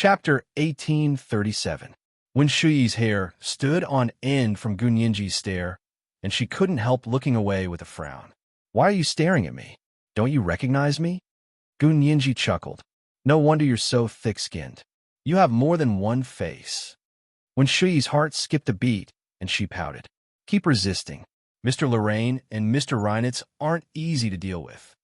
Chapter 1837. When Shuyi's hair stood on end from Gunyinji's stare, and she couldn't help looking away with a frown. "Why are you staring at me? Don't you recognize me?" Gunyinji chuckled. "No wonder you're so thick-skinned. You have more than one face." When Shuyi's heart skipped a beat, and she pouted. "Keep resisting. Mr. Lorraine and Mr. Reinitz aren't easy to deal with."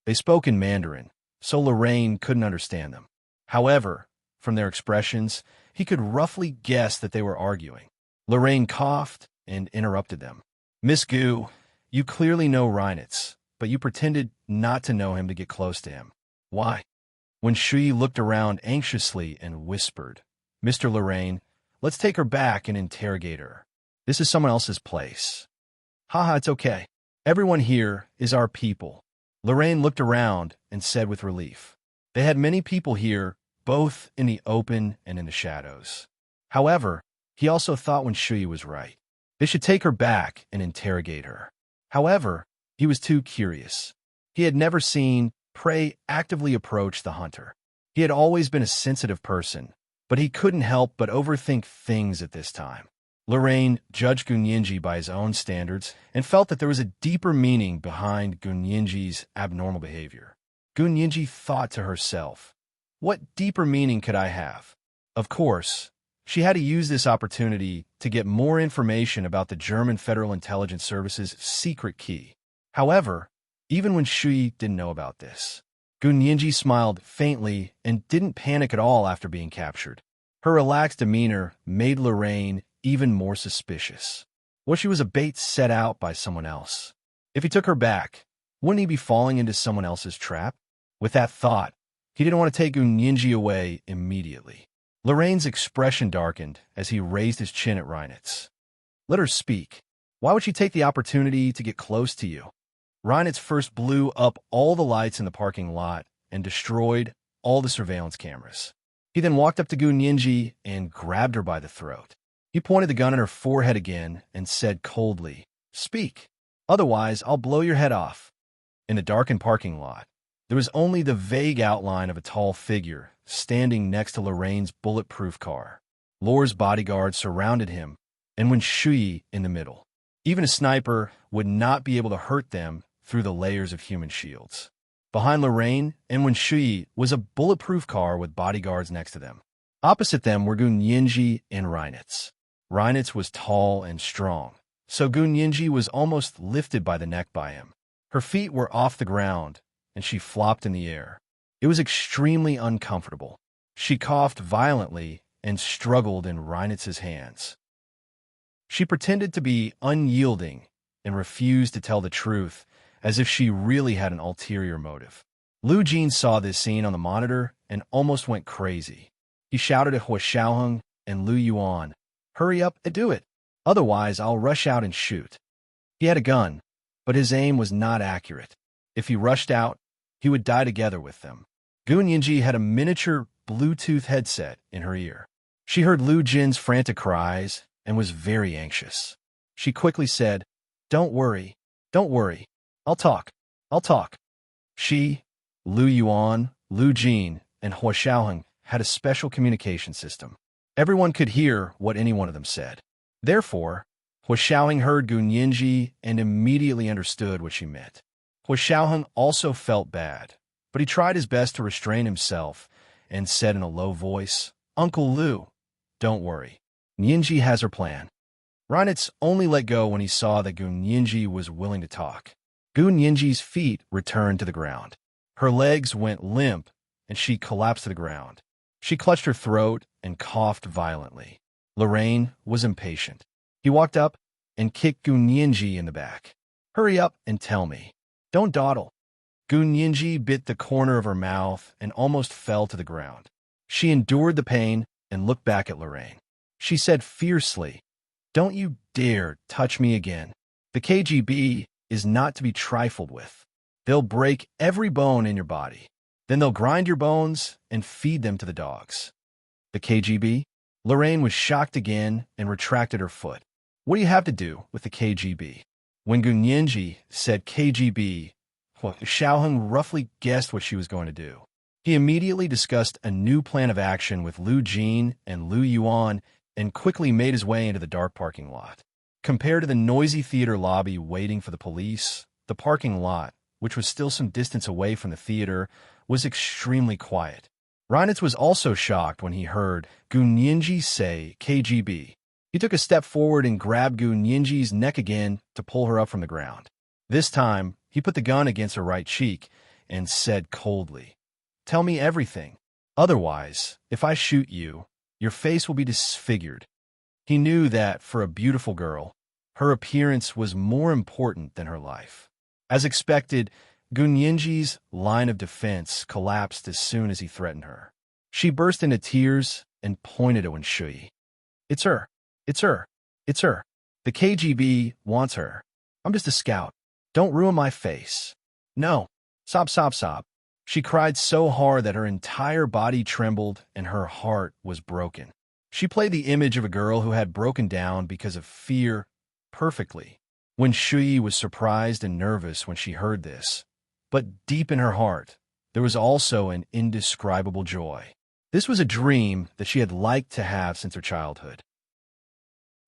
They spoke in Mandarin, so Lorraine couldn't understand them. However, from their expressions, he could roughly guess that they were arguing. Lorraine coughed and interrupted them. "Miss Gu, you clearly know Reinitz, but you pretended not to know him to get close to him. Why?" When Shuyi looked around anxiously and whispered, "Mr. Lorraine, let's take her back and interrogate her. This is someone else's place." "Haha, it's okay. Everyone here is our people." Lorraine looked around and said with relief. They had many people here, both in the open and in the shadows. However, he also thought when Shuyi was right. They should take her back and interrogate her. However, he was too curious. He had never seen prey actively approach the hunter. He had always been a sensitive person, but he couldn't help but overthink things at this time. Lorraine judged Gunyinji by his own standards and felt that there was a deeper meaning behind Gunyinji's abnormal behavior. Gunyinji thought to herself, "What deeper meaning could I have?" Of course, she had to use this opportunity to get more information about the German Federal Intelligence Service's secret key. However, even when Shuyi didn't know about this, Gunyinji smiled faintly and didn't panic at all after being captured. Her relaxed demeanor made Lorraine even more suspicious. What, she was a bait set out by someone else? If he took her back, wouldn't he be falling into someone else's trap? With that thought, he didn't want to take Gunyinji away immediately. Lorraine's expression darkened as he raised his chin at Reinitz. "Let her speak. Why would she take the opportunity to get close to you?" Reinitz first blew up all the lights in the parking lot and destroyed all the surveillance cameras. He then walked up to Gunyinji and grabbed her by the throat. He pointed the gun at her forehead again and said coldly, "Speak. Otherwise, I'll blow your head off." In the darkened parking lot, there was only the vague outline of a tall figure standing next to Lorraine's bulletproof car. Lore's bodyguards surrounded him, and when Shuyi in the middle. Even a sniper would not be able to hurt them through the layers of human shields. Behind Lorraine and when Shuyi was a bulletproof car with bodyguards next to them. Opposite them were Gunyinji and Reinitz. Reinitz was tall and strong, so Gunyinji was almost lifted by the neck by him. Her feet were off the ground, and she flopped in the air. It was extremely uncomfortable. She coughed violently and struggled in Reinitz's hands. She pretended to be unyielding and refused to tell the truth, as if she really had an ulterior motive. Lu Jin saw this scene on the monitor and almost went crazy. He shouted at Hua Xiaoheng and Lu Yuan, "Hurry up and do it. Otherwise, I'll rush out and shoot." He had a gun, but his aim was not accurate. If he rushed out, he would die together with them. Gunyinji had a miniature Bluetooth headset in her ear. She heard Lu Jin's frantic cries and was very anxious. She quickly said, don't worry. I'll talk. She, Lu Yuan, Lu Jin, and Hua Xiaoheng had a special communication system. Everyone could hear what any one of them said. Therefore, Hua Xiaoheng heard Gunyinji and immediately understood what she meant. Hua Xiaoheng also felt bad, but he tried his best to restrain himself and said in a low voice, "Uncle Lu, don't worry. Gunyinji has her plan." Reinitz only let go when he saw that Gunyinji was willing to talk. Gunyinji's feet returned to the ground. Her legs went limp, and she collapsed to the ground. She clutched her throat and coughed violently. Lorraine was impatient. He walked up and kicked Gunyinji in the back. "Hurry up and tell me. Don't dawdle." Gunyinji bit the corner of her mouth and almost fell to the ground. She endured the pain and looked back at Lorraine. She said fiercely, "Don't you dare touch me again. The KGB is not to be trifled with. They'll break every bone in your body. Then they'll grind your bones and feed them to the dogs." The KGB? Lorraine was shocked again and retracted her foot. "What do you have to do with the KGB?" When Gunyinji said KGB, Hua Xiaoheng roughly guessed what she was going to do. He immediately discussed a new plan of action with Lu Jin and Lu Yuan and quickly made his way into the dark parking lot. Compared to the noisy theater lobby waiting for the police, the parking lot, which was still some distance away from the theater, was extremely quiet. Reinitz was also shocked when he heard Gu Nianji say KGB. He took a step forward and grabbed Gu Nianji's neck again to pull her up from the ground. This time, he put the gun against her right cheek and said coldly, "Tell me everything. Otherwise, if I shoot you, your face will be disfigured." He knew that, for a beautiful girl, her appearance was more important than her life. As expected, Gu Nianji's line of defense collapsed as soon as he threatened her. She burst into tears and pointed at Wen Shui. "It's her. It's her. It's her. The KGB wants her. I'm just a scout. Don't ruin my face." "No." Sob, sob, sob. She cried so hard that her entire body trembled and her heart was broken. She played the image of a girl who had broken down because of fear perfectly. Wen Shui was surprised and nervous when she heard this. But deep in her heart, there was also an indescribable joy. This was a dream that she had liked to have since her childhood.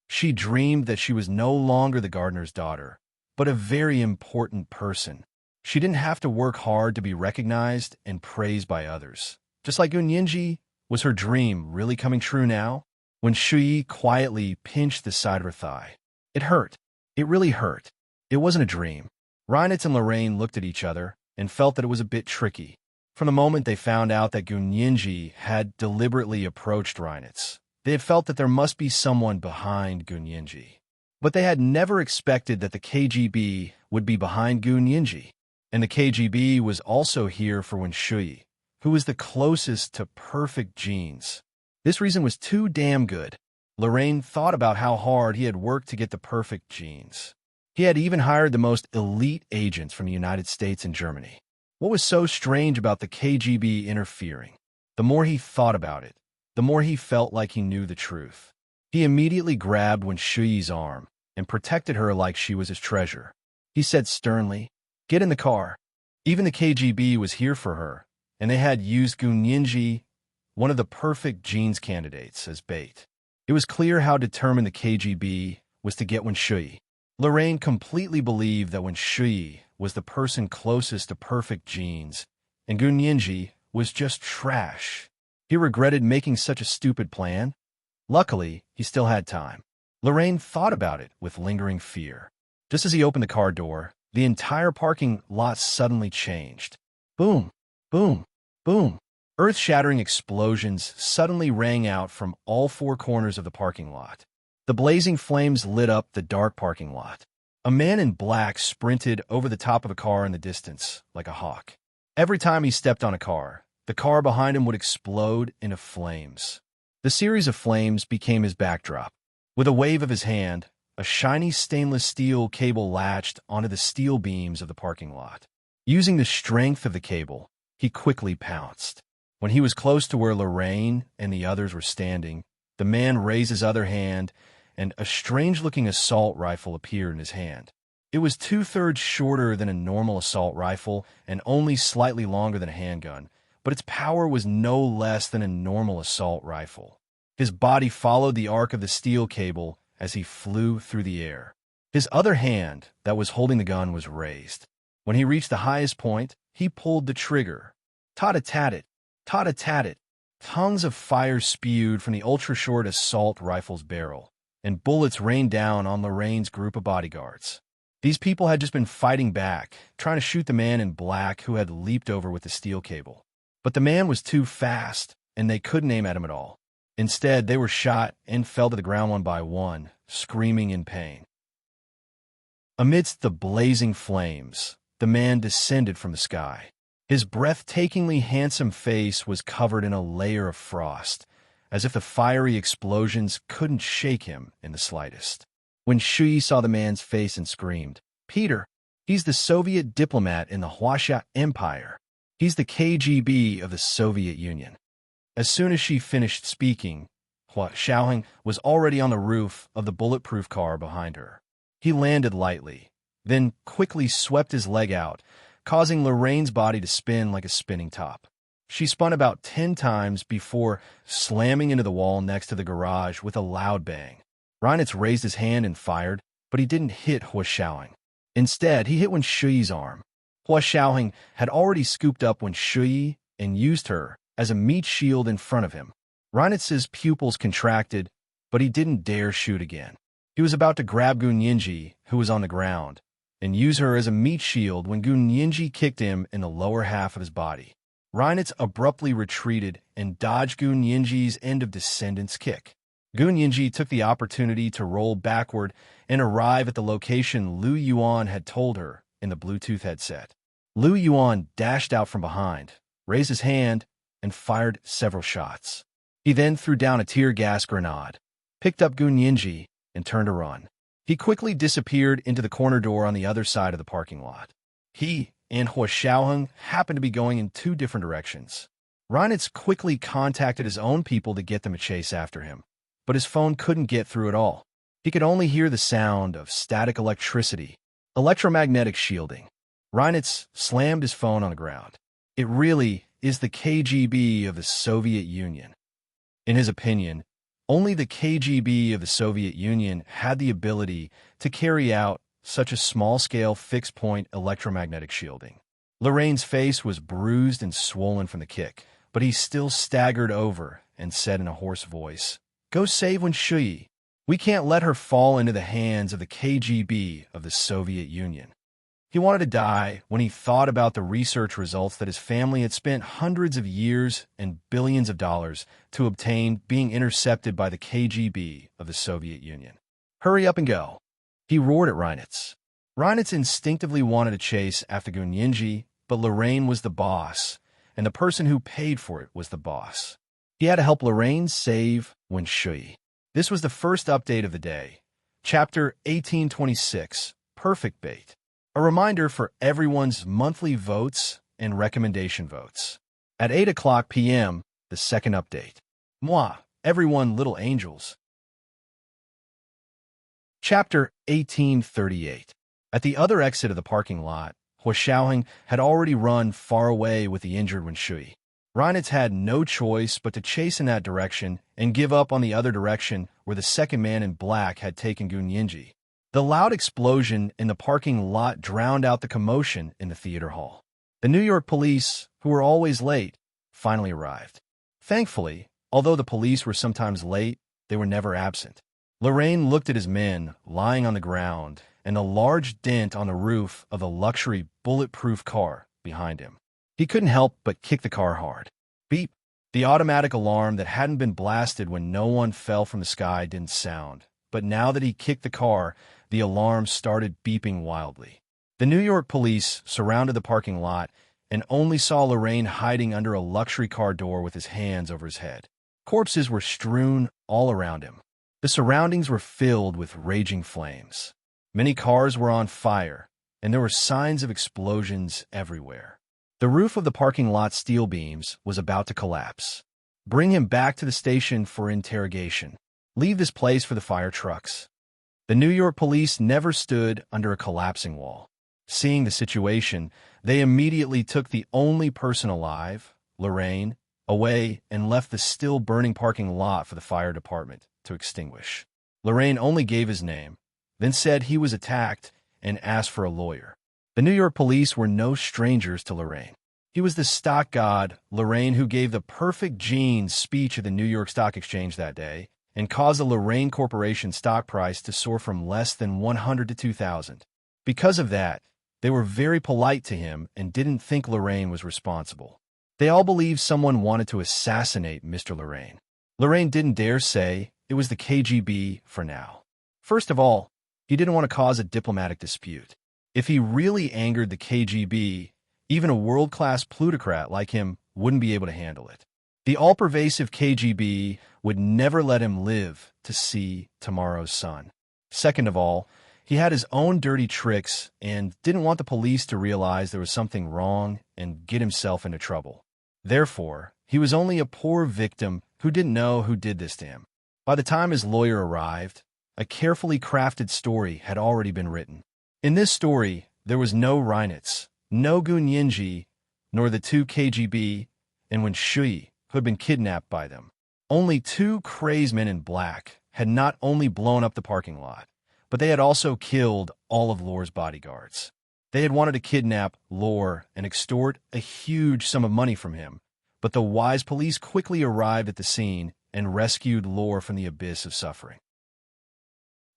She dreamed that she was no longer the gardener's daughter, but a very important person. She didn't have to work hard to be recognized and praised by others. Just like Gu Nianji, was her dream really coming true now? When Shui quietly pinched the side of her thigh. It hurt. It really hurt. It wasn't a dream. Reinitz and Lorraine looked at each other and felt that it was a bit tricky. From the moment they found out that Gu Nianji had deliberately approached Reinitz, they had felt that there must be someone behind Gu Nianji. But they had never expected that the KGB would be behind Gu Nianji. And the KGB was also here for Wen Shui, who was the closest to perfect genes. This reason was too damn good. Lorraine thought about how hard he had worked to get the perfect genes. He had even hired the most elite agents from the United States and Germany. What was so strange about the KGB interfering? The more he thought about it, the more he felt like he knew the truth. He immediately grabbed Wen Shui's arm and protected her like she was his treasure. He said sternly, "Get in the car." Even the KGB was here for her, and they had used Gu Nianji, one of the perfect genes candidates, as bait. It was clear how determined the KGB was to get Wen Shui. Lorraine completely believed that Wen Shui was the person closest to perfect genes, and Gu Nianji was just trash. He regretted making such a stupid plan. Luckily, he still had time. Lorraine thought about it with lingering fear. Just as he opened the car door, the entire parking lot suddenly changed. Boom, boom, boom. Earth-shattering explosions suddenly rang out from all four corners of the parking lot. The blazing flames lit up the dark parking lot. A man in black sprinted over the top of a car in the distance, like a hawk. Every time he stepped on a car, the car behind him would explode into flames. The series of flames became his backdrop. With a wave of his hand, a shiny stainless steel cable latched onto the steel beams of the parking lot. Using the strength of the cable, he quickly pounced. When he was close to where Lorraine and the others were standing, the man raised his other hand, and a strange-looking assault rifle appeared in his hand. It was 2/3 shorter than a normal assault rifle and only slightly longer than a handgun, but its power was no less than a normal assault rifle. His body followed the arc of the steel cable as he flew through the air. His other hand that was holding the gun was raised. When he reached the highest point, he pulled the trigger. Tat-a-tat-it, tat-a-tat-it. Tons of fire spewed from the ultra-short assault rifle's barrel, and bullets rained down on Lorraine's group of bodyguards. These people had just been fighting back, trying to shoot the man in black who had leaped over with the steel cable. But the man was too fast, and they couldn't aim at him at all. Instead, they were shot and fell to the ground one by one, screaming in pain. Amidst the blazing flames, the man descended from the sky. His breathtakingly handsome face was covered in a layer of frost, as if the fiery explosions couldn't shake him in the slightest. When Shui saw the man's face and screamed, "Peter, he's the Soviet diplomat in the Huaxia Empire. He's the KGB of the Soviet Union." As soon as she finished speaking, Hua Xiaoheng was already on the roof of the bulletproof car behind her. He landed lightly, then quickly swept his leg out, causing Lorraine's body to spin like a spinning top. She spun about 10 times before slamming into the wall next to the garage with a loud bang. Reinitz raised his hand and fired, but he didn't hit Hua Xiaoheng. Instead, he hit Wen Shuyi's arm. Hua Xiaoheng had already scooped up Wen Shuyi and used her as a meat shield in front of him. Reinitz's pupils contracted, but he didn't dare shoot again. He was about to grab Gun Yinji, who was on the ground, and use her as a meat shield when Gun Yinji kicked him in the lower half of his body. Reinitz abruptly retreated and dodged Gun Yinji's end of descendant's kick. Gun Yinji took the opportunity to roll backward and arrive at the location Lu Yuan had told her in the Bluetooth headset. Lu Yuan dashed out from behind, raised his hand, and fired several shots. He then threw down a tear gas grenade, picked up Gun Yinji, and turned to run. He quickly disappeared into the corner door on the other side of the parking lot. He and Hua Xiaoheng happened to be going in two different directions. Reinitz quickly contacted his own people to get them to chase after him, but his phone couldn't get through at all. He could only hear the sound of static electricity, electromagnetic shielding. Reinitz slammed his phone on the ground. It really is the KGB of the Soviet Union. In his opinion, only the KGB of the Soviet Union had the ability to carry out such a small-scale fixed-point electromagnetic shielding. Lorraine's face was bruised and swollen from the kick, but he still staggered over and said in a hoarse voice, "Go save Wen Shuyi. We can't let her fall into the hands of the KGB of the Soviet Union." He wanted to die when he thought about the research results that his family had spent hundreds of years and billions of dollars to obtain being intercepted by the KGB of the Soviet Union. "Hurry up and go," he roared at Reinitz. Reinitz instinctively wanted to chase after Gun Yinji, but Lorraine was the boss, and the person who paid for it was the boss. He had to help Lorraine save Wen Shuyi. This was the first update of the day. Chapter 1826, Perfect Bait. A reminder for everyone's monthly votes and recommendation votes. At 8 o'clock p.m., the second update. Moi, everyone little angels. Chapter 1838. At the other exit of the parking lot, Hua Xiaoheng had already run far away with the injured Wen Shuyi. Reinitz had no choice but to chase in that direction and give up on the other direction where the second man in black had taken Gun Yinji. The loud explosion in the parking lot drowned out the commotion in the theater hall. The New York police, who were always late, finally arrived. Thankfully, although the police were sometimes late, they were never absent. Lorraine looked at his men lying on the ground and a large dent on the roof of the luxury bulletproof car behind him. He couldn't help but kick the car hard. Beep! The automatic alarm that hadn't been blasted when no one fell from the sky didn't sound, but now that he kicked the car, the alarm started beeping wildly. The New York police surrounded the parking lot and only saw Lorraine hiding under a luxury car door with his hands over his head. Corpses were strewn all around him. The surroundings were filled with raging flames. Many cars were on fire, and there were signs of explosions everywhere. The roof of the parking lot's steel beams was about to collapse. "Bring him back to the station for interrogation. Leave this place for the fire trucks." The New York police never stood under a collapsing wall. Seeing the situation, they immediately took the only person alive, Lorraine, away and left the still burning parking lot for the fire department to extinguish. Lorraine only gave his name, then said he was attacked and asked for a lawyer. The New York police were no strangers to Lorraine. He was the stock god, Lorraine, who gave the perfect genes speech at the New York Stock Exchange that day and caused the Lorraine Corporation stock price to soar from less than 100 to 2,000. Because of that, they were very polite to him and didn't think Lorraine was responsible. They all believed someone wanted to assassinate Mr. Lorraine. Lorraine didn't dare say it was the KGB for now. First of all, he didn't want to cause a diplomatic dispute. If he really angered the KGB, even a world-class plutocrat like him wouldn't be able to handle it. The all-pervasive KGB would never let him live to see tomorrow's sun. Second of all, he had his own dirty tricks and didn't want the police to realize there was something wrong and get himself into trouble. Therefore, he was only a poor victim who didn't know who did this to him. By the time his lawyer arrived, a carefully crafted story had already been written. In this story, there was no Reinitz, no Gun Yinji, nor the two KGB and Wen Shui, who had been kidnapped by them. Only two crazed men in black had not only blown up the parking lot, but they had also killed all of Lore's bodyguards. They had wanted to kidnap Lore and extort a huge sum of money from him, but the wise police quickly arrived at the scene and rescued Lore from the abyss of suffering.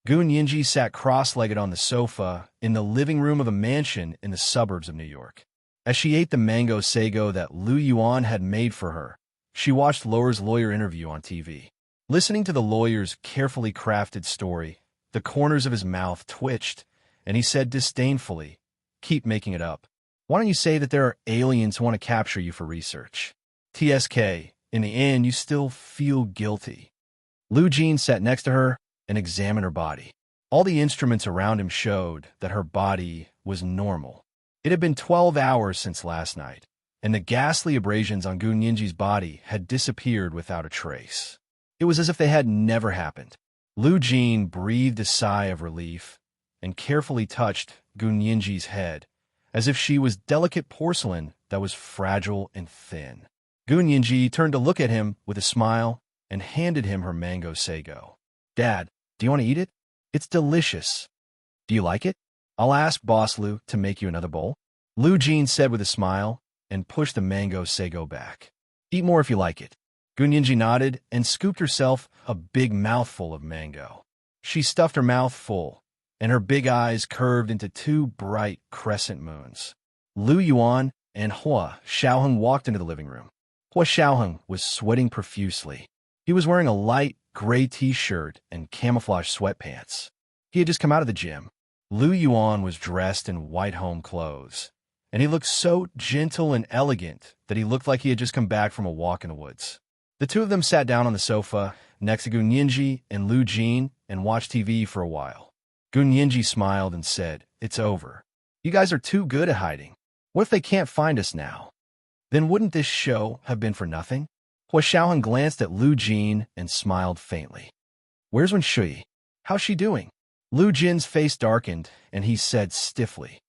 Gun Yinji sat cross-legged on the sofa in the living room of a mansion in the suburbs of New York. As she ate the mango sago that Lu Yuan had made for her, she watched Lore's lawyer interview on TV. Listening to the lawyer's carefully crafted story, the corners of his mouth twitched, and he said disdainfully, "Keep making it up. Why don't you say that there are aliens who want to capture you for research? TSK, in the end, you still feel guilty." Lu Jin sat next to her and examined her body. All the instruments around him showed that her body was normal. It had been 12 hours since last night, and the ghastly abrasions on Gun Yinji's body had disappeared without a trace. It was as if they had never happened. Lu Jin breathed a sigh of relief and carefully touched Gun Yinji's head, as if she was delicate porcelain that was fragile and thin. Gun Yinji turned to look at him with a smile and handed him her mango sago. "Dad, do you want to eat it? It's delicious. Do you like it? I'll ask Boss Lu to make you another bowl." Lu Jin said with a smile and pushed the mango sago back. "Eat more if you like it." Gun Yinji nodded and scooped herself a big mouthful of mango. She stuffed her mouth full, and her big eyes curved into two bright crescent moons. Lu Yuan and Hua Xiaoheng walked into the living room. Hua Xiaoheng was sweating profusely. He was wearing a light gray t-shirt and camouflage sweatpants. He had just come out of the gym. Lu Yuan was dressed in white home clothes, and he looked so gentle and elegant that he looked like he had just come back from a walk in the woods. The two of them sat down on the sofa next to Gun Yinji and Lu Jin and watched TV for a while. Gun Yinji smiled and said, "It's over. You guys are too good at hiding. What if they can't find us now? Then wouldn't this show have been for nothing?" Hua Xiaoheng glanced at Lu Jin and smiled faintly. "Where's Wen Shui? How's she doing?" Lu Jin's face darkened, and he said stiffly,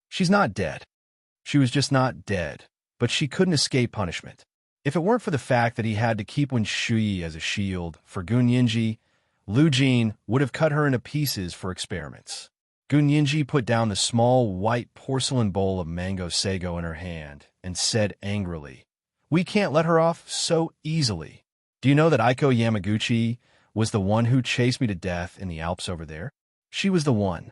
"She's not dead. She was just not dead, but she couldn't escape punishment. If it weren't for the fact that he had to keep Wen Shui as a shield for Gun Yinji, Lu Jin would have cut her into pieces for experiments." Gun Yinji put down the small white porcelain bowl of mango sago in her hand and said angrily, "We can't let her off so easily. Do you know that Aiko Yamaguchi was the one who chased me to death in the Alps over there? She was the one.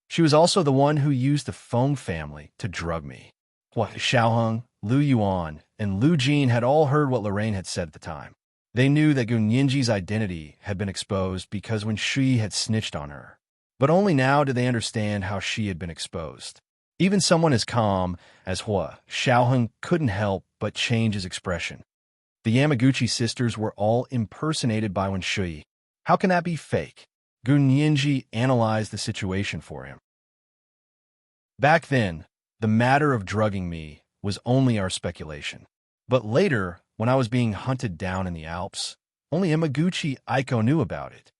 She was also the one who used the Feng family to drug me." Hua Xiaoheng, Lu Yuan, and Lu Jin had all heard what Lorraine had said at the time. They knew that Gun Yinji's identity had been exposed because Wen Shui had snitched on her. But only now did they understand how she had been exposed. Even someone as calm as Hua Xiaoheng couldn't help but change his expression. The Yamaguchi sisters were all impersonated by Wen Shui. How can that be fake? Gun Yinji analyzed the situation for him. Back then, the matter of drugging me was only our speculation. But later, when I was being hunted down in the Alps, only Yamaguchi Aiko knew about it.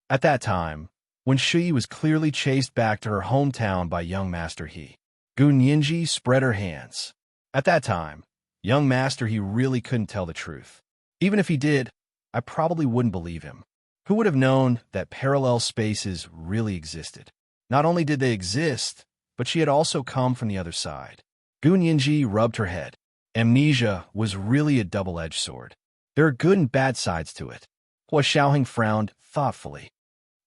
At that time, Wen Shui was clearly chased back to her hometown by young Master He. Gun Yinji spread her hands. At that time, young Master He really couldn't tell the truth. Even if he did, I probably wouldn't believe him. Who would have known that parallel spaces really existed? Not only did they exist, but she had also come from the other side. Gun Yinji rubbed her head. Amnesia was really a double-edged sword. There are good and bad sides to it. Hua Xiaoheng frowned thoughtfully.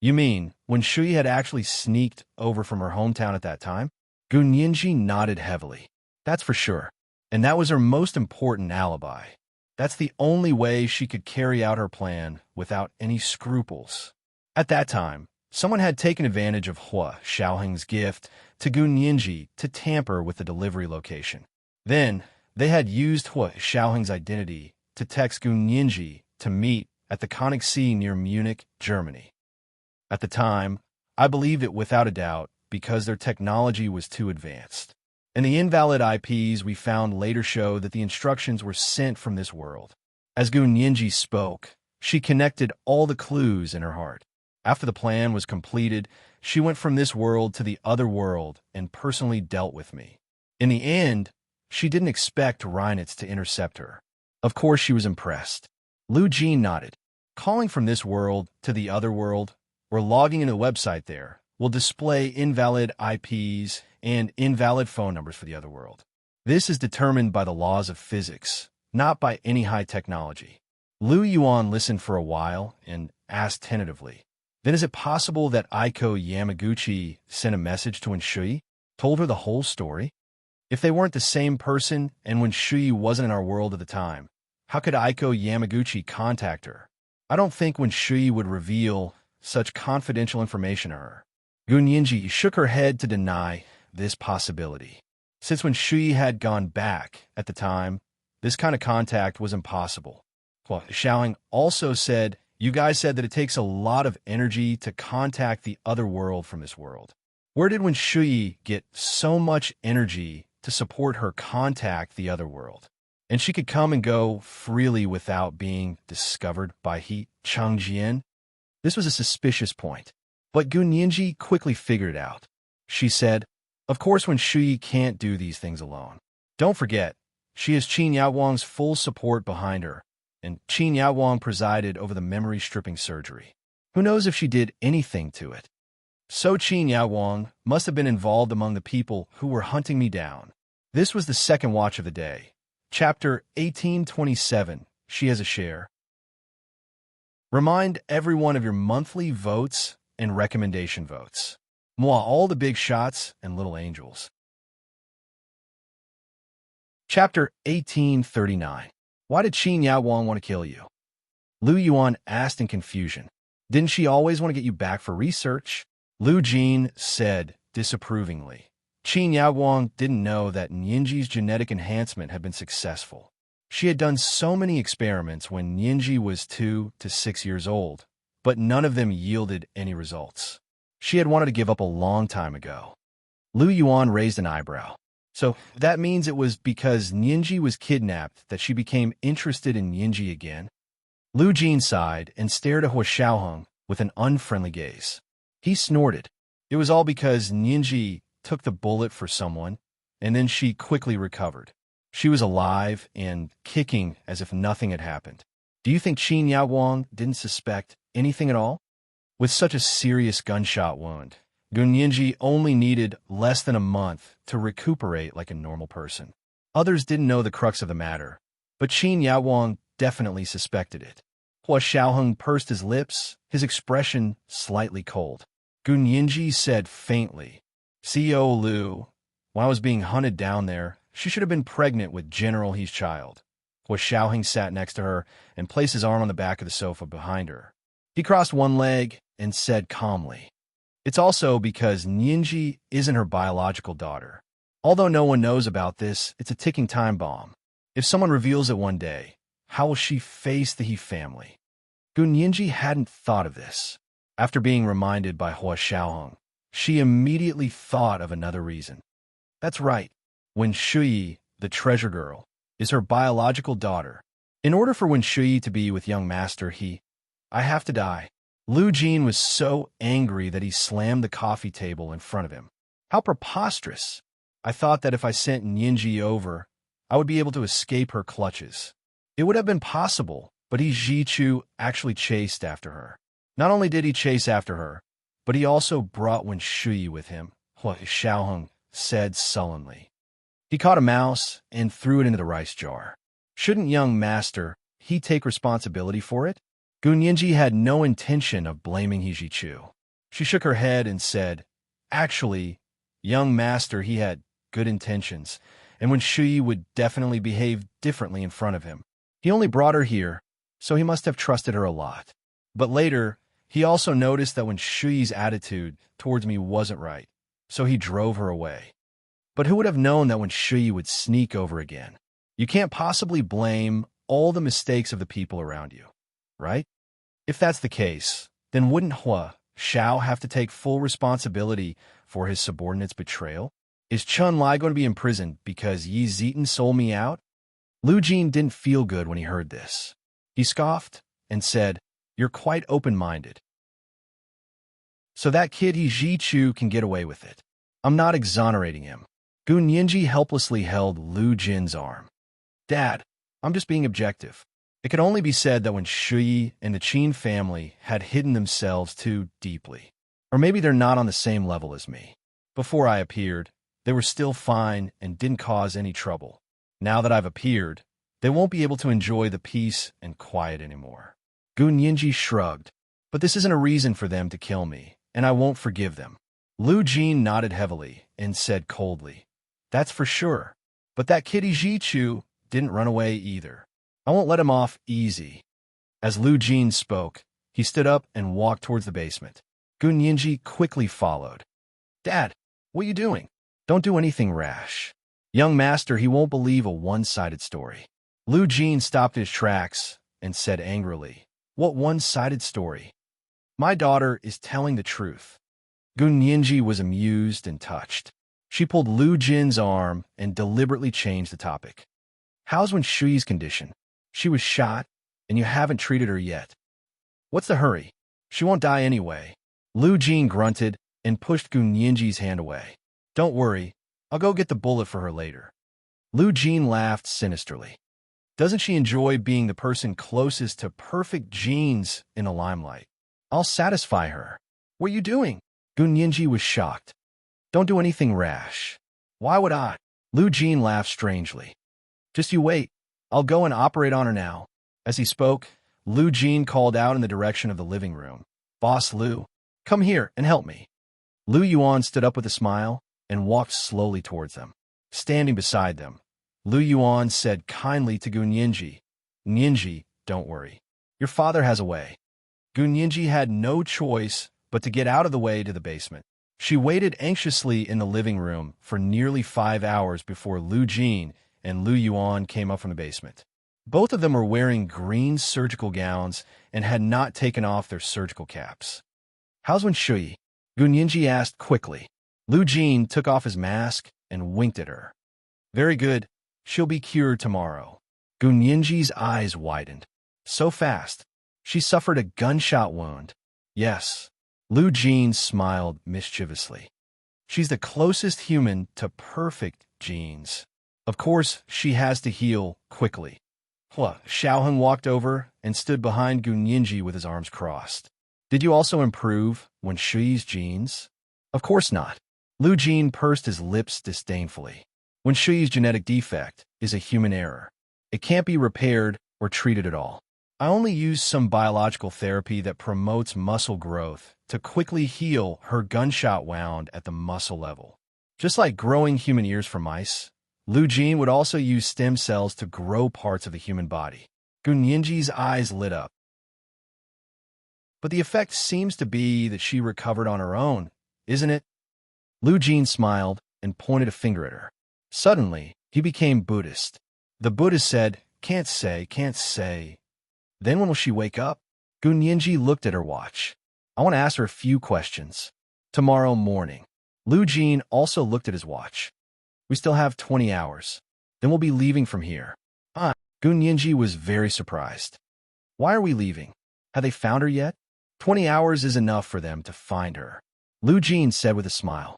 "You mean Wen Shui had actually sneaked over from her hometown at that time?" Gun Yinji nodded heavily. "That's for sure. And that was her most important alibi. That's the only way she could carry out her plan without any scruples. At that time, someone had taken advantage of Hua Xiaoheng's gift to Gun Yinji to tamper with the delivery location. Then, they had used Hua Xiaoheng's identity to text Gun Yinji to meet at the Königssee near Munich, Germany. At the time, I believed it without a doubt because their technology was too advanced. And the invalid IPs we found later showed that the instructions were sent from this world. As Gun Yinji spoke, she connected all the clues in her heart. After the plan was completed, she went from this world to the other world and personally dealt with me. In the end, she didn't expect Reinitz to intercept her. Of course she was impressed. Lu Jin nodded. Calling from this world to the other world, or logging into the website there, will display invalid IPs and invalid phone numbers for the other world. This is determined by the laws of physics, not by any high technology. Lu Yuan listened for a while and asked tentatively, "Then is it possible that Aiko Yamaguchi sent a message to Wenshui, told her the whole story? If they weren't the same person and Wenshui wasn't in our world at the time, how could Aiko Yamaguchi contact her? I don't think Wenshui would reveal such confidential information to her." Gunyinji shook her head to deny this possibility. Since Wenshui had gone back at the time, this kind of contact was impossible. Well, Xiaoheng also said, "You guys said that it takes a lot of energy to contact the other world from this world. Where did Wenshui get so much energy to support her contact the other world? And she could come and go freely without being discovered by He Changjian?" This was a suspicious point, but Gunyinji quickly figured it out. She said, "Of course Wenshui can't do these things alone. Don't forget, she has Qin Yaowang's full support behind her, and Qin Yaowang presided over the memory stripping surgery. Who knows if she did anything to it? So Qin Yaowang must have been involved among the people who were hunting me down." This was the second watch of the day. Chapter 1827, She Has a Share. Remind everyone of your monthly votes and recommendation votes. Moi, all the big shots and little angels. Chapter 1839. Why did Qin Yaowang want to kill you? Lu Yuan asked in confusion. Didn't she always want to get you back for research? Lu Jin said disapprovingly. Qin Yaowang didn't know that Nianji's genetic enhancement had been successful. She had done so many experiments when Nianji was 2 to 6 years old, but none of them yielded any results. She had wanted to give up a long time ago. Lu Yuan raised an eyebrow. So that means it was because Nianji was kidnapped that she became interested in Nianji again? Lu Jin sighed and stared at Hua Xiaoheng with an unfriendly gaze. He snorted. It was all because Nianji took the bullet for someone, and then she quickly recovered. She was alive and kicking as if nothing had happened. Do you think Qin Yaowang didn't suspect anything at all? With such a serious gunshot wound, Gunyinji only needed less than a month to recuperate like a normal person. Others didn't know the crux of the matter, but Qin Yaowang definitely suspected it. Hua Xiaoheng pursed his lips, his expression slightly cold. Gunyinji said faintly, "CEO Lu, when I was being hunted down there, she should have been pregnant with General He's child." Hua Xiaoheng sat next to her and placed his arm on the back of the sofa behind her. He crossed one leg and said calmly, "It's also because Nianji isn't her biological daughter. Although no one knows about this, it's a ticking time bomb. If someone reveals it one day, how will she face the He family?" Gunyinji hadn't thought of this. After being reminded by Hua Xiaoheng, she immediately thought of another reason. That's right. Wenshui, the treasure girl, is her biological daughter. In order for Wenshui to be with young master I have to die. Lu Jin was so angry that he slammed the coffee table in front of him. How preposterous! I thought that if I sent Nianji over, I would be able to escape her clutches. It would have been possible, but Zichu actually chased after her. Not only did he chase after her, but he also brought Wenshui with him, Hua Xiaoheng said sullenly. He caught a mouse and threw it into the rice jar. Shouldn't young master take responsibility for it? Gunyinji had no intention of blaming Zichu. She shook her head and said, "Actually, young master had good intentions, and Wenshui would definitely behave differently in front of him. He only brought her here, so he must have trusted her a lot. But later, he also noticed that Wenshui's attitude towards me wasn't right, so he drove her away. But who would have known that Wenshui would sneak over again? You can't possibly blame all the mistakes of the people around you, right? If that's the case, then wouldn't Hua Xiao have to take full responsibility for his subordinate's betrayal? Is Chun Lai going to be imprisoned because Yi Zitan sold me out?" Lu Jin didn't feel good when he heard this. He scoffed and said, "You're quite open-minded. So that kid Zichu can get away with it. I'm not exonerating him." Gunyinji helplessly held Lu Jin's arm. "Dad, I'm just being objective. It could only be said that when Shuyi and the Qin family had hidden themselves too deeply, or maybe they're not on the same level as me. Before I appeared, they were still fine and didn't cause any trouble. Now that I've appeared, they won't be able to enjoy the peace and quiet anymore. Gun Yinji shrugged. But this isn't a reason for them to kill me, and I won't forgive them. Lu Jin nodded heavily and said coldly, That's for sure. But that kitty Jichu didn't run away either. I won't let him off easy. As Lu Jin spoke, he stood up and walked towards the basement. Gun Yinji quickly followed. Dad, what are you doing? Don't do anything rash. Young master, he won't believe a one-sided story. Lu Jin stopped his tracks and said angrily, What one-sided story? My daughter is telling the truth. Gun Yinji was amused and touched. She pulled Lu Jin's arm and deliberately changed the topic. How's Wen Shui's condition? She was shot, and you haven't treated her yet. What's the hurry? She won't die anyway. Lu Jin grunted and pushed Gun Yinji's hand away. Don't worry, I'll go get the bullet for her later. Lu Jin laughed sinisterly. Doesn't she enjoy being the person closest to perfect genes in the limelight? I'll satisfy her. What are you doing? Gun Yinji was shocked. Don't do anything rash. Why would I? Lu Jin laughed strangely. Just you wait. I'll go and operate on her now. As he spoke, Lu Jin called out in the direction of the living room. Boss Lu, come here and help me. Lu Yuan stood up with a smile and walked slowly towards them. Standing beside them, Lu Yuan said kindly to Gun Yinji, Yinji, don't worry. Your father has a way. Gun Yinji had no choice but to get out of the way to the basement. She waited anxiously in the living room for nearly 5 hours before Lu Jin and Lu Yuan came up from the basement. Both of them were wearing green surgical gowns and had not taken off their surgical caps. How's Wen Shui? Gun Yinji asked quickly. Lu Jin took off his mask and winked at her. Very good. She'll be cured tomorrow. Gun Yinji's eyes widened. So fast. She suffered a gunshot wound. Yes. Lu Jin smiled mischievously. She's the closest human to perfect genes. Of course, she has to heal quickly. Xiaoheng walked over and stood behind Gun Yinji with his arms crossed. Did you also improve Wen Shui's genes? Of course not. Lu Jin pursed his lips disdainfully. Wen Shui's genetic defect is a human error. It can't be repaired or treated at all. I only use some biological therapy that promotes muscle growth to quickly heal her gunshot wound at the muscle level. Just like growing human ears for mice, Lu Jin would also use stem cells to grow parts of the human body. Gun Yinji's eyes lit up. But the effect seems to be that she recovered on her own, isn't it? Lu Jin smiled and pointed a finger at her. Suddenly, he became Buddhist. The Buddhist said, Can't say. Then when will she wake up? Gun Yinji looked at her watch. I want to ask her a few questions. Tomorrow morning. Lu Jin also looked at his watch. We still have 20 hours. Then we'll be leaving from here. Gun Yinji was very surprised. Why are we leaving? Have they found her yet? 20 hours is enough for them to find her. Lu Jin said with a smile.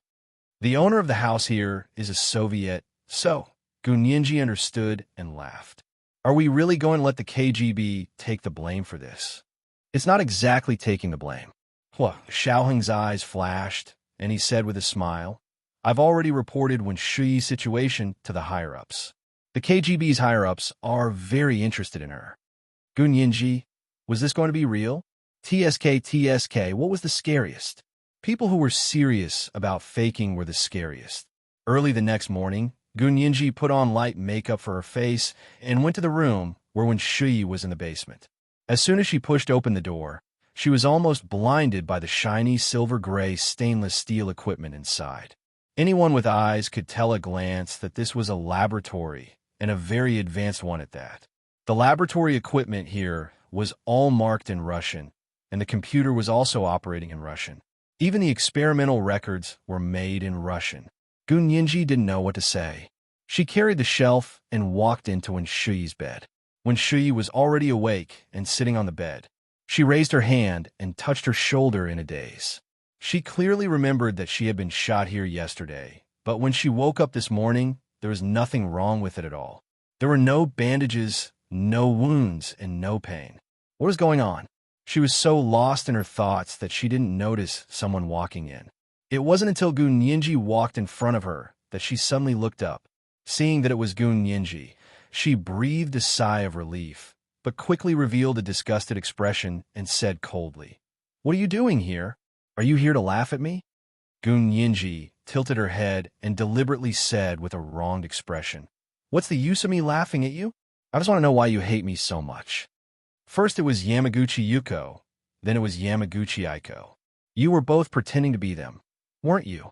The owner of the house here is a Soviet, so Gun Yinji understood and laughed. Are we really going to let the KGB take the blame for this? It's not exactly taking the blame. Xiaoheng's eyes flashed, and he said with a smile, I've already reported Wen Shui's situation to the higher-ups. The KGB's higher-ups are very interested in her. Gun Yinji, was this going to be real? TSK, what was the scariest? People who were serious about faking were the scariest. Early the next morning, Gun Yinji put on light makeup for her face and went to the room where Wen Shui was in the basement. As soon as she pushed open the door, she was almost blinded by the shiny silver-gray stainless steel equipment inside. Anyone with eyes could tell at a glance that this was a laboratory, and a very advanced one at that. The laboratory equipment here was all marked in Russian, and the computer was also operating in Russian. Even the experimental records were made in Russian. Gun Yinji didn't know what to say. She carried the shelf and walked into Wen Shui's bed. Wen Shui was already awake and sitting on the bed. She raised her hand and touched her shoulder in a daze. She clearly remembered that she had been shot here yesterday, but when she woke up this morning, there was nothing wrong with it at all. There were no bandages no wounds, and no pain. What was going on? She was so lost in her thoughts that she didn't notice someone walking in. It wasn't until Gun Yinji walked in front of her that she suddenly looked up. Seeing that it was Gun Yinji, she breathed a sigh of relief, but quickly revealed a disgusted expression and said coldly, "What are you doing here? Are you here to laugh at me?" Gun Yinji tilted her head and deliberately said with a wronged expression, "What's the use of me laughing at you? I just want to know why you hate me so much. First it was Yamaguchi Yuko, then it was Yamaguchi Aiko. You were both pretending to be them, weren't you?"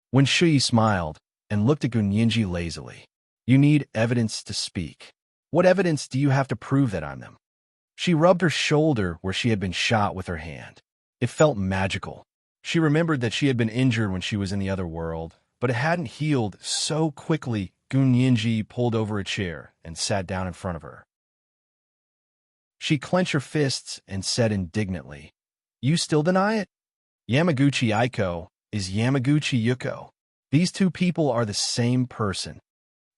When Shui smiled and looked at Gun Yinji lazily, "You need evidence to speak. What evidence do you have to prove that I'm them?" She rubbed her shoulder where she had been shot with her hand. It felt magical. She remembered that she had been injured when she was in the other world, but it hadn't healed so quickly. Gun Yinji pulled over a chair and sat down in front of her. She clenched her fists and said indignantly, "You still deny it? Yamaguchi Aiko is Yamaguchi Yuko. These two people are the same person.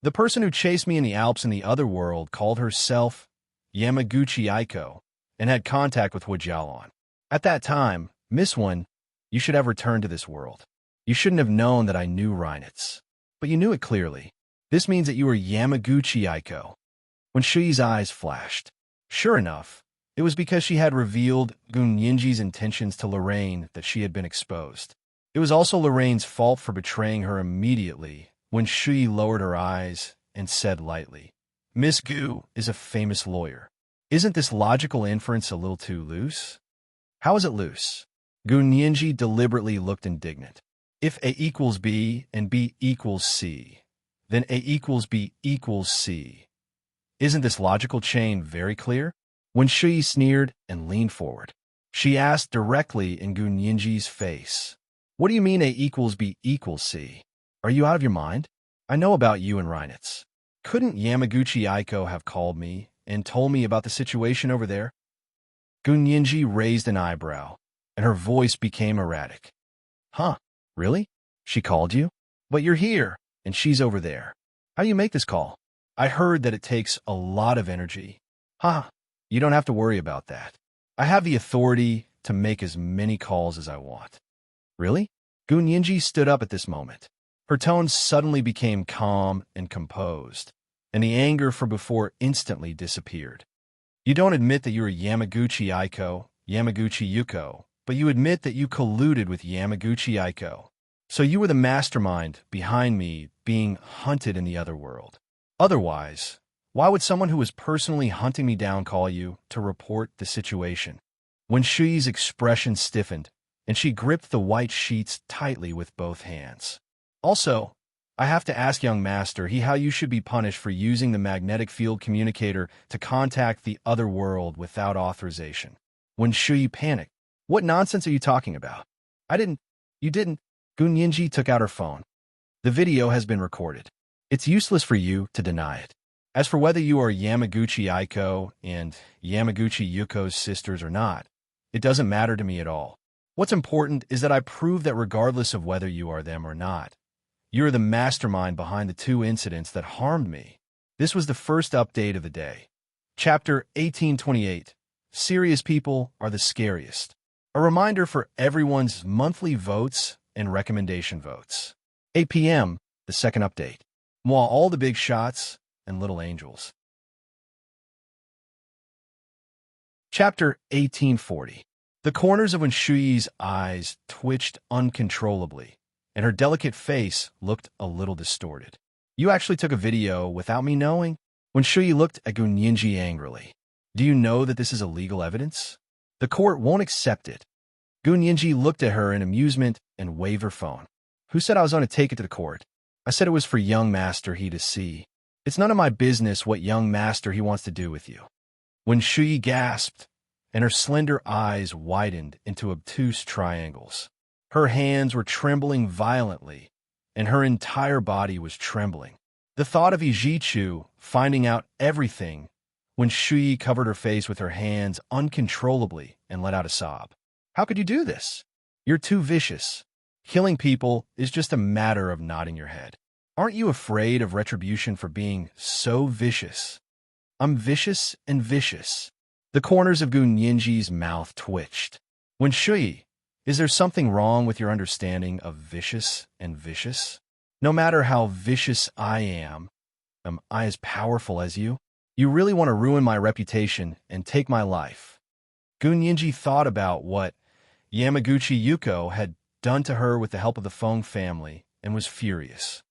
The person who chased me in the Alps in the other world called herself Yamaguchi Aiko and had contact with Huijialan. At that time, Miss One, you should have returned to this world. You shouldn't have known that I knew Reinitz. But you knew it clearly. This means that you were Yamaguchi Aiko." When Shui's eyes flashed. Sure enough, it was because she had revealed Gun Yinji's intentions to Lorraine that she had been exposed. It was also Lorraine's fault for betraying her immediately when Shui lowered her eyes and said lightly, "Miss Gu is a famous lawyer. Isn't this logical inference a little too loose?" "How is it loose?" Gun Yinji deliberately looked indignant. "If A equals B and B equals C, then A equals B equals C. Isn't this logical chain very clear?" When Shui sneered and leaned forward, she asked directly in Gun Yinji's face, "What do you mean A equals B equals C? Are you out of your mind? I know about you and Reinitz. Couldn't Yamaguchi Aiko have called me and told me about the situation over there?" Gun Yinji raised an eyebrow, and her voice became erratic. "Huh, really? She called you? But you're here, and she's over there. How do you make this call? I heard that it takes a lot of energy." "Huh, you don't have to worry about that. I have the authority to make as many calls as I want." "Really?" Gun Yinji stood up at this moment. Her tone suddenly became calm and composed, and the anger from before instantly disappeared. "You don't admit that you were Yamaguchi Aiko, Yamaguchi Yuko, but you admit that you colluded with Yamaguchi Aiko. So you were the mastermind behind me being hunted in the other world. Otherwise, why would someone who was personally hunting me down call you to report the situation?" When Shui's expression stiffened, and she gripped the white sheets tightly with both hands. "Also, I have to ask young master how you should be punished for using the magnetic field communicator to contact the other world without authorization." When Shui panicked, "What nonsense are you talking about? I didn't." "You didn't." Gun Yinji took out her phone. "The video has been recorded. It's useless for you to deny it. As for whether you are Yamaguchi Aiko and Yamaguchi Yuko's sisters or not, it doesn't matter to me at all. What's important is that I prove that regardless of whether you are them or not, you are the mastermind behind the two incidents that harmed me." This was the first update of the day. Chapter 1828. Serious people are the scariest. A reminder for everyone's monthly votes and recommendation votes. 8 p.m., the second update. While all the big shots and little angels. Chapter 1840. The corners of Shui's eyes twitched uncontrollably, and her delicate face looked a little distorted. "You actually took a video without me knowing?" When Shui looked at Gun Yinji angrily. "Do you know that this is illegal evidence? The court won't accept it." Gun Yinji looked at her in amusement and waved her phone. "Who said I was going to take it to the court? I said it was for young master he to see. It's none of my business what young master he wants to do with you." When Shui gasped, and her slender eyes widened into obtuse triangles. Her hands were trembling violently, and her entire body was trembling. The thought of Ijichu finding out everything when Shui covered her face with her hands uncontrollably and let out a sob. "How could you do this? You're too vicious. Killing people is just a matter of nodding your head. Aren't you afraid of retribution for being so vicious?" I'm vicious and vicious. The corners of Gu Nianji's mouth twitched. Wen Shui, is there something wrong with your understanding of vicious and vicious? No matter how vicious I am I as powerful as you? You really want to ruin my reputation and take my life. Gu Nianji thought about what Yamaguchi Yuko had done to her with the help of the Feng family and was furious.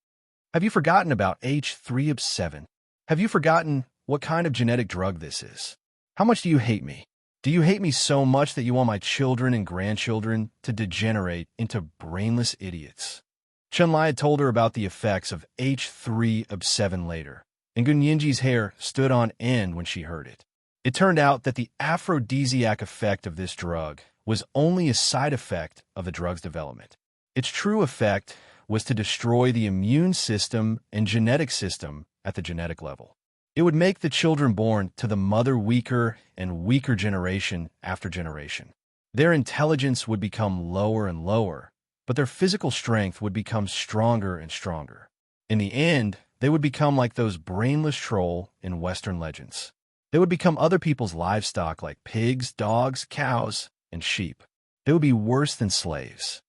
Have you forgotten about H3 of 7? Have you forgotten what kind of genetic drug this is? How much do you hate me? Do you hate me so much that you want my children and grandchildren to degenerate into brainless idiots? Chun-Li had told her about the effects of H3 of 7 later, and Gu Nianji's hair stood on end when she heard it. It turned out that the aphrodisiac effect of this drug was only a side effect of the drug's development. Its true effect was to destroy the immune system and genetic system at the genetic level. It would make the children born to the mother weaker and weaker generation after generation. Their intelligence would become lower and lower, but their physical strength would become stronger and stronger. In the end, they would become like those brainless troll in Western legends. They would become other people's livestock like pigs, dogs, cows, and sheep. They would be worse than slaves.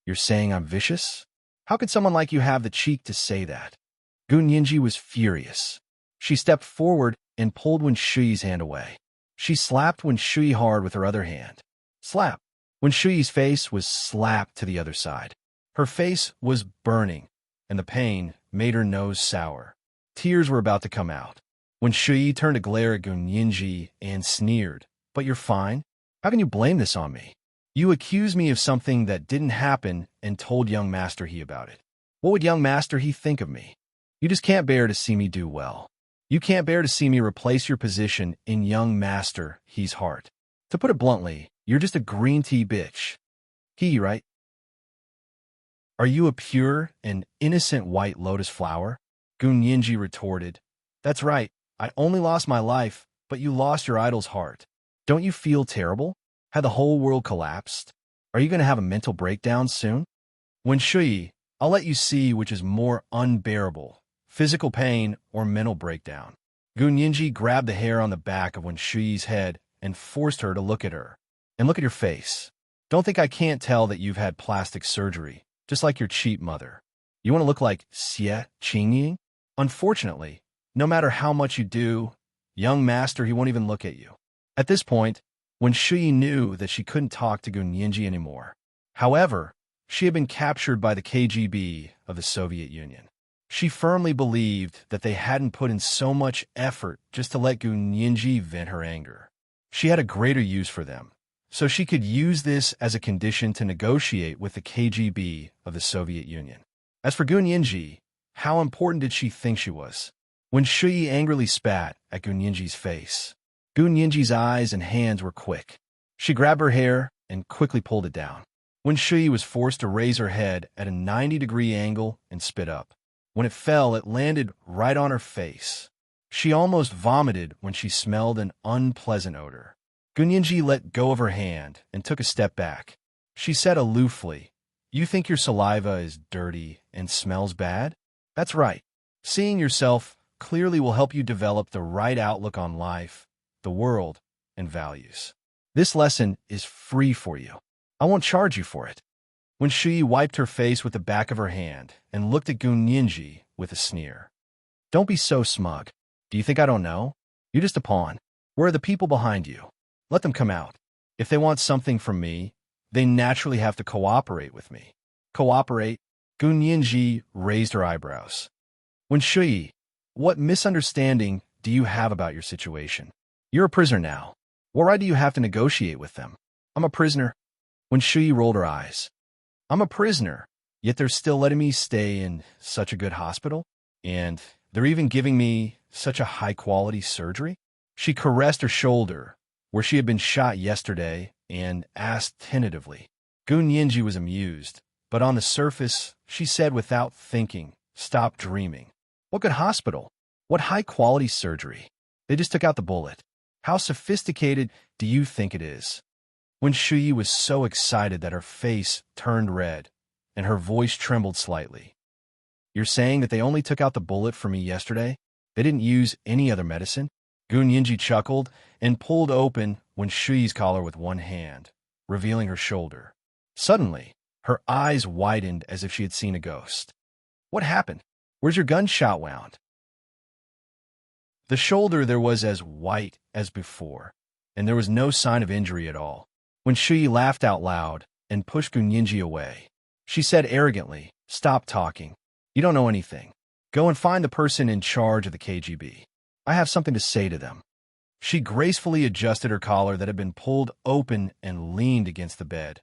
You're saying I'm vicious? How could someone like you have the cheek to say that? Gu Nianji was furious. She stepped forward and pulled Wen Shui's hand away. She slapped Wen Shui hard with her other hand. Slap! Wen Shui's face was slapped to the other side. Her face was burning, and the pain made her nose sour. Tears were about to come out. Wen Shui turned to glare at Gu Nianji and sneered. But you're fine? How can you blame this on me? You accused me of something that didn't happen and told young Master He about it. What would young Master He think of me? You just can't bear to see me do well. You can't bear to see me replace your position in young Master He's heart. To put it bluntly, you're just a green tea bitch. He, right? Are you a pure and innocent white lotus flower? Gu Nianji retorted. That's right. I only lost my life, but you lost your idol's heart. Don't you feel terrible? Had the whole world collapsed? Are you going to have a mental breakdown soon? Wen Shui, I'll let you see which is more unbearable, physical pain or mental breakdown. Gu Nianji grabbed the hair on the back of Wen Shui's head and forced her to look at her. And look at your face. Don't think I can't tell that you've had plastic surgery, just like your cheap mother. You want to look like Xie Qingying? Unfortunately, no matter how much you do, young Master He won't even look at you. At this point, Wen Shui knew that she couldn't talk to Gu Nianji anymore. However, she had been captured by the KGB of the Soviet Union. She firmly believed that they hadn't put in so much effort just to let Gu Nianji vent her anger. She had a greater use for them, so she could use this as a condition to negotiate with the KGB of the Soviet Union. As for Gu Nianji, how important did she think she was? Wen Shui angrily spat at Gu Nianji's face. Gu Nianji's eyes and hands were quick. She grabbed her hair and quickly pulled it down. Wen Shui was forced to raise her head at a 90-degree angle and spit up. When it fell, it landed right on her face. She almost vomited when she smelled an unpleasant odor. Gu Nianji let go of her hand and took a step back. She said aloofly, "You think your saliva is dirty and smells bad? That's right. Seeing yourself clearly will help you develop the right outlook on life, the world, and values. This lesson is free for you. I won't charge you for it." Wen Shui wiped her face with the back of her hand and looked at Gu Nianji with a sneer. "Don't be so smug. Do you think I don't know? You're just a pawn. Where are the people behind you? Let them come out. If they want something from me, they naturally have to cooperate with me." Cooperate? Gu Nianji raised her eyebrows. Wen Shui, what misunderstanding do you have about your situation? You're a prisoner now. What right do you have to negotiate with them? I'm a prisoner. Wen Shui rolled her eyes. I'm a prisoner, yet they're still letting me stay in such a good hospital? And they're even giving me such a high-quality surgery? She caressed her shoulder, where she had been shot yesterday, and asked tentatively. Gu Nianji was amused, but on the surface, she said without thinking, "Stop dreaming. What good hospital? What high-quality surgery? They just took out the bullet. How sophisticated do you think it is?" Wen Shui was so excited that her face turned red, and her voice trembled slightly. "You're saying that they only took out the bullet for me yesterday? They didn't use any other medicine? Gun Yinji chuckled and pulled open Wen Shuyi's collar with one hand, revealing her shoulder. Suddenly, her eyes widened as if she had seen a ghost. What happened? Where's your gunshot wound? The shoulder there was as white as before, and there was no sign of injury at all. Wen Shuyi laughed out loud and pushed Gun Yinji away. She said arrogantly, "Stop talking. You don't know anything. Go and find the person in charge of the KGB. I have something to say to them." She gracefully adjusted her collar that had been pulled open and leaned against the bed,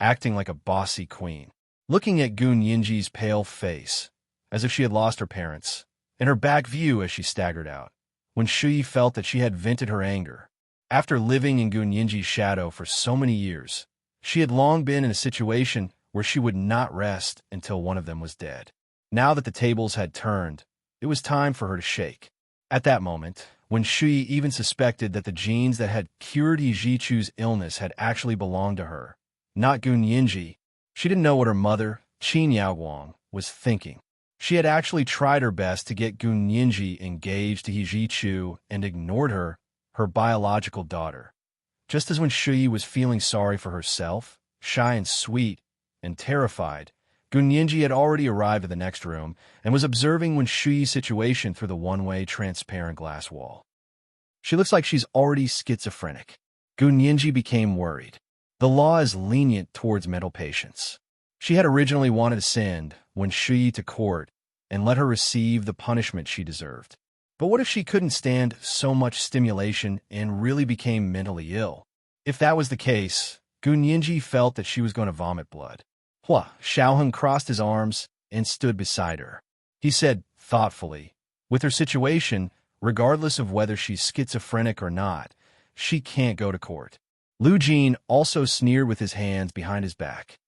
acting like a bossy queen, looking at Gun Yinji's pale face, as if she had lost her parents, and her back view as she staggered out. When Shuyi felt that she had vented her anger. After living in Gun Yinji's shadow for so many years, she had long been in a situation where she would not rest until one of them was dead. Now that the tables had turned, it was time for her to shake. At that moment, when Shuyi even suspected that the genes that had cured Yi Jichu's illness had actually belonged to her, not Gun Yinji, she didn't know what her mother, Qin Yaoguang, was thinking. She had actually tried her best to get Gun Yinji engaged to Yi Jichu and ignored her biological daughter. Just as when Shuyi was feeling sorry for herself, shy and sweet, and terrified, Gun Yinji had already arrived at the next room and was observing Wen Shuyi's situation through the one-way transparent glass wall. She looks like she's already schizophrenic. Gun Yinji became worried. The law is lenient towards mental patients. She had originally wanted to send Wen Shuyi to court and let her receive the punishment she deserved. But what if she couldn't stand so much stimulation and really became mentally ill? If that was the case, Gun Yinji felt that she was going to vomit blood. Hua Xiaoheng crossed his arms and stood beside her. He said thoughtfully, with her situation, regardless of whether she's schizophrenic or not, she can't go to court. Lu Jin also sneered with his hands behind his back.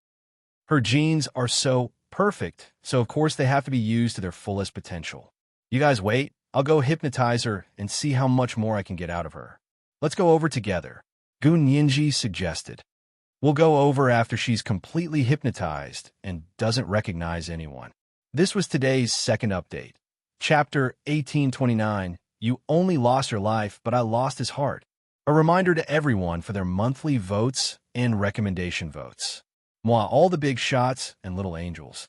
Her genes are so perfect, so of course they have to be used to their fullest potential. You guys wait, I'll go hypnotize her and see how much more I can get out of her. Let's go over together, Gun Yinji suggested. We'll go over after she's completely hypnotized and doesn't recognize anyone. This was today's second update. Chapter 1829, You Only Lost Your Life, But I Lost His Heart. A reminder to everyone for their monthly votes and recommendation votes. Moi, all the big shots and little angels.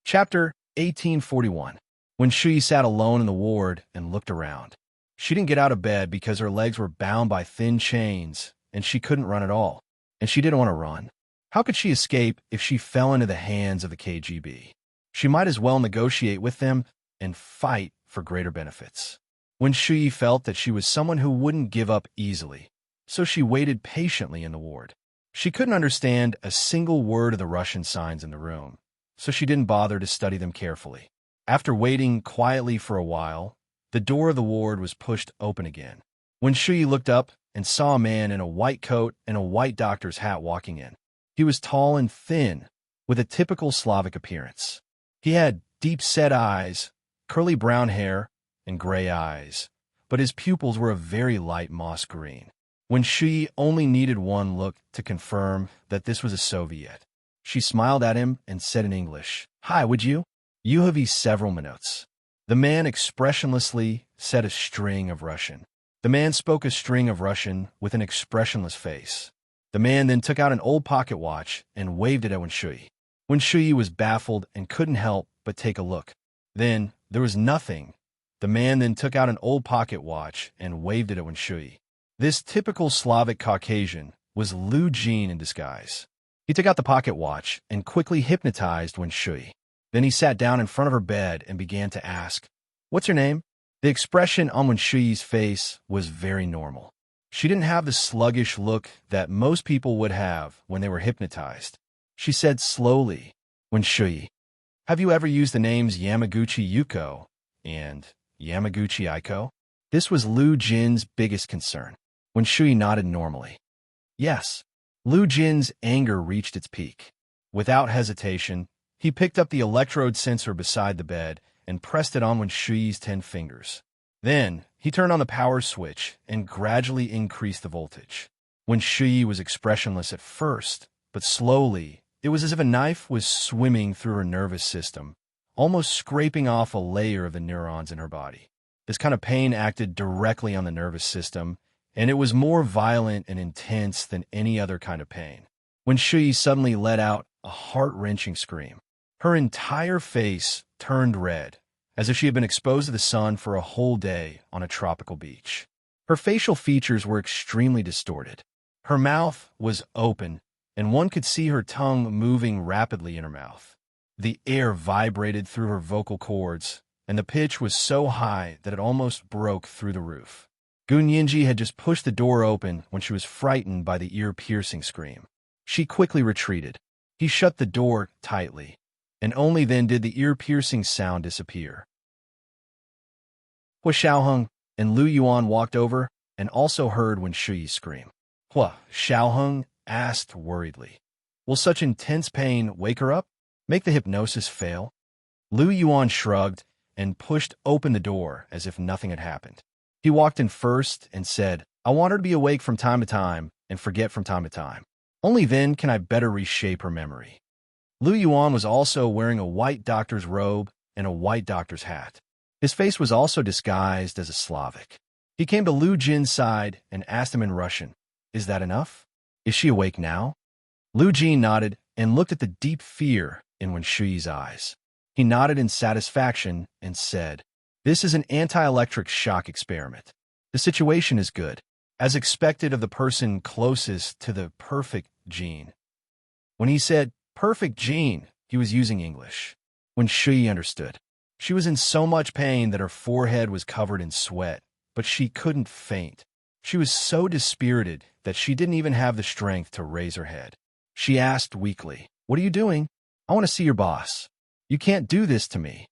Chapter 1841. When Shuyi sat alone in the ward and looked around. She didn't get out of bed because her legs were bound by thin chains, and she couldn't run at all. And she didn't want to run. How could she escape if she fell into the hands of the KGB? She might as well negotiate with them and fight for greater benefits. When Shuyi felt that she was someone who wouldn't give up easily, so she waited patiently in the ward. She couldn't understand a single word of the Russian signs in the room, so she didn't bother to study them carefully. After waiting quietly for a while, the door of the ward was pushed open again. When Shuyi looked up and saw a man in a white coat and a white doctor's hat walking in. He was tall and thin, with a typical Slavic appearance. He had deep-set eyes, curly brown hair, and gray eyes, but his pupils were a very light moss green. When Shuyi only needed one look to confirm that this was a Soviet. She smiled at him and said in English, "Hi, would you? You have several minutes." The man expressionlessly said a string of Russian. The man spoke a string of Russian with an expressionless face. The man then took out an old pocket watch and waved it at Wen Shuyi. Wen Shuyi was baffled and couldn't help but take a look. Then, there was nothing. The man then took out an old pocket watch and waved it at Wen Shuyi. This typical Slavic Caucasian was Lu Jin in disguise. He took out the pocket watch and quickly hypnotized Wen Shuyi. Then he sat down in front of her bed and began to ask, "What's your name?" The expression on Wen Shuyi's face was very normal. She didn't have the sluggish look that most people would have when they were hypnotized. She said slowly, "Wen Shuyi, have you ever used the names Yamaguchi Yuko and Yamaguchi Aiko?" This was Lu Jin's biggest concern. Wen Shuyi nodded normally. "Yes." Lu Jin's anger reached its peak. Without hesitation, he picked up the electrode sensor beside the bed and pressed it on Wen Shuyi's 10 fingers. Then, he turned on the power switch and gradually increased the voltage. Wen Shuyi was expressionless at first, but slowly, it was as if a knife was swimming through her nervous system, almost scraping off a layer of the neurons in her body. This kind of pain acted directly on the nervous system, and it was more violent and intense than any other kind of pain. When Shuyi suddenly let out a heart-wrenching scream, her entire face turned red, as if she had been exposed to the sun for a whole day on a tropical beach. Her facial features were extremely distorted. Her mouth was open, and one could see her tongue moving rapidly in her mouth. The air vibrated through her vocal cords, and the pitch was so high that it almost broke through the roof. Gunyinji had just pushed the door open when she was frightened by the ear-piercing scream. She quickly retreated. He shut the door tightly, and only then did the ear-piercing sound disappear. Hua Xiaoheng and Lu Yuan walked over and also heard when Shuyi screamed. Hua Xiaoheng asked worriedly, "Will such intense pain wake her up? Make the hypnosis fail?" Lu Yuan shrugged and pushed open the door as if nothing had happened. He walked in first and said, "I want her to be awake from time to time and forget from time to time. Only then can I better reshape her memory." Lu Yuan was also wearing a white doctor's robe and a white doctor's hat. His face was also disguised as a Slavic. He came to Lu Jin's side and asked him in Russian, "Is that enough? Is she awake now?" Lu Jin nodded and looked at the deep fear in Wen Shuyi's eyes. He nodded in satisfaction and said, "This is an anti-electric shock experiment. The situation is good, as expected of the person closest to the perfect gene." When he said perfect gene, he was using English. When Shuyi understood, she was in so much pain that her forehead was covered in sweat, but she couldn't faint. She was so dispirited that she didn't even have the strength to raise her head. She asked weakly, "What are you doing? I want to see your boss. You can't do this to me."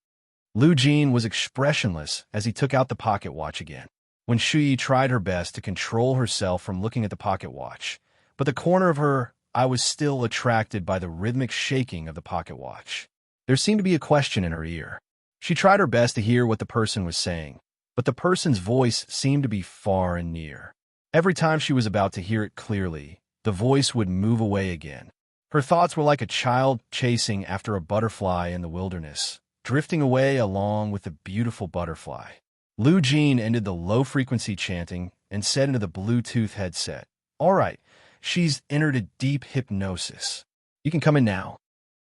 Lu Jin was expressionless as he took out the pocket watch again. When Shuyi tried her best to control herself from looking at the pocket watch, but the corner of her eye was still attracted by the rhythmic shaking of the pocket watch. There seemed to be a question in her ear. She tried her best to hear what the person was saying, but the person's voice seemed to be far and near. Every time she was about to hear it clearly, the voice would move away again. Her thoughts were like a child chasing after a butterfly in the wilderness, drifting away along with the beautiful butterfly. Lu Jin ended the low-frequency chanting and said into the Bluetooth headset, "All right, she's entered a deep hypnosis. You can come in now."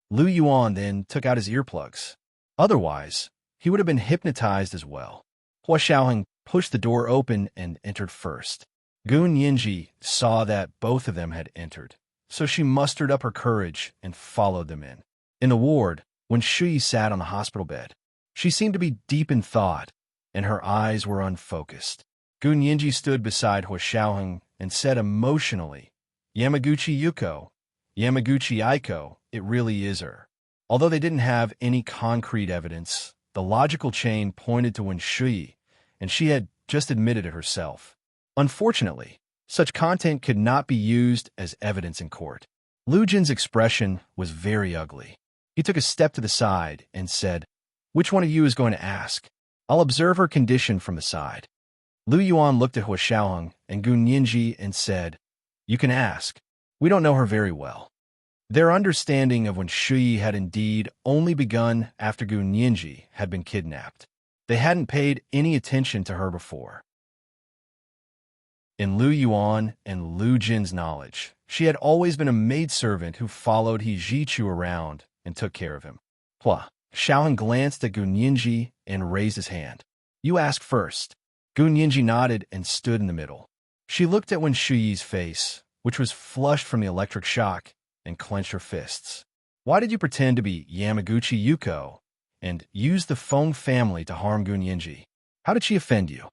Lu Yuan then took out his earplugs. Otherwise, he would have been hypnotized as well. Hua Xiaoheng pushed the door open and entered first. Gun Yinji saw that both of them had entered, so she mustered up her courage and followed them in. In the ward, when Shuyi sat on the hospital bed, she seemed to be deep in thought, and her eyes were unfocused. Gun Yinji stood beside Hua Xiaoheng and said emotionally, "Yamaguchi Yuko, Yamaguchi Aiko, it really is her." Although they didn't have any concrete evidence, the logical chain pointed to Wen Shuyi, and she had just admitted it herself. Unfortunately, such content could not be used as evidence in court. Lu Jin's expression was very ugly. He took a step to the side and said, "Which one of you is going to ask? I'll observe her condition from the side." Lu Yuan looked at Hua Xiaoheng and Gun Yinji and said, "You can ask. We don't know her very well." Their understanding of Wen Shuyi had indeed only begun after Gun Yinji had been kidnapped. They hadn't paid any attention to her before. In Lu Yuan and Lu Jin's knowledge, she had always been a maidservant who followed He Jichu around and took care of him. Hua Xiaoheng glanced at Gun Yinji and raised his hand. "You ask first." Gun Yinji nodded and stood in the middle. She looked at Wen Shuyi's face, which was flushed from the electric shock, and clenched her fists. "Why did you pretend to be Yamaguchi Yuko and use the Feng family to harm Gun Yinji? How did she offend you?"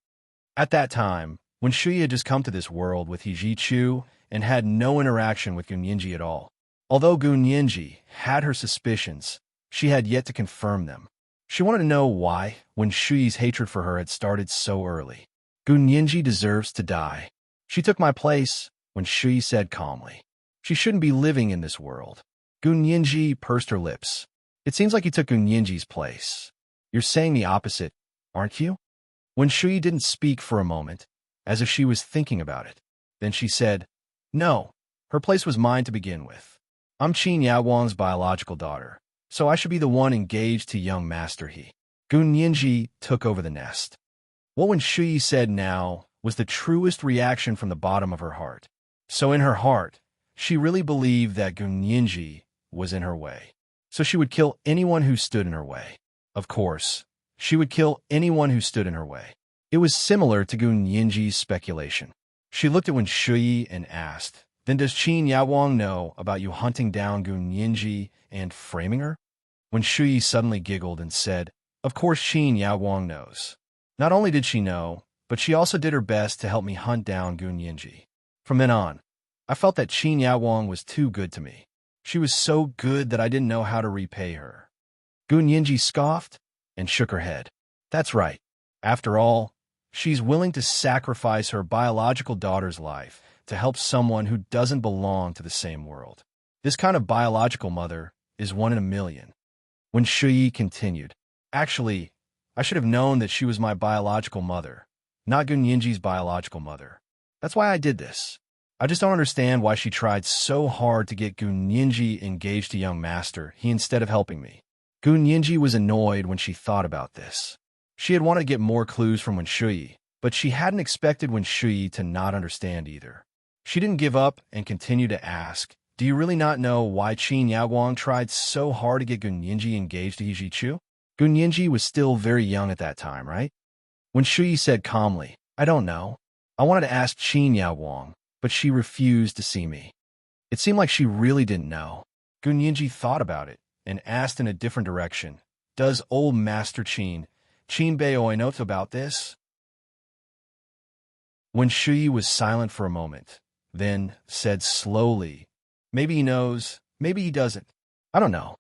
At that time, when Shuyi had just come to this world with He Chu and had no interaction with Gun Yinji at all. Although Gun Yinji had her suspicions, she had yet to confirm them. She wanted to know why, when Shuyi's hatred for her had started so early. "Gun Yinji deserves to die. She took my place," Wen Shuyi said calmly. "She shouldn't be living in this world." Gun Yinji pursed her lips. "It seems like you took Gun Yinji's place. You're saying the opposite, aren't you?" Wen Shuyi didn't speak for a moment, as if she was thinking about it. Then she said, "No, her place was mine to begin with. I'm Qin Yaguang's biological daughter. So I should be the one engaged to young Master He. Gunyinji took over the nest. What Wen Shuyi said now was the truest reaction from the bottom of her heart. So in her heart, she really believed that Gunyinji was in her way. So she would kill anyone who stood in her way. Of course, she would kill anyone who stood in her way. It was similar to Gunyinji's speculation. She looked at Wen Shuyi and asked, "Then does Qin Yaowang know about you hunting down Gunyinji and framing her?" Wen Shuyi suddenly giggled and said, "Of course Qin Yaowang knows. Not only did she know, but she also did her best to help me hunt down Gunyinji. From then on, I felt that Qin Yaowang was too good to me. She was so good that I didn't know how to repay her." Gunyinji scoffed and shook her head. "That's right. After all, she's willing to sacrifice her biological daughter's life to help someone who doesn't belong to the same world. This kind of biological mother is one in a million." When Shuyi continued, "Actually, I should have known that she was my biological mother, not Gunyinji's biological mother. That's why I did this. I just don't understand why she tried so hard to get Gunyinji engaged to young Master He instead of helping me." Gunyinji was annoyed when she thought about this. She had wanted to get more clues from Wen Shuyi, but she hadn't expected Wen Shuyi to not understand either. She didn't give up and continued to ask, "Do you really not know why Qin Yaowang tried so hard to get Gunyinji engaged to He Zhichu? Gunyinji was still very young at that time, right?" Wen Shuyi said calmly, "I don't know. I wanted to ask Qin Yaowang, but she refused to see me." It seemed like she really didn't know. Gunyinji thought about it and asked in a different direction, "Does old Master Qin Beoi know about this?" Wen Shuyi was silent for a moment, then said slowly, "Maybe he knows, maybe he doesn't. I don't know."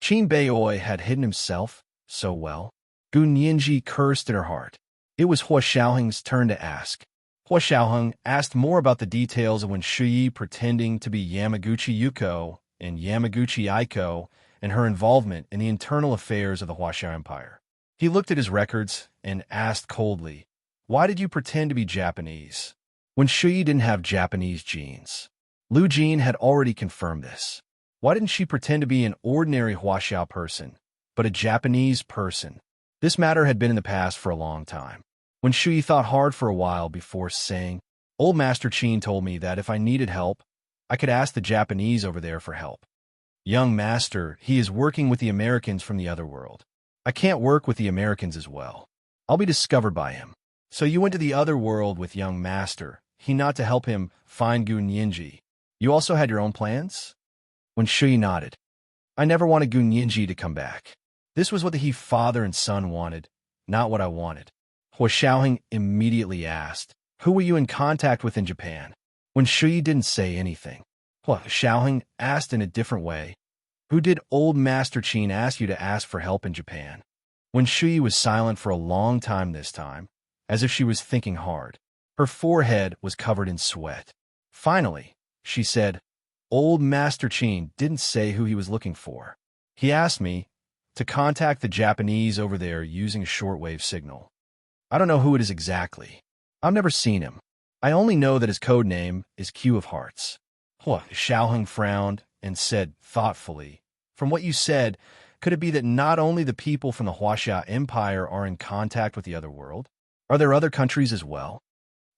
Qin Beoi had hidden himself so well. Gunyinji cursed in her heart. It was Hua Xiaoheng's turn to ask. Hua Xiaoheng asked more about the details of Wen Shuyi pretending to be Yamaguchi Yuko and Yamaguchi Aiko and her involvement in the internal affairs of the Huaxia Empire. He looked at his records and asked coldly, "Why did you pretend to be Japanese?" Wen Shuyi didn't have Japanese genes. Lu Jin had already confirmed this. Why didn't she pretend to be an ordinary Huaxia person, but a Japanese person? This matter had been in the past for a long time. Wen Shuyi thought hard for a while before saying, "Old Master Qin told me that if I needed help, I could ask the Japanese over there for help. Young Master, he is working with the Americans from the other world. I can't work with the Americans as well. I'll be discovered by him. So you went to the other world with young Master, he not to help him find Gunyinji. You also had your own plans?" Wen Shuyi nodded. "I never wanted Gunyinji to come back. This was what the He father and son wanted, not what I wanted." Hua Xiaoheng immediately asked, "Who were you in contact with in Japan?" Wen Shuyi didn't say anything. Hua Xiaoheng asked in a different way, "Who did old Master Qin ask you to ask for help in Japan?" Wen Shuyi was silent for a long time this time, as if she was thinking hard. Her forehead was covered in sweat. Finally, she said, "Old Master Qin didn't say who he was looking for. He asked me to contact the Japanese over there using a shortwave signal. I don't know who it is exactly. I've never seen him. I only know that his code name is Q of Hearts." Hua Xiaoheng frowned and said thoughtfully, "From what you said, could it be that not only the people from the Huaxia Empire are in contact with the other world? Are there other countries as well?"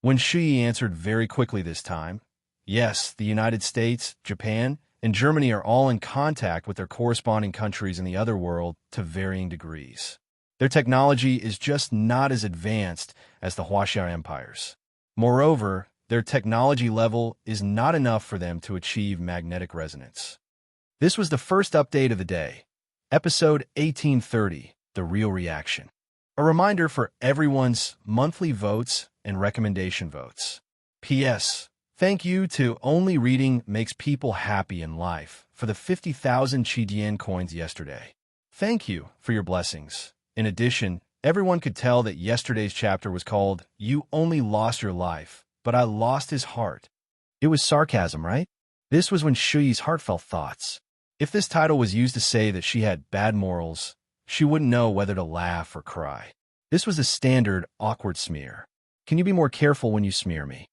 Wen Shuyi answered very quickly this time, "Yes, the United States, Japan, and Germany are all in contact with their corresponding countries in the other world to varying degrees. Their technology is just not as advanced as the Huaxia Empires. Moreover, their technology level is not enough for them to achieve magnetic resonance." This was the first update of the day, episode 1830, The Real Reaction. A reminder for everyone's monthly votes and recommendation votes. P.S. Thank you to Only Reading Makes People Happy in Life for the 50,000 Qidian coins yesterday. Thank you for your blessings. In addition, everyone could tell that yesterday's chapter was called You Only Lost Your Life, but I Lost His Heart. It was sarcasm, right? This was Wen Shuyi's heartfelt thoughts. If this title was used to say that she had bad morals, she wouldn't know whether to laugh or cry. This was the standard awkward smear. Can you be more careful when you smear me?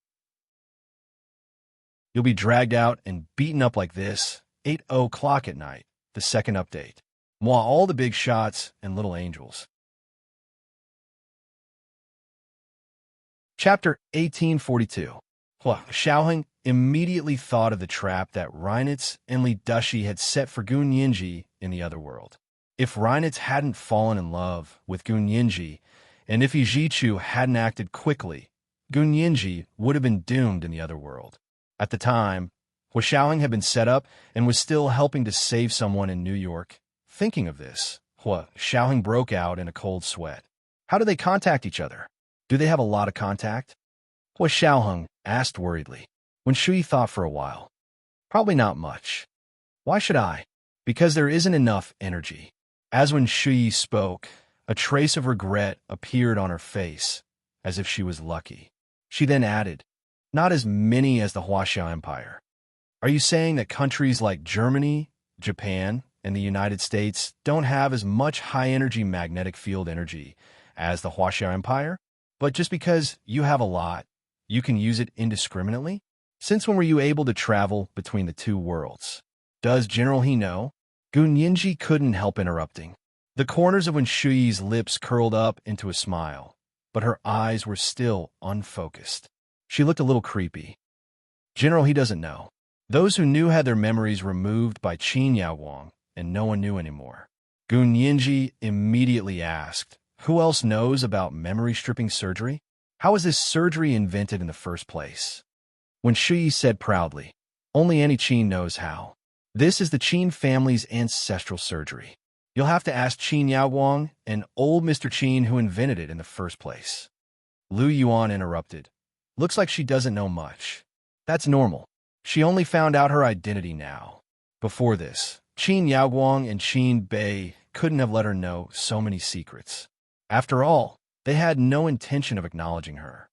You'll be dragged out and beaten up like this, 8 o'clock at night, the second update. Moi, all the big shots and little angels. Chapter 1842. Xiaoheng immediately thought of the trap that Reinitz and Li Dushi had set for Gun Yinji in the other world. If Reinitz hadn't fallen in love with Gun Yinji, and if Yijichu hadn't acted quickly, Gun Yinji would have been doomed in the other world. At the time, Xiaoheng had been set up and was still helping to save someone in New York. Thinking of this, Xiaoheng broke out in a cold sweat. How do they contact each other? Do they have a lot of contact? Xiaoheng asked worriedly. When Shui thought for a while. Probably not much. Why should I? Because there isn't enough energy. As when Shui spoke, a trace of regret appeared on her face, as if she was lucky. She then added, not as many as the Huaxia Empire. Are you saying that countries like Germany, Japan, and the United States don't have as much high-energy magnetic field energy as the Huaxia Empire? But just because you have a lot, you can use it indiscriminately? Since when were you able to travel between the two worlds? Does General He know? Gun Yinji couldn't help interrupting. The corners of Wen Shuyi's lips curled up into a smile, but her eyes were still unfocused. She looked a little creepy. General He doesn't know. Those who knew had their memories removed by Qin Yaowang, and no one knew anymore. Gun Yinji immediately asked, who else knows about memory-stripping surgery? How was this surgery invented in the first place? When Shuyi said proudly, only any Qin knows how. This is the Qin family's ancestral surgery. You'll have to ask Qin Yaowang and old Mr. Qin who invented it in the first place. Lu Yuan interrupted. Looks like she doesn't know much. That's normal. She only found out her identity now. Before this, Qin Yaowang and Qin Bei couldn't have let her know so many secrets. After all, they had no intention of acknowledging her.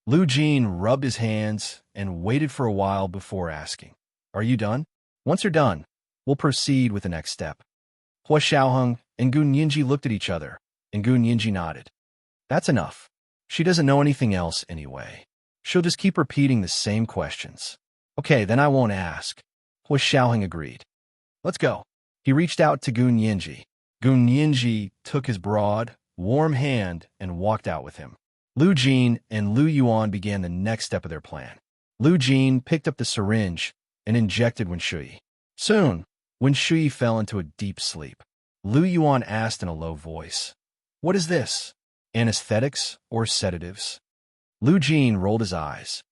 Lu Jin rubbed his hands and waited for a while before asking, are you done? Once you're done, we'll proceed with the next step. Hua Xiaoheng and Gun Yinji looked at each other, and Gun Yinji nodded. That's enough. She doesn't know anything else anyway. She'll just keep repeating the same questions. Okay, then I won't ask. Hua Xiaoheng agreed. Let's go. He reached out to Gun Yinji. Gun Yinji took his broad, warm hand and walked out with him. Lu Jin and Lu Yuan began the next step of their plan. Lu Jin picked up the syringe and injected Wen Shui. Soon, Wen Shui fell into a deep sleep. Lu Yuan asked in a low voice, what is this? Anesthetics or sedatives? Lu Jin rolled his eyes.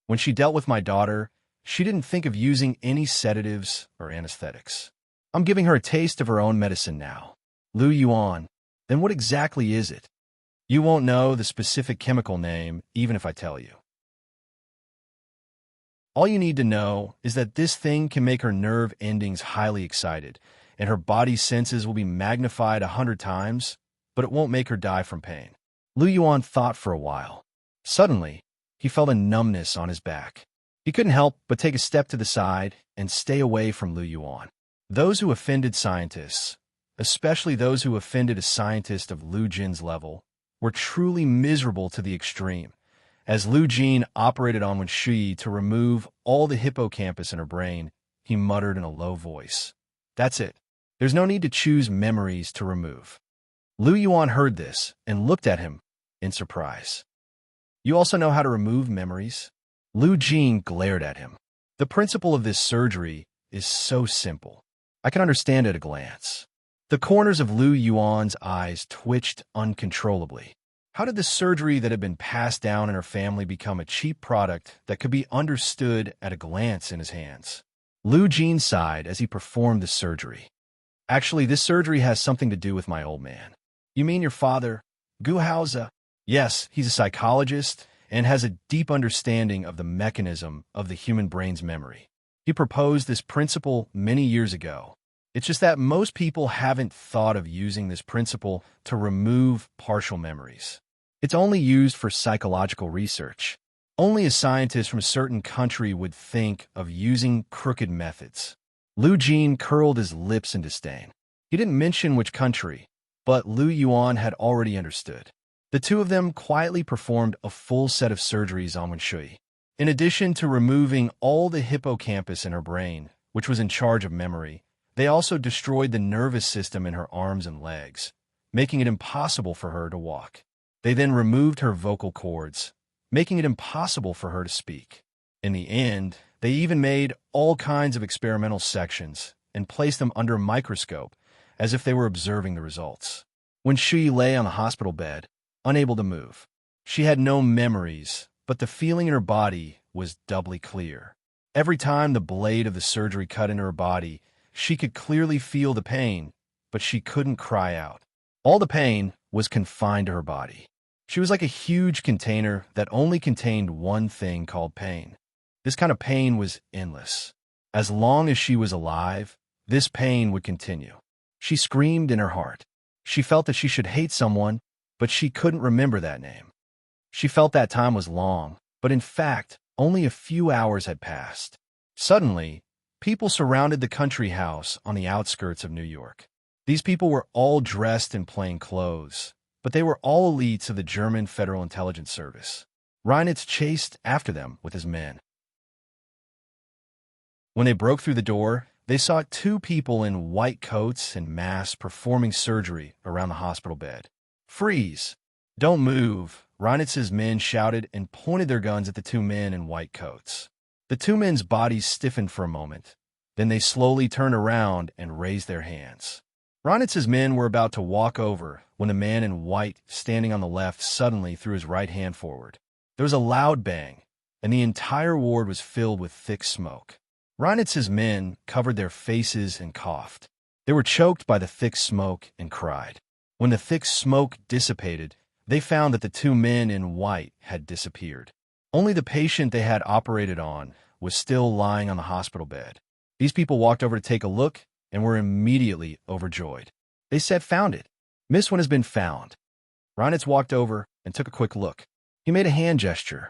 When she dealt with my daughter, she didn't think of using any sedatives or anesthetics. I'm giving her a taste of her own medicine now. Lu Yuan, then what exactly is it? You won't know the specific chemical name even if I tell you. All you need to know is that this thing can make her nerve endings highly excited, and her body's senses will be magnified 100 times, but it won't make her die from pain. Lu Yuan thought for a while. Suddenly, he felt a numbness on his back. He couldn't help but take a step to the side and stay away from Lu Yuan. Those who offended scientists, especially those who offended a scientist of Lu Jin's level, were truly miserable to the extreme. As Lu Jin operated on Wen Shui to remove all the hippocampus in her brain, he muttered in a low voice, that's it. There's no need to choose memories to remove. Lu Yuan heard this and looked at him in surprise. You also know how to remove memories? Lu Jin glared at him. The principle of this surgery is so simple. I can understand at a glance. The corners of Lu Yuan's eyes twitched uncontrollably. How did the surgery that had been passed down in her family become a cheap product that could be understood at a glance in his hands? Lu Jin sighed as he performed the surgery. Actually, this surgery has something to do with my old man. You mean your father, Gu Haoze? Yes, he's a psychologist and has a deep understanding of the mechanism of the human brain's memory. He proposed this principle many years ago. It's just that most people haven't thought of using this principle to remove partial memories. It's only used for psychological research. Only a scientist from a certain country would think of using crooked methods. Lu Jin curled his lips in disdain. He didn't mention which country, but Lu Yuan had already understood. The two of them quietly performed a full set of surgeries on Wen Shui. In addition to removing all the hippocampus in her brain, which was in charge of memory, They also destroyed the nervous system in her arms and legs, making it impossible for her to walk. They then removed her vocal cords, making it impossible for her to speak. In the end, they even made all kinds of experimental sections and placed them under a microscope as if they were observing the results. When Shui lay on the hospital bed, unable to move, she had no memories, but the feeling in her body was doubly clear. Every time the blade of the surgery cut into her body, she could clearly feel the pain, but she couldn't cry out. All the pain was confined to her body. She was like a huge container that only contained one thing called pain. This kind of pain was endless. As long as she was alive, this pain would continue. She screamed in her heart. She felt that she should hate someone, but she couldn't remember that name. She felt that time was long, but in fact, only a few hours had passed. Suddenly, people surrounded the country house on the outskirts of New York. These people were all dressed in plain clothes, but they were all elites of the German Federal Intelligence Service. Reinitz chased after them with his men. When they broke through the door, they saw two people in white coats and masks performing surgery around the hospital bed. "Freeze! Don't move!" Reinitz's men shouted and pointed their guns at the two men in white coats. The two men's bodies stiffened for a moment. Then they slowly turned around and raised their hands. Reinitz's men were about to walk over when the man in white standing on the left suddenly threw his right hand forward. There was a loud bang, and the entire ward was filled with thick smoke. Reinitz's men covered their faces and coughed. They were choked by the thick smoke and cried. When the thick smoke dissipated, they found that the two men in white had disappeared. Only the patient they had operated on was still lying on the hospital bed. These people walked over to take a look and were immediately overjoyed. They said, "Found it. Miss One has been found." Reinitz walked over and took a quick look. He made a hand gesture.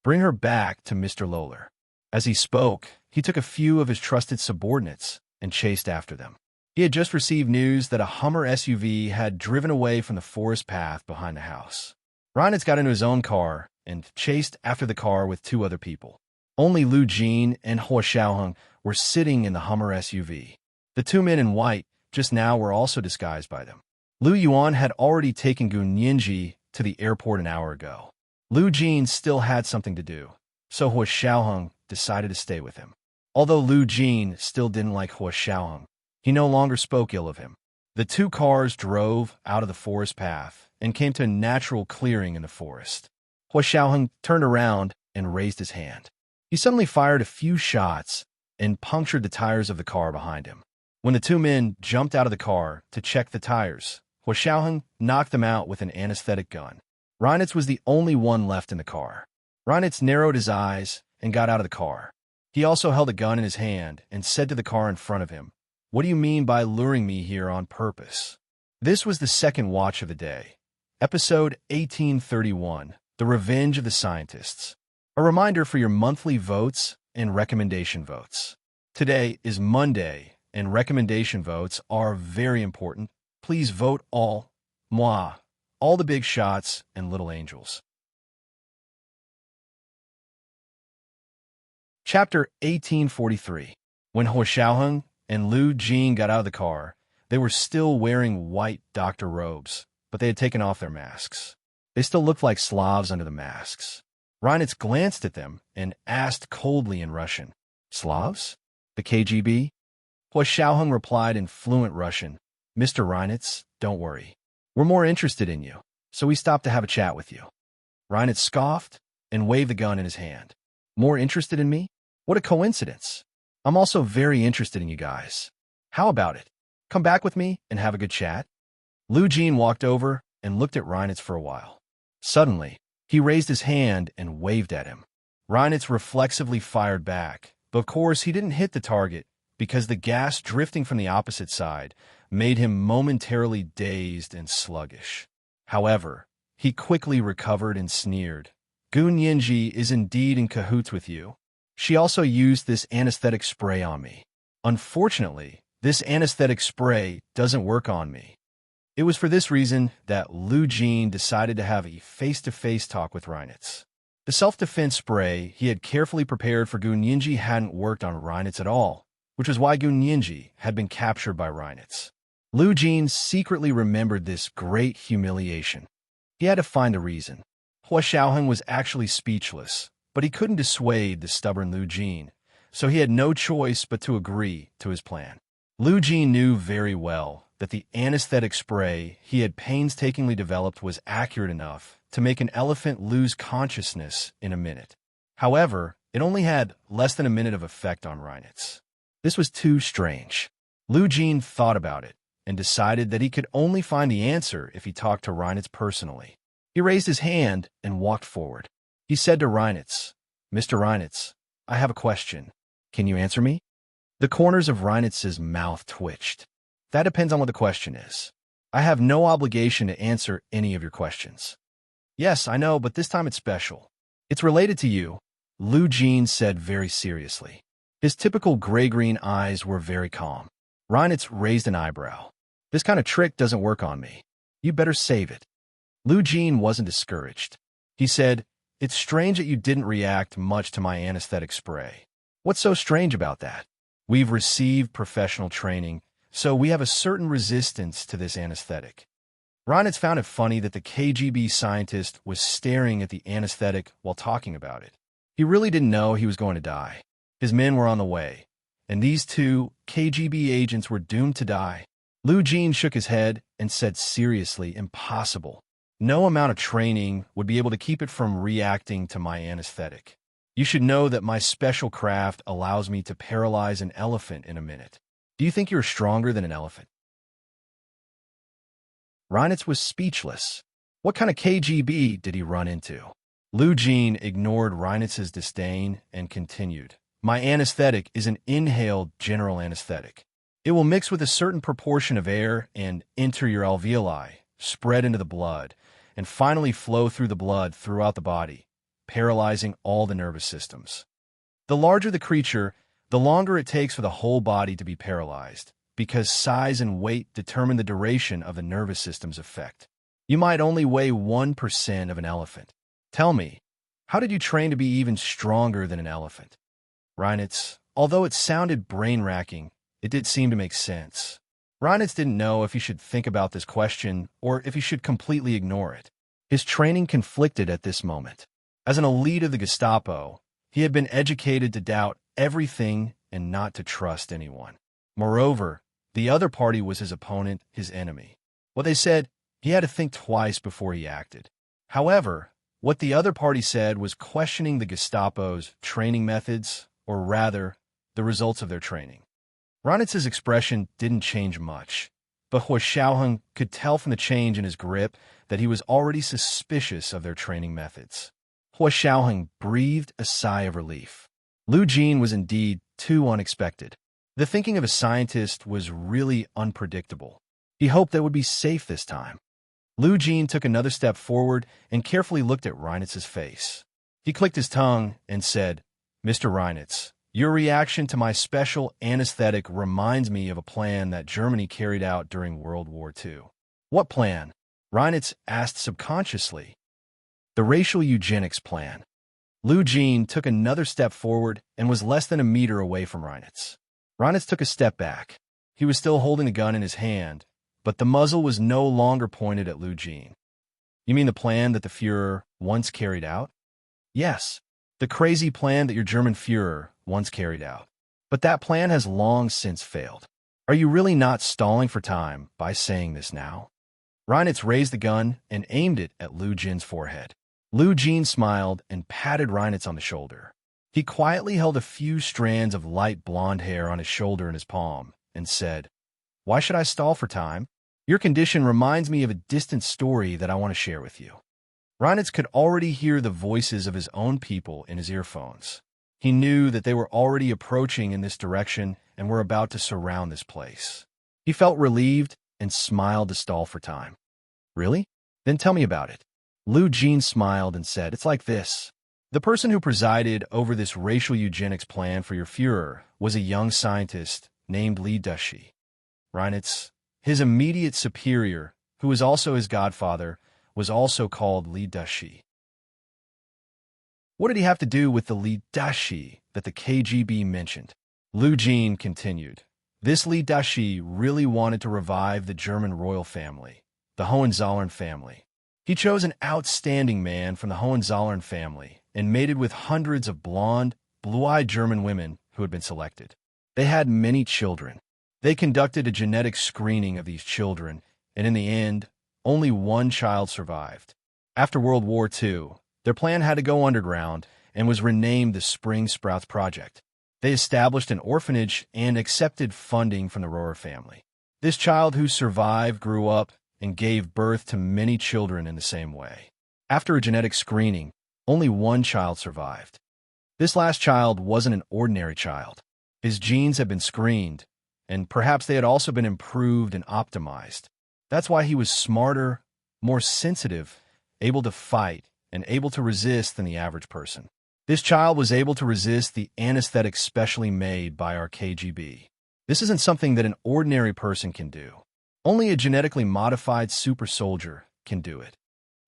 "Bring her back to Mr. Lohler." As he spoke, he took a few of his trusted subordinates and chased after them. He had just received news that a Hummer SUV had driven away from the forest path behind the house. Reinitz got into his own car and chased after the car with two other people. Only Lu Jin and Hua Xiaoheng were sitting in the Hummer SUV. The two men in white just now were also disguised by them. Lu Yuan had already taken Gun Yinji to the airport an hour ago. Lu Jin still had something to do, so Hua Xiaoheng decided to stay with him. Although Lu Jin still didn't like Hua Xiaoheng, he no longer spoke ill of him. The two cars drove out of the forest path and came to a natural clearing in the forest. Hua Xiaoheng turned around and raised his hand. He suddenly fired a few shots and punctured the tires of the car behind him. When the two men jumped out of the car to check the tires, Hua Xiaoheng knocked them out with an anesthetic gun. Reinitz was the only one left in the car. Reinitz narrowed his eyes and got out of the car. He also held a gun in his hand and said to the car in front of him, "What do you mean by luring me here on purpose?" This was the second watch of the day. Episode 1831, The Revenge of the Scientists. A reminder for your monthly votes and recommendation votes. Today is Monday, and recommendation votes are very important. Please vote all, moi, all the big shots and little angels. Chapter 1843. When Hua Xiaoheng and Lu Jin got out of the car, they were still wearing white doctor robes, but they had taken off their masks. They still looked like Slavs under the masks. Reinitz glanced at them and asked coldly in Russian, "Slavs? The KGB?" Hua Xiaoheng replied in fluent Russian, "Mr. Reinitz, don't worry. We're more interested in you, so we stopped to have a chat with you." Reinitz scoffed and waved the gun in his hand. "More interested in me? What a coincidence. I'm also very interested in you guys. How about it? Come back with me and have a good chat?" Lu Jin walked over and looked at Reinitz for a while. Suddenly, he raised his hand and waved at him. Reinitz reflexively fired back, but of course he didn't hit the target because the gas drifting from the opposite side made him momentarily dazed and sluggish. However, he quickly recovered and sneered. "Gun Yinji is indeed in cahoots with you. She also used this anesthetic spray on me. Unfortunately, this anesthetic spray doesn't work on me." It was for this reason that Lu Jin decided to have a face-to-face talk with Reinitz. The self-defense spray he had carefully prepared for Gun Yinji hadn't worked on Reinitz at all, which was why Gunyinji had been captured by Reinitz. Lu Jin secretly remembered this great humiliation. He had to find a reason. Hua Xiaoheng was actually speechless, but he couldn't dissuade the stubborn Lu Jin, so he had no choice but to agree to his plan. Lu Jin knew very well that the anesthetic spray he had painstakingly developed was accurate enough to make an elephant lose consciousness in a minute. However, it only had less than a minute of effect on Reinitz. This was too strange. Lu Jin thought about it and decided that he could only find the answer if he talked to Reinitz personally. He raised his hand and walked forward. He said to Reinitz, "Mr. Reinitz, I have a question. Can you answer me?" The corners of Reinitz's mouth twitched. "That depends on what the question is. I have no obligation to answer any of your questions." "Yes, I know, but this time it's special. It's related to you," Lu Jin said very seriously. His typical gray-green eyes were very calm. Reinitz raised an eyebrow. "This kind of trick doesn't work on me. You better save it." Lu Jin wasn't discouraged. He said, "It's strange that you didn't react much to my anesthetic spray. What's so strange about that? We've received professional training, so we have a certain resistance to this anesthetic." Reinitz found it funny that the KGB scientist was staring at the anesthetic while talking about it. He really didn't know he was going to die. His men were on the way, and these two KGB agents were doomed to die. Lu Jin shook his head and said seriously, "Impossible. No amount of training would be able to keep it from reacting to my anesthetic. You should know that my special craft allows me to paralyze an elephant in a minute. Do you think you're stronger than an elephant?" Reinitz was speechless. What kind of KGB did he run into? Lu Jin ignored Reinitz's disdain and continued, "My anesthetic is an inhaled general anesthetic. It will mix with a certain proportion of air and enter your alveoli, spread into the blood, and finally flow through the blood throughout the body, paralyzing all the nervous systems. The larger the creature, the longer it takes for the whole body to be paralyzed, because size and weight determine the duration of the nervous system's effect. You might only weigh 1% of an elephant. Tell me, how did you train to be even stronger than an elephant?" Reinitz, although it sounded brain-racking, it did seem to make sense. Reinitz didn't know if he should think about this question or if he should completely ignore it. His training conflicted at this moment. As an elite of the Gestapo, he had been educated to doubt everything and not to trust anyone. Moreover, the other party was his opponent, his enemy. What they said, he had to think twice before he acted. However, what the other party said was questioning the Gestapo's training methods, or rather, the results of their training. Reinitz's expression didn't change much, but Hua Xiaoheng could tell from the change in his grip that he was already suspicious of their training methods. Hua Xiaoheng breathed a sigh of relief. Lu Jin was indeed too unexpected. The thinking of a scientist was really unpredictable. He hoped they would be safe this time. Lu Jin took another step forward and carefully looked at Reinitz's face. He clicked his tongue and said, "Mr. Reinitz, your reaction to my special anesthetic reminds me of a plan that Germany carried out during World War II." "What plan?" Reinitz asked subconsciously. "The racial eugenics plan." Lu Jin took another step forward and was less than a meter away from Reinitz. Reinitz took a step back. He was still holding the gun in his hand, but the muzzle was no longer pointed at Lu Jin. "You mean the plan that the Führer once carried out?" "Yes, the crazy plan that your German Führer once carried out. But that plan has long since failed. Are you really not stalling for time by saying this now?" Reinitz raised the gun and aimed it at Lu Jin's forehead. Lu Jin smiled and patted Reinitz on the shoulder. He quietly held a few strands of light blonde hair on his shoulder in his palm and said, "Why should I stall for time? Your condition reminds me of a distant story that I want to share with you." Reinitz could already hear the voices of his own people in his earphones. He knew that they were already approaching in this direction and were about to surround this place. He felt relieved and smiled to stall for time. "Really? Then tell me about it." Lu Jin smiled and said, "It's like this. The person who presided over this racial eugenics plan for your Führer was a young scientist named Li Dushi. Reinitz, his immediate superior, who was also his godfather, was also called Li Dushi." "What did he have to do with the Li Dushi that the KGB mentioned?" Lu Jin continued. This Li Dashi really wanted to revive the German royal family, the Hohenzollern family. He chose an outstanding man from the Hohenzollern family and mated with hundreds of blonde, blue-eyed German women who had been selected. They had many children. They conducted a genetic screening of these children, and in the end, only one child survived. After World War II, their plan had to go underground and was renamed the Spring Sprouts Project. They established an orphanage and accepted funding from the Rohrer family. This child who survived grew up and gave birth to many children in the same way. After a genetic screening, only one child survived. This last child wasn't an ordinary child. His genes had been screened, and perhaps they had also been improved and optimized. That's why he was smarter, more sensitive, able to fight, and able to resist than the average person. This child was able to resist the anesthetic specially made by our KGB. This isn't something that an ordinary person can do. Only a genetically modified super soldier can do it.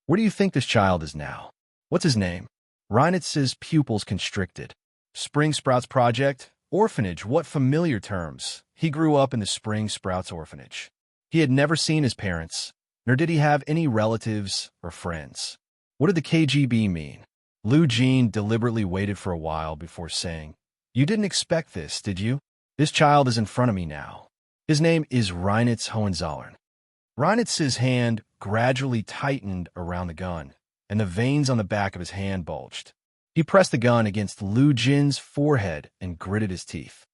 Where do you think this child is now? What's his name? Reinitz's pupils constricted. Spring Sprouts Project? Orphanage, what familiar terms. He grew up in the Spring Sprouts orphanage. He had never seen his parents, nor did he have any relatives or friends. What did the KGB mean? Lu Jin deliberately waited for a while before saying, "You didn't expect this, did you? This child is in front of me now. His name is Reinitz Hohenzollern." Reinitz's hand gradually tightened around the gun, and the veins on the back of his hand bulged. He pressed the gun against Lu Jin's forehead and gritted his teeth.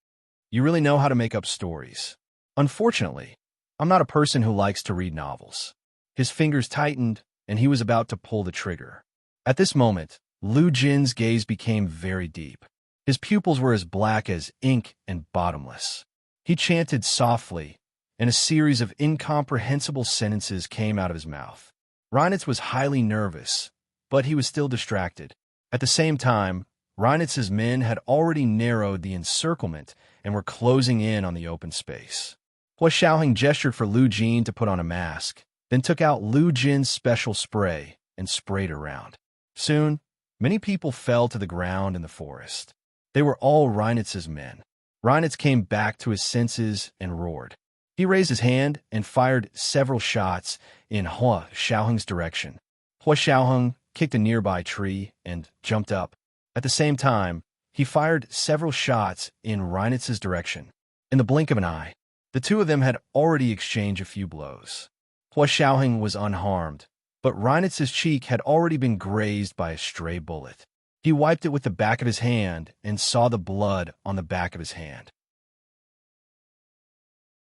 "You really know how to make up stories. Unfortunately, I'm not a person who likes to read novels." His fingers tightened, and he was about to pull the trigger. At this moment, Lu Jin's gaze became very deep. His pupils were as black as ink and bottomless. He chanted softly, and a series of incomprehensible sentences came out of his mouth. Reinitz was highly nervous, but he was still distracted. At the same time, Reinitz's men had already narrowed the encirclement and were closing in on the open space. Hua Xiaoheng gestured for Lu Jin to put on a mask, then took out Lu Jin's special spray and sprayed around. Soon, many people fell to the ground in the forest. They were all Reinitz's men. Reinitz came back to his senses and roared. He raised his hand and fired several shots in Hua Xiaoheng's direction. Hua Xiaoheng kicked a nearby tree and jumped up. At the same time, he fired several shots in Reinitz's direction. In the blink of an eye, the two of them had already exchanged a few blows. Hua Xiaoheng was unharmed, but Reinitz's cheek had already been grazed by a stray bullet. He wiped it with the back of his hand and saw the blood on the back of his hand.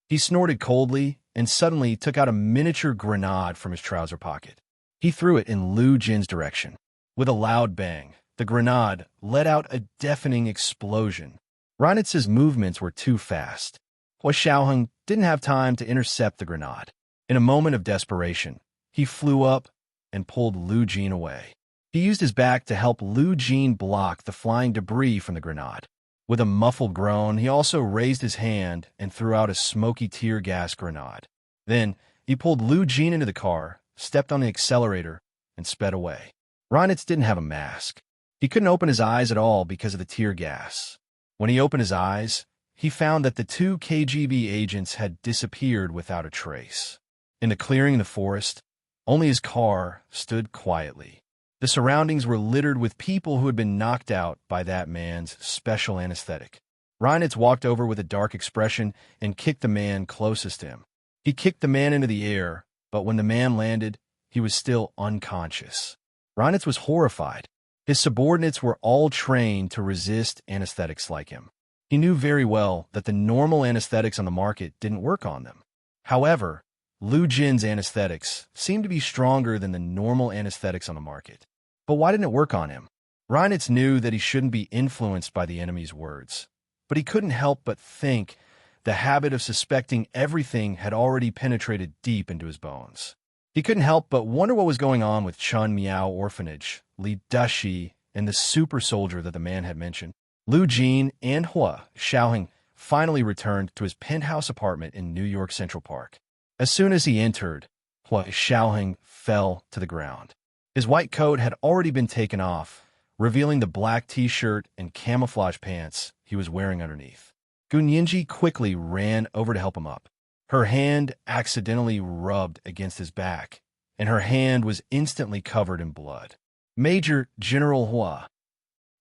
He snorted coldly and suddenly took out a miniature grenade from his trouser pocket. He threw it in Lu Jin's direction. With a loud bang, the grenade let out a deafening explosion. Reinitz's movements were too fast. Hua Xiaoheng didn't have time to intercept the grenade. In a moment of desperation, he flew up and pulled Lu Jin away. He used his back to help Lu Jin block the flying debris from the grenade. With a muffled groan, he also raised his hand and threw out a smoky tear gas grenade. Then, he pulled Lu Jin into the car, stepped on the accelerator, and sped away. Reinitz didn't have a mask. He couldn't open his eyes at all because of the tear gas. When he opened his eyes, he found that the two KGB agents had disappeared without a trace. In the clearing in the forest, only his car stood quietly. The surroundings were littered with people who had been knocked out by that man's special anesthetic. Reinitz walked over with a dark expression and kicked the man closest to him. He kicked the man into the air, but when the man landed, he was still unconscious. Reinitz was horrified. His subordinates were all trained to resist anesthetics like him. He knew very well that the normal anesthetics on the market didn't work on them. However, Lu Jin's anesthetics seemed to be stronger than the normal anesthetics on the market. But why didn't it work on him? Reinitz knew that he shouldn't be influenced by the enemy's words, but he couldn't help but think the habit of suspecting everything had already penetrated deep into his bones. He couldn't help but wonder what was going on with Chun Miao Orphanage, Li Dashi, and the super soldier that the man had mentioned. Lu Jin and Hua Xiaoheng finally returned to his penthouse apartment in New York Central Park. As soon as he entered, Hua Xiaoheng fell to the ground. His white coat had already been taken off, revealing the black t-shirt and camouflage pants he was wearing underneath. Gunyinji quickly ran over to help him up. Her hand accidentally rubbed against his back, and her hand was instantly covered in blood. Major General Hua.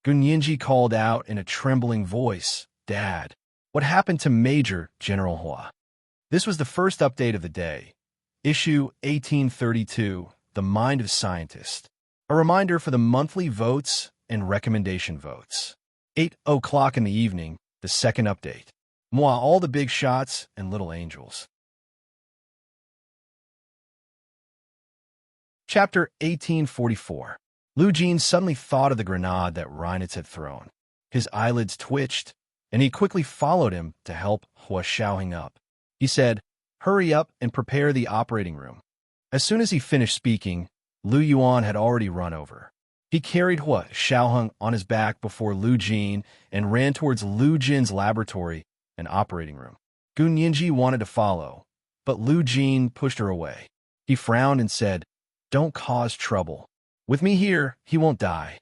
Gunyinji called out in a trembling voice, "Dad, what happened to Major General Hua?" This was the first update of the day. Issue 1832, The Mind of Scientist. A reminder for the monthly votes and recommendation votes. 8 o'clock in the evening, the second update. Moi, all the big shots and little angels. Chapter 1844. Lu Jin suddenly thought of the grenade that Reinitz had thrown. His eyelids twitched, and he quickly followed him to help Hua Xiaoheng up. He said, "Hurry up and prepare the operating room." As soon as he finished speaking, Lu Yuan had already run over. He carried Hua Xiaoheng on his back before Lu Jin and ran towards Lu Jin's laboratory and operating room. Gunyinji wanted to follow, but Lu Jin pushed her away. He frowned and said, "Don't cause trouble. With me here, he won't die."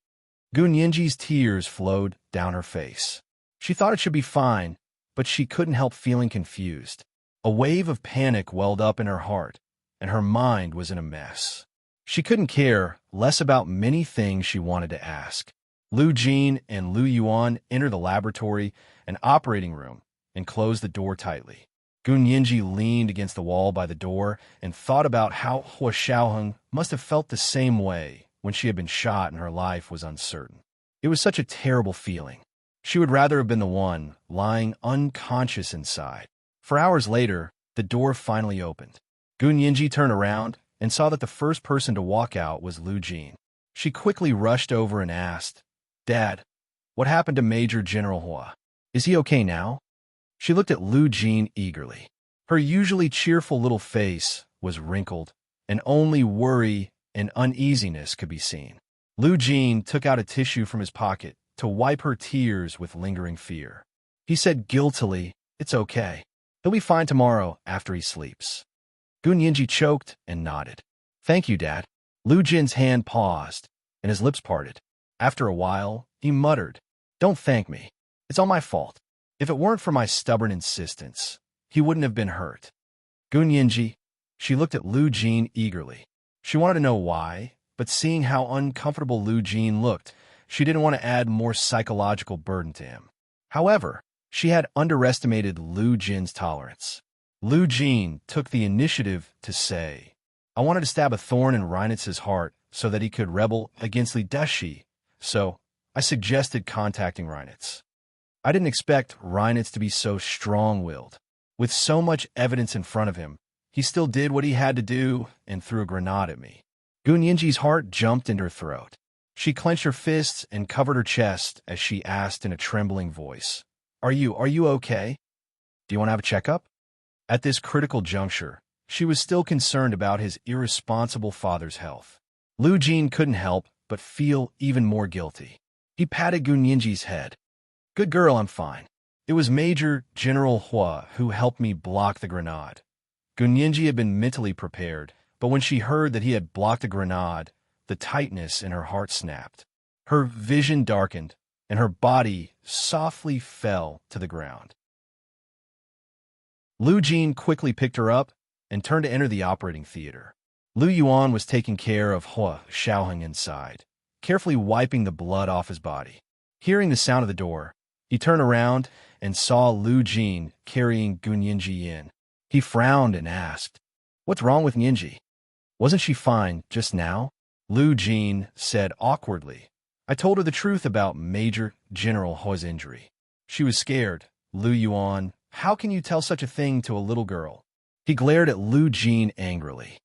Gunyinji's tears flowed down her face. She thought it should be fine, but she couldn't help feeling confused. A wave of panic welled up in her heart, and her mind was in a mess. She couldn't care less about many things she wanted to ask. Lu Jin and Lu Yuan entered the laboratory and operating room and closed the door tightly. Gunyinji leaned against the wall by the door and thought about how Hua Xiaoheng must have felt the same way when she had been shot and her life was uncertain. It was such a terrible feeling. She would rather have been the one lying unconscious inside. For hours later, the door finally opened. Gunyinji turned around and saw that the first person to walk out was Lu Jin. She quickly rushed over and asked, "Dad, what happened to Major General Hua? Is he okay now?" She looked at Lu Jin eagerly. Her usually cheerful little face was wrinkled, and only worry and uneasiness could be seen. Lu Jin took out a tissue from his pocket to wipe her tears with lingering fear. He said guiltily, "It's okay. He'll be fine tomorrow after he sleeps." Gunyinji choked and nodded. "Thank you, Dad." Lu Jin's hand paused, and his lips parted. After a while, he muttered, "Don't thank me. It's all my fault. If it weren't for my stubborn insistence, he wouldn't have been hurt." Gunyinji, she looked at Lu Jin eagerly. She wanted to know why, but seeing how uncomfortable Lu Jin looked, she didn't want to add more psychological burden to him. However, she had underestimated Lu Jin's tolerance. Lu Jin took the initiative to say, "I wanted to stab a thorn in Reinitz's heart so that he could rebel against Li Deshi, so I suggested contacting Reinitz. I didn't expect Reinitz to be so strong-willed. With so much evidence in front of him, he still did what he had to do and threw a grenade at me." Gunyinji's heart jumped into her throat. She clenched her fists and covered her chest as she asked in a trembling voice, Are you okay? Do you want to have a checkup?" At this critical juncture, she was still concerned about his irresponsible father's health. Lu Jin couldn't help but feel even more guilty. He patted Gunyinji's head. "Good girl, I'm fine. It was Major General Hua who helped me block the grenade." Gunyinji had been mentally prepared, but when she heard that he had blocked a grenade, the tightness in her heart snapped. Her vision darkened, and her body softly fell to the ground. Lu Jin quickly picked her up and turned to enter the operating theater. Lu Yuan was taking care of Hua Xiaoheng inside, carefully wiping the blood off his body. Hearing the sound of the door, he turned around and saw Lu Jin carrying Gunyinji in. He frowned and asked, "What's wrong with Nyinji? Wasn't she fine just now?" Lu Jin said awkwardly, "I told her the truth about Major General Hua's injury. She was scared." Lu Yuan, "How can you tell such a thing to a little girl?" He glared at Lu Jin angrily.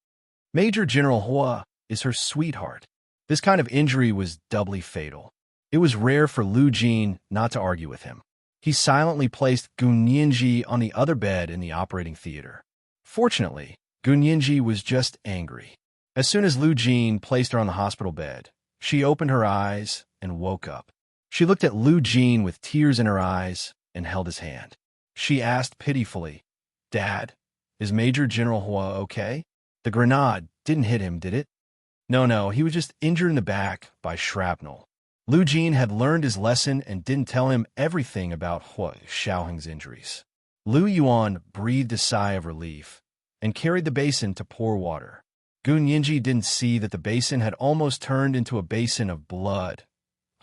Major General Hua is her sweetheart. This kind of injury was doubly fatal. It was rare for Lu Jin not to argue with him. He silently placed Gunyinji on the other bed in the operating theater. Fortunately, Gunyinji was just angry. As soon as Lu Jin placed her on the hospital bed, she opened her eyes and woke up. She looked at Lu Jin with tears in her eyes and held his hand. She asked pitifully, "Dad, is Major General Hua okay? The grenade didn't hit him, did it?" No, he was just injured in the back by shrapnel." Lu Jin had learned his lesson and didn't tell him everything about Hua Xiaoheng's injuries. Lu Yuan breathed a sigh of relief and carried the basin to pour water. Gun Yinji didn't see that the basin had almost turned into a basin of blood.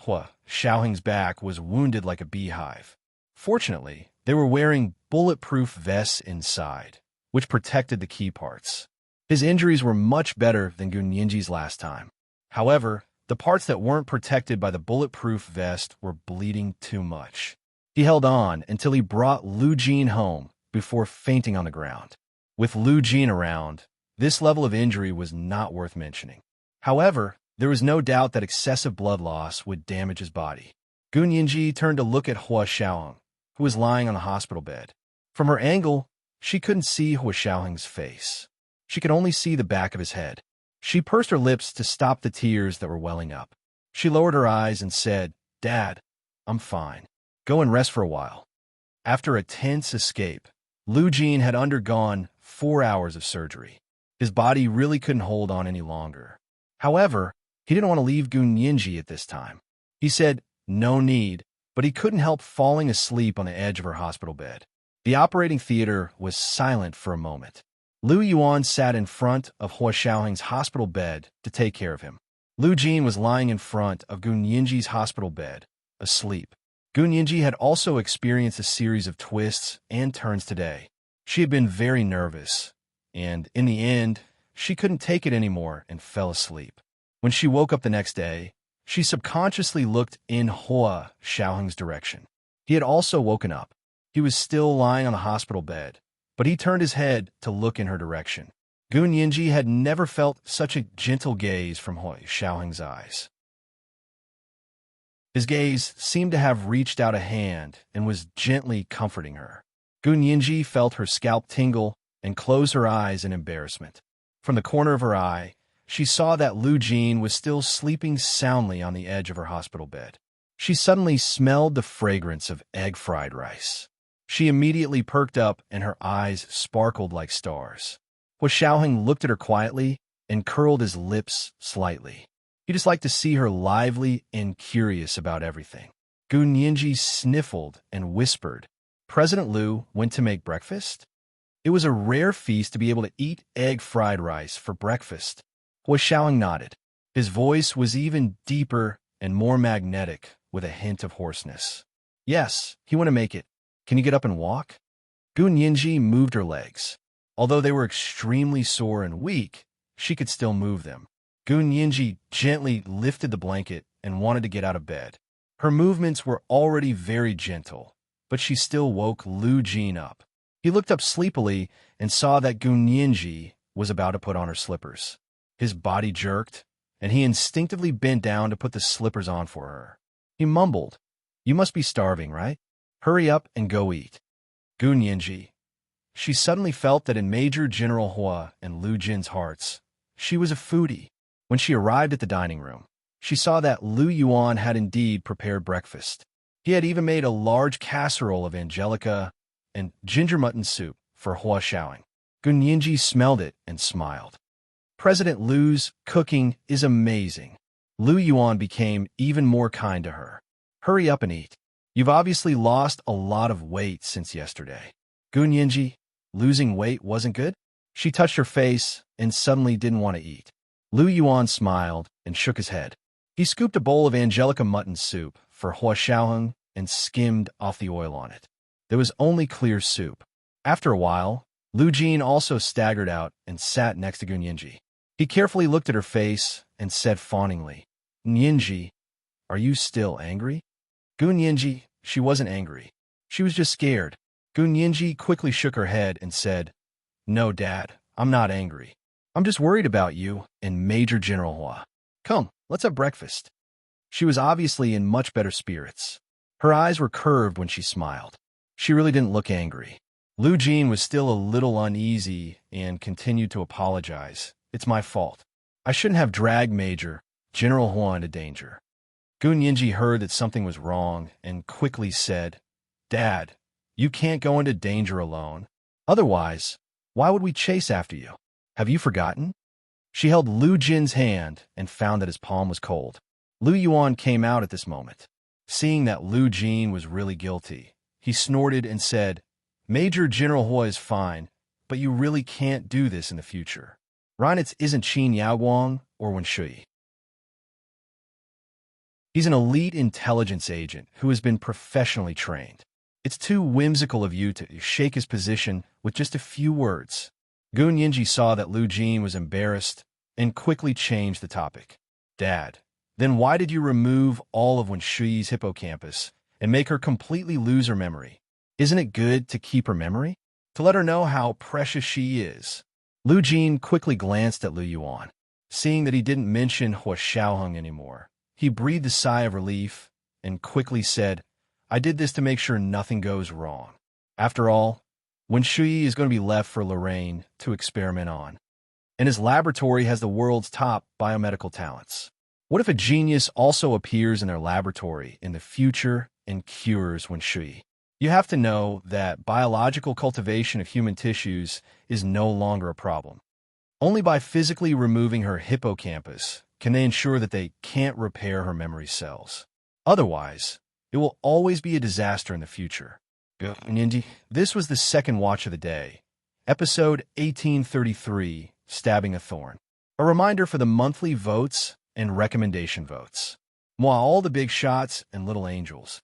Hua Xiaoheng's back was wounded like a beehive. Fortunately, they were wearing bulletproof vests inside, which protected the key parts. His injuries were much better than Gun Yinji's last time. However, the parts that weren't protected by the bulletproof vest were bleeding too much. He held on until he brought Lu Jin home before fainting on the ground. With Lu Jin around, this level of injury was not worth mentioning. However, there was no doubt that excessive blood loss would damage his body. Gun Yinji turned to look at Hua Xiaoheng, who was lying on the hospital bed. From her angle, she couldn't see Hua Xiaoheng's face. She could only see the back of his head. She pursed her lips to stop the tears that were welling up. She lowered her eyes and said, "Dad, I'm fine. Go and rest for a while." After a tense escape, Lu Jin had undergone 4 hours of surgery. His body really couldn't hold on any longer. However, he didn't want to leave Gun Yinji at this time. He said, "No need," but he couldn't help falling asleep on the edge of her hospital bed. The operating theater was silent for a moment. Lu Yuan sat in front of Hua Xiaoheng's hospital bed to take care of him. Lu Jin was lying in front of Gun Yinji's hospital bed, asleep. Gun Yinji had also experienced a series of twists and turns today. She had been very nervous, and in the end, she couldn't take it anymore and fell asleep. When she woke up the next day, she subconsciously looked in Hua Xiaoheng's direction. He had also woken up. He was still lying on the hospital bed, but he turned his head to look in her direction. Gun Yinji had never felt such a gentle gaze from Hua Xiaoheng's eyes. His gaze seemed to have reached out a hand and was gently comforting her. Gun Yinji felt her scalp tingle and close her eyes in embarrassment. From the corner of her eye, she saw that Lu Jin was still sleeping soundly on the edge of her hospital bed. She suddenly smelled the fragrance of egg fried rice. She immediately perked up and her eyes sparkled like stars. Hua Xiaoheng looked at her quietly and curled his lips slightly. He just liked to see her lively and curious about everything. Gun Yinji sniffled and whispered, "President Lu went to make breakfast?" It was a rare feast to be able to eat egg fried rice for breakfast. Hua Xiaoheng nodded. His voice was even deeper and more magnetic, with a hint of hoarseness. "Yes, he went to make it. Can you get up and walk?" Gun Yinji moved her legs. Although they were extremely sore and weak, she could still move them. Gun Yinji gently lifted the blanket and wanted to get out of bed. Her movements were already very gentle, but she still woke Lu Jin up. He looked up sleepily and saw that Gun Yinji was about to put on her slippers. His body jerked, and he instinctively bent down to put the slippers on for her. He mumbled, "You must be starving, right? Hurry up and go eat." Gun Yinji. She suddenly felt that in Major General Hua and Lu Jin's hearts, she was a foodie. When she arrived at the dining room, she saw that Lu Yuan had indeed prepared breakfast. He had even made a large casserole of angelica and ginger mutton soup for Hua Xiaoheng. Gun Yinji smelled it and smiled. President Lu's cooking is amazing. Lu Yuan became even more kind to her. "Hurry up and eat. You've obviously lost a lot of weight since yesterday." Gun Yinji, losing weight wasn't good? She touched her face and suddenly didn't want to eat. Lu Yuan smiled and shook his head. He scooped a bowl of angelica mutton soup for Hua Xiaoheng and skimmed off the oil on it. There was only clear soup. After a while, Lu Jin also staggered out and sat next to Gun Yinji. He carefully looked at her face and said fawningly, "Yinji, are you still angry?" Gun Yinji, she wasn't angry. She was just scared. Gun Yinji quickly shook her head and said, "No, Dad, I'm not angry. I'm just worried about you and Major General Hua. Come, let's have breakfast." She was obviously in much better spirits. Her eyes were curved when she smiled. She really didn't look angry. Lu Jin was still a little uneasy and continued to apologize. "It's my fault. I shouldn't have dragged Major General Hua into danger." Gun Yinji heard that something was wrong and quickly said, "Dad, you can't go into danger alone. Otherwise, why would we chase after you? Have you forgotten?" She held Lu Jin's hand and found that his palm was cold. Lu Yuan came out at this moment. Seeing that Lu Jin was really guilty, he snorted and said, "Major General Hua is fine, but you really can't do this in the future. Reinitz isn't Qin Yaoguang or Wen Shui. He's an elite intelligence agent who has been professionally trained. It's too whimsical of you to shake his position with just a few words." Gun Yinji saw that Lu Jin was embarrassed and quickly changed the topic. "Dad, then why did you remove all of Wen Shui's hippocampus and make her completely lose her memory? Isn't it good to keep her memory? To let her know how precious she is?" Lu Jin quickly glanced at Lu Yuan. Seeing that he didn't mention Hua Xiaoheng anymore, he breathed a sigh of relief and quickly said, "I did this to make sure nothing goes wrong. After all, Wen Shui is going to be left for Lorraine to experiment on. And his laboratory has the world's top biomedical talents. What if a genius also appears in their laboratory in the future and cures Wen Shui? You have to know that biological cultivation of human tissues is no longer a problem. Only by physically removing her hippocampus can they ensure that they can't repair her memory cells. Otherwise, it will always be a disaster in the future." This was the second watch of the day, episode 1833, Stabbing a Thorn. A reminder for the monthly votes and recommendation votes. Moi, all the big shots and little angels.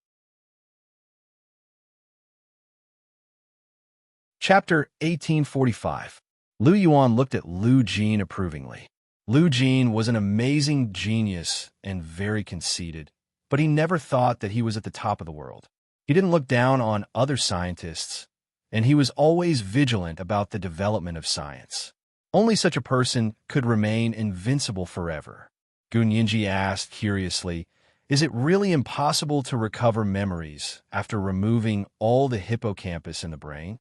Chapter 1845. Lu Yuan looked at Lu Jin approvingly. Lu Jin was an amazing genius and very conceited, but he never thought that he was at the top of the world. He didn't look down on other scientists, and he was always vigilant about the development of science. Only such a person could remain invincible forever. Gun Yinji asked curiously, "Is it really impossible to recover memories after removing all the hippocampus in the brain?"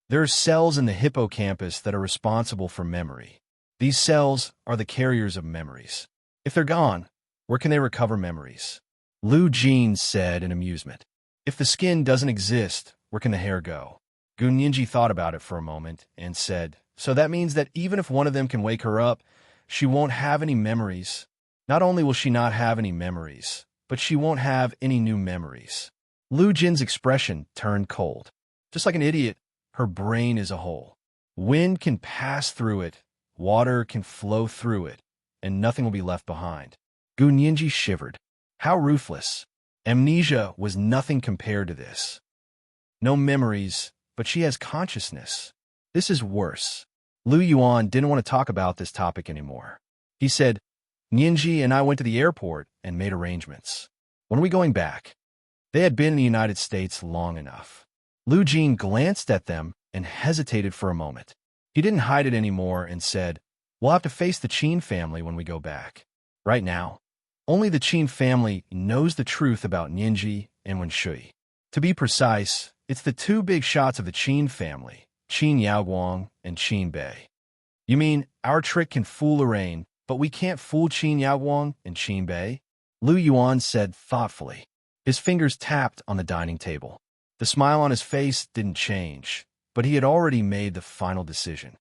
"There are cells in the hippocampus that are responsible for memory. These cells are the carriers of memories. If they're gone, where can they recover memories?" Lu Jin said in amusement. "If the skin doesn't exist, where can the hair go?" Gun Yinji thought about it for a moment and said, "So that means that even if one of them can wake her up, she won't have any memories. Not only will she not have any memories, but she won't have any new memories." Lu Jin's expression turned cold. Just like an idiot, her brain is a hole. Wind can pass through it, water can flow through it, and nothing will be left behind. Gun Yinji shivered. How ruthless. Amnesia was nothing compared to this. No memories, but she has consciousness. This is worse. Lu Yuan didn't want to talk about this topic anymore. He said, "Yinji and I went to the airport and made arrangements. When are we going back?" They had been in the United States long enough. Lu Jin glanced at them and hesitated for a moment. He didn't hide it anymore and said, "We'll have to face the Qin family when we go back. Right now, only the Qin family knows the truth about Yinji and Wen Shui. To be precise, it's the two big shots of the Qin family, Qin Yaoguang and Qin Bei." "You mean our trick can fool Lorraine, but we can't fool Qin Yaoguang and Qin Bei?" Lu Yuan said thoughtfully. His fingers tapped on the dining table. The smile on his face didn't change, but he had already made the final decision.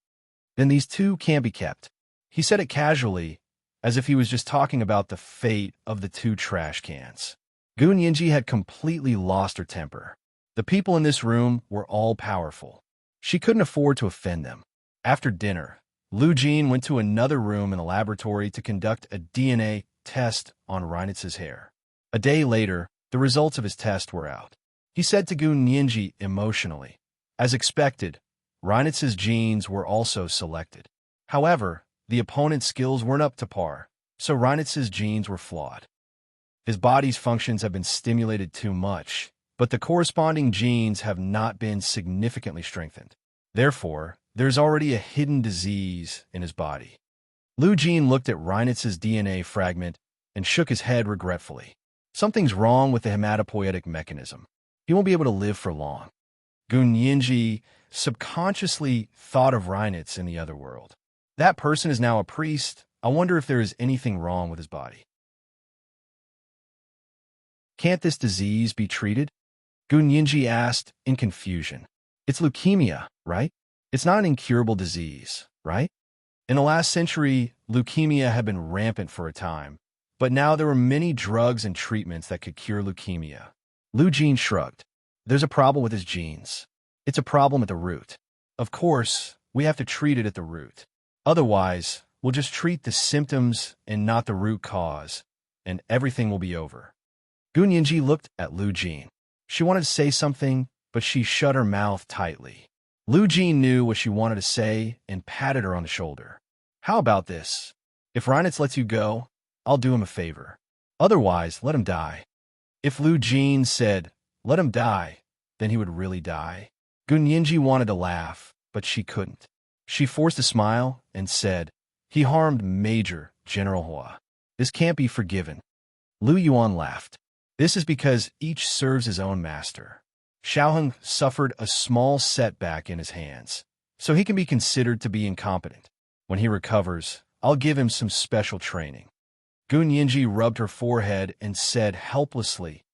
"Then these two can't be kept." He said it casually, as if he was just talking about the fate of the two trash cans. Gun Yinji had completely lost her temper. The people in this room were all powerful. She couldn't afford to offend them. After dinner, Lu Jin went to another room in the laboratory to conduct a DNA test on Reinitz's hair. A day later, the results of his test were out. He said to Gun Yinji emotionally, "As expected, Reinitz's genes were also selected. However, the opponent's skills weren't up to par, so Reinitz's genes were flawed. His body's functions have been stimulated too much, but the corresponding genes have not been significantly strengthened. Therefore, there's already a hidden disease in his body." Lu Jin looked at Reinitz's DNA fragment and shook his head regretfully. Something's wrong with the hematopoietic mechanism. He won't be able to live for long. Gun Yinji subconsciously thought of Reinitz in the other world. That person is now a priest. I wonder if there is anything wrong with his body. "Can't this disease be treated?" Gun Yinji asked in confusion. "It's leukemia, right? It's not an incurable disease, right?" In the last century, leukemia had been rampant for a time, But now there were many drugs and treatments that could cure leukemia. Lu Jin shrugged. There's a problem with his genes. It's a problem at the root. Of course, we have to treat it at the root. Otherwise, we'll just treat the symptoms and not the root cause, and everything will be over. Gun Yinji looked at Lu Jin. She wanted to say something, but she shut her mouth tightly. Lu Jin knew what she wanted to say and patted her on the shoulder. How about this? If Reinitz lets you go, I'll do him a favor. Otherwise, let him die. If Lu Jin said, let him die, then he would really die. Gun Yinji wanted to laugh, but she couldn't. She forced a smile and said, he harmed Major General Hua. This can't be forgiven. Lu Yuan laughed. This is because each serves his own master. Xiaoheng suffered a small setback in his hands, so he can be considered to be incompetent. When he recovers, I'll give him some special training. Gun Yinji rubbed her forehead and said helplessly,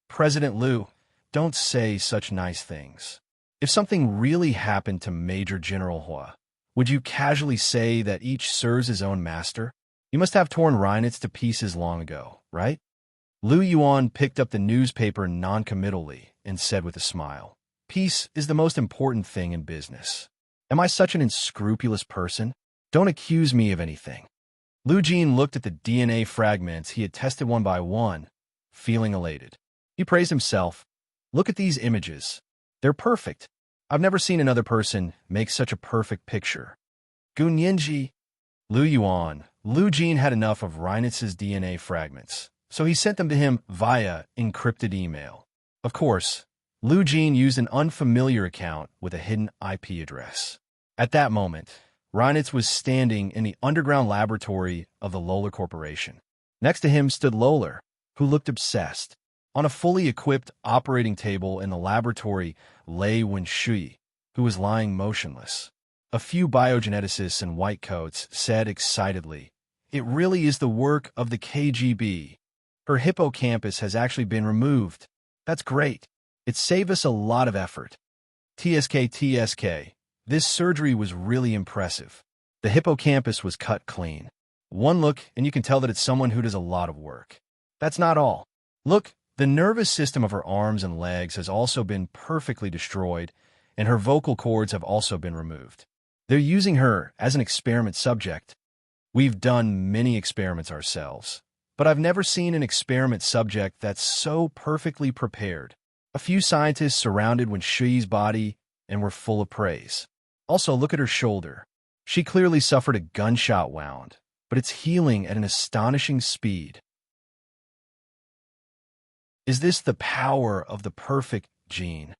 President Lu, don't say such nice things. If something really happened to Major General Hua, would you casually say that each serves his own master? You must have torn Reinitz to pieces long ago, right? Lu Yuan picked up the newspaper noncommittally and said with a smile, peace is the most important thing in business. Am I such an unscrupulous person? Don't accuse me of anything. Lu Jin looked at the DNA fragments he had tested one by one, feeling elated. He praised himself. Look at these images. They're perfect. I've never seen another person make such a perfect picture. Gun Yinji, Lu Yuan, Lu Jin had enough of Reinitz's DNA fragments, so he sent them to him via encrypted email. Of course, Lu Jin used an unfamiliar account with a hidden IP address. At that moment, Reinitz was standing in the underground laboratory of the Lola Corporation. Next to him stood Lola, who looked obsessed. On a fully equipped operating table in the laboratory lay Wenshui, who was lying motionless. A few biogeneticists in white coats said excitedly, it really is the work of the KGB. Her hippocampus has actually been removed. That's great. It saved us a lot of effort. TSK. This surgery was really impressive. The hippocampus was cut clean. One look and you can tell that it's someone who does a lot of work. That's not all. Look, the nervous system of her arms and legs has also been perfectly destroyed, and her vocal cords have also been removed. They're using her as an experiment subject. We've done many experiments ourselves, but I've never seen an experiment subject that's so perfectly prepared. A few scientists surrounded Wenshui's body and were full of praise. Also, look at her shoulder. She clearly suffered a gunshot wound, but it's healing at an astonishing speed. Is this the power of the perfect gene?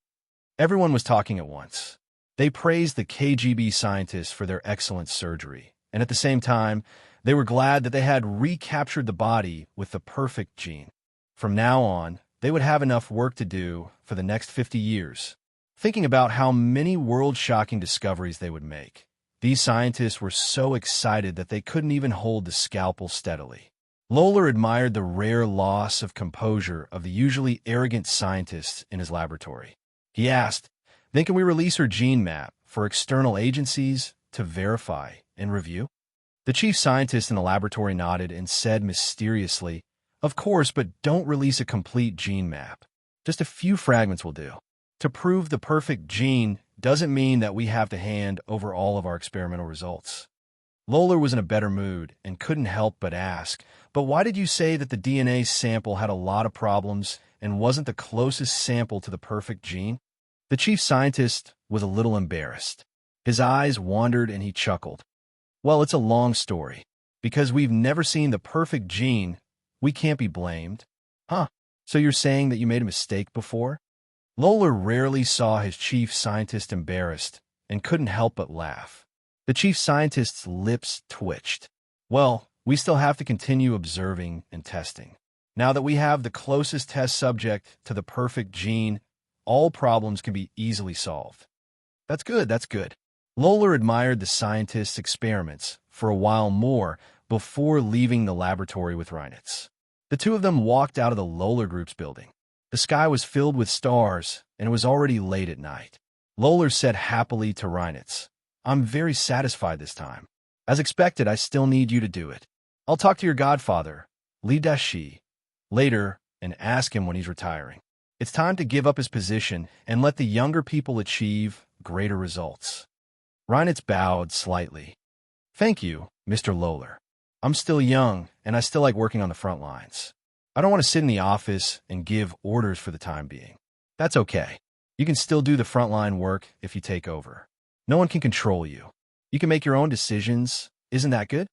Everyone was talking at once. They praised the KGB scientists for their excellent surgery, and at the same time, they were glad that they had recaptured the body with the perfect gene. From now on, they would have enough work to do for the next 50 years. Thinking about how many world-shocking discoveries they would make, these scientists were so excited that they couldn't even hold the scalpel steadily. Lola admired the rare loss of composure of the usually arrogant scientists in his laboratory. He asked, then can we release her gene map for external agencies to verify and review? The chief scientist in the laboratory nodded and said mysteriously, of course, but don't release a complete gene map. Just a few fragments will do. To prove the perfect gene doesn't mean that we have to hand over all of our experimental results. Lola was in a better mood and couldn't help but ask, but why did you say that the DNA sample had a lot of problems and wasn't the closest sample to the perfect gene? The chief scientist was a little embarrassed. His eyes wandered and he chuckled. Well, it's a long story. Because we've never seen the perfect gene, we can't be blamed. Huh, so you're saying that you made a mistake before? Lola rarely saw his chief scientist embarrassed and couldn't help but laugh. The chief scientist's lips twitched. Well, we still have to continue observing and testing. Now that we have the closest test subject to the perfect gene, all problems can be easily solved. That's good, that's good. Lola admired the scientist's experiments for a while more before leaving the laboratory with Reinitz. The two of them walked out of the Lola Group's building. The sky was filled with stars, and it was already late at night. Lola said happily to Reinitz, I'm very satisfied this time. As expected, I still need you to do it. I'll talk to your godfather. Li Dashi, later, and ask him when he's retiring. It's time to give up his position and let the younger people achieve greater results. Reinitz bowed slightly. Thank you, Mr. Lohler. I'm still young, and I still like working on the front lines. I don't want to sit in the office and give orders for the time being. That's okay. You can still do the frontline work if you take over. No one can control you. You can make your own decisions. Isn't that good?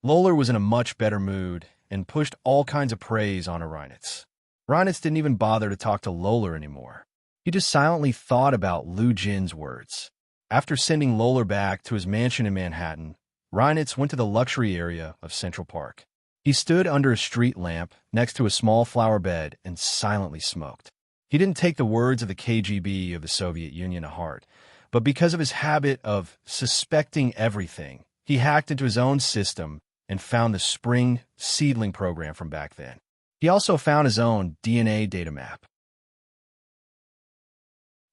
Lohler was in a much better mood and pushed all kinds of praise on Reinitz. Reinitz didn't even bother to talk to Lohler anymore. He just silently thought about Lu Jin's words. After sending Lohler back to his mansion in Manhattan, Reinitz went to the luxury area of Central Park. He stood under a street lamp next to a small flower bed and silently smoked. He didn't take the words of the KGB of the Soviet Union to heart, but because of his habit of suspecting everything, he hacked into his own system and found the Spring Seedling program from back then. He also found his own DNA data map.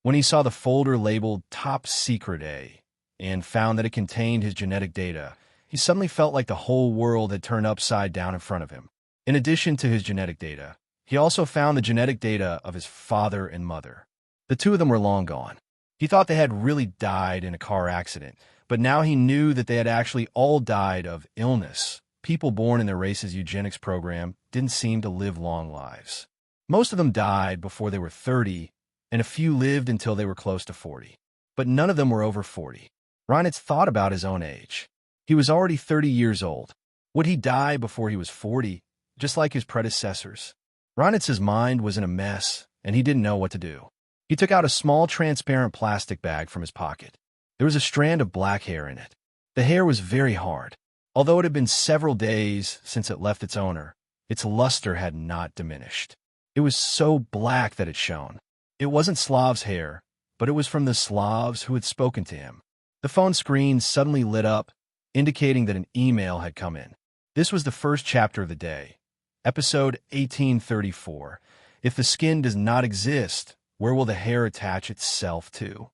When he saw the folder labeled Top Secret A and found that it contained his genetic data, he suddenly felt like the whole world had turned upside down in front of him. In addition to his genetic data, he also found the genetic data of his father and mother. The two of them were long gone. He thought they had really died in a car accident, but now he knew that they had actually all died of illness. People born in their race's eugenics program didn't seem to live long lives. Most of them died before they were 30, and a few lived until they were close to 40. But none of them were over 40. Reinitz thought about his own age. He was already 30 years old. Would he die before he was 40, just like his predecessors? Reinitz's mind was in a mess, and he didn't know what to do. He took out a small transparent plastic bag from his pocket. There was a strand of black hair in it. The hair was very hard. Although it had been several days since it left its owner, its luster had not diminished. It was so black that it shone. It wasn't Slav's hair, but it was from the Slavs who had spoken to him. The phone screen suddenly lit up, indicating that an email had come in. This was the first chapter of the day. Episode 1834. If the skin does not exist, where will the hair attach itself to?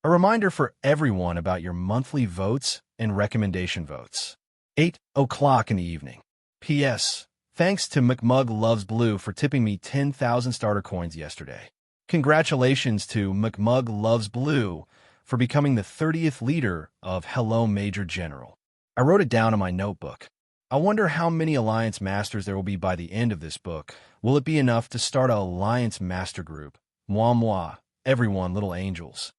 A reminder for everyone about your monthly votes and recommendation votes. 8 o'clock in the evening. P.S. Thanks to McMug Loves Blue for tipping me 10,000 starter coins yesterday. Congratulations to McMug Loves Blue for becoming the 30th leader of Hello Major General. I wrote it down in my notebook. I wonder how many Alliance Masters there will be by the end of this book. Will it be enough to start an Alliance Master group? Moi moi, everyone, little angels.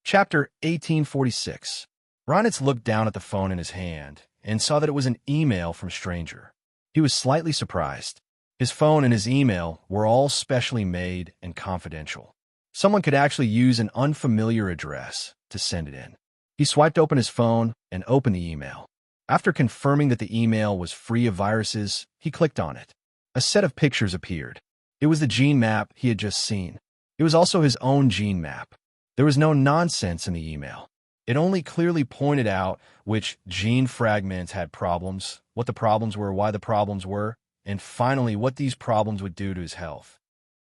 Chapter 1846. Reinitz looked down at the phone in his hand and saw that it was an email from Stranger. He was slightly surprised. His phone and his email were all specially made and confidential. Someone could actually use an unfamiliar address to send it in. He swiped open his phone and opened the email. After confirming that the email was free of viruses, he clicked on it. A set of pictures appeared. It was the gene map he had just seen. It was also his own gene map. There was no nonsense in the email. It only clearly pointed out which gene fragments had problems, what the problems were, why the problems were, and finally what these problems would do to his health.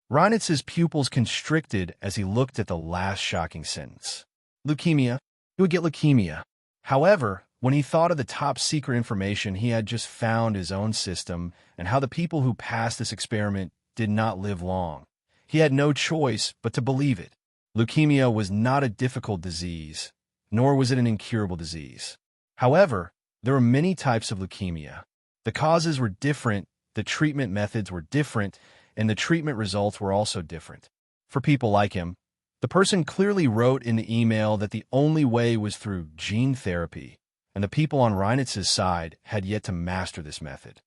Reinitz's pupils constricted as he looked at the last shocking sentence. Leukemia. He would get leukemia. However, when he thought of the top secret information he had just found his own system and how the people who passed this experiment did not live long, he had no choice but to believe it. Leukemia was not a difficult disease, nor was it an incurable disease. However, there were many types of leukemia. The causes were different, the treatment methods were different, and the treatment results were also different. For people like him, the person clearly wrote in the email that the only way was through gene therapy, and the people on Reinitz's side had yet to master this method.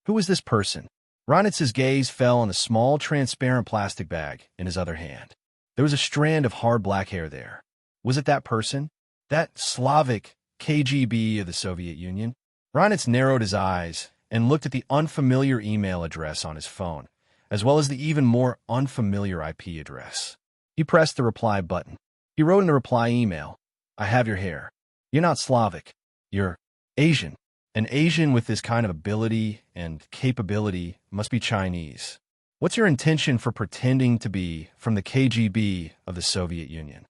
Who was this person? Reinitz's gaze fell on the small transparent plastic bag in his other hand. There was a strand of hard black hair there. Was it that person? That Slavic KGB of the Soviet Union? Reinitz narrowed his eyes and looked at the unfamiliar email address on his phone, as well as the even more unfamiliar IP address. He pressed the reply button. He wrote in the reply email, "I have your hair. You're not Slavic. You're Asian. An Asian with this kind of ability and capability must be Chinese. What's your intention for pretending to be from the KGB of the Soviet Union?"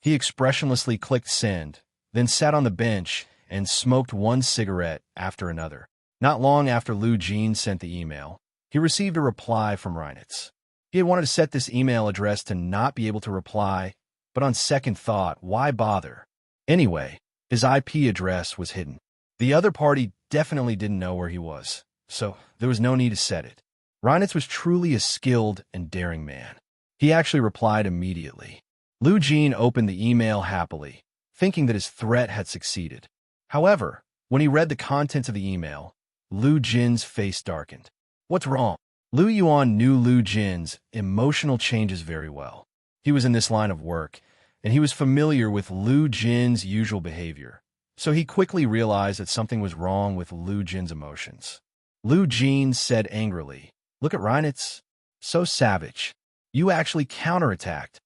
He expressionlessly clicked send, then sat on the bench and smoked one cigarette after another. Not long after Lu Jin sent the email, he received a reply from Reinitz. He had wanted to set this email address to not be able to reply, but on second thought, why bother? Anyway, his IP address was hidden. The other party definitely didn't know where he was, so there was no need to set it. Reinitz was truly a skilled and daring man. He actually replied immediately. Lu Jin opened the email happily, thinking that his threat had succeeded. However, when he read the contents of the email, Lu Jin's face darkened. What's wrong? Lu Yuan knew Lu Jin's emotional changes very well. He was in this line of work, and he was familiar with Lu Jin's usual behavior, so he quickly realized that something was wrong with Lu Jin's emotions. Lu Jin said angrily, "Look at Reinitz. So savage. You actually counterattacked.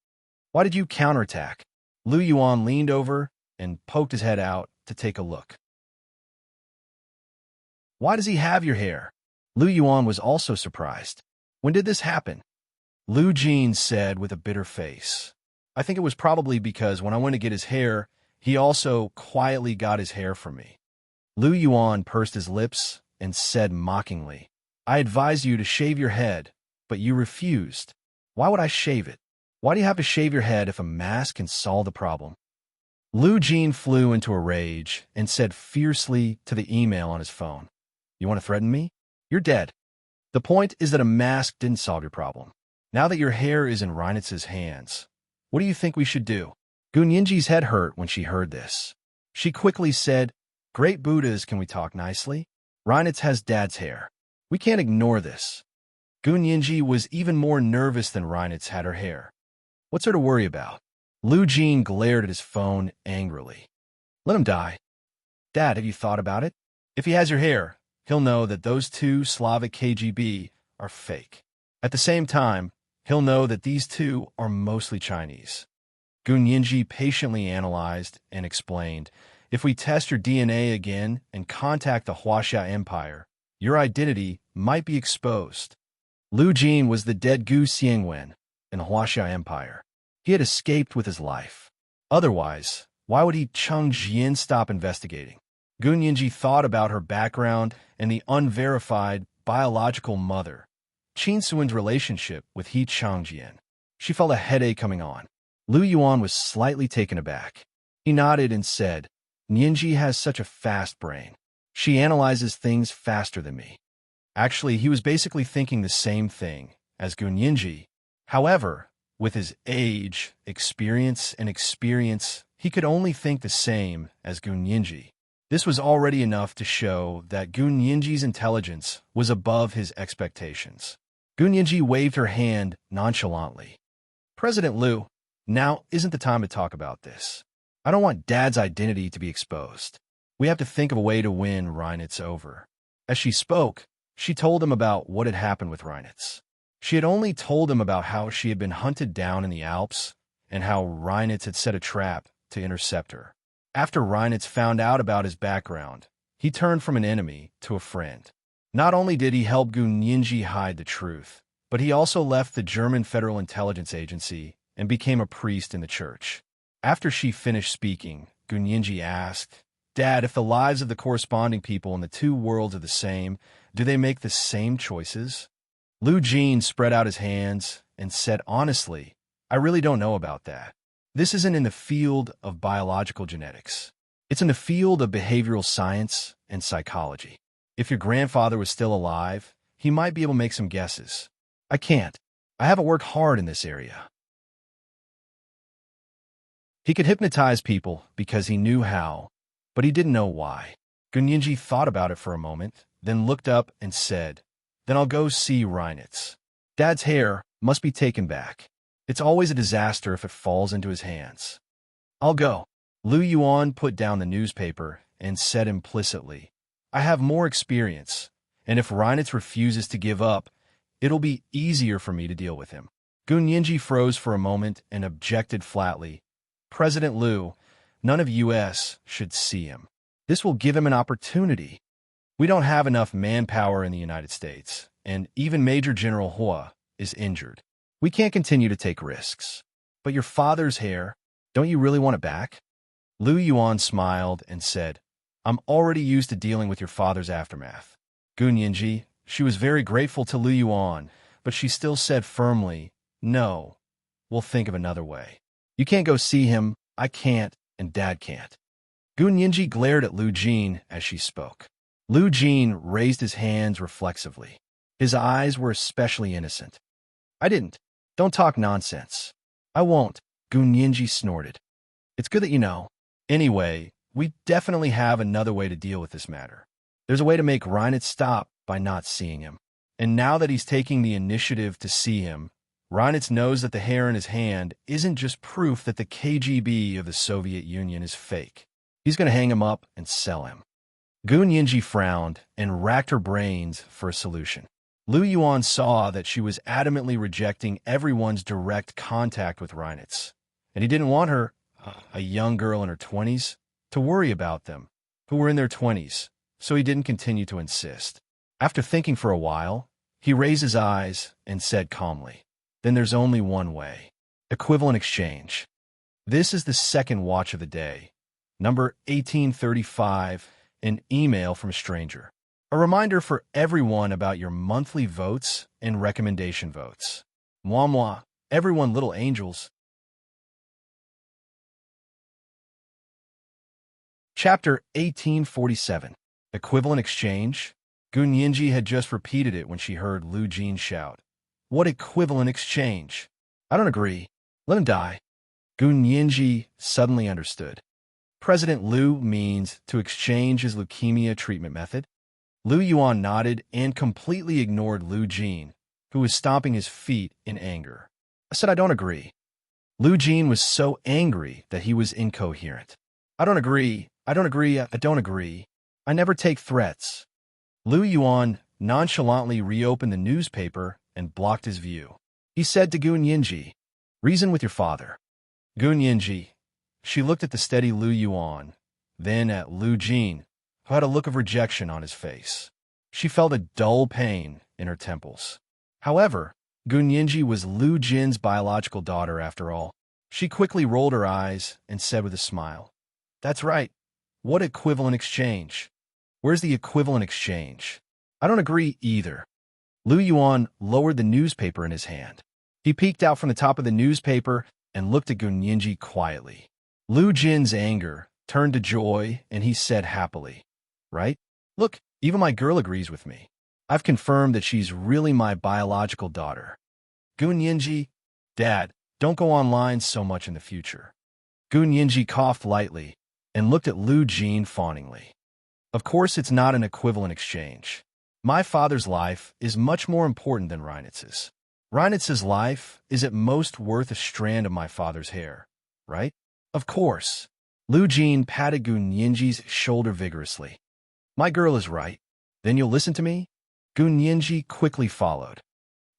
Why did you counterattack?" Lu Yuan leaned over and poked his head out to take a look. "Why does he have your hair?" Lu Yuan was also surprised. "When did this happen?" Lu Jin said with a bitter face, "I think it was probably because when I went to get his hair, he also quietly got his hair from me." Lu Yuan pursed his lips and said mockingly, "I advised you to shave your head, but you refused. Why would I shave it? Why do you have to shave your head if a mask can solve the problem?" Lu Jin flew into a rage and said fiercely to the email on his phone, "You want to threaten me? You're dead. The point is that a mask didn't solve your problem. Now that your hair is in Reinitz's hands, what do you think we should do?" Gun Yinji's head hurt when she heard this. She quickly said, "Great Buddhas, can we talk nicely? Reinitz has Dad's hair. We can't ignore this." Gun Yinji was even more nervous than Reinitz had her hair. What's there to worry about? Lu Jin glared at his phone angrily. "Let him die. Dad, have you thought about it? If he has your hair, he'll know that those two Slavic KGB are fake. At the same time, he'll know that these two are mostly Chinese." Gun Yinji patiently analyzed and explained, "If we test your DNA again and contact the Huaxia Empire, your identity might be exposed." Lu Jin was the dead Gu Xiangwen in the Huaxia Empire. He had escaped with his life. Otherwise, why would he Cheng Jian stop investigating? Gun Yinji thought about her background and the unverified biological mother, Qin Suin's relationship with He Changjian. She felt a headache coming on. Lu Yuan was slightly taken aback. He nodded and said, "Yinji has such a fast brain. She analyzes things faster than me." Actually, he was basically thinking the same thing as Gun Yinji. However, with his age, experience, he could only think the same as Gun Yinji. This was already enough to show that Gun Yinji's intelligence was above his expectations. Gun Yinji waved her hand nonchalantly. "President Lu, now isn't the time to talk about this. I don't want Dad's identity to be exposed. We have to think of a way to win Reinitz over." As she spoke, she told him about what had happened with Reinitz. She had only told him about how she had been hunted down in the Alps and how Reinitz had set a trap to intercept her. After Reinitz found out about his background, he turned from an enemy to a friend. Not only did he help Gun Yinji hide the truth, but he also left the German Federal Intelligence Agency and became a priest in the church. After she finished speaking, Gun Yinji asked, "Dad, if the lives of the corresponding people in the two worlds are the same, do they make the same choices?" Lu Jin spread out his hands and said, "Honestly, I really don't know about that. This isn't in the field of biological genetics. It's in the field of behavioral science and psychology. If your grandfather was still alive, he might be able to make some guesses. I can't. I haven't worked hard in this area." He could hypnotize people because he knew how, but he didn't know why. Gun Yinji thought about it for a moment, then looked up and said, "Then I'll go see Reinitz. Dad's hair must be taken back. It's always a disaster if it falls into his hands." "I'll go." Lu Yuan put down the newspaper and said implicitly, "I have more experience, and if Reinitz refuses to give up, it'll be easier for me to deal with him." Gun Yinji froze for a moment and objected flatly, "President Lu, none of U.S. should see him. This will give him an opportunity. We don't have enough manpower in the United States, and even Major General Hua is injured. We can't continue to take risks. But your father's hair, don't you really want it back?" Lu Yuan smiled and said, I'm already used to dealing with your father's aftermath. Gun Yinji, she was very grateful to Lu Yuan, but she still said firmly, no, we'll think of another way. You can't go see him, I can't, and Dad can't. Gun Yinji glared at Lu Jin as she spoke. Lu Jin raised his hands reflexively. His eyes were especially innocent. I didn't. Don't talk nonsense. I won't, Gun Yinji snorted. It's good that you know. Anyway, we definitely have another way to deal with this matter. There's a way to make Reinitz stop by not seeing him. And now that he's taking the initiative to see him, Reinitz knows that the hair in his hand isn't just proof that the KGB of the Soviet Union is fake. He's going to hang him up and sell him. Gun Yinji frowned and racked her brains for a solution. Lu Yuan saw that she was adamantly rejecting everyone's direct contact with Reinitz, and he didn't want her, a young girl in her 20s, to worry about them, who were in their 20s, so he didn't continue to insist. After thinking for a while, he raised his eyes and said calmly, then there's only one way. Equivalent exchange. This is the second watch of the day. Number 1835, an email from a stranger. A reminder for everyone about your monthly votes and recommendation votes. Moi moi, everyone little angels. Chapter 1847. Equivalent exchange. Gun Yinji had just repeated it when she heard Lu Jin shout. What equivalent exchange? I don't agree. Let him die. Gun Yinji suddenly understood. President Lu means to exchange his leukemia treatment method. Lu Yuan nodded and completely ignored Lu Jin, who was stomping his feet in anger. I said I don't agree. Lu Jin was so angry that he was incoherent. I don't agree. I don't agree. I don't agree. I never take threats. Lu Yuan nonchalantly reopened the newspaper and blocked his view. He said to Gun Yinji, reason with your father. Gun Yinji. She looked at the steady Lu Yuan, then at Lu Jin, who had a look of rejection on his face. She felt a dull pain in her temples. However, Gun Yinji was Lu Jin's biological daughter after all. She quickly rolled her eyes and said with a smile, that's right. What equivalent exchange? Where's the equivalent exchange? I don't agree either. Lu Yuan lowered the newspaper in his hand. He peeked out from the top of the newspaper and looked at Gun Yinji quietly. Lu Jin's anger turned to joy, and he said happily, right? Look, even my girl agrees with me. I've confirmed that she's really my biological daughter. Gun Yinji, Dad, don't go online so much in the future. Gun Yinji coughed lightly and looked at Lu Jin fawningly. Of course, it's not an equivalent exchange. My father's life is much more important than Reinitz's. Reinitz's life is at most worth a strand of my father's hair, right? Of course. Lu Jin patted Gun Yinji's shoulder vigorously. My girl is right. Then you'll listen to me? Gun Yinji quickly followed.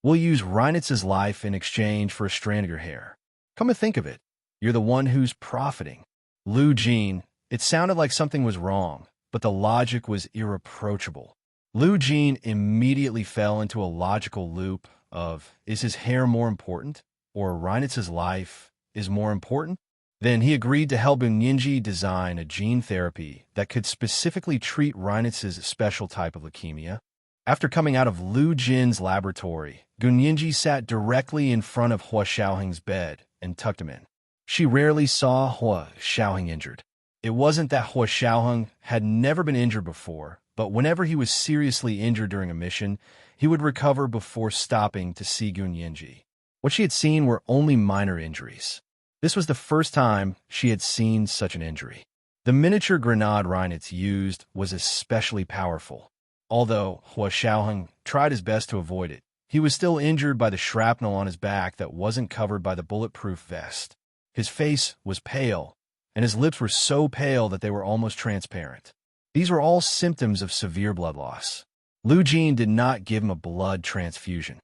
We'll use Reinitz's life in exchange for a strand of your hair. Come to think of it, you're the one who's profiting. Lu Jin, it sounded like something was wrong, but the logic was irreproachable. Lu Jin immediately fell into a logical loop of, is his hair more important? Or Reinitz's life is more important? Then he agreed to help Gun Yinji design a gene therapy that could specifically treat Reinitz's special type of leukemia. After coming out of Lu Jin's laboratory, Gun Yinji sat directly in front of Hua Xiaoheng's bed and tucked him in. She rarely saw Hua Xiaoheng injured. It wasn't that Hua Xiaoheng had never been injured before, but whenever he was seriously injured during a mission, he would recover before stopping to see Gun Yinji. What she had seen were only minor injuries. This was the first time she had seen such an injury. The miniature grenade Reinitz used was especially powerful. Although Hua Xiaoheng tried his best to avoid it, he was still injured by the shrapnel on his back that wasn't covered by the bulletproof vest. His face was pale, and his lips were so pale that they were almost transparent. These were all symptoms of severe blood loss. Lu Jin did not give him a blood transfusion.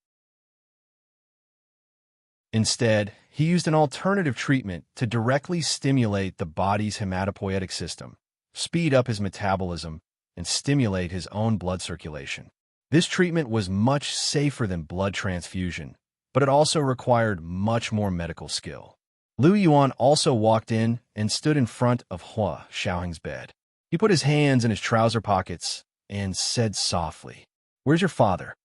Instead, he used an alternative treatment to directly stimulate the body's hematopoietic system, speed up his metabolism, and stimulate his own blood circulation. This treatment was much safer than blood transfusion, but it also required much more medical skill. Lu Yuan also walked in and stood in front of Hua Xiaoheng's bed. He put his hands in his trouser pockets and said softly, "Where's your father?"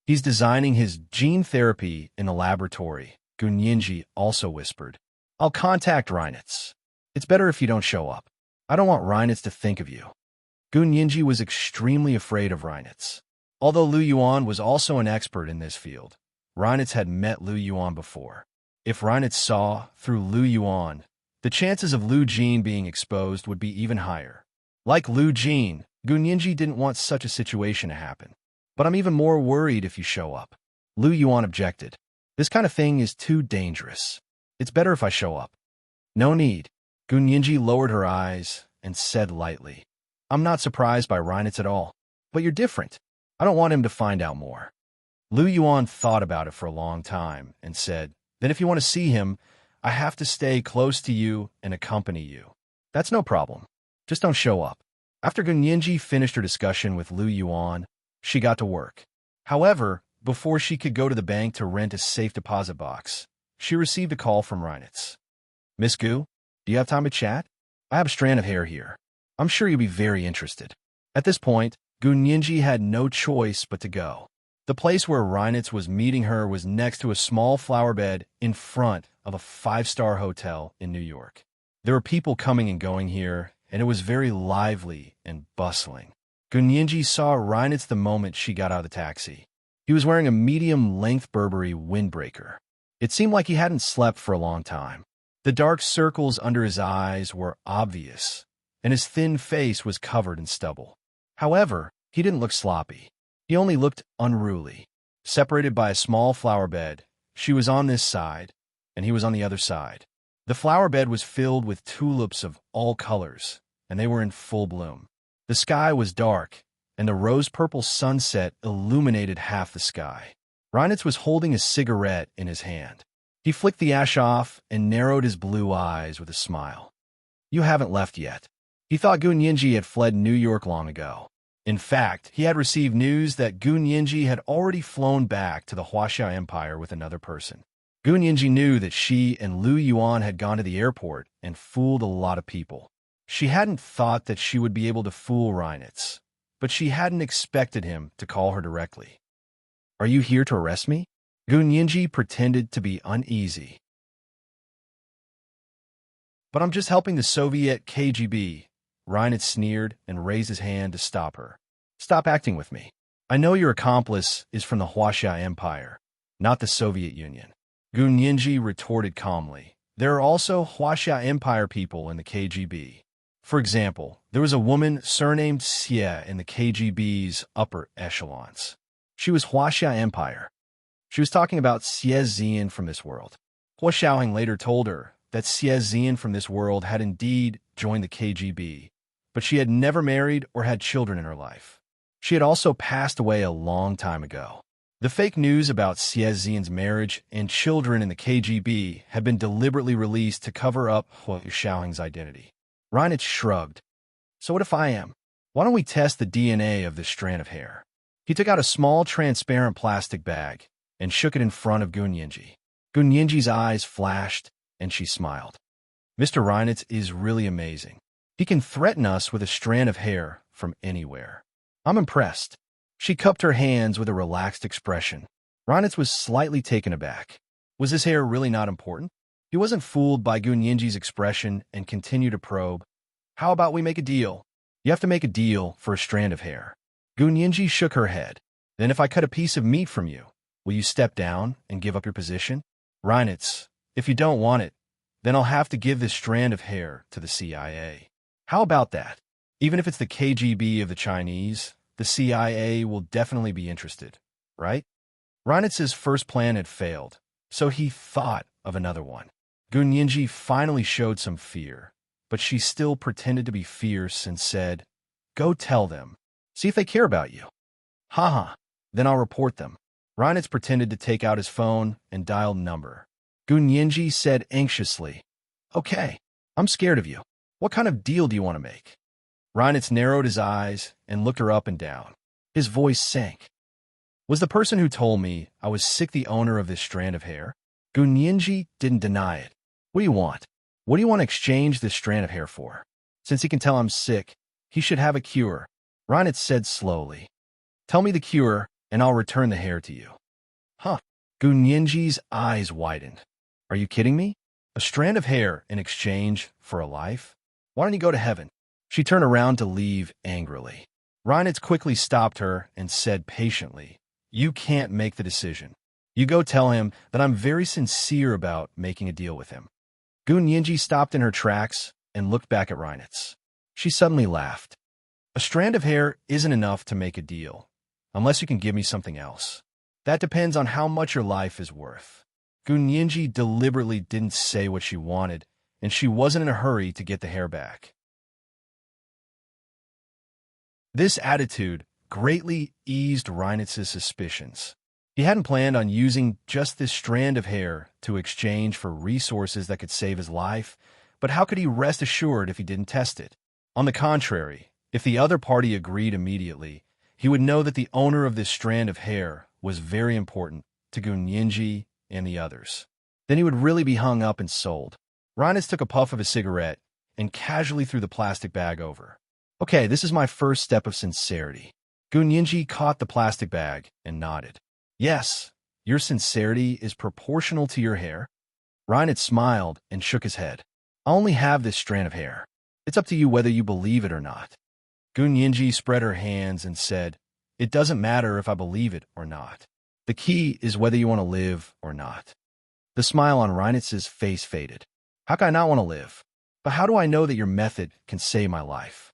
"He's designing his gene therapy in the laboratory," Gunyinji also whispered. "I'll contact Reinitz. It's better if you don't show up. I don't want Reinitz to think of you." Gunyinji was extremely afraid of Reinitz. Although Lu Yuan was also an expert in this field, Reinitz had met Lu Yuan before. If Reinitz saw through Lu Yuan, the chances of Lu Jin being exposed would be even higher. Like Lu Jin, Gunyinji didn't want such a situation to happen. "But I'm even more worried if you show up." Lu Yuan objected. "This kind of thing is too dangerous. It's better if I show up." "No need." Gunyinji lowered her eyes and said lightly, "I'm not surprised by Reinitz at all. But you're different. I don't want him to find out more." Lu Yuan thought about it for a long time and said, "Then if you want to see him, I have to stay close to you and accompany you." "That's no problem. Just don't show up." After Gunyinji finished her discussion with Lu Yuan, she got to work. However, before she could go to the bank to rent a safe deposit box, she received a call from Reinitz. "Miss Gu, do you have time to chat? I have a strand of hair here. I'm sure you'll be very interested." At this point, Gunyinji had no choice but to go. The place where Reinitz was meeting her was next to a small flower bed in front of a 5-star hotel in New York. There were people coming and going here, and it was very lively and bustling. Gunyinji saw Reinitz the moment she got out of the taxi. He was wearing a medium-length Burberry windbreaker. It seemed like he hadn't slept for a long time. The dark circles under his eyes were obvious, and his thin face was covered in stubble. However, he didn't look sloppy. He only looked unruly. Separated by a small flower bed, she was on this side, and he was on the other side. The flower bed was filled with tulips of all colors, and they were in full bloom. The sky was dark, and the rose-purple sunset illuminated half the sky. Reinitz was holding a cigarette in his hand. He flicked the ash off and narrowed his blue eyes with a smile. "You haven't left yet." He thought Gunyinji had fled New York long ago. In fact, he had received news that Gunyinji had already flown back to the Huaxia Empire with another person. Gunyinji knew that she and Lu Yuan had gone to the airport and fooled a lot of people. She hadn't thought that she would be able to fool Reinitz, but she hadn't expected him to call her directly. "Are you here to arrest me?" Gunyinji pretended to be uneasy. "But I'm just helping the Soviet KGB." Reinitz sneered and raised his hand to stop her. "Stop acting with me. I know your accomplice is from the Huaxia Empire, not the Soviet Union." Gunyinji retorted calmly. "There are also Huaxia Empire people in the KGB. For example, there was a woman surnamed Xie in the KGB's upper echelons. She was Huaxia Empire. She was talking about Xie Zian from this world." Hua Xiaoheng later told her that Xie Zian from this world had indeed joined the KGB, but she had never married or had children in her life. She had also passed away a long time ago. The fake news about Xie Zian's marriage and children in the KGB had been deliberately released to cover up Hua Xiaoheng's identity. Reinitz shrugged. "So what if I am? Why don't we test the DNA of this strand of hair?" He took out a small transparent plastic bag and shook it in front of Gunyinji. Gunyinji's eyes flashed, and she smiled. "Mr. Reinitz is really amazing. He can threaten us with a strand of hair from anywhere. I'm impressed." She cupped her hands with a relaxed expression. Reinitz was slightly taken aback. Was his hair really not important? He wasn't fooled by Gunyinji's expression and continued to probe. "How about we make a deal? You have to make a deal for a strand of hair." Gunyinji shook her head. "Then if I cut a piece of meat from you, will you step down and give up your position?" "Reinitz, if you don't want it, then I'll have to give this strand of hair to the CIA." "How about that? Even if it's the KGB of the Chinese, the CIA will definitely be interested, right?" Reinitz's first plan had failed, so he thought of another one. Gunyinji finally showed some fear, but she still pretended to be fierce and said, "Go tell them. See if they care about you." "Haha, then I'll report them." Reinitz pretended to take out his phone and dialed number. Gunyinji said anxiously, "Okay, I'm scared of you. What kind of deal do you want to make?" Reinitz narrowed his eyes and looked her up and down. His voice sank. "Was the person who told me I was sick the owner of this strand of hair?" Gunyinji didn't deny it. "What do you want? What do you want to exchange this strand of hair for? Since he can tell I'm sick, He should have a cure, Reinitz said slowly. Tell me the cure, and I'll return the hair to you. Huh. Gunyinji's eyes widened. Are you kidding me? A strand of hair in exchange for a life? Why don't you go to heaven? She turned around to leave angrily. Reinitz quickly stopped her and said patiently, You can't make the decision. You go tell him that I'm very sincere about making a deal with him. Gunyinji stopped in her tracks and looked back at Reinitz. She suddenly laughed. A strand of hair isn't enough to make a deal, unless you can give me something else. That depends on how much your life is worth. Gunyinji deliberately didn't say what she wanted, and she wasn't in a hurry to get the hair back. This attitude greatly eased Reinitz's suspicions. He hadn't planned on using just this strand of hair to exchange for resources that could save his life, but how could he rest assured if he didn't test it? On the contrary, if the other party agreed immediately, he would know that the owner of this strand of hair was very important to Gunyinji and the others. Then he would really be hung up and sold. Reinitz took a puff of his cigarette and casually threw the plastic bag over. Okay, this is my first step of sincerity. Gunyinji caught the plastic bag and nodded. Yes, your sincerity is proportional to your hair. Reinitz smiled and shook his head. I only have this strand of hair. It's up to you whether you believe it or not. Gunyinji spread her hands and said, It doesn't matter if I believe it or not. The key is whether you want to live or not. The smile on Reinitz's face faded. How can I not want to live? But how do I know that your method can save my life?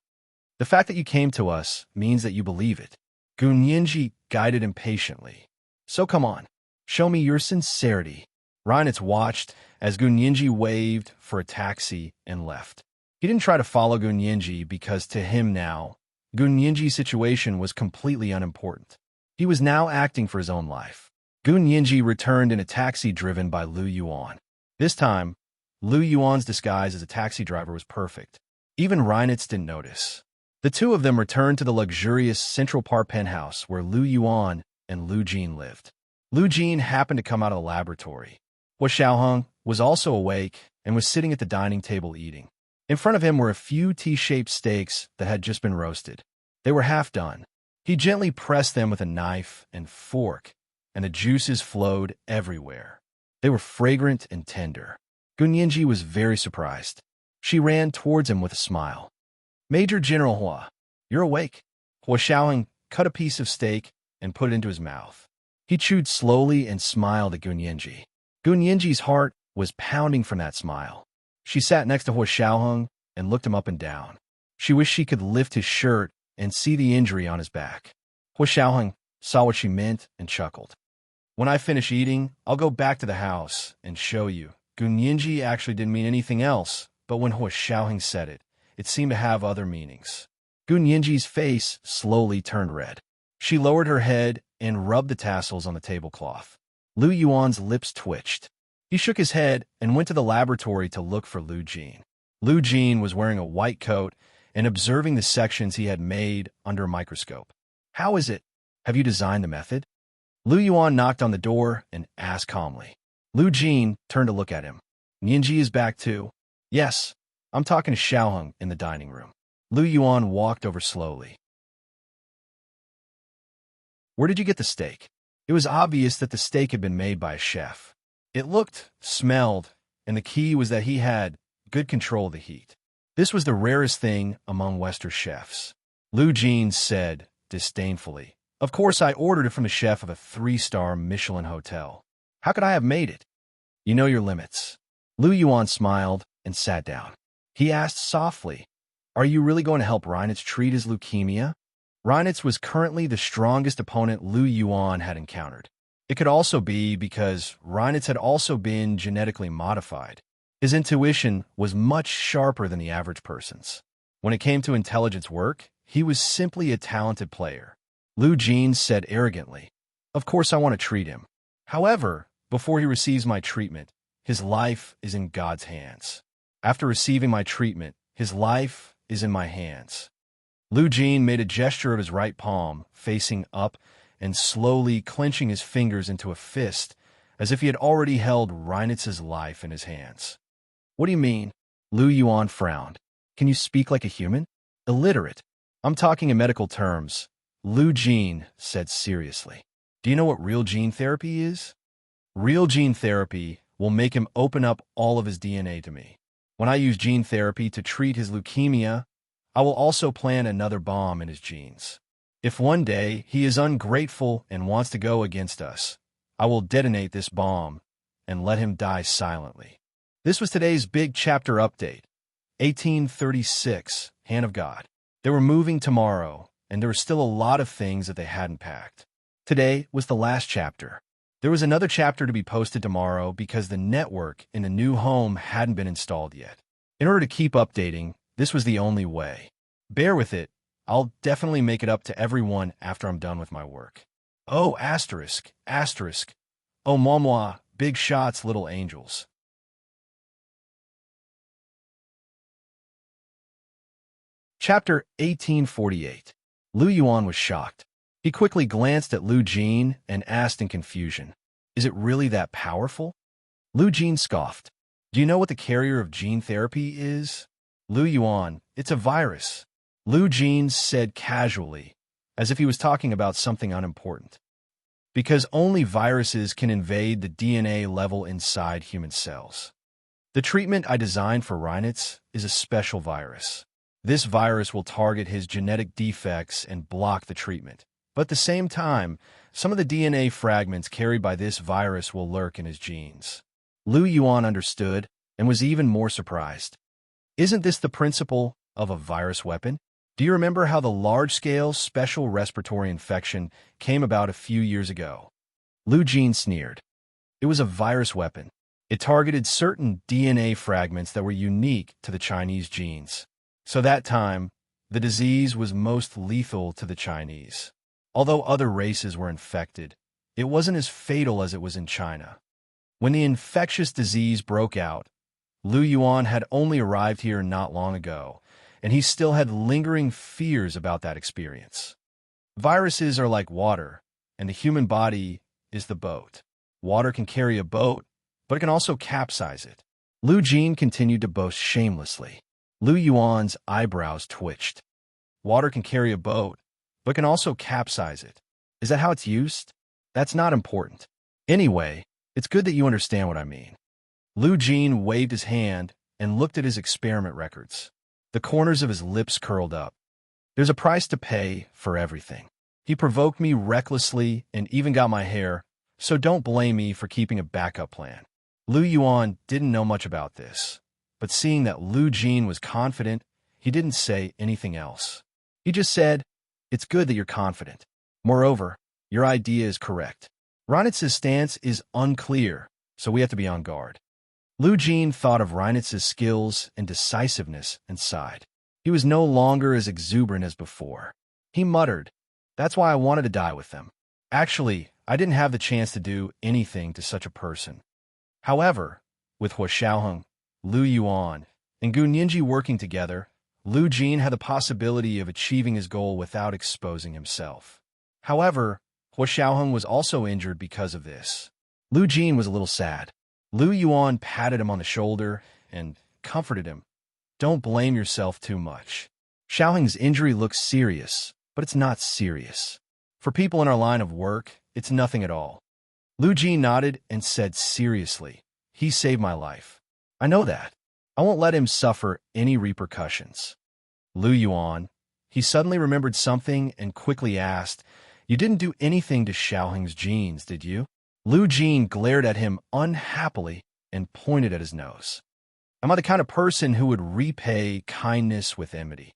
The fact that you came to us means that you believe it. Gunyinji guided impatiently. So come on, show me your sincerity. Reinitz watched as Gunyinji waved for a taxi and left. He didn't try to follow Gunyinji because to him now, Gunyinji's situation was completely unimportant. He was now acting for his own life. Gunyinji returned in a taxi driven by Lu Yuan. This time, Lu Yuan's disguise as a taxi driver was perfect. Even Reinitz didn't notice. The two of them returned to the luxurious Central Park penthouse where Lu Yuan and Lu Jin lived. Lu Jin happened to come out of the laboratory. Hua Xiaoheng was also awake and was sitting at the dining table eating. In front of him were a few T-shaped steaks that had just been roasted. They were half done. He gently pressed them with a knife and fork, and the juices flowed everywhere. They were fragrant and tender. Gunyinji was very surprised. She ran towards him with a smile. Major General Hua, you're awake. Hua Xiaoheng cut a piece of steak and put it into his mouth. He chewed slowly and smiled at Gunyinji. Gunyinji's heart was pounding from that smile. She sat next to Hua Xiaoheng and looked him up and down. She wished she could lift his shirt and see the injury on his back. Hua Xiaoheng saw what she meant and chuckled. When I finish eating, I'll go back to the house and show you. Gunyinji actually didn't mean anything else, but when Hua Xiaoheng said it, it seemed to have other meanings. Gunyinji's face slowly turned red. She lowered her head and rubbed the tassels on the tablecloth. Lu Yuan's lips twitched. He shook his head and went to the laboratory to look for Lu Jin. Lu Jin was wearing a white coat and observing the sections he had made under a microscope. How is it? Have you designed the method? Lu Yuan knocked on the door and asked calmly. Lu Jin turned to look at him. Gunyinji is back too. Yes, I'm talking to Xiaoheng in the dining room. Lu Yuan walked over slowly. Where did you get the steak? It was obvious that the steak had been made by a chef. It looked, smelled, and the key was that he had good control of the heat. This was the rarest thing among Western chefs. Lu Jin said disdainfully, Of course I ordered it from the chef of a 3-star Michelin hotel. How could I have made it? You know your limits. Lu Yuan smiled and sat down. He asked softly, Are you really going to help Reinitz treat his leukemia? Reinitz was currently the strongest opponent Lu Yuan had encountered. It could also be because Reinitz had also been genetically modified. His intuition was much sharper than the average person's. When it came to intelligence work, he was simply a talented player. Lu Jin said arrogantly, Of course I want to treat him. However, before he receives my treatment, his life is in God's hands. After receiving my treatment, his life is in my hands. Lu Jin made a gesture of his right palm, facing up, and slowly clenching his fingers into a fist, as if he had already held Reinitz's life in his hands. What do you mean? Lu Yuan frowned. Can you speak like a human? Illiterate. I'm talking in medical terms. Lu Jin said seriously. Do you know what real gene therapy is? Real gene therapy will make him open up all of his DNA to me. When I use gene therapy to treat his leukemia, I will also plant another bomb in his genes. If one day he is ungrateful and wants to go against us, I will detonate this bomb and let him die silently. This was today's big chapter update. 1836, Hand of God. They were moving tomorrow, and there were still a lot of things that they hadn't packed. Today was the last chapter. There was another chapter to be posted tomorrow because the network in the new home hadn't been installed yet. In order to keep updating, this was the only way. Bear with it. I'll definitely make it up to everyone after I'm done with my work. Oh, asterisk, asterisk. Oh, moi, big shots, little angels. Chapter 1848. Lu Yuan was shocked. He quickly glanced at Lu Jin and asked in confusion, "Is it really that powerful?" Lu Jin scoffed. "Do you know what the carrier of gene therapy is?" Lu Yuan, "It's a virus." Lu Jin said casually, as if he was talking about something unimportant. Because only viruses can invade the DNA level inside human cells. The treatment I designed for Reinitz is a special virus. This virus will target his genetic defects and block the treatment. But at the same time, some of the DNA fragments carried by this virus will lurk in his genes. Lu Yuan understood and was even more surprised. Isn't this the principle of a virus weapon? Do you remember how the large-scale special respiratory infection came about a few years ago? Lu Jin sneered. It was a virus weapon. It targeted certain DNA fragments that were unique to the Chinese genes. So that time, the disease was most lethal to the Chinese. Although other races were infected, it wasn't as fatal as it was in China. When the infectious disease broke out, Lu Yuan had only arrived here not long ago, and he still had lingering fears about that experience. Viruses are like water, and the human body is the boat. Water can carry a boat, but it can also capsize it. Lu Jin continued to boast shamelessly. Lu Yuan's eyebrows twitched. Water can carry a boat, but can also capsize it. Is that how it's used? That's not important. Anyway, it's good that you understand what I mean. Lu Jin waved his hand and looked at his experiment records. The corners of his lips curled up. There's a price to pay for everything. He provoked me recklessly and even got my hair, so don't blame me for keeping a backup plan. Lu Yuan didn't know much about this, but seeing that Lu Jin was confident, he didn't say anything else. He just said, "It's good that you're confident. Moreover, your idea is correct. Reinitz's stance is unclear, so we have to be on guard." Lu Jin thought of Reinitz's skills and decisiveness and sighed. He was no longer as exuberant as before. He muttered, "That's why I wanted to die with them. Actually, I didn't have the chance to do anything to such a person." However, with Hua Xiaoheng, Lu Yuan, and Gu Ninji working together, Lu Jin had the possibility of achieving his goal without exposing himself. However, Hua Xiaoheng was also injured because of this. Lu Jin was a little sad. Lu Yuan patted him on the shoulder and comforted him. "Don't blame yourself too much. Xiaoheng's injury looks serious, but it's not serious. For people in our line of work, it's nothing at all." Lu Jin nodded and said seriously, "He saved my life. I know that. I won't let him suffer any repercussions." Lu Yuan, he suddenly remembered something and quickly asked, "You didn't do anything to Xiaoheng's genes, did you?" Lu Jin glared at him unhappily and pointed at his nose. "Am I the kind of person who would repay kindness with enmity?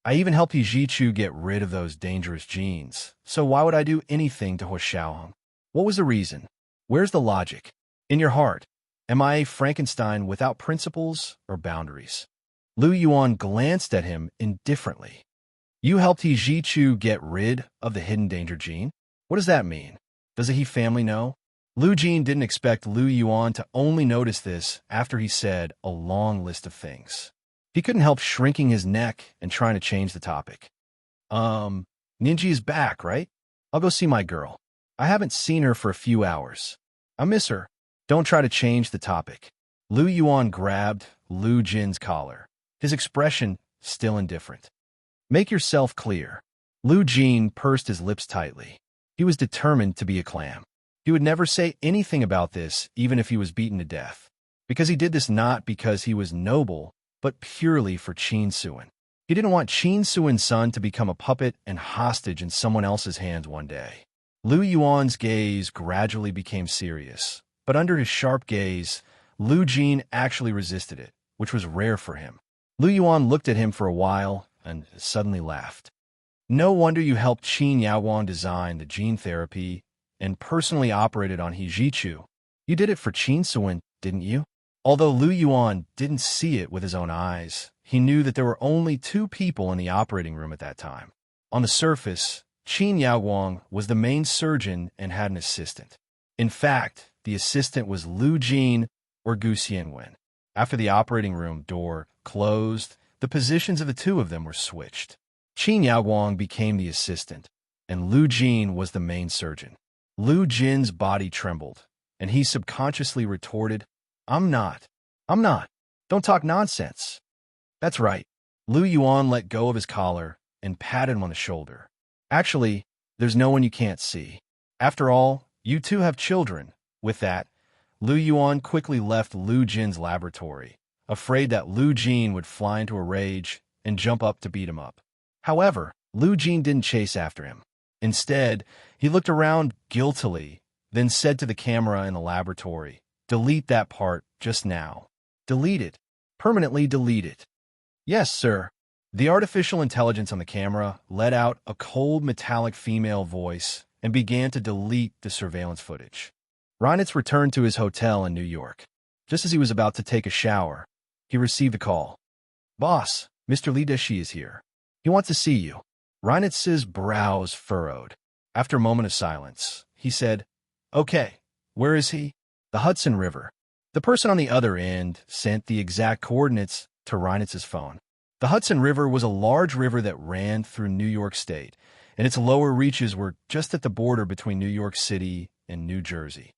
I even helped Yijichu get rid of those dangerous genes, so why would I do anything to Hua Xiaoheng? What was the reason? Where's the logic? In your heart, am I a Frankenstein without principles or boundaries?" Lu Yuan glanced at him indifferently. "You helped Yijichu get rid of the hidden danger gene? What does that mean? Does the He family know?" Lu Jin didn't expect Lu Yuan to only notice this after he said a long list of things. He couldn't help shrinking his neck and trying to change the topic. Ninji is back, right? I'll go see my girl. I haven't seen her for a few hours. I miss her." "Don't try to change the topic." Lu Yuan grabbed Lu Jin's collar. His expression still indifferent. Make yourself clear. Lu Jin pursed his lips tightly. He was determined to be a clam. He would never say anything about this, even if he was beaten to death. Because he did this not because he was noble, but purely for Qin Suan. He didn't want Qin Suan's son to become a puppet and hostage in someone else's hands one day. Lu Yuan's gaze gradually became serious, but under his sharp gaze, Lu Jin actually resisted it, which was rare for him. Lu Yuan looked at him for a while and suddenly laughed. No wonder you helped Qin Yaoguang design the gene therapy and personally operated on He Jichu. You did it for Qin Suan, didn't you? Although Lu Yuan didn't see it with his own eyes, he knew that there were only 2 people in the operating room at that time. On the surface, Qin Yaoguang was the main surgeon and had an assistant. In fact, the assistant was Lu Jin or Gu Xianwen. After the operating room door closed, the positions of the 2 of them were switched. Qin Yaoguang became the assistant, and Lu Jin was the main surgeon. Lu Jin's body trembled, and he subconsciously retorted, I'm not. Don't talk nonsense. That's right. Lu Yuan let go of his collar and patted him on the shoulder. Actually, there's no one you can't see. After all, you 2 have children. With that, Lu Yuan quickly left Lu Jin's laboratory, afraid that Lu Jin would fly into a rage and jump up to beat him up. However, Lu Jin didn't chase after him. Instead, he looked around guiltily, then said to the camera in the laboratory, delete that part just now. Delete it. Permanently delete it. Yes, sir. The artificial intelligence on the camera let out a cold metallic female voice and began to delete the surveillance footage. Reinitz returned to his hotel in New York. Just as he was about to take a shower, he received a call. Boss, Mr. Li Deshi is here. He wants to see you. Reinitz's brows furrowed. After a moment of silence, he said, Okay, where is he? The Hudson River. The person on the other end sent the exact coordinates to Reinitz's phone. The Hudson River was a large river that ran through New York State, and its lower reaches were just at the border between New York City and New Jersey.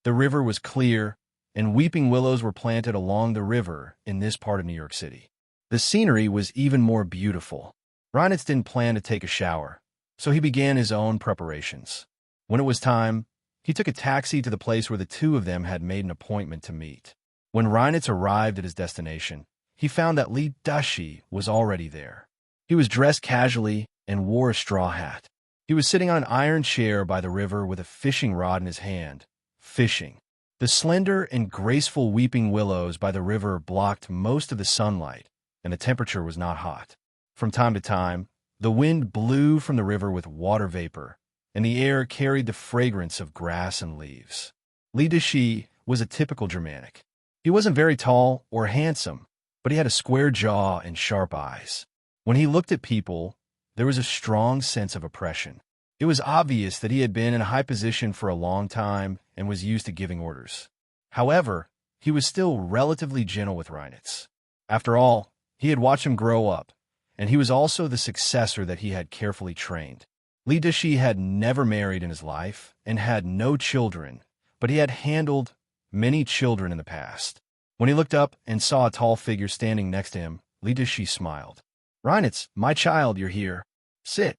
The river was clear, and weeping willows were planted along the river in this part of New York City. The scenery was even more beautiful. Reinitz didn't plan to take a shower, so he began his own preparations. When it was time, he took a taxi to the place where the 2 of them had made an appointment to meet. When Reinitz arrived at his destination, he found that Li Deshi was already there. He was dressed casually and wore a straw hat. He was sitting on an iron chair by the river with a fishing rod in his hand, fishing. The slender and graceful weeping willows by the river blocked most of the sunlight, and the temperature was not hot. From time to time, the wind blew from the river with water vapor, and the air carried the fragrance of grass and leaves. Li Deshi was a typical Germanic. He wasn't very tall or handsome, but he had a square jaw and sharp eyes. When he looked at people, there was a strong sense of oppression. It was obvious that he had been in a high position for a long time and was used to giving orders. However, he was still relatively gentle with Reinitz. After all, he had watched him grow up, and he was also the successor that he had carefully trained. Li Deshi had never married in his life and had no children, but he had handled many children in the past. When he looked up and saw a tall figure standing next to him, Li Deshi smiled. Reinitz, my child, you're here. Sit.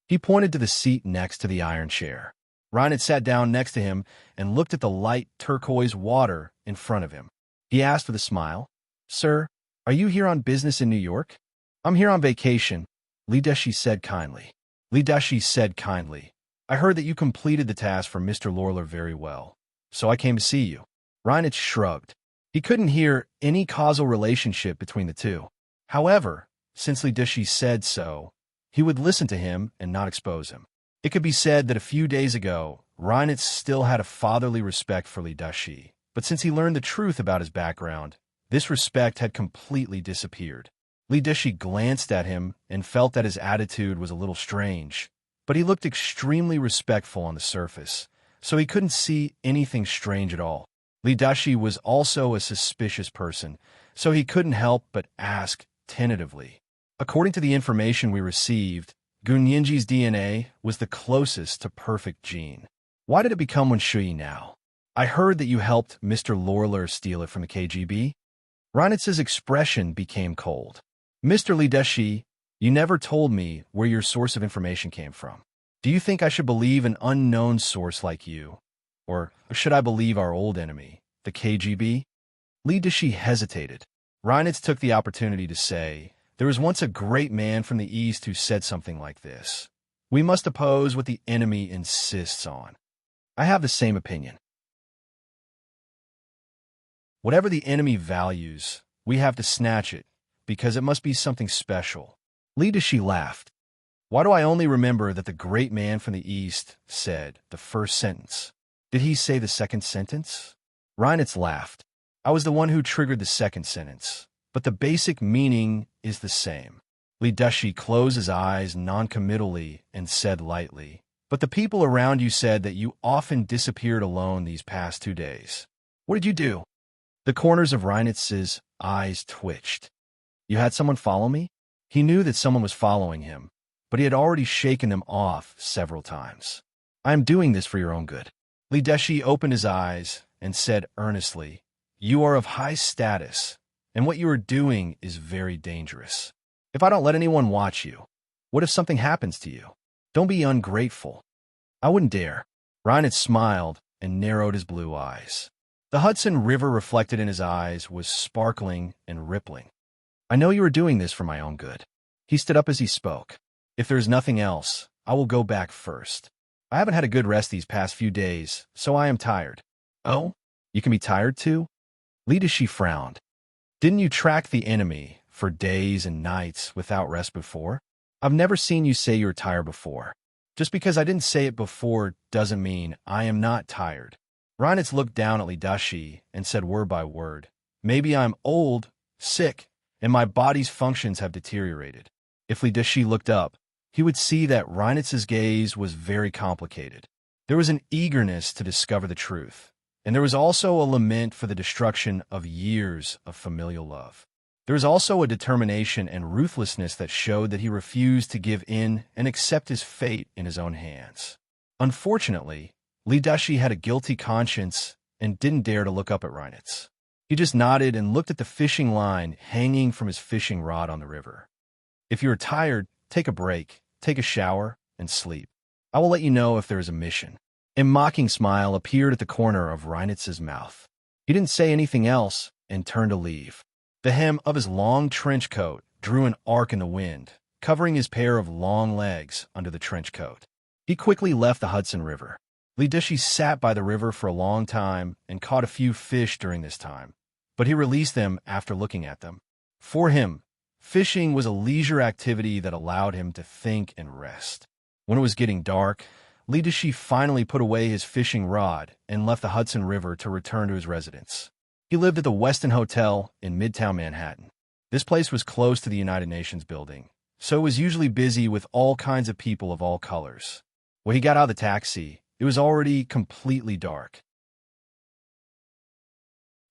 He pointed to the seat next to the iron chair. Reinitz sat down next to him and looked at the light turquoise water in front of him. He asked with a smile, Sir, are you here on business in New York? I'm here on vacation, Li Deshi said kindly. Li Deshi said kindly, I heard that you completed the task for Mr. Lorler very well, so I came to see you. Reinitz shrugged. He couldn't hear any causal relationship between the 2. However, since Li Deshi said so, he would listen to him and not expose him. It could be said that a few days ago, Reinitz still had a fatherly respect for Li Deshi, but since he learned the truth about his background, this respect had completely disappeared. Li Deshi glanced at him and felt that his attitude was a little strange, but he looked extremely respectful on the surface, so he couldn't see anything strange at all. Li Deshi was also a suspicious person, so he couldn't help but ask tentatively. According to the information we received, Gunyinji's DNA was the closest to perfect gene. Why did it become Shui now? I heard that you helped Mr. Lorler steal it from the KGB. Reinitz's expression became cold. Mr. Lideshi, you never told me where your source of information came from. Do you think I should believe an unknown source like you? Or should I believe our old enemy, the KGB? Lideshi hesitated. Reinitz took the opportunity to say, there was once a great man from the East who said something like this. We must oppose what the enemy insists on. I have the same opinion. Whatever the enemy values, we have to snatch it, because it must be something special. Lideshi laughed. Why do I only remember that the great man from the East said the first sentence? Did he say the second sentence? Reinitz laughed. I was the one who triggered the second sentence, but the basic meaning is the same. Lideshi closed his eyes noncommittally and said lightly, but the people around you said that you often disappeared alone these past 2 days. What did you do? The corners of Reinitz's eyes twitched. You had someone follow me? He knew that someone was following him, but he had already shaken them off several times. I am doing this for your own good. Lideshi opened his eyes and said earnestly, you are of high status, and what you are doing is very dangerous. If I don't let anyone watch you, what if something happens to you? Don't be ungrateful. I wouldn't dare. Reinitz smiled and narrowed his blue eyes. The Hudson River reflected in his eyes was sparkling and rippling. I know you are doing this for my own good. He stood up as he spoke. If there is nothing else, I will go back first. I haven't had a good rest these past few days, so I am tired. Oh? You can be tired too? Lideshi frowned. Didn't you track the enemy for days and nights without rest before? I've never seen you say you're tired before. Just because I didn't say it before doesn't mean I am not tired. Reinitz looked down at Lideshi and said word by word, maybe I'm old, sick, and my body's functions have deteriorated. If Lideshi looked up, he would see that Reinitz's gaze was very complicated. There was an eagerness to discover the truth, and there was also a lament for the destruction of years of familial love. There was also a determination and ruthlessness that showed that he refused to give in and accept his fate in his own hands. Unfortunately, Lideshi had a guilty conscience and didn't dare to look up at Reinitz. He just nodded and looked at the fishing line hanging from his fishing rod on the river. If you are tired, take a break, take a shower, and sleep. I will let you know if there is a mission. A mocking smile appeared at the corner of Reinitz's mouth. He didn't say anything else and turned to leave. The hem of his long trench coat drew an arc in the wind, covering his pair of long legs under the trench coat. He quickly left the Hudson River. Lideshi sat by the river for a long time and caught a few fish during this time, but he released them after looking at them. For him, fishing was a leisure activity that allowed him to think and rest. When it was getting dark, Lideshi finally put away his fishing rod and left the Hudson River to return to his residence. He lived at the Westin Hotel in Midtown Manhattan. This place was close to the United Nations building, so it was usually busy with all kinds of people of all colors. When he got out of the taxi, it was already completely dark.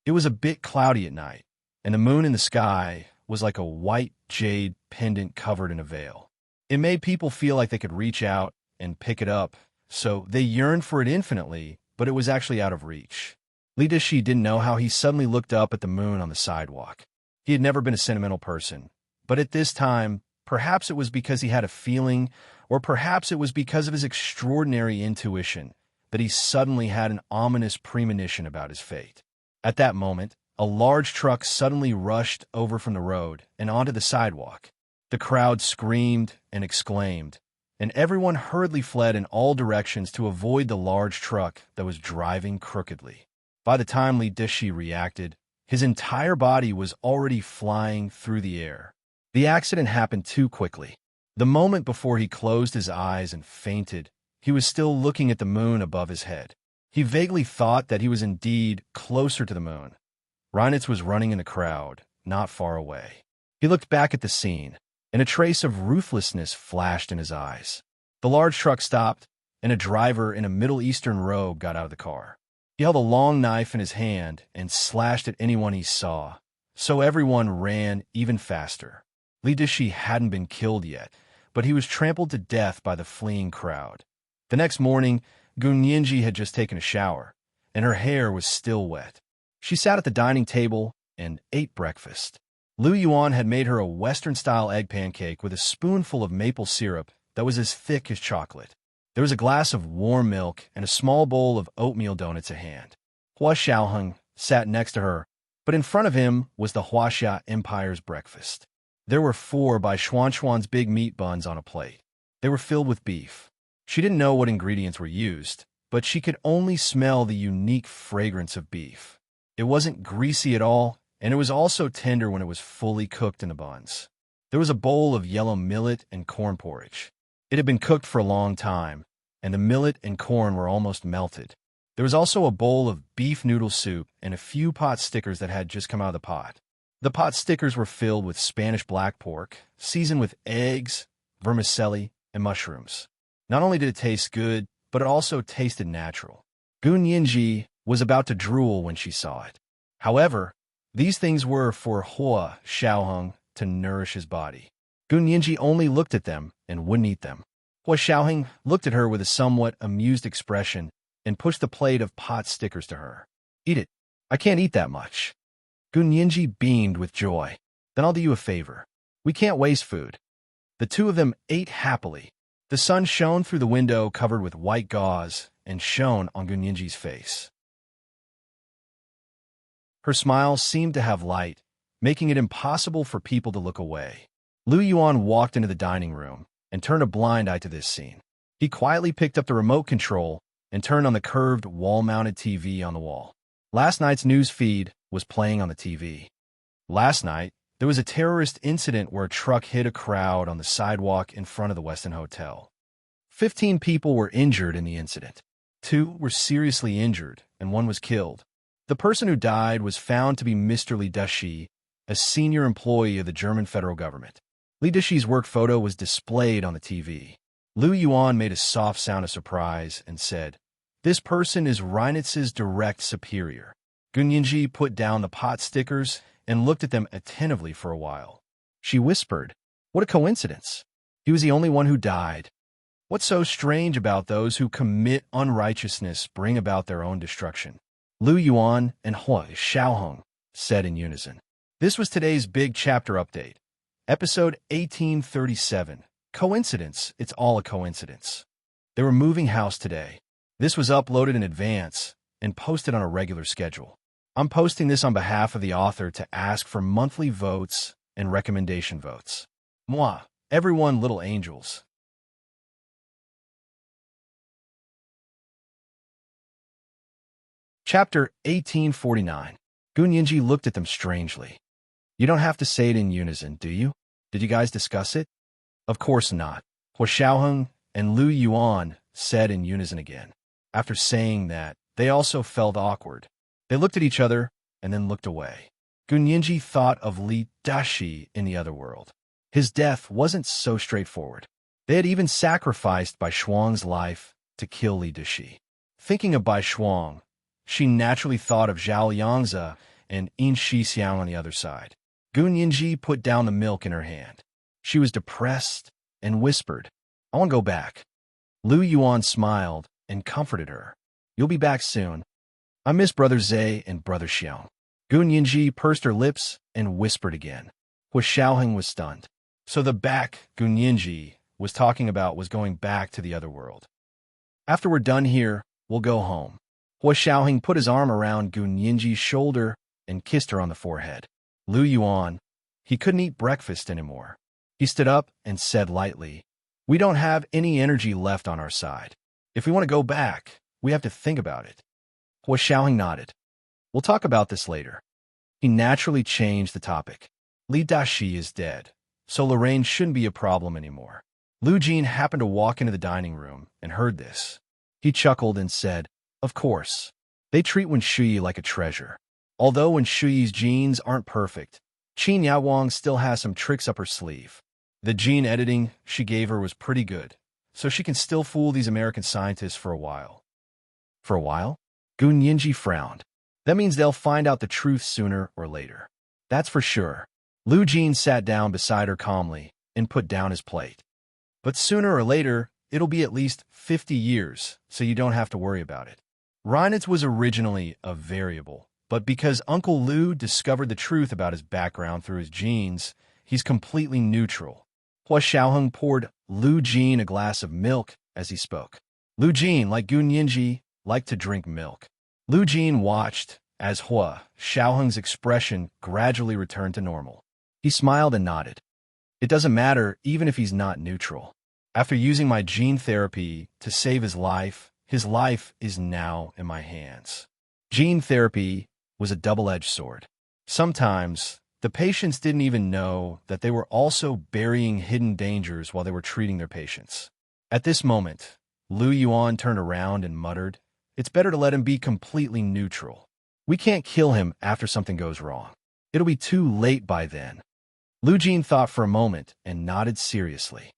It was a bit cloudy at night, and the moon in the sky was like a white jade pendant covered in a veil. It made people feel like they could reach out and pick it up, so they yearned for it infinitely, but it was actually out of reach. Lideshi didn't know how he suddenly looked up at the moon on the sidewalk. He had never been a sentimental person, but at this time, perhaps it was because he had a feeling, or perhaps it was because of his extraordinary intuition, that he suddenly had an ominous premonition about his fate. At that moment, a large truck suddenly rushed over from the road and onto the sidewalk. The crowd screamed and exclaimed, and everyone hurriedly fled in all directions to avoid the large truck that was driving crookedly. By the time Lideshi reacted, his entire body was already flying through the air. The accident happened too quickly. The moment before he closed his eyes and fainted, he was still looking at the moon above his head. He vaguely thought that he was indeed closer to the moon. Reinitz was running in the crowd, not far away. He looked back at the scene, and a trace of ruthlessness flashed in his eyes. The large truck stopped, and a driver in a Middle Eastern robe got out of the car. He held a long knife in his hand and slashed at anyone he saw, so everyone ran even faster. Lideshi hadn't been killed yet, but he was trampled to death by the fleeing crowd. The next morning, Gunyenji had just taken a shower, and her hair was still wet. She sat at the dining table and ate breakfast. Lu Yuan had made her a Western-style egg pancake with a spoonful of maple syrup that was as thick as chocolate. There was a glass of warm milk and a small bowl of oatmeal donuts at hand. Hua Xiaoheng sat next to her, but in front of him was the Huaxia Empire's breakfast. There were 4 by Xuanxuan's big meat buns on a plate. They were filled with beef. She didn't know what ingredients were used, but she could only smell the unique fragrance of beef. It wasn't greasy at all, and it was also tender when it was fully cooked in the buns. There was a bowl of yellow millet and corn porridge. It had been cooked for a long time, and the millet and corn were almost melted. There was also a bowl of beef noodle soup and a few pot stickers that had just come out of the pot. The pot stickers were filled with Spanish black pork, seasoned with eggs, vermicelli, and mushrooms. Not only did it taste good, but it also tasted natural. Gun Yinji was about to drool when she saw it. However, these things were for Hua Xiaoheng to nourish his body. Gun Yinji only looked at them and wouldn't eat them. Hua Xiaoheng looked at her with a somewhat amused expression and pushed the plate of pot stickers to her. "Eat it. I can't eat that much." Gun Yinji beamed with joy. "Then I'll do you a favor. We can't waste food." The two of them ate happily. The sun shone through the window covered with white gauze and shone on Gun Yinji's face. Her smile seemed to have light, making it impossible for people to look away. Lu Yuan walked into the dining room and turned a blind eye to this scene. He quietly picked up the remote control and turned on the curved wall-mounted TV on the wall. Last night's news feed was playing on the TV. Last night, there was a terrorist incident where a truck hit a crowd on the sidewalk in front of the Westin Hotel. 15 people were injured in the incident. 2 were seriously injured, and 1 was killed. The person who died was found to be Mr. Li Deshi, a senior employee of the German federal government. Li Deshi's work photo was displayed on the TV. Lu Yuan made a soft sound of surprise and said, "This person is Reinitz's direct superior." Gun Yinji put down the pot stickers and looked at them attentively for a while. She whispered, "What a coincidence. He was the only one who died. What's so strange about those who commit unrighteousness bring about their own destruction?" Lu Yuan and Hua Xiaoheng said in unison. This was today's big chapter update. Episode 1837. Coincidence, it's all a coincidence. They were moving house today. This was uploaded in advance and posted on a regular schedule. I'm posting this on behalf of the author to ask for monthly votes and recommendation votes. Moi, everyone little angels. Chapter 1849. Gun Yinji looked at them strangely. "You don't have to say it in unison, do you? Did you guys discuss it?" "Of course not," Hua Xiaoheng and Lu Yuan said in unison again. After saying that, they also felt awkward. They looked at each other and then looked away. Gun Yinji thought of Li Dashi in the other world. His death wasn't so straightforward. They had even sacrificed Bai Shuang's life to kill Li Dashi. Thinking of Bai Shuang, she naturally thought of Zhao Yangzi and Yin Shixiang on the other side. Gun Yinji put down the milk in her hand. She was depressed and whispered, "I want to go back." Lu Yuan smiled and comforted her. "You'll be back soon. I miss Brother Zhe and Brother Xiang." Gun Yinji pursed her lips and whispered again. Hua Xiaoheng was stunned. So the back Gun Yinji was talking about was going back to the other world. "After we're done here, we'll go home." Hua Xiaoheng put his arm around Gun Yinji's shoulder and kissed her on the forehead. Lu Yuan, he couldn't eat breakfast anymore. He stood up and said lightly, "We don't have any energy left on our side. If we want to go back, we have to think about it." Hua Xiaoheng nodded. "We'll talk about this later." He naturally changed the topic. "Li Dashi is dead, so Lorraine shouldn't be a problem anymore." Lu Jin happened to walk into the dining room and heard this. He chuckled and said, "Of course. They treat Wen Shuyi like a treasure. Although Wen Shuyi's genes aren't perfect, Qin Yawang still has some tricks up her sleeve. The gene editing she gave her was pretty good, so she can still fool these American scientists for a while." "For a while?" Gun Yinji frowned. "That means they'll find out the truth sooner or later. That's for sure." Lu Jin sat down beside her calmly and put down his plate. "But sooner or later, it'll be at least 50 years, so you don't have to worry about it." Reinitz was originally a variable, But because Uncle Lu discovered the truth about his background through his genes, he's completely neutral. Hua Xiaoheng poured Lu Jin a glass of milk as he spoke. Lu Jin, like Gun Yinji, liked to drink milk. Lu Jin watched as Hua Xiaoheng's expression gradually returned to normal. He smiled and nodded. It doesn't matter even if he's not neutral. After using my gene therapy to save his life is now in my hands. Gene therapy was a double-edged sword. Sometimes, the patients didn't even know that they were also burying hidden dangers while they were treating their patients. At this moment, Lu Yuan turned around and muttered, "It's better to let him be completely neutral. We can't kill him after something goes wrong. It'll be too late by then." Lu Jin thought for a moment and nodded seriously.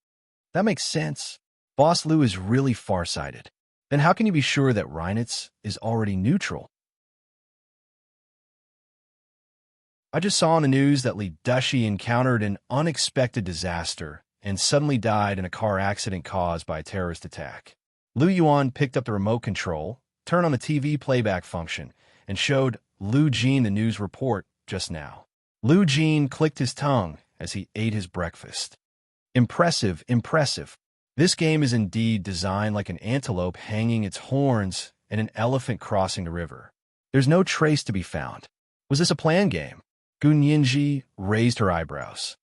That makes sense. Boss Lu is really farsighted. Then how can you be sure that Reinitz is already neutral? I just saw on the news that Li Dushi encountered an unexpected disaster and suddenly died in a car accident caused by a terrorist attack. Lu Yuan picked up the remote control, turned on the TV playback function, and showed Lu Jin the news report just now. Lu Jin clicked his tongue as he ate his breakfast. Impressive, impressive. This game is indeed designed like an antelope hanging its horns and an elephant crossing the river. There's no trace to be found. Was this a planned game? Gun Yinji raised her eyebrows.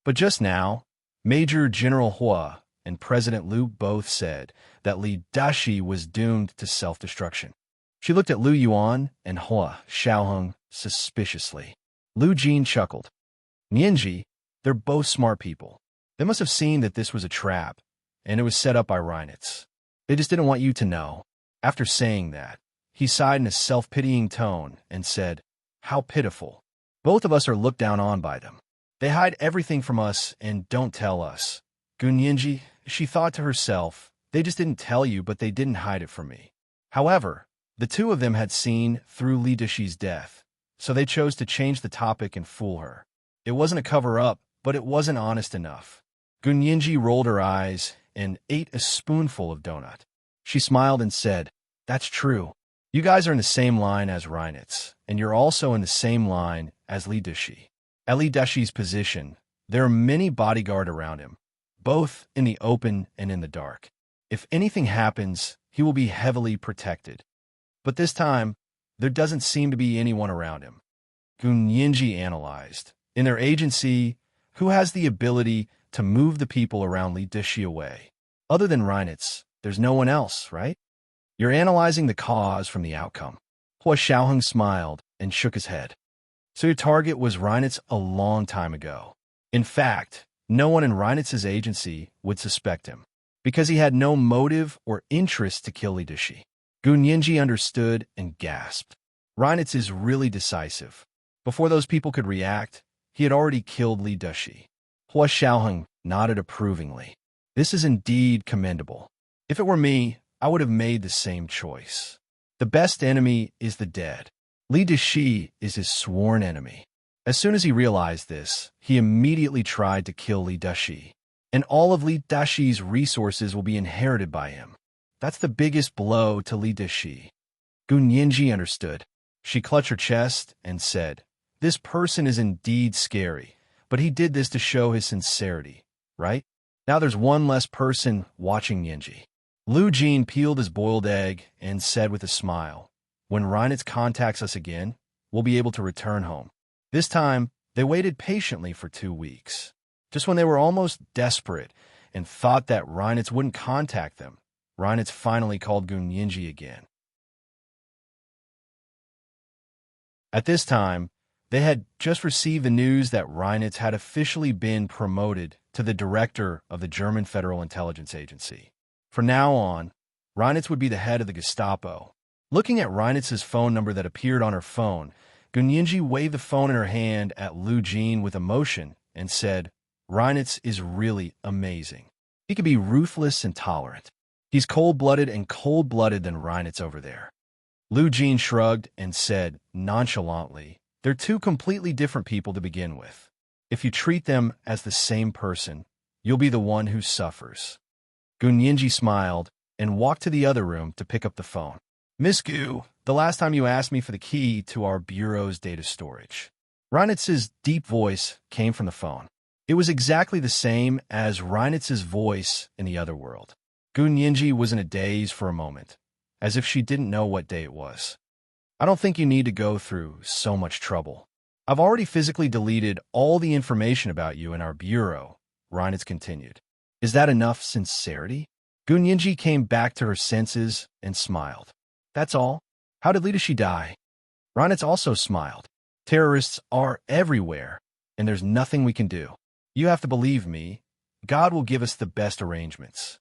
But just now, Major General Hua and President Lu both said that Li Dushi was doomed to self-destruction. She looked at Lu Yuan and Hua Xiaoheng suspiciously. Lu Jin chuckled. Yinji, they're both smart people. They must have seen that this was a trap, and it was set up by Reinitz. They just didn't want you to know. After saying that, he sighed in a self-pitying tone and said, "How pitiful. Both of us are looked down on by them. They hide everything from us and don't tell us." Gun Yinji, she thought to herself, they just didn't tell you, but they didn't hide it from me. However, the two of them had seen through Li Dushi's death, so they chose to change the topic and fool her. It wasn't a cover-up, but it wasn't honest enough. Gun Yinji rolled her eyes and ate a spoonful of donut. She smiled and said, "That's true. You guys are in the same line as Reinitz, and you're also in the same line as Li Dushi. At Li Dushi's position, there are many bodyguards around him, both in the open and in the dark. If anything happens, he will be heavily protected. But this time, there doesn't seem to be anyone around him." Gun Yinji analyzed. In their agency, who has the ability to move the people around Li Dushi away? Other than Reinitz, there's no one else, right? You're analyzing the cause from the outcome. Hua Xiaoheng smiled and shook his head. So your target was Reinitz a long time ago. In fact, no one in Reinitz's agency would suspect him, because he had no motive or interest to kill Li Dushi. Gun Yinji understood and gasped. Reinitz is really decisive. Before those people could react, he had already killed Li Dushi. Hua Xiaoheng nodded approvingly. This is indeed commendable. If it were me, I would have made the same choice. The best enemy is the dead. Li Dushi is his sworn enemy. As soon as he realized this, he immediately tried to kill Li Dushi, and all of Li Dushi's resources will be inherited by him. That's the biggest blow to Li Dushi. Gun Yinji understood. She clutched her chest and said, "This person is indeed scary, but he did this to show his sincerity, right? Now there's one less person watching Yinji." Lu Jin peeled his boiled egg and said with a smile, "When Reinitz contacts us again, we'll be able to return home." This time, they waited patiently for 2 weeks. Just when they were almost desperate and thought that Reinitz wouldn't contact them, Reinitz finally called Gun Yinji again. At this time, they had just received the news that Reinitz had officially been promoted to the director of the German Federal Intelligence Agency. From now on, Reinitz would be the head of the Gestapo. Looking at Reinitz's phone number that appeared on her phone, Gun Yinji waved the phone in her hand at Lu Jin with emotion and said, "Reinitz is really amazing. He can be ruthless and tolerant. He's cold-blooded and cold-blooded than Reinitz over there." Lu Jin shrugged and said nonchalantly, "They're two completely different people to begin with. If you treat them as the same person, you'll be the one who suffers." Gun Yinji smiled and walked to the other room to pick up the phone. Miss Gu, the last time you asked me for the key to our bureau's data storage. Reinitz's deep voice came from the phone. It was exactly the same as Reinitz's voice in the other world. Gu Nianji was in a daze for a moment, as if she didn't know what day it was. I don't think you need to go through so much trouble. I've already physically deleted all the information about you in our bureau, Reinitz continued. Is that enough sincerity? Gu Nianji came back to her senses and smiled. That's all? How did Li Dashi die? Reinitz also smiled. Terrorists are everywhere, and there's nothing we can do. You have to believe me. God will give us the best arrangements.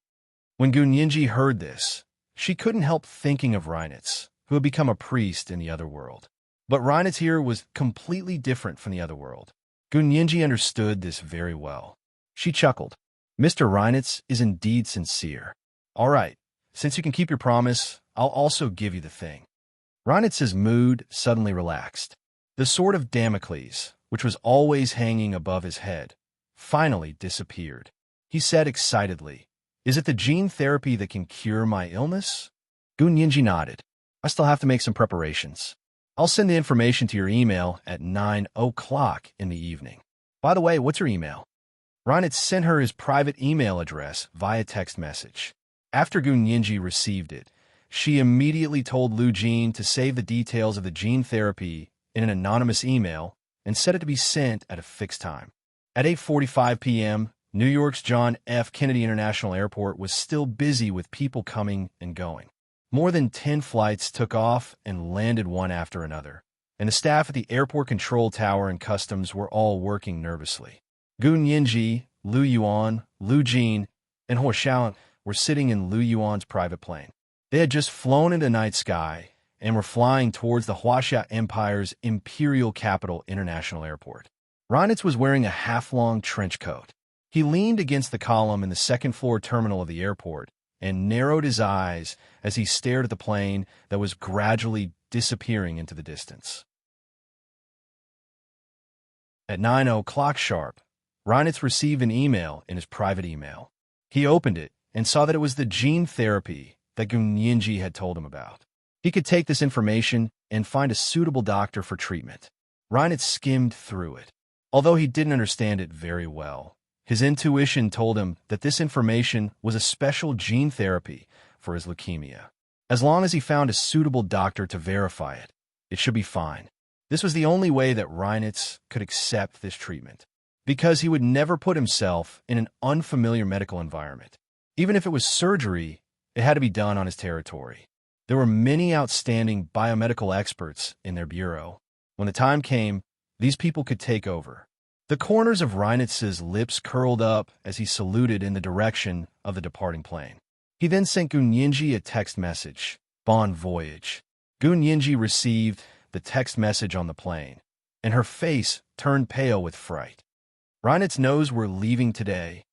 When Gu Nianji heard this, she couldn't help thinking of Reinitz, who had become a priest in the other world. But Reinitz here was completely different from the other world. Gu Nianji understood this very well. She chuckled. Mr. Reinitz is indeed sincere. All right, since you can keep your promise, I'll also give you the thing. Reinitz's mood suddenly relaxed. The sword of Damocles, which was always hanging above his head, finally disappeared. He said excitedly, Is it the gene therapy that can cure my illness? Gu Nianji nodded. I still have to make some preparations. I'll send the information to your email at 9 o'clock in the evening. By the way, what's your email? Reinitz sent her his private email address via text message. After Gu Nianji received it, she immediately told Lu Jin to save the details of the gene therapy in an anonymous email and set it to be sent at a fixed time. At 8:45 p.m., New York's John F. Kennedy International Airport was still busy with people coming and going. More than 10 flights took off and landed one after another, and the staff at the airport control tower and customs were all working nervously. Gu Nianji, Lu Yuan, Lu Jin, and Huo Xiaolan were sitting in Lu Yuan's private plane. They had just flown into the night sky and were flying towards the Huaxia Empire's imperial capital international airport. Reinitz was wearing a half-long trench coat. He leaned against the column in the second-floor terminal of the airport and narrowed his eyes as he stared at the plane that was gradually disappearing into the distance. At 9 o'clock sharp, Reinitz received an email in his private email. He opened it and saw that it was the gene therapy that Gu Nianji had told him about. He could take this information and find a suitable doctor for treatment. Reinitz skimmed through it. Although he didn't understand it very well, his intuition told him that this information was a special gene therapy for his leukemia. As long as he found a suitable doctor to verify it, it should be fine. This was the only way that Reinitz could accept this treatment, because he would never put himself in an unfamiliar medical environment. Even if it was surgery, it had to be done on his territory. There were many outstanding biomedical experts in their bureau. When the time came, these people could take over. The corners of Reinitz's lips curled up as he saluted in the direction of the departing plane. He then sent Gu Nianji a text message. Bon voyage. Gu Nianji received the text message on the plane, and her face turned pale with fright. Reinitz knows we're leaving today.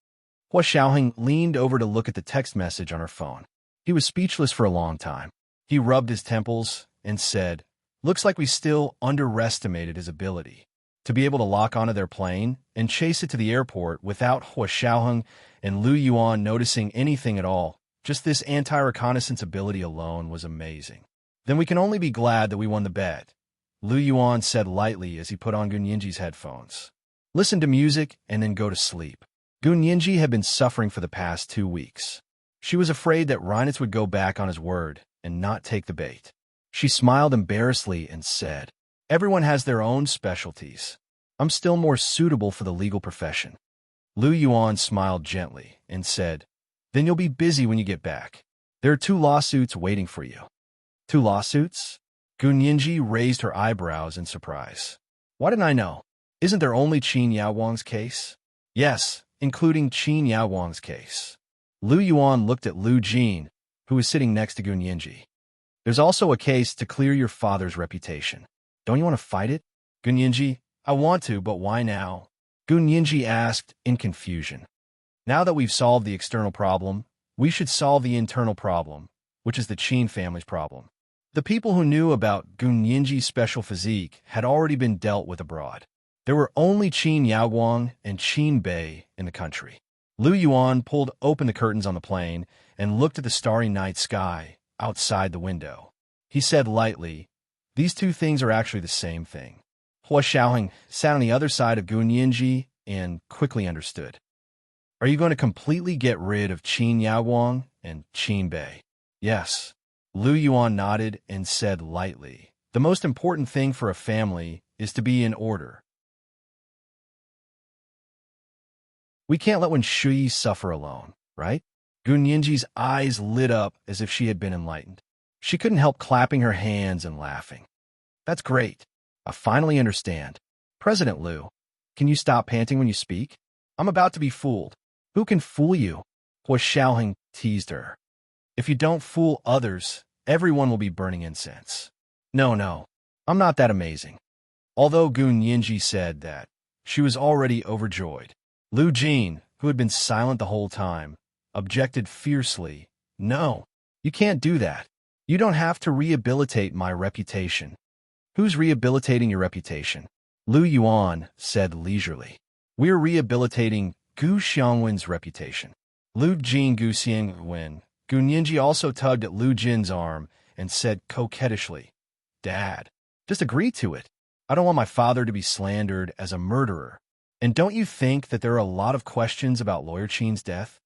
Hua Xiaoheng leaned over to look at the text message on her phone. He was speechless for a long time. He rubbed his temples and said, Looks like we still underestimated his ability to be able to lock onto their plane and chase it to the airport without Hua Xiaoheng and Lu Yuan noticing anything at all. Just this anti-reconnaissance ability alone was amazing. Then we can only be glad that we won the bet, Lu Yuan said lightly as he put on Gu Nianji's headphones. Listen to music and then go to sleep. Gu Nianji had been suffering for the past 2 weeks. She was afraid that Reinitz would go back on his word and not take the bait. She smiled embarrassedly and said, Everyone has their own specialties. I'm still more suitable for the legal profession. Lu Yuan smiled gently and said, Then you'll be busy when you get back. There are 2 lawsuits waiting for you. 2 lawsuits? Gu Nianji raised her eyebrows in surprise. Why didn't I know? Isn't there only Qin Yaowang's case? Yes, including Qin Yaowang's case. Lu Yuan looked at Lu Jin, who was sitting next to Gu Nianji. There's also a case to clear your father's reputation. Don't you want to fight it? Gu Nianji, I want to, but why now? Gu Nianji asked in confusion. Now that we've solved the external problem, we should solve the internal problem, which is the Qin family's problem. The people who knew about Gu Nianji's special physique had already been dealt with abroad. There were only Qin Yaowang and Qin Bei in the country. Lu Yuan pulled open the curtains on the plane and looked at the starry night sky outside the window. he said lightly. These two things are actually the same thing. Hua Xiaoheng sat on the other side of Gun Yinji and quickly understood. Are you going to completely get rid of Qin Yaowang and Qin Bei? Yes. Lu Yuan nodded and said lightly, the most important thing for a family is to be in order. We can't let Wen Shuyi suffer alone, right? Gun Yinji's eyes lit up as if she had been enlightened. She couldn't help clapping her hands and laughing. That's great. I finally understand. President Liu, can you stop panting when you speak? I'm about to be fooled. Who can fool you? Hua Xiaoheng teased her. If you don't fool others, everyone will be burning incense. No, I'm not that amazing. Although Gun Yinji said that, she was already overjoyed. Lu Jin, who had been silent the whole time, objected fiercely. No, you can't do that. You don't have to rehabilitate my reputation. Who's rehabilitating your reputation? Lu Yuan said leisurely. We're rehabilitating Gu Xiangwen's reputation. Lu Jin Gu Xiangwen. Gun Yinji also tugged at Lu Jin's arm and said coquettishly, Dad, just agree to it. I don't want my father to be slandered as a murderer. And don't you think that there are a lot of questions about Lawyer Qin's death?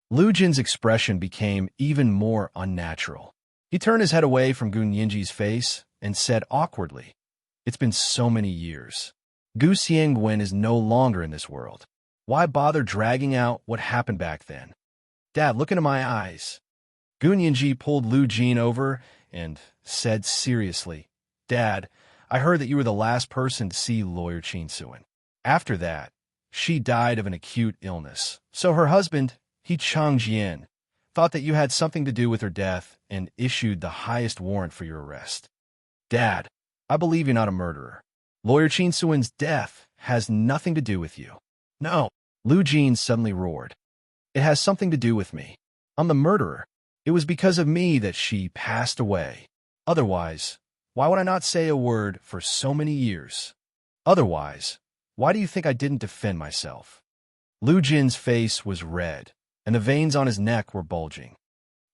Lu Jin's expression became even more unnatural. He turned his head away from Gun Yinji's face and said awkwardly, It's been so many years. Gu Xiangwen is no longer in this world. Why bother dragging out what happened back then? Dad, look into my eyes. Gun Yinji pulled Lu Jin over and said seriously, Dad, I heard that you were the last person to see Lawyer Qin Suan. After that, she died of an acute illness. So her husband, He Changjian, thought that you had something to do with her death and issued the highest warrant for your arrest. Dad, I believe you're not a murderer. Lawyer Qin Suan's death has nothing to do with you. No, Lu Jin suddenly roared. It has something to do with me. I'm the murderer. It was because of me that she passed away. Otherwise, why would I not say a word for so many years? Otherwise, why do you think I didn't defend myself? Lu Jin's face was red, and the veins on his neck were bulging.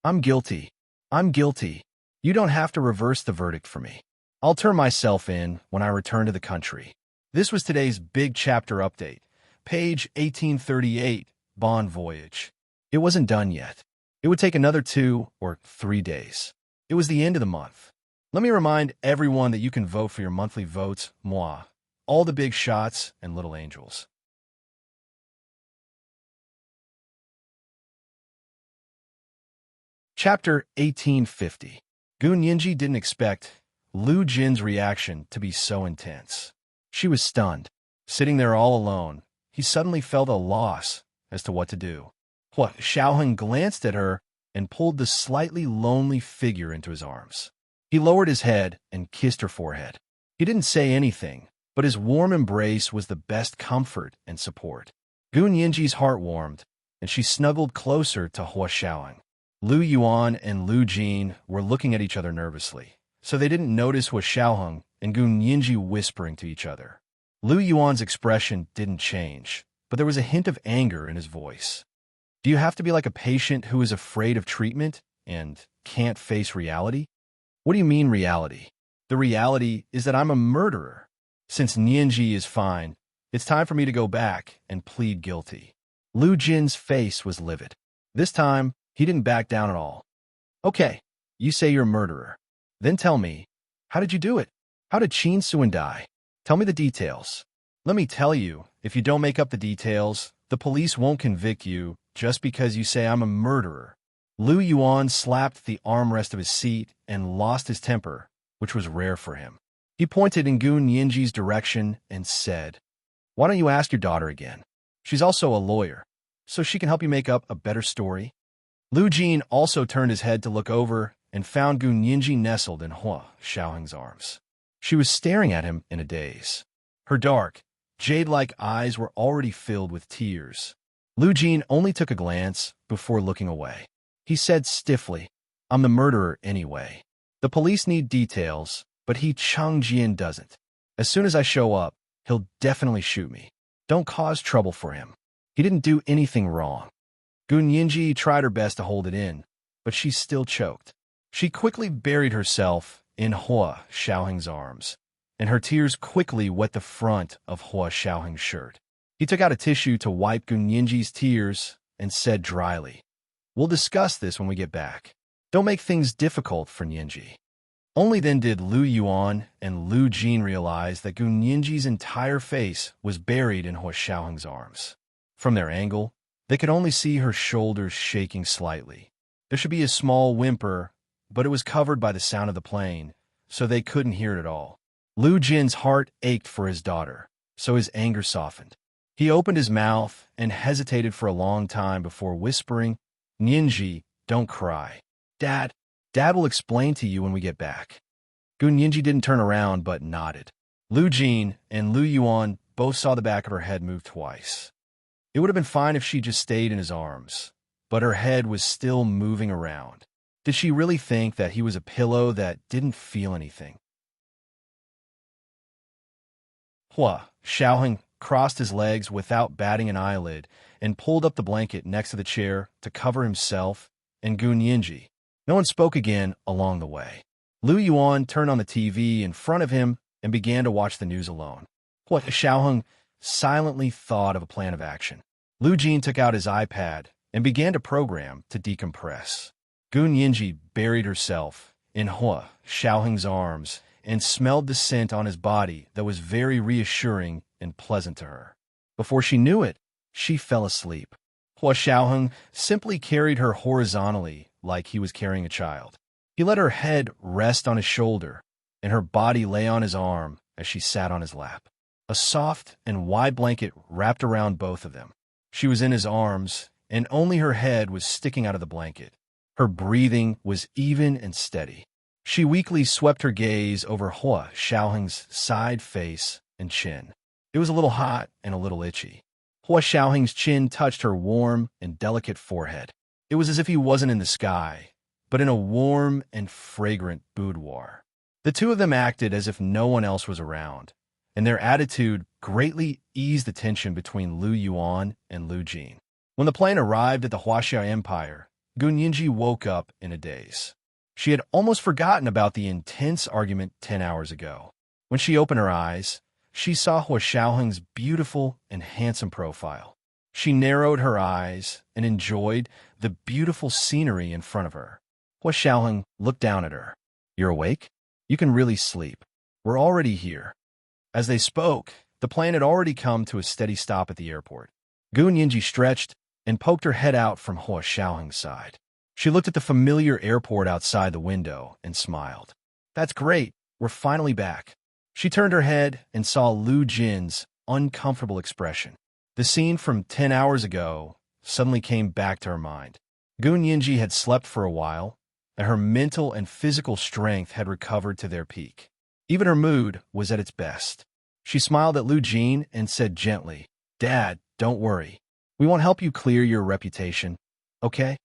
I'm guilty. I'm guilty. You don't have to reverse the verdict for me. I'll turn myself in when I return to the country. This was today's big chapter update. Page 1838, Bon Voyage. It wasn't done yet. It would take another 2 or 3 days. It was the end of the month. Let me remind everyone that you can vote for your monthly votes, moi, all the big shots and little angels. Chapter 1850. Gun Yinji didn't expect Lu Jin's reaction to be so intense. She was stunned. Sitting there all alone, he suddenly felt a loss as to what to do. Hua Xiaoheng glanced at her and pulled the slightly lonely figure into his arms. He lowered his head and kissed her forehead. He didn't say anything, but his warm embrace was the best comfort and support. Gun Yinji's heart warmed, and she snuggled closer to Hua Xiaoheng. Lu Yuan and Lu Jin were looking at each other nervously, so they didn't notice Hua Xiaoheng and Gun Yinji whispering to each other. Lu Yuan's expression didn't change, but there was a hint of anger in his voice. Do you have to be like a patient who is afraid of treatment and can't face reality? What do you mean reality? The reality is that I'm a murderer. Since Nianji is fine, it's time for me to go back and plead guilty. Lu Jin's face was livid. This time, he didn't back down at all. Okay, you say you're a murderer. Then tell me, how did you do it? How did Qin Suan die? Tell me the details. Let me tell you, if you don't make up the details, the police won't convict you just because you say I'm a murderer. Lu Yuan slapped the armrest of his seat and lost his temper, which was rare for him. He pointed in Gun Yinji's direction and said, Why don't you ask your daughter again? She's also a lawyer, so she can help you make up a better story. Lu Jin also turned his head to look over and found Gun Yinji nestled in Hua Xiaoheng's arms. She was staring at him in a daze. Her dark, jade-like eyes were already filled with tears. Lu Jin only took a glance before looking away. He said stiffly, I'm the murderer anyway. The police need details, but He Changjian doesn't. As soon as I show up, he'll definitely shoot me. Don't cause trouble for him. He didn't do anything wrong. Gun Yinji tried her best to hold it in, but she still choked. She quickly buried herself in Hua Xiaoheng's arms, and her tears quickly wet the front of Hua Xiaoheng's shirt. He took out a tissue to wipe Gunyinji's tears and said dryly, "We'll discuss this when we get back. Don't make things difficult for Nianji." Only then did Lu Yuan and Lu Jin realize that Gunyinji's entire face was buried in Hua Xiaoheng's arms. From their angle, they could only see her shoulders shaking slightly. There should be a small whimper, but it was covered by the sound of the plane, so they couldn't hear it at all. Lu Jin's heart ached for his daughter, so his anger softened. He opened his mouth and hesitated for a long time before whispering, "Nianji, don't cry. Dad will explain to you when we get back." Gunyinji didn't turn around but nodded. Lu Jin and Lu Yuan both saw the back of her head move twice. It would have been fine if she just stayed in his arms, but her head was still moving around. Did she really think that he was a pillow that didn't feel anything? Hua Xiaoheng crossed his legs without batting an eyelid and pulled up the blanket next to the chair to cover himself and Gunyinji. No one spoke again along the way. Lu Yuan turned on the TV in front of him and began to watch the news alone. Hua Xiaoheng silently thought of a plan of action. Lu Jin took out his iPad and began to program to decompress. Gunyinji buried herself in Hua Xiaoheng's arms and smelled the scent on his body that was very reassuring and pleasant to her. Before she knew it, she fell asleep. Hua Xiaoheng simply carried her horizontally like he was carrying a child. He let her head rest on his shoulder, and her body lay on his arm as she sat on his lap. A soft and wide blanket wrapped around both of them. She was in his arms, and only her head was sticking out of the blanket. Her breathing was even and steady. She weakly swept her gaze over Hua Xiaoheng's side face and chin. It was a little hot and a little itchy. Hua Xiaoheng's chin touched her warm and delicate forehead. It was as if he wasn't in the sky, but in a warm and fragrant boudoir. The two of them acted as if no one else was around, and their attitude greatly eased the tension between Lu Yuan and Lu Jin. When the plane arrived at the Huaxia Empire, Gunyinji woke up in a daze. She had almost forgotten about the intense argument 10 hours ago. When she opened her eyes, she saw Hua Xiaoheng's beautiful and handsome profile. She narrowed her eyes and enjoyed the beautiful scenery in front of her. Hua Xiaoheng looked down at her. "You're awake? You can really sleep. We're already here." As they spoke, the plane had already come to a steady stop at the airport. Gunyinji stretched and poked her head out from Hua Xiaoheng's side. She looked at the familiar airport outside the window and smiled. "That's great. We're finally back." She turned her head and saw Lu Jin's uncomfortable expression. The scene from 10 hours ago suddenly came back to her mind. Gunyinji had slept for a while, and her mental and physical strength had recovered to their peak. Even her mood was at its best. She smiled at Lu Jin and said gently, "Dad, don't worry. We won't help you clear your reputation, okay?"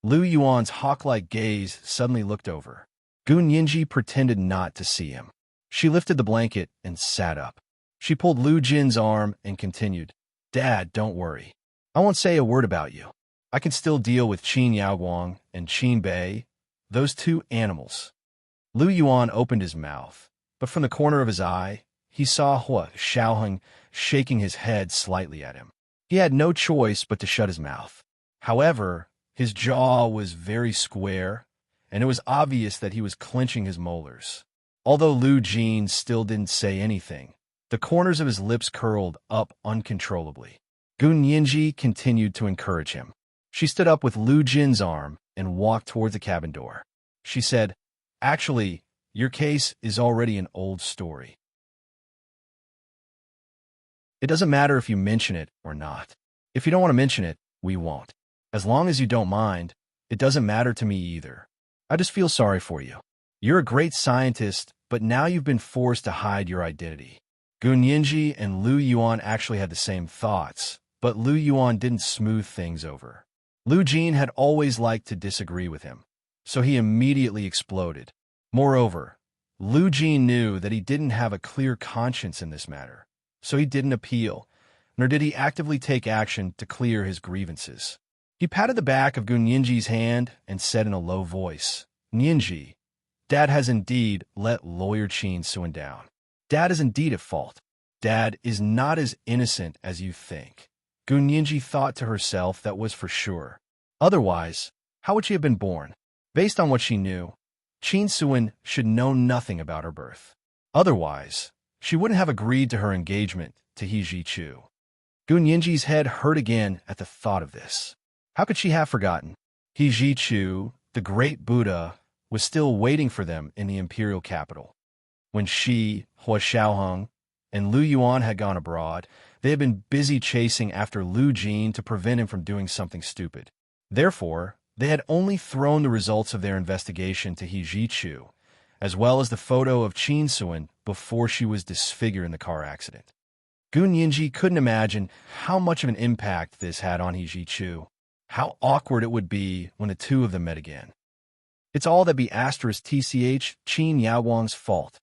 Lu Yuan's hawk-like gaze suddenly looked over. Gunyinji pretended not to see him. She lifted the blanket and sat up. She pulled Lu Jin's arm and continued, "Dad, don't worry. I won't say a word about you. I can still deal with Qin Yaoguang and Qin Bei, those two animals." Lu Yuan opened his mouth, but from the corner of his eye, he saw Hua Xiaoheng shaking his head slightly at him. He had no choice but to shut his mouth. However, his jaw was very square, and it was obvious that he was clenching his molars. Although Lu Jin still didn't say anything, the corners of his lips curled up uncontrollably. Gunyinji continued to encourage him. She stood up with Lu Jin's arm and walked toward the cabin door. She said, "Actually, your case is already an old story. It doesn't matter if you mention it or not. If you don't want to mention it, we won't. As long as you don't mind, it doesn't matter to me either. I just feel sorry for you. You're a great scientist, but now you've been forced to hide your identity." Gunyinji and Lu Yuan actually had the same thoughts, but Lu Yuan didn't smooth things over. Lu Jin had always liked to disagree with him, so he immediately exploded. Moreover, Lu Jin knew that he didn't have a clear conscience in this matter, so he didn't appeal, nor did he actively take action to clear his grievances. He patted the back of Gunyinji's hand and said in a low voice, Nianji, Dad has indeed let lawyer Qin Suan down. Dad is indeed at fault. Dad is not as innocent as you think. Gu Nianji thought to herself that was for sure. Otherwise, how would she have been born? Based on what she knew, Qin Suan should know nothing about her birth. Otherwise, she wouldn't have agreed to her engagement to He Ji-chu. Gu Nianji's head hurt again at the thought of this. How could she have forgotten? He Ji-chu, the great Buddha, was still waiting for them in the imperial capital. When she, Hua Xiaoheng, and Lu Yuan had gone abroad, they had been busy chasing after Lu Jin to prevent him from doing something stupid. Therefore, they had only thrown the results of their investigation to He Ji-chu, as well as the photo of Qin Suan before she was disfigured in the car accident. Gu Nianji couldn't imagine how much of an impact this had on He Ji-chu, how awkward it would be when the two of them met again. It's all that be *TCH Qin Yaoguang's fault.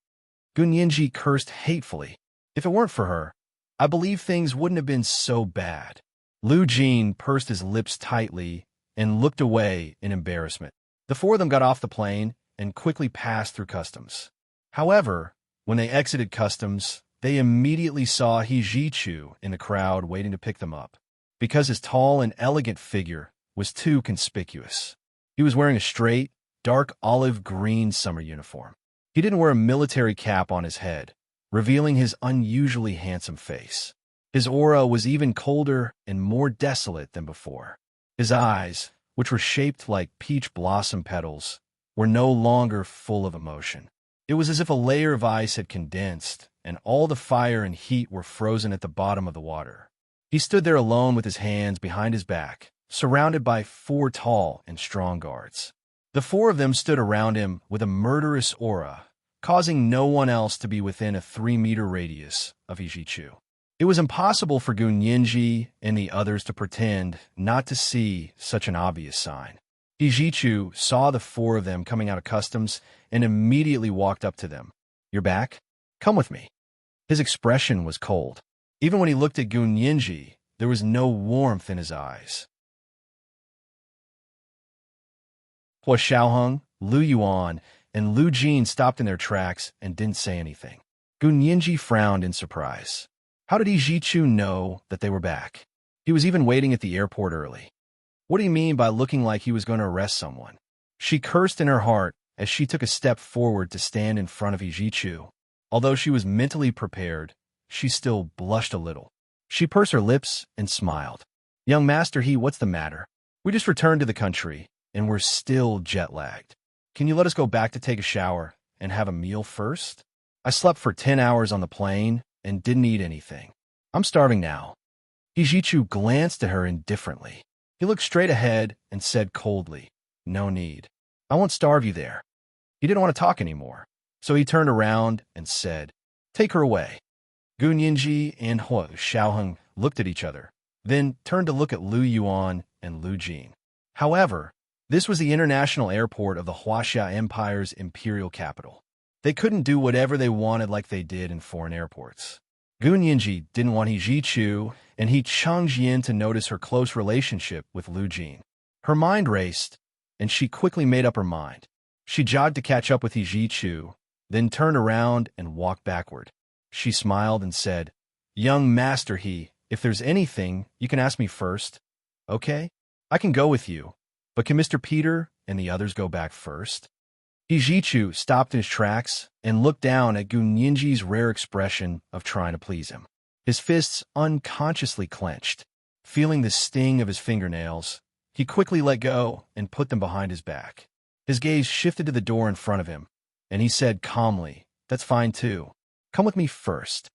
Gu Nianji cursed hatefully. If it weren't for her, I believe things wouldn't have been so bad. Lu Jin pursed his lips tightly and looked away in embarrassment. The four of them got off the plane and quickly passed through customs. However, when they exited customs, they immediately saw He Ji-chu in the crowd waiting to pick them up, because his tall and elegant figure was too conspicuous. He was wearing a straight, dark olive green summer uniform. He didn't wear a military cap on his head, revealing his unusually handsome face. His aura was even colder and more desolate than before. His eyes, which were shaped like peach blossom petals, were no longer full of emotion. It was as if a layer of ice had condensed, and all the fire and heat were frozen at the bottom of the water. He stood there alone with his hands behind his back, surrounded by four tall and strong guards. The four of them stood around him with a murderous aura, causing no one else to be within a 3-meter radius of He Ji-chu. It was impossible for Gu Nianji and the others to pretend not to see such an obvious sign. He Ji-chu saw the four of them coming out of customs and immediately walked up to them. "You're back? Come with me." His expression was cold. Even when he looked at Gu Nianji, there was no warmth in his eyes. Hua Xiaoheng, Lu Yuan, and Lu Jin stopped in their tracks and didn't say anything. Gu Nianji frowned in surprise. How did He Ji-chu know that they were back? He was even waiting at the airport early. What do you mean by looking like he was going to arrest someone? She cursed in her heart as she took a step forward to stand in front of He Ji-chu. Although she was mentally prepared, she still blushed a little. She pursed her lips and smiled. "Young Master He, what's the matter? We just returned to the country, and we're still jet-lagged. Can you let us go back to take a shower and have a meal first? I slept for 10 hours on the plane and didn't eat anything. I'm starving now." He Ji-chu glanced at her indifferently. He looked straight ahead and said coldly, "No need. I won't starve you there." He didn't want to talk anymore, so he turned around and said, "Take her away." Gu Nianji and Hua Xiaoheng looked at each other, then turned to look at Lu Yuan and Lu Jin. However, this was the international airport of the Huaxia Empire's imperial capital. They couldn't do whatever they wanted like they did in foreign airports. Gu Nianji didn't want He Ji-chu and He Changjian to notice her close relationship with Lu Jin. Her mind raced, and she quickly made up her mind. She jogged to catch up with He Ji-chu, then turned around and walked backward. She smiled and said, "Young Master He, if there's anything, you can ask me first. Okay? I can go with you, but can Mr. Peter and the others go back first?" He Ji-chu stopped in his tracks and looked down at Gu Nianji's rare expression of trying to please him. His fists unconsciously clenched. Feeling the sting of his fingernails, he quickly let go and put them behind his back. His gaze shifted to the door in front of him, and he said calmly, "That's fine too. Come with me first."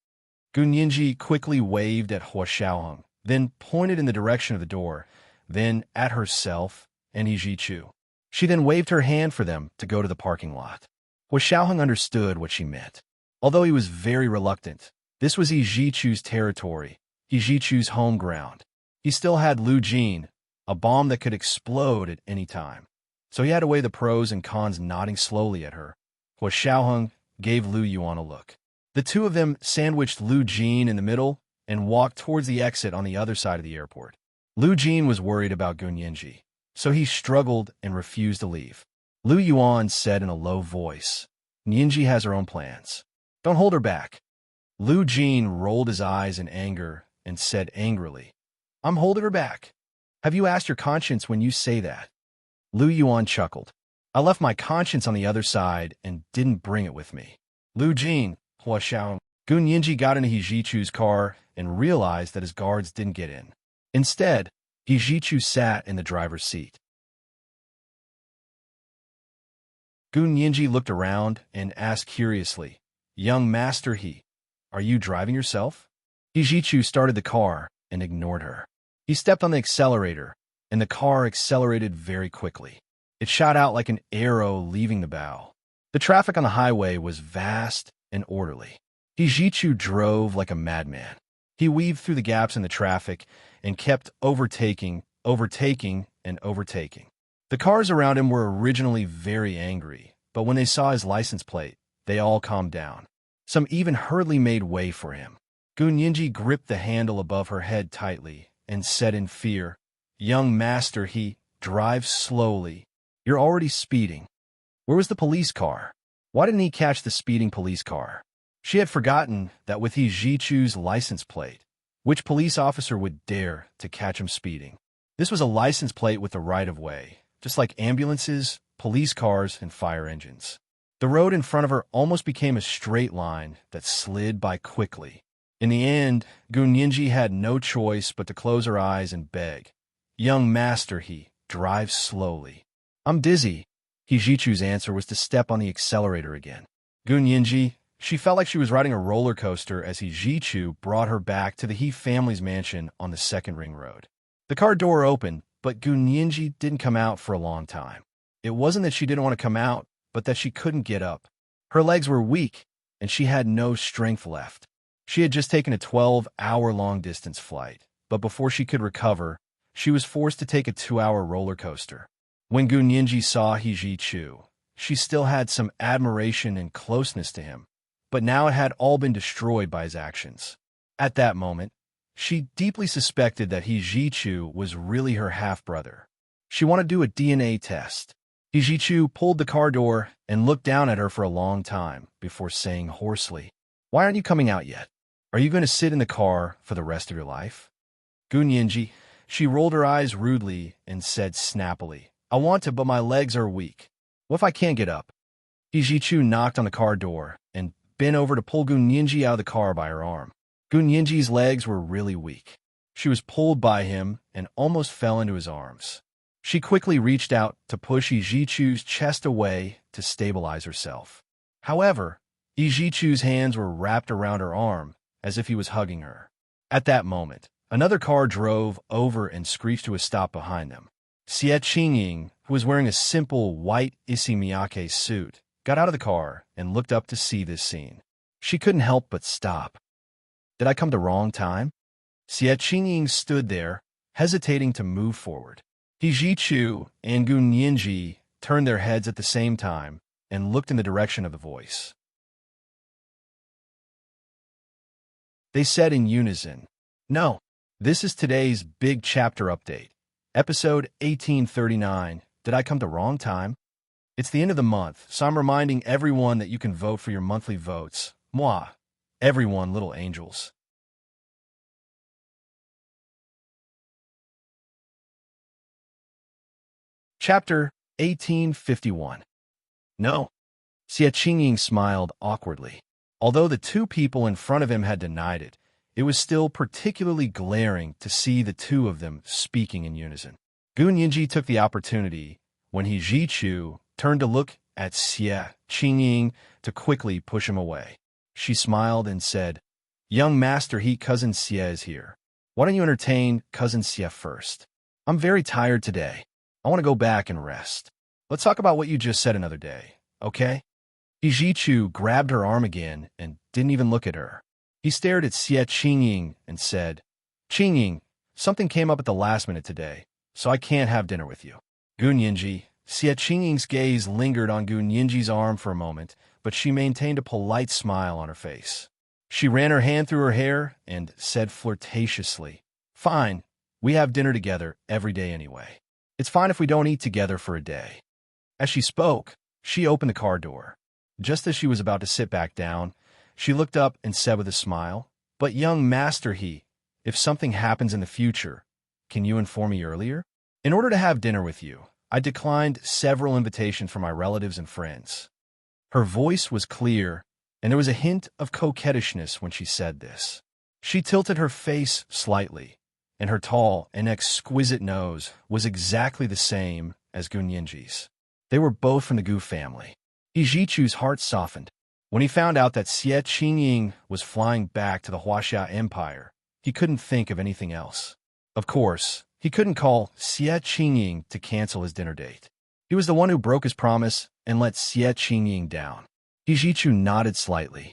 Gu Nianji quickly waved at Hua Xiaoheng, then pointed in the direction of the door, then at herself and He Ji-chu. She then waved her hand for them to go to the parking lot. Hua Xiaoheng understood what she meant. Although he was very reluctant, this was He Ji-chu's territory, He Ji-chu's home ground. He still had Lu Jin, a bomb that could explode at any time. So he had to weigh the pros and cons, nodding slowly at her. Hua Xiaoheng gave Lu Yuan a look. The two of them sandwiched Lu Jin in the middle and walked towards the exit on the other side of the airport. Lu Jin was worried about Gu Nianji, so he struggled and refused to leave. Lu Yuan said in a low voice. Nianji has her own plans. Don't hold her back. Lu Jin rolled his eyes in anger and said angrily, I'm holding her back. Have you asked your conscience when you say that? Lu Yuan chuckled. I left my conscience on the other side and didn't bring it with me. Lu Jin, Hua Xiao, Gun Yinji got into He Jichu's car and realized that his guards didn't get in. Instead, He Jichu sat in the driver's seat. Gun Yinji looked around and asked curiously, Young Master He, are you driving yourself? He Jichu started the car and ignored her. He stepped on the accelerator, and the car accelerated very quickly. It shot out like an arrow leaving the bow. The traffic on the highway was vast and orderly. He Jichu drove like a madman. He weaved through the gaps in the traffic and kept overtaking, and overtaking. The cars around him were originally very angry, but when they saw his license plate, they all calmed down. Some even hurriedly made way for him. Gun Yinji gripped the handle above her head tightly and said in fear, Young Master He, drive slowly. You're already speeding. Where was the police car? Why didn't he catch the speeding police car? She had forgotten that with He Jichu's license plate, which police officer would dare to catch him speeding? This was a license plate with the right-of-way, just like ambulances, police cars, and fire engines. The road in front of her almost became a straight line that slid by quickly. In the end, Gun Yinji had no choice but to close her eyes and beg, Young Master He, drive slowly. I'm dizzy. He Jichu's answer was to step on the accelerator again. Gun Yinji, she felt like she was riding a roller coaster as He Jichu brought her back to the He family's mansion on the second ring road. The car door opened, but Gun Yinji didn't come out for a long time. It wasn't that she didn't want to come out, but that she couldn't get up. Her legs were weak, and she had no strength left. She had just taken a 12-hour long-distance flight, but before she could recover, she was forced to take a 2-hour roller coaster. When Gun Yinji saw He Jichu, she still had some admiration and closeness to him, but now it had all been destroyed by his actions. At that moment, she deeply suspected that He Jichu was really her half-brother. She wanted to do a DNA test. He Jichu pulled the car door and looked down at her for a long time before saying hoarsely, Why aren't you coming out yet? Are you going to sit in the car for the rest of your life? Gun Yinji, she rolled her eyes rudely and said snappily, I want to, but my legs are weak. What if I can't get up? He Jichu knocked on the car door and bent over to pull Gun Yinji out of the car by her arm. Gun Yinji's legs were really weak. She was pulled by him and almost fell into his arms. She quickly reached out to push He Jichu's chest away to stabilize herself. However, He Jichu's hands were wrapped around her arm as if he was hugging her. At that moment, another car drove over and screeched to a stop behind them. Xie Qingying, who was wearing a simple white Issey Miyake suit, got out of the car and looked up to see this scene. She couldn't help but stop. Did I come the wrong time? Xie Qingying stood there, hesitating to move forward. He Jichu and Gun Yinji turned their heads at the same time and looked in the direction of the voice. They said in unison, No, this is today's big chapter update. Episode 1839, Did I Come the Wrong Time? It's the end of the month, so I'm reminding everyone that you can vote for your monthly votes. Moi, everyone, little angels. Chapter 1851. No. Xie Qingying smiled awkwardly. Although the two people in front of him had denied it, it was still particularly glaring to see the two of them speaking in unison. Gun Yinji took the opportunity, when He Jichu turned to look at Xie Qingying, to quickly push him away. She smiled and said, Young Master He, Cousin Xie is here. Why don't you entertain Cousin Xie first? I'm very tired today. I want to go back and rest. Let's talk about what you just said another day, okay? He Jichu grabbed her arm again and didn't even look at her. He stared at Xie Qingying and said, Qingying, something came up at the last minute today, so I can't have dinner with you. Gun Yinji, Xie Qingying's gaze lingered on Gun Yinji's arm for a moment, but she maintained a polite smile on her face. She ran her hand through her hair and said flirtatiously, Fine, we have dinner together every day anyway. It's fine if we don't eat together for a day. As she spoke, she opened the car door. Just as she was about to sit back down, she looked up and said with a smile, "But young Master He, if something happens in the future, can you inform me earlier? In order to have dinner with you, I declined several invitations from my relatives and friends." Her voice was clear, and there was a hint of coquettishness when she said this. She tilted her face slightly, and her tall and exquisite nose was exactly the same as Gunyinji's. They were both from the Gu family. Ijichu's heart softened. When he found out that Xie Qingying was flying back to the Huaxia Empire, he couldn't think of anything else. Of course, he couldn't call Xie Qingying to cancel his dinner date. He was the one who broke his promise and let Xie Qingying down. Ijichu nodded slightly.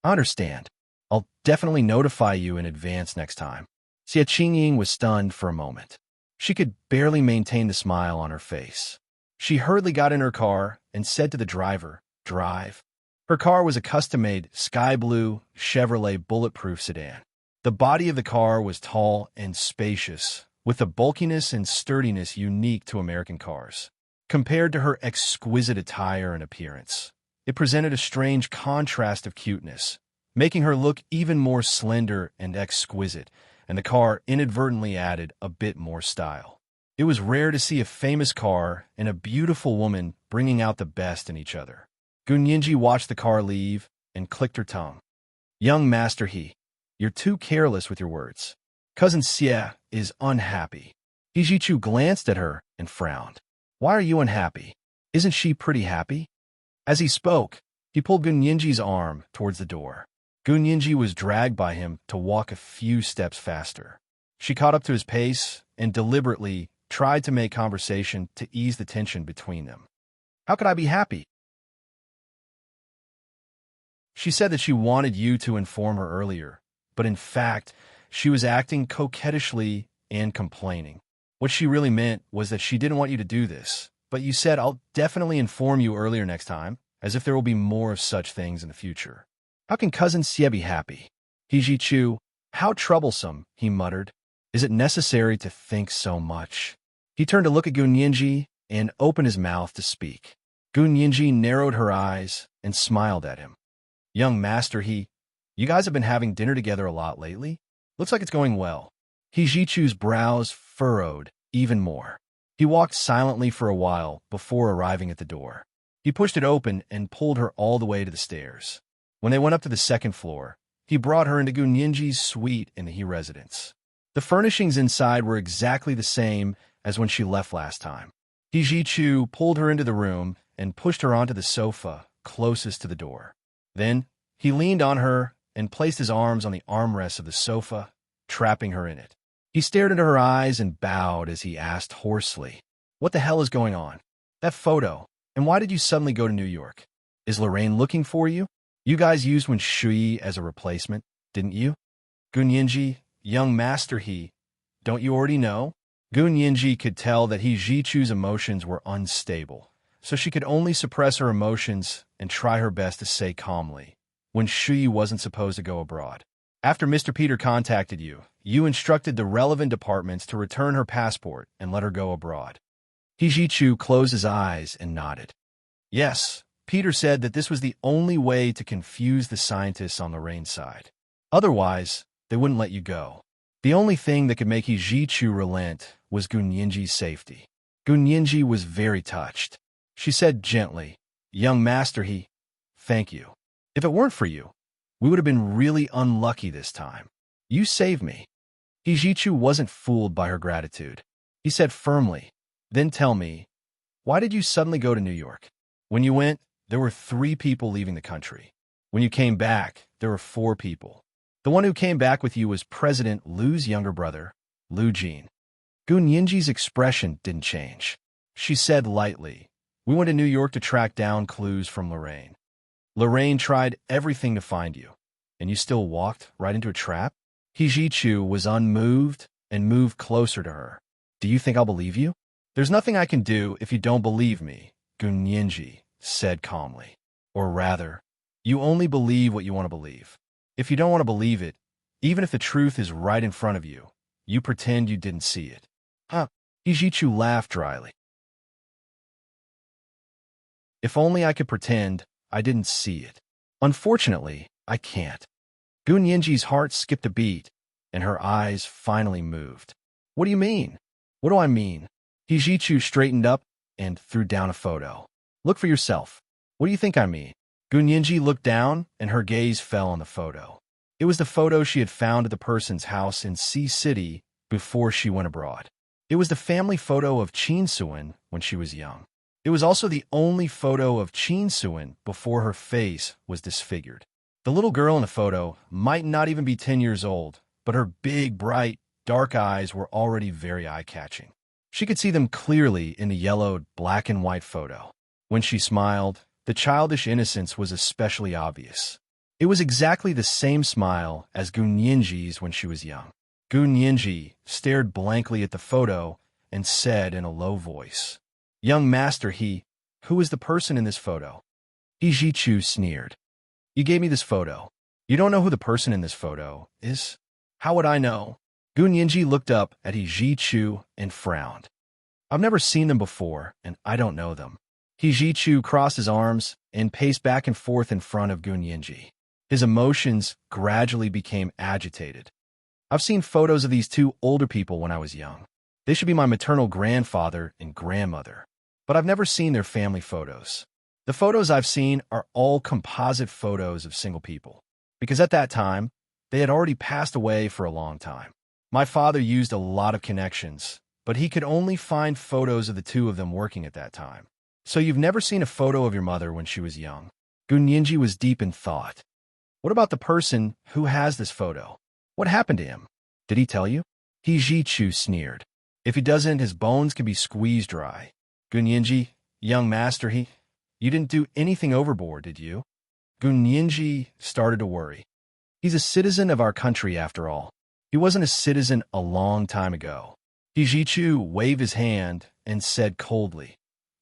"I understand. I'll definitely notify you in advance next time." Xie Qingying was stunned for a moment. She could barely maintain the smile on her face. She hurriedly got in her car and said to the driver, "Drive." Her car was a custom-made sky blue Chevrolet bulletproof sedan. The body of the car was tall and spacious, with the bulkiness and sturdiness unique to American cars. Compared to her exquisite attire and appearance, it presented a strange contrast of cuteness, making her look even more slender and exquisite, and the car inadvertently added a bit more style. It was rare to see a famous car and a beautiful woman bringing out the best in each other. Gunyinji watched the car leave and clicked her tongue. "Young Master He, you're too careless with your words. Cousin Xie is unhappy." Ijichu glanced at her and frowned. "Why are you unhappy? Isn't she pretty happy?" As he spoke, he pulled Gunyinji's arm towards the door. Gunyinji was dragged by him to walk a few steps faster. She caught up to his pace and deliberately tried to make conversation to ease the tension between them. "How could I be happy?" She said that she wanted you to inform her earlier, but in fact, she was acting coquettishly and complaining. What she really meant was that she didn't want you to do this, but you said, "I'll definitely inform you earlier next time," as if there will be more of such things in the future. How can Cousin Xie be happy? Ijichu, how troublesome, he muttered. Is it necessary to think so much? He turned to look at Gunyinji and opened his mouth to speak. Gunyinji narrowed her eyes and smiled at him. "Young Master He, you guys have been having dinner together a lot lately? Looks like it's going well." Ijichu's brows furrowed even more. He walked silently for a while before arriving at the door. He pushed it open and pulled her all the way to the stairs. When they went up to the second floor, he brought her into Gunyinji's suite in the He residence. The furnishings inside were exactly the same as when she left last time. Ijichu pulled her into the room and pushed her onto the sofa closest to the door. Then, he leaned on her and placed his arms on the armrests of the sofa, trapping her in it. He stared into her eyes and bowed as he asked hoarsely, "What the hell is going on? That photo, and why did you suddenly go to New York? Is Lorraine looking for you? You guys used Wen Shui as a replacement, didn't you?" Gunyinji, young Master He, don't you already know? Gunyinji could tell that Ijichu's emotions were unstable, so she could only suppress her emotions and try her best to say calmly, "Wen Shui wasn't supposed to go abroad. After Mr. Peter contacted you, you instructed the relevant departments to return her passport and let her go abroad." Ijichu closed his eyes and nodded. "Yes, Peter said that this was the only way to confuse the scientists on Lorraine's side. Otherwise, they wouldn't let you go." The only thing that could make Ijichu relent was Gunyinji's safety. Gunyinji was very touched. She said gently, "Young Master He, thank you. If it weren't for you, we would have been really unlucky this time. You saved me." Ijichu wasn't fooled by her gratitude. He said firmly, "Then tell me, why did you suddenly go to New York? When you went, there were 3 people leaving the country. When you came back, there were 4 people. The one who came back with you was President Lu's younger brother, Lu Jin." Gunyinji's expression didn't change. She said lightly, "We went to New York to track down clues from Lorraine. Lorraine tried everything to find you, and you still walked right into a trap?" Ijichu was unmoved and moved closer to her. "Do you think I'll believe you?" "There's nothing I can do if you don't believe me," Gunyinji said calmly. "Or rather, you only believe what you want to believe. If you don't want to believe it, even if the truth is right in front of you, you pretend you didn't see it." Ijichu laughed dryly. If only I could pretend I didn't see it. Unfortunately, I can't. Gun Yinji's heart skipped a beat, and her eyes finally moved. What do you mean? What do I mean? Hijichu straightened up and threw down a photo. Look for yourself. What do you think I mean? Gun Yinji looked down, and her gaze fell on the photo. It was the photo she had found at the person's house in Sea City before she went abroad. It was the family photo of Qin Suan when she was young. It was also the only photo of Qin Suan before her face was disfigured. The little girl in the photo might not even be 10 years old, but her big, bright, dark eyes were already very eye-catching. She could see them clearly in the yellowed black and white photo. When she smiled, the childish innocence was especially obvious. It was exactly the same smile as Gun Yinji's when she was young. Gun Yinji stared blankly at the photo and said in a low voice, "Young master, who is the person in this photo?" Hijichu sneered. "You gave me this photo. You don't know who the person in this photo is? How would I know?" Gun Yinji looked up at Hijichu and frowned. "I've never seen them before, and I don't know them." Hijichu crossed his arms and paced back and forth in front of Gun Yinji. His emotions gradually became agitated. "I've seen photos of these two older people when I was young. They should be my maternal grandfather and grandmother. But I've never seen their family photos. The photos I've seen are all composite photos of single people, because at that time, they had already passed away for a long time. My father used a lot of connections, but he could only find photos of the two of them working at that time. So you've never seen a photo of your mother when she was young?" Gun Yinji was deep in thought. "What about the person who has this photo? What happened to him? Did he tell you?" Hijichu sneered. "If he doesn't, his bones can be squeezed dry." Gun Yinji, "Young master, you didn't do anything overboard, did you?" Gun Yinji started to worry. "He's a citizen of our country after all. He wasn't a citizen a long time ago." Hijichu waved his hand and said coldly,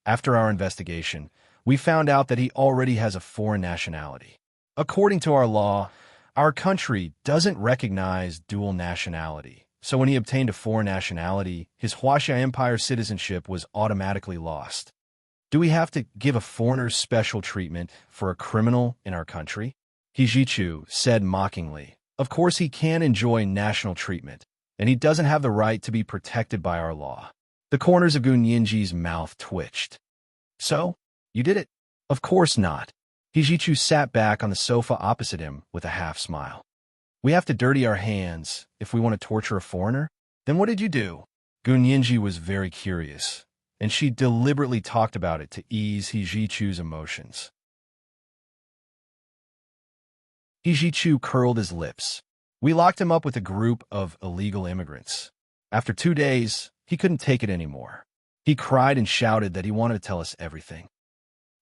"After our investigation, we found out that he already has a foreign nationality. According to our law, our country doesn't recognize dual nationality, so when he obtained a foreign nationality, his Huaxia Empire citizenship was automatically lost. Do we have to give a foreigner special treatment for a criminal in our country?" Hijichu said mockingly, "Of course he can enjoy national treatment, and he doesn't have the right to be protected by our law." The corners of Gun Yinji's mouth twitched. "So, you did it?" "Of course not." Hijichu sat back on the sofa opposite him with a half-smile. "We have to dirty our hands if we want to torture a foreigner? Then what did you do?" Gun Yinji was very curious, and she deliberately talked about it to ease Hijichu's emotions. Hijichu curled his lips. "We locked him up with a group of illegal immigrants. After 2 days, he couldn't take it anymore. He cried and shouted that he wanted to tell us everything.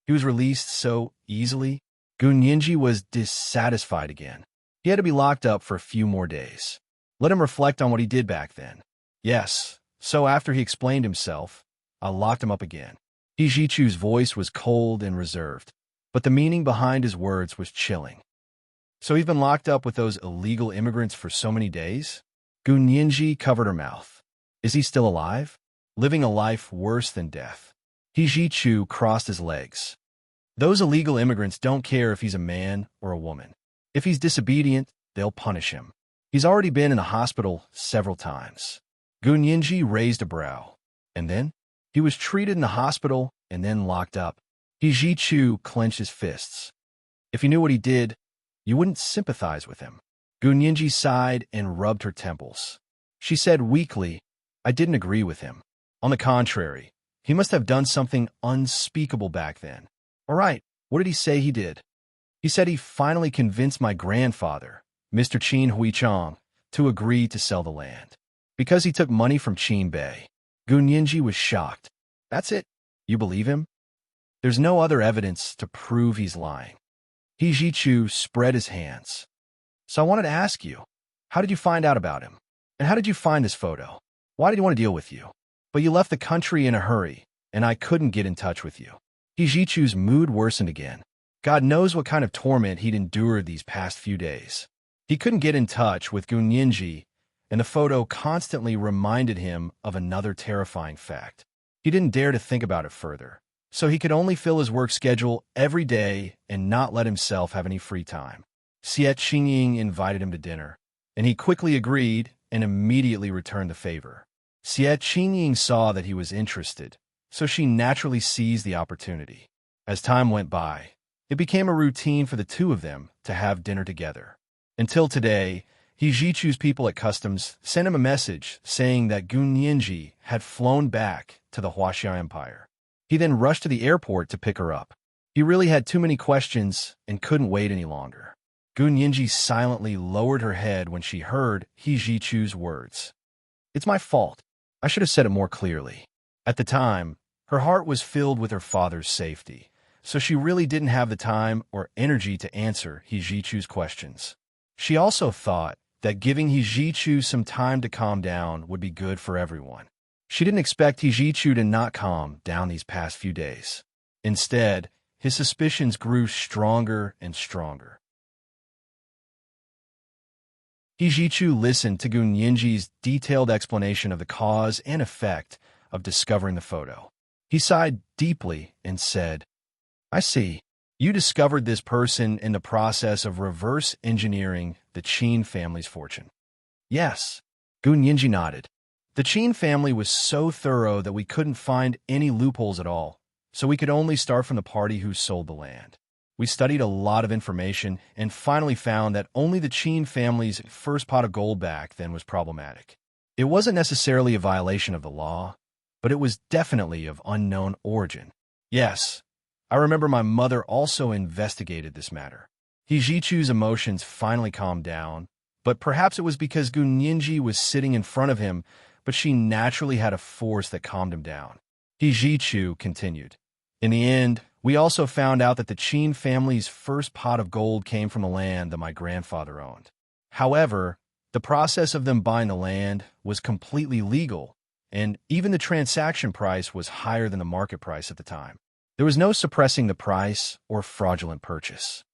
He was released so easily. Gun Yinji was dissatisfied again. He had to be locked up for a few more days. Let him reflect on what he did back then. Yes, so after he explained himself, I locked him up again." Hijichu's voice was cold and reserved, but the meaning behind his words was chilling. "So he's been locked up with those illegal immigrants for so many days?" Gun Yinji covered her mouth. "Is he still alive? Living a life worse than death?" Hijichu crossed his legs. "Those illegal immigrants don't care if he's a man or a woman. If he's disobedient, they'll punish him. He's already been in the hospital several times." Gun Yinji raised a brow. "And then?" "He was treated in the hospital and then locked up." Hijichu clenched his fists. "If you knew what he did, you wouldn't sympathize with him." Gun Yinji sighed and rubbed her temples. She said weakly, "I didn't agree with him. On the contrary, he must have done something unspeakable back then." "All right, what did he say he did?" "He said he finally convinced my grandfather, Mr. Qin Huichang, to agree to sell the land. Because he took money from Qin Bei." Gun Yinji was shocked. "That's it? You believe him?" "There's no other evidence to prove he's lying." Hijichu spread his hands. "So I wanted to ask you, how did you find out about him? And how did you find this photo? Why did he want to deal with you? But you left the country in a hurry, and I couldn't get in touch with you." Hijichu's mood worsened again. God knows what kind of torment he'd endured these past few days. He couldn't get in touch with Gun Yinji, and the photo constantly reminded him of another terrifying fact. He didn't dare to think about it further, so he could only fill his work schedule every day and not let himself have any free time. Xie Qingying invited him to dinner, and he quickly agreed and immediately returned the favor. Xie Qingying saw that he was interested, so she naturally seized the opportunity. As time went by, it became a routine for the two of them to have dinner together. Until today, He Jichu's people at customs sent him a message saying that Gun Yinji had flown back to the Huaxia Empire. He then rushed to the airport to pick her up. He really had too many questions and couldn't wait any longer. Gun Yinji silently lowered her head when she heard He Jichu's words. "It's my fault. I should have said it more clearly." At the time, her heart was filled with her father's safety, so she really didn't have the time or energy to answer He Jichu's questions. She also thought that giving He Jichu some time to calm down would be good for everyone. She didn't expect He Jichu to not calm down these past few days. Instead, his suspicions grew stronger and stronger. He Jichu listened to Gun Yinji's detailed explanation of the cause and effect of discovering the photo. He sighed deeply and said, "I see. You discovered this person in the process of reverse engineering the Qin family's fortune." "Yes." Gun Yinji nodded. "The Qin family was so thorough that we couldn't find any loopholes at all, so we could only start from the party who sold the land. We studied a lot of information and finally found that only the Qin family's first pot of gold back then was problematic. It wasn't necessarily a violation of the law, but it was definitely of unknown origin. Yes, I remember my mother also investigated this matter." He Jichu's emotions finally calmed down, but perhaps it was because Gun Yinji was sitting in front of him, but she naturally had a force that calmed him down. He Jichu continued, "In the end, we also found out that the Qin family's first pot of gold came from the land that my grandfather owned. However, the process of them buying the land was completely legal, and even the transaction price was higher than the market price at the time. There was no suppressing the price or fraudulent purchase.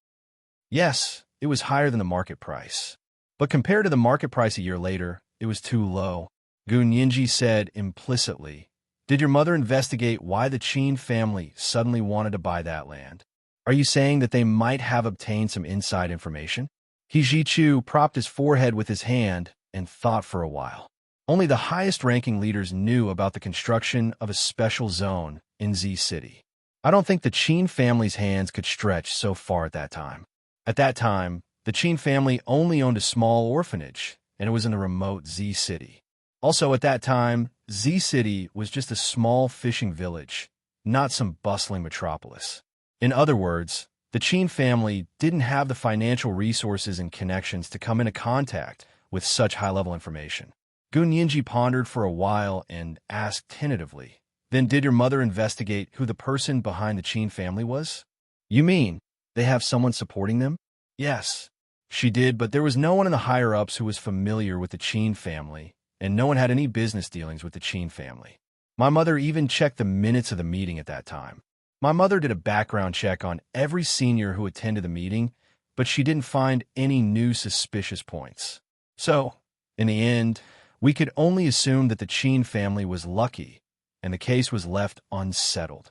Yes, it was higher than the market price, but compared to the market price a year later, it was too low." Gun Yinji said implicitly, "Did your mother investigate why the Qin family suddenly wanted to buy that land? Are you saying that they might have obtained some inside information?" He Jichu propped his forehead with his hand and thought for a while. Only the highest-ranking leaders knew about the construction of a special zone in Z City. I don't think the Qin family's hands could stretch so far at that time. At that time, the Qin family only owned a small orphanage, and it was in the remote Z City. Also, at that time, Z City was just a small fishing village, not some bustling metropolis. In other words, the Qin family didn't have the financial resources and connections to come into contact with such high-level information. Gun Yinji pondered for a while and asked tentatively, "Then did your mother investigate who the person behind the Qin family was?" "You mean they have someone supporting them?" "Yes, she did, but there was no one in the higher-ups who was familiar with the Qin family, and no one had any business dealings with the Qin family. My mother even checked the minutes of the meeting at that time. My mother did a background check on every senior who attended the meeting, but she didn't find any new suspicious points. So, in the end, we could only assume that the Qin family was lucky, and the case was left unsettled."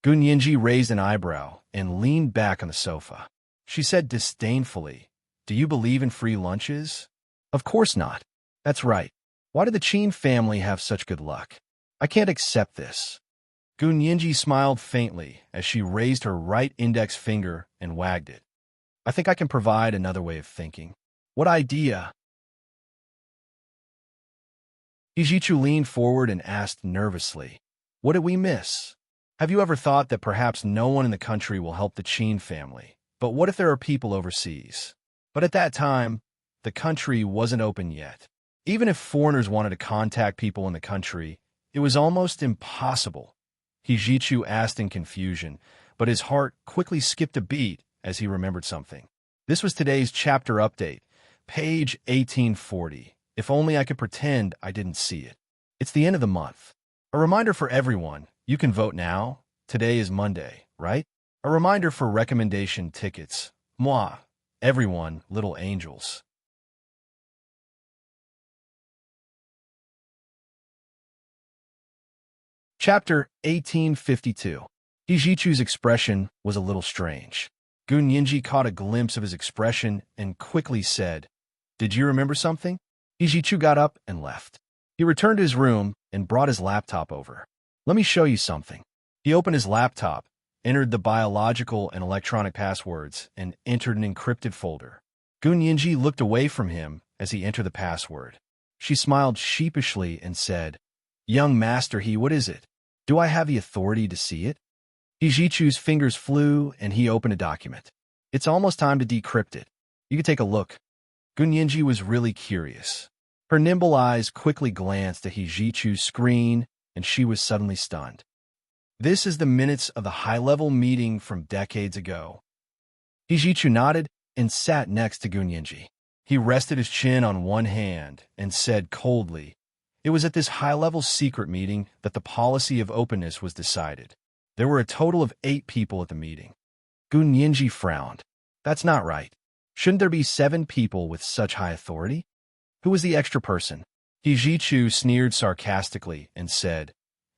Gun Yinji raised an eyebrow and leaned back on the sofa. She said disdainfully, "Do you believe in free lunches?" "Of course not." "That's right. Why did the Qin family have such good luck? I can't accept this." Gun Yinji smiled faintly as she raised her right index finger and wagged it. "I think I can provide another way of thinking." "What idea?" He Jichu leaned forward and asked nervously, "What did we miss? Have you ever thought that perhaps no one in the country will help the Qin family? But what if there are people overseas?" But at that time, the country wasn't open yet. Even if foreigners wanted to contact people in the country, it was almost impossible. He Jichu asked in confusion, but his heart quickly skipped a beat as he remembered something. This was today's chapter update, page 1840. If only I could pretend I didn't see it. It's the end of the month. A reminder for everyone, you can vote now. Today is Monday, right? A reminder for recommendation tickets. Moi, everyone, little angels. Chapter 1852. Hijichu's expression was a little strange. Gunyenji caught a glimpse of his expression and quickly said, "Did you remember something?" Hijichu got up and left. He returned to his room and brought his laptop over. "Let me show you something." He opened his laptop, entered the biological and electronic passwords, and entered an encrypted folder. Gunyenji looked away from him as he entered the password. She smiled sheepishly and said, "Young Master He, what is it? Do I have the authority to see it?" Hijichu's fingers flew and he opened a document. "It's almost time to decrypt it. You can take a look." Gunyenji was really curious. Her nimble eyes quickly glanced at Hijichu's screen and she was suddenly stunned. "This is the minutes of the high-level meeting from decades ago." Hijichu nodded and sat next to Gunyenji. He rested his chin on one hand and said coldly, "It was at this high-level secret meeting that the policy of openness was decided. There were a total of 8 people at the meeting." Gunyenji frowned. "That's not right. Shouldn't there be 7 people with such high authority? Who was the extra person?" Hijichu sneered sarcastically and said,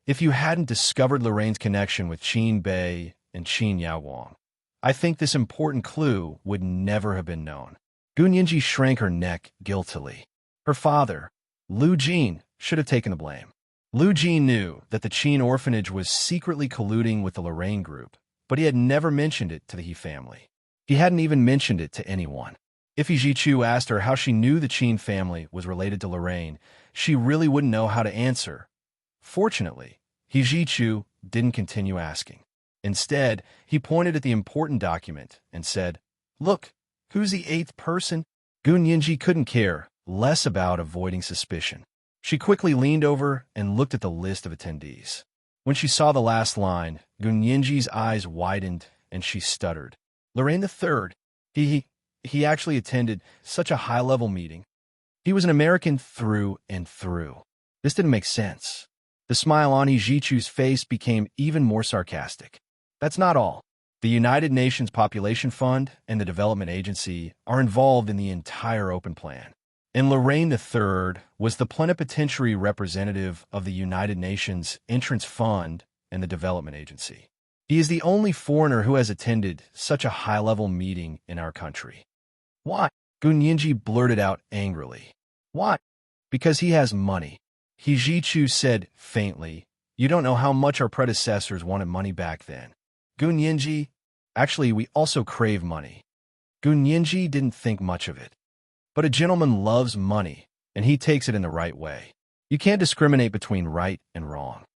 "If you hadn't discovered Lorraine's connection with Qin Bei and Qin Yaowang, I think this important clue would never have been known." Gunyenji shrank her neck guiltily. Her father, Lu Jin, should have taken the blame. Lu Jin knew that the Qin orphanage was secretly colluding with the Lorraine group, but he had never mentioned it to the He family. He hadn't even mentioned it to anyone. If Hijichu asked her how she knew the Qin family was related to Lorraine, she really wouldn't know how to answer. Fortunately, Hijichu didn't continue asking. Instead, he pointed at the important document and said, "Look, who's the 8th person?" Gunyenji couldn't care less about avoiding suspicion. She quickly leaned over and looked at the list of attendees. When she saw the last line, Gunyenji's eyes widened and she stuttered. "Lorraine the Third. He actually attended such a high-level meeting. He was an American through and through." This didn't make sense. The smile on Hijichu's face became even more sarcastic. "That's not all. The United Nations Population Fund and the Development Agency are involved in the entire open plan. And Lorraine III was the plenipotentiary representative of the United Nations Entrance Fund and the Development Agency. He is the only foreigner who has attended such a high-level meeting in our country." "Why?" Gunyenji blurted out angrily. "Why?" "Because he has money." Hijichu said faintly, "You don't know how much our predecessors wanted money back then." Gunyenji, "Actually, we also crave money." Gunyenji didn't think much of it. But a gentleman loves money, and he takes it in the right way. You can't discriminate between right and wrong.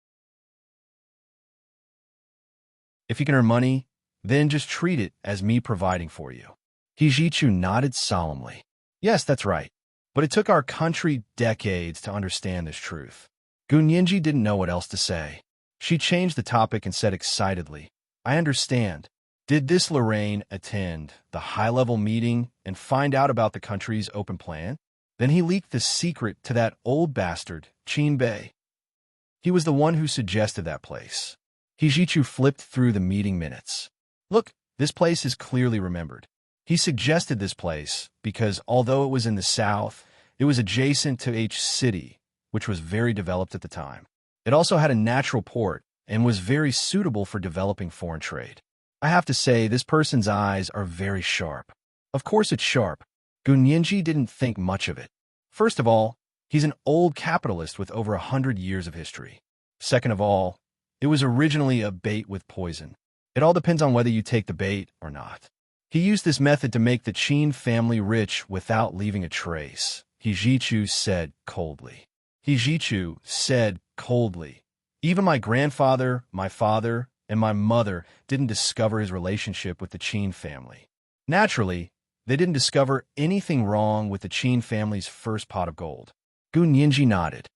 If you can earn money, then just treat it as me providing for you." Hijichu nodded solemnly. "Yes, that's right. But it took our country decades to understand this truth." Gunyenji didn't know what else to say. She changed the topic and said excitedly, "I understand. Did this Lorraine attend the high-level meeting and find out about the country's open plan? Then he leaked the secret to that old bastard, Qin Bei. He was the one who suggested that place." Hijichu flipped through the meeting minutes. "Look, this place is clearly remembered. He suggested this place because, although it was in the south, it was adjacent to H City, which was very developed at the time. It also had a natural port and was very suitable for developing foreign trade. I have to say, this person's eyes are very sharp." Of course it's sharp. Gunyenji didn't think much of it. First of all, he's an old capitalist with over 100 years of history. Second of all, it was originally a bait with poison. It all depends on whether you take the bait or not. He used this method to make the Qin family rich without leaving a trace, Hijichu said coldly. Hijichu said coldly, "Even my grandfather, my father, and my mother didn't discover his relationship with the Qin family. Naturally, they didn't discover anything wrong with the Qin family's first pot of gold." Gunyenji nodded.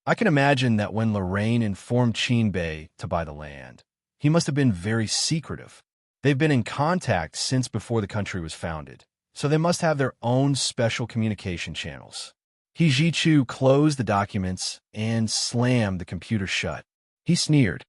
"I can imagine that when Lorraine informed Qin Bei to buy the land, he must have been very secretive. They've been in contact since before the country was founded, so they must have their own special communication channels." Hijichu closed the documents and slammed the computer shut. He sneered.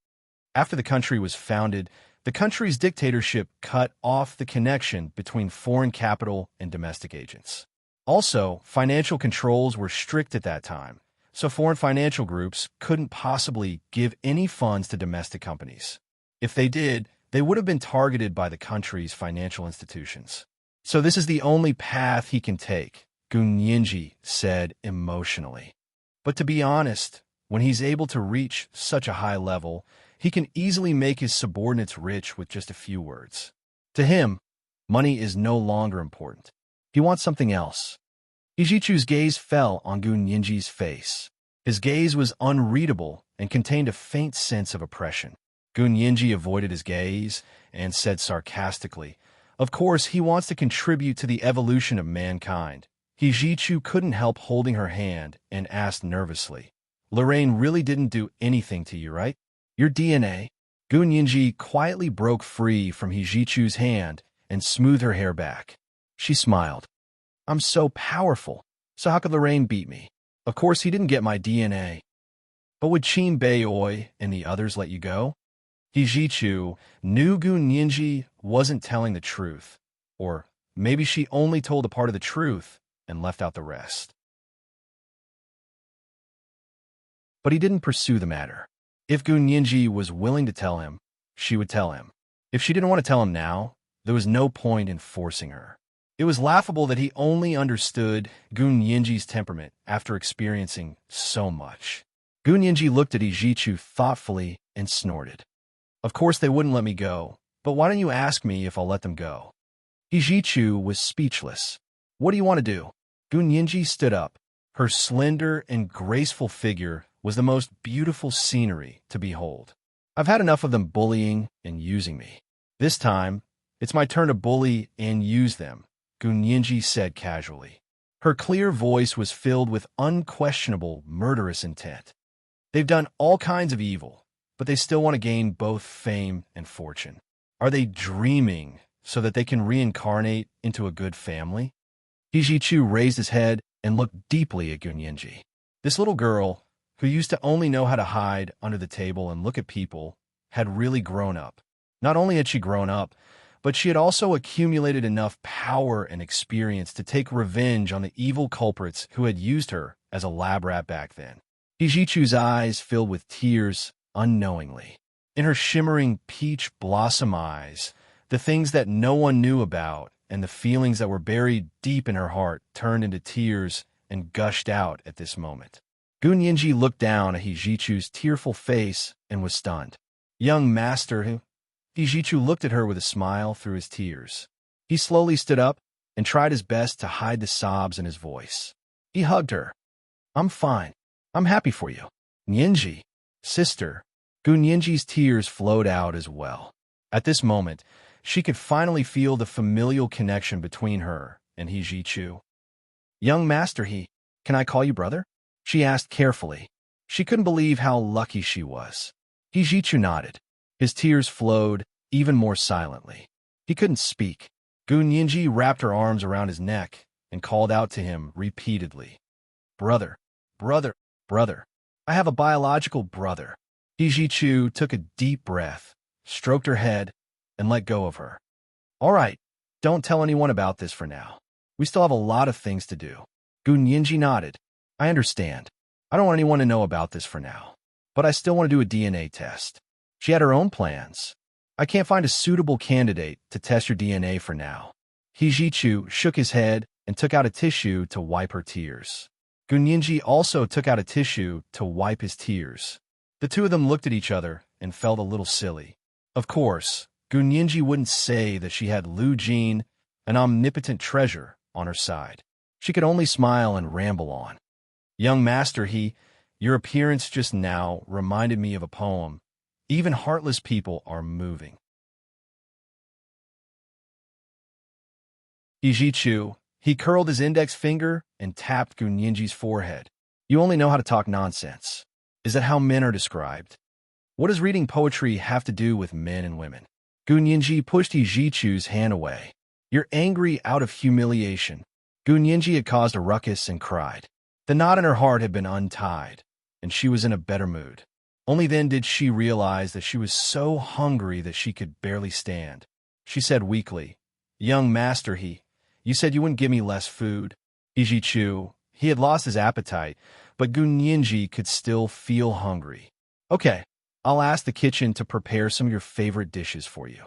After the country was founded, the country's dictatorship cut off the connection between foreign capital and domestic agents. Also, financial controls were strict at that time, so foreign financial groups couldn't possibly give any funds to domestic companies. If they did, they would have been targeted by the country's financial institutions. So this is the only path he can take, Gunyinji said emotionally. But to be honest, when he's able to reach such a high level, he can easily make his subordinates rich with just a few words. To him, money is no longer important. He wants something else. Ijichu's gaze fell on Gunyinji's face. His gaze was unreadable and contained a faint sense of oppression. Gunyinji avoided his gaze and said sarcastically, "Of course, he wants to contribute to the evolution of mankind." Ijichu couldn't help holding her hand and asked nervously, "Lorraine really didn't do anything to you, right? Your DNA?" Gunyinji quietly broke free from Ijichu's hand and smoothed her hair back. She smiled. "I'm so powerful, so how could Lorraine beat me? Of course he didn't get my DNA. But would Qin Beioi and the others let you go?" Ijichu knew Gunyinji wasn't telling the truth, or maybe she only told a part of the truth and left out the rest. But he didn't pursue the matter. If Gunyinji was willing to tell him, she would tell him. If she didn't want to tell him now, there was no point in forcing her. It was laughable that he only understood Gunyinji's temperament after experiencing so much. Gunyinji looked at Ijichu thoughtfully and snorted. "Of course they wouldn't let me go, but why don't you ask me if I'll let them go?" Ijichu was speechless. "What do you want to do?" Gunyinji stood up. Her slender and graceful figure was the most beautiful scenery to behold. "I've had enough of them bullying and using me. This time, it's my turn to bully and use them," Gunyinji said casually. Her clear voice was filled with unquestionable murderous intent. "They've done all kinds of evil, but they still want to gain both fame and fortune. Are they dreaming so that they can reincarnate into a good family?" Ijichu raised his head and looked deeply at Gunyinji. This little girl, who used to only know how to hide under the table and look at people, had really grown up. Not only had she grown up, but she had also accumulated enough power and experience to take revenge on the evil culprits who had used her as a lab rat back then. Ijichu's eyes filled with tears unknowingly. In her shimmering peach blossom eyes, the things that no one knew about and the feelings that were buried deep in her heart turned into tears and gushed out at this moment. Gunyinji looked down at Ijichu's tearful face and was stunned. "Young master," Ijichu looked at her with a smile through his tears. He slowly stood up and tried his best to hide the sobs in his voice. He hugged her. "I'm fine. I'm happy for you. Nyinji, sister." Gunyinji's tears flowed out as well. At this moment, she could finally feel the familial connection between her and Ijichu. "Young master, can I call you brother?" she asked carefully. She couldn't believe how lucky she was. Ijichu nodded. His tears flowed even more silently. He couldn't speak. Gunyinji wrapped her arms around his neck and called out to him repeatedly. "Brother, brother, brother. I have a biological brother." Ijichu took a deep breath, stroked her head, and let go of her. "All right, don't tell anyone about this for now. We still have a lot of things to do." Gunyinji nodded. "I understand. I don't want anyone to know about this for now. But I still want to do a DNA test." She had her own plans. "I can't find a suitable candidate to test your DNA for now." Ijichu shook his head and took out a tissue to wipe her tears. Gunyinji also took out a tissue to wipe his tears. The two of them looked at each other and felt a little silly. Of course, Gunyinji wouldn't say that she had Lu Jin, an omnipotent treasure, on her side. She could only smile and ramble on. "Young master, your appearance just now reminded me of a poem. Even heartless people are moving." Ijichu, he curled his index finger and tapped Gunyinji's forehead. "You only know how to talk nonsense. Is that how men are described? What does reading poetry have to do with men and women?" Gunyinji pushed Ijichu's hand away. "You're angry out of humiliation." Gunyinji had caused a ruckus and cried. The knot in her heart had been untied, and she was in a better mood. Only then did she realize that she was so hungry that she could barely stand. She said weakly, "Young master, you said you wouldn't give me less food." Ijichu, he had lost his appetite, but Gunyinji could still feel hungry. "Okay, I'll ask the kitchen to prepare some of your favorite dishes for you.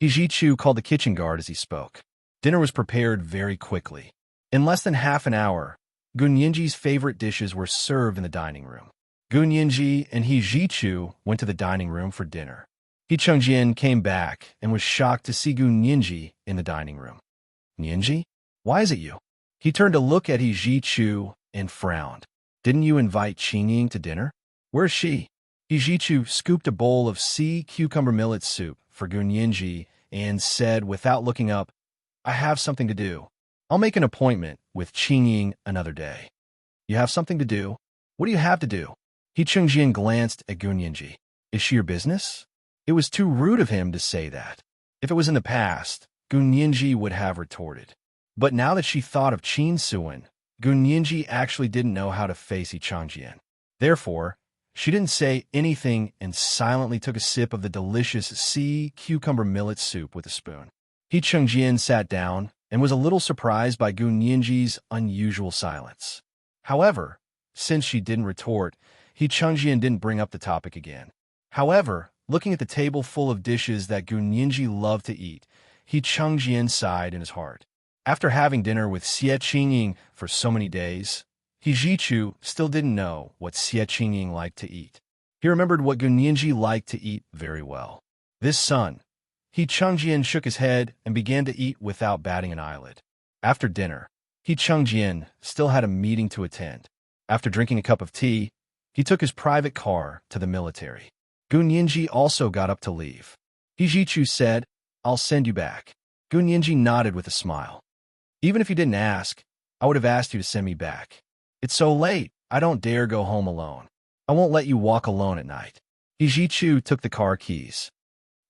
Hijichu called the kitchen guard as he spoke. Dinner was prepared very quickly. In less than half an hour, Gunyinji's favorite dishes were served in the dining room. Gunyinji and Hijichu went to the dining room for dinner. Hichungjin came back and was shocked to see Gunyinji in the dining room. Nyinji? Why is it you? He turned to look at Hijichu and frowned. Didn't you invite Qingying to dinner? Where's she? Hijichu scooped a bowl of sea cucumber millet soup for Gunyinji and said without looking up, I have something to do. I'll make an appointment with Qingying another day. You have something to do? What do you have to do? Hichungjin glanced at Gunyinji. Is she your business? It was too rude of him to say that. If it was in the past, Gunyinji would have retorted. But now that she thought of Qin Suan, Gunyinji actually didn't know how to face Hichungjin. Therefore, she didn't say anything and silently took a sip of the delicious sea cucumber millet soup with a spoon. Hichungjin sat down and was a little surprised by Gunyinji's unusual silence. However, since she didn't retort, Hichungjin didn't bring up the topic again. However, looking at the table full of dishes that Gunyinji loved to eat, Hichungjin sighed in his heart. After having dinner with Xie Qingying for so many days, Hijichu still didn't know what Xie Qingying liked to eat. He remembered what Gunyinji liked to eat very well. This son. Hichungjin shook his head and began to eat without batting an eyelid. After dinner, Hichungjin still had a meeting to attend. After drinking a cup of tea, he took his private car to the military. Gunyinji also got up to leave. Hijichu said, I'll send you back. Gunyinji nodded with a smile. Even if you didn't ask, I would have asked you to send me back. It's so late, I don't dare go home alone. I won't let you walk alone at night. Hijichu took the car keys.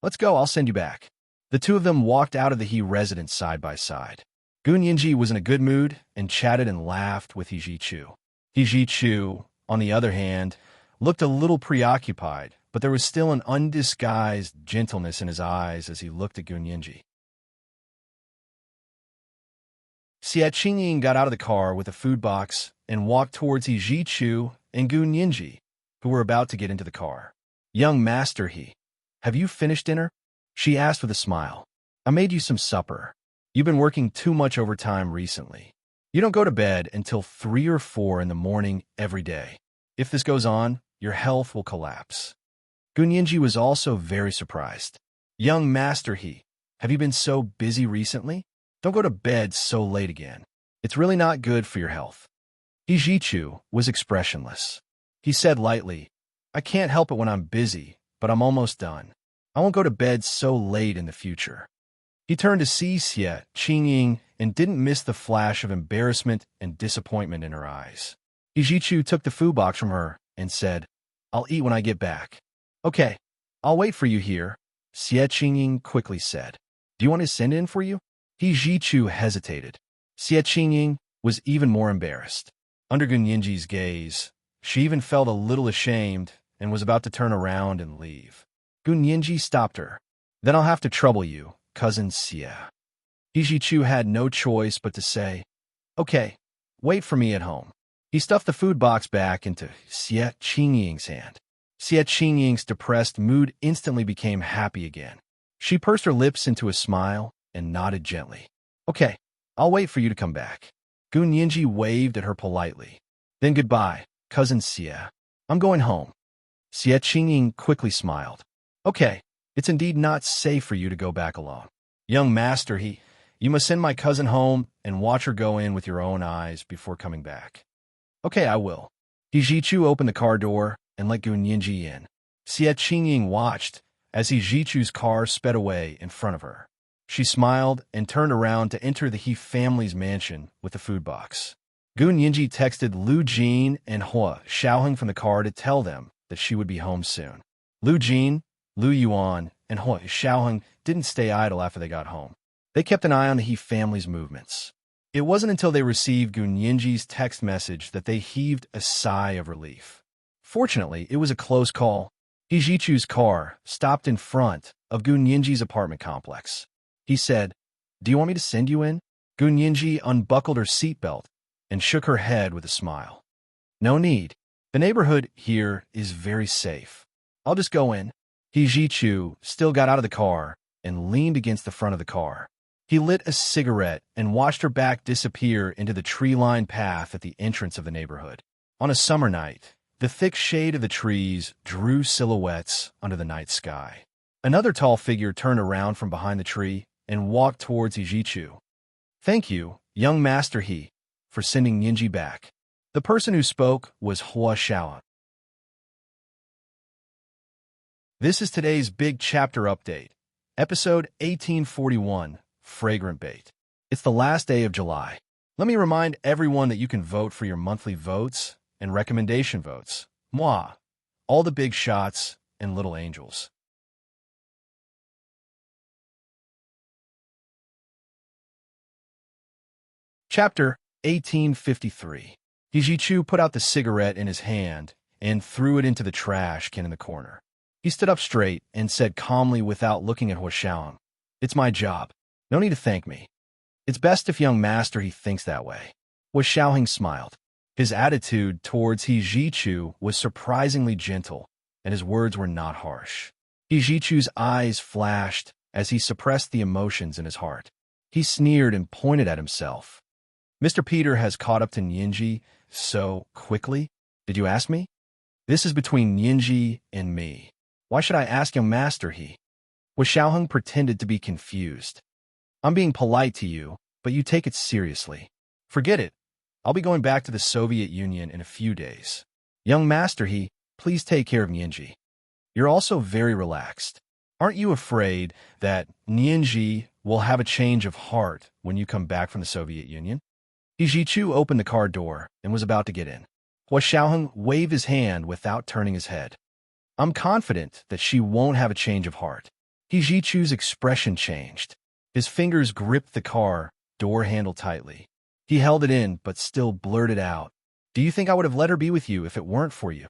Let's go, I'll send you back. The two of them walked out of the He residence side by side. Gunyinji was in a good mood and chatted and laughed with Hijichu. Hijichu, on the other hand, looked a little preoccupied, but there was still an undisguised gentleness in his eyes as he looked at Gunyinji. Xie Qingying got out of the car with a food box and walked towards Hijichu and Gunyinji, who were about to get into the car. Young master He, have you finished dinner? She asked with a smile. I made you some supper. You've been working too much overtime recently. You don't go to bed until 3 or 4 in the morning every day. If this goes on, your health will collapse. Gunyinji was also very surprised. Young master He, have you been so busy recently? Don't go to bed so late again. It's really not good for your health. Hijichu was expressionless. He said lightly, I can't help it when I'm busy, but I'm almost done. I won't go to bed so late in the future. He turned to see Xie Qingying and didn't miss the flash of embarrassment and disappointment in her eyes. Hijichu took the food box from her and said, I'll eat when I get back. Okay, I'll wait for you here, Xie Qingying quickly said. Do you want to send in for you? Hijichu hesitated. Xie Qingying was even more embarrassed. Under Gunyinji's gaze, she even felt a little ashamed and was about to turn around and leave. Gunyinji stopped her. Then I'll have to trouble you, cousin Xie. Hijichu had no choice but to say, Okay, wait for me at home. He stuffed the food box back into Xie Qingying's hand. Xie Qingying's depressed mood instantly became happy again. She pursed her lips into a smile and nodded gently. Okay, I'll wait for you to come back. Gunyinji waved at her politely. Then goodbye, cousin Xie. I'm going home. Xie Qingying quickly smiled. Okay, it's indeed not safe for you to go back alone. Young master He, you must send my cousin home and watch her go in with your own eyes before coming back. Okay, I will. Hijichu opened the car door and let Gunyinji in. Xie Qingying watched as Hijichu's car sped away in front of her. She smiled and turned around to enter the He family's mansion with the food box. Gunyinji texted Lu Jin and Hua Xiaoheng from the car to tell them that she would be home soon. Lu Jin, Lu Yuan, and Hua Xiaoheng didn't stay idle after they got home. They kept an eye on the He family's movements. It wasn't until they received Gunyinji's text message that they heaved a sigh of relief. Fortunately, it was a close call. Hijichu's car stopped in front of Gunyinji's apartment complex. He said, Do you want me to send you in? Gunyinji unbuckled her seatbelt and shook her head with a smile. No need. The neighborhood here is very safe. I'll just go in. He Ji-chu still got out of the car and leaned against the front of the car. He lit a cigarette and watched her back disappear into the tree-lined path at the entrance of the neighborhood. On a summer night, the thick shade of the trees drew silhouettes under the night sky. Another tall figure turned around from behind the tree and walked towards He Ji-chu. Thank you, young Master He, for sending Yinji back. The person who spoke was Hua Xiaoheng. This is today's big chapter update, episode 1841, Fragrant Bait. It's the last day of July. Let me remind everyone that you can vote for your monthly votes and recommendation votes. Moi, all the big shots and little angels. Chapter 1853. He Ji-chu put out the cigarette in his hand and threw it into the trash can in the corner. He stood up straight and said calmly without looking at Hua Xiaoheng, "It's my job. No need to thank me. It's best if young Master He thinks that way." Hua Xiaoheng smiled. His attitude towards He Ji-chu was surprisingly gentle, and his words were not harsh. He Ji-chu's eyes flashed as he suppressed the emotions in his heart. He sneered and pointed at himself. "Mr. Peter has caught up to Yinji so quickly? Did you ask me? This is between Yinji and me. Why should I ask young Master He?" Hua Xiaoheng pretended to be confused. "I'm being polite to you, but you take it seriously. Forget it. I'll be going back to the Soviet Union in a few days. Young Master He, please take care of Yinji. You're also very relaxed. Aren't you afraid that Yinji will have a change of heart when you come back from the Soviet Union?" He Ji-chu opened the car door and was about to get in. Hua Xiaoheng waved his hand without turning his head. "I'm confident that she won't have a change of heart." He Ji-chu's expression changed. His fingers gripped the car door handle tightly. He held it in, but still blurted out, "Do you think I would have let her be with you if it weren't for you?"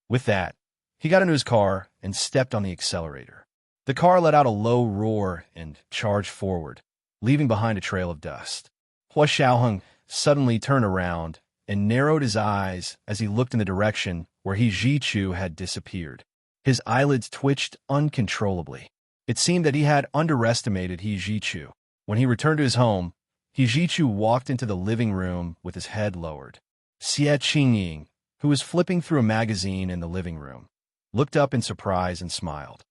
With that, he got into his car and stepped on the accelerator. The car let out a low roar and charged forward, leaving behind a trail of dust. Hua Xiaoheng suddenly turned around and narrowed his eyes as he looked in the direction where He Ji-chu had disappeared. His eyelids twitched uncontrollably. It seemed that he had underestimated He Ji-chu. When he returned to his home, He Ji-chu walked into the living room with his head lowered. Xie Qingying, who was flipping through a magazine in the living room, looked up in surprise and smiled.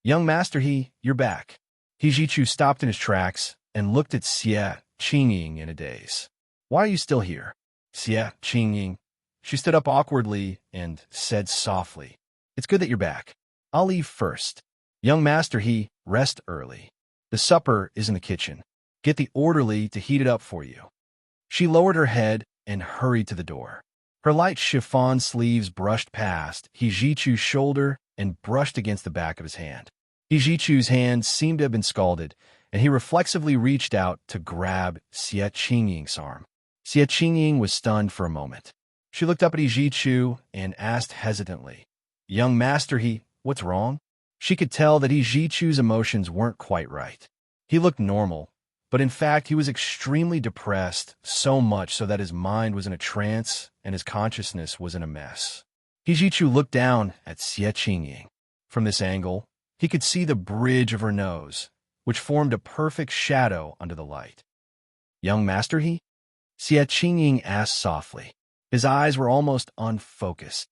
"Young Master He, you're back." He Ji-chu stopped in his tracks and looked at Xie Qingying in a daze. "Why are you still here?" Xie Qingying. She stood up awkwardly and said softly, "It's good that you're back. I'll leave first. Young Master He, rest early. The supper is in the kitchen. Get the orderly to heat it up for you." She lowered her head and hurried to the door. Her light chiffon sleeves brushed past He Ji-chu's shoulder and brushed against the back of his hand. He Ji-chu's hand seemed to have been scalded, and he reflexively reached out to grab Xie Qingying's arm. Xie Qingying was stunned for a moment. She looked up at He Ji-chu and asked hesitantly, "Young Master He, what's wrong?" She could tell that He Ji-chu's emotions weren't quite right. He looked normal, but in fact he was extremely depressed, so much so that his mind was in a trance and his consciousness was in a mess. He Ji-chu looked down at Xie Qingying. From this angle, he could see the bridge of her nose, which formed a perfect shadow under the light. "Young Master He?" Xie Qingying asked softly. His eyes were almost unfocused.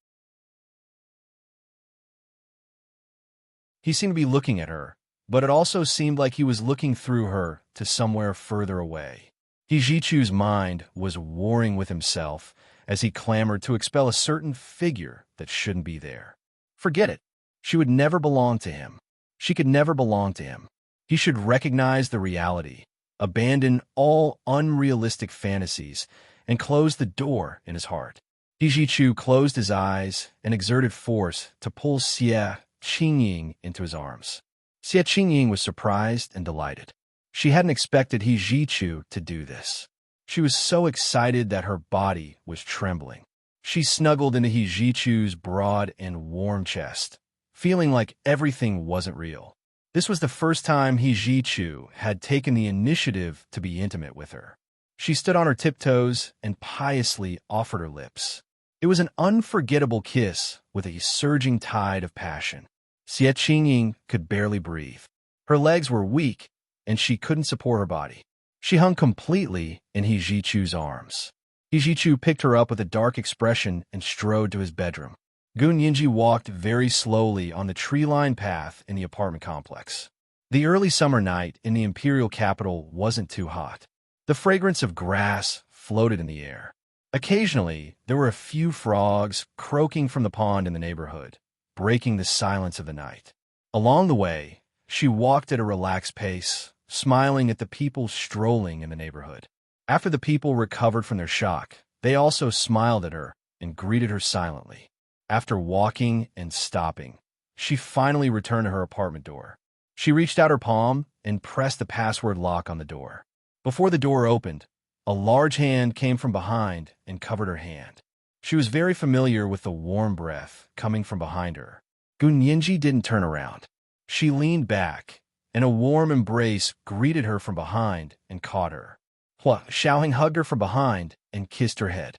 He seemed to be looking at her, but it also seemed like he was looking through her to somewhere further away. He Ji-chu's mind was warring with himself as he clamored to expel a certain figure that shouldn't be there. Forget it. She would never belong to him. She could never belong to him. He should recognize the reality, abandon all unrealistic fantasies, and close the door in his heart. He Ji-chu closed his eyes and exerted force to pull Xie Qingying into his arms. Xie Qingying was surprised and delighted. She hadn't expected He Ji-chu to do this. She was so excited that her body was trembling. She snuggled into He Ji-chu's broad and warm chest, feeling like everything wasn't real. This was the first time He Ji-chu had taken the initiative to be intimate with her. She stood on her tiptoes and piously offered her lips. It was an unforgettable kiss with a surging tide of passion. Xie Qingying could barely breathe. Her legs were weak, and she couldn't support her body. She hung completely in He Jichu's arms. He Jichu picked her up with a dark expression and strode to his bedroom. Gun Yinji walked very slowly on the tree-lined path in the apartment complex. The early summer night in the imperial capital wasn't too hot. The fragrance of grass floated in the air. Occasionally, there were a few frogs croaking from the pond in the neighborhood, breaking the silence of the night. Along the way, she walked at a relaxed pace, smiling at the people strolling in the neighborhood. After the people recovered from their shock, they also smiled at her and greeted her silently. After walking and stopping, she finally returned to her apartment door. She reached out her palm and pressed the password lock on the door. Before the door opened, a large hand came from behind and covered her hand. She was very familiar with the warm breath coming from behind her. Gun Yinji didn't turn around. She leaned back, and a warm embrace greeted her from behind and caught her. Hua Xiaoheng hugged her from behind and kissed her head.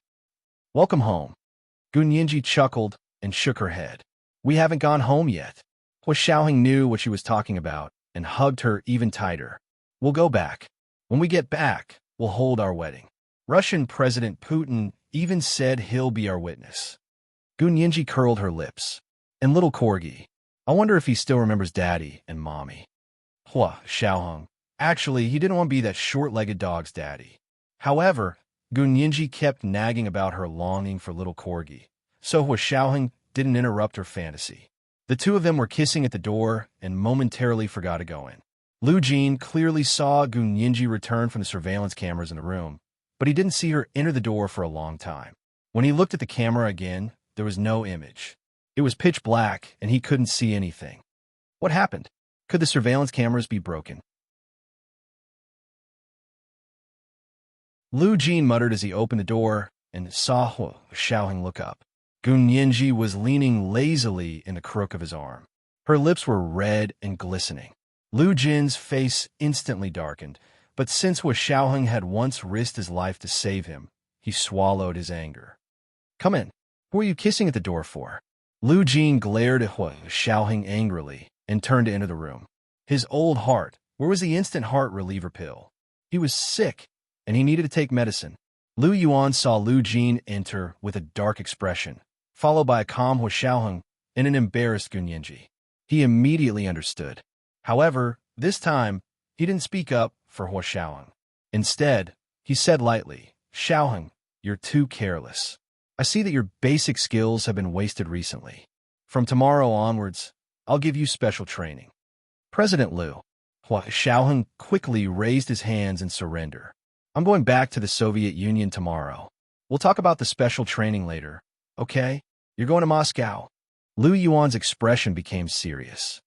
"Welcome home." Gun Yinji chuckled and shook her head. "We haven't gone home yet." Hua Xiaoheng knew what she was talking about and hugged her even tighter. "We'll go back. When we get back, we'll hold our wedding. Russian President Putin even said he'll be our witness." Gun Yinji curled her lips. "And little Corgi, I wonder if he still remembers Daddy and Mommy." Hua Xiaoheng. Actually, he didn't want to be that short-legged dog's daddy. However, Gun Yinji kept nagging about her longing for little Corgi, so Hua Xiaoheng didn't interrupt her fantasy. The two of them were kissing at the door and momentarily forgot to go in. Lu Jin clearly saw Gun Yinji return from the surveillance cameras in the room, but he didn't see her enter the door for a long time. When he looked at the camera again, there was no image. It was pitch black, and he couldn't see anything. What happened? Could the surveillance cameras be broken? Lu Jin muttered as he opened the door and saw Hua Xiaoheng look up. Gun Yinji was leaning lazily in the crook of his arm. Her lips were red and glistening. Lu Jin's face instantly darkened, but since Hua Xiaoheng had once risked his life to save him, he swallowed his anger. "Come in. Who are you kissing at the door for?" Lu Jin glared at Hua Xiaoheng angrily and turned to enter the room. His old heart, where was the instant heart reliever pill? He was sick, and he needed to take medicine. Lu Yuan saw Lu Jin enter with a dark expression, followed by a calm Hua Xiaoheng and an embarrassed Gun Yinji. He immediately understood. However, this time, he didn't speak up for Hua Xiaoheng. Instead, he said lightly, "Xiaoheng, you're too careless. I see that your basic skills have been wasted recently. From tomorrow onwards, I'll give you special training." "President Lu." Hua Xiaoheng quickly raised his hands in surrender. "I'm going back to the Soviet Union tomorrow. We'll talk about the special training later, okay? You're going to Moscow." Lu Yuan's expression became serious.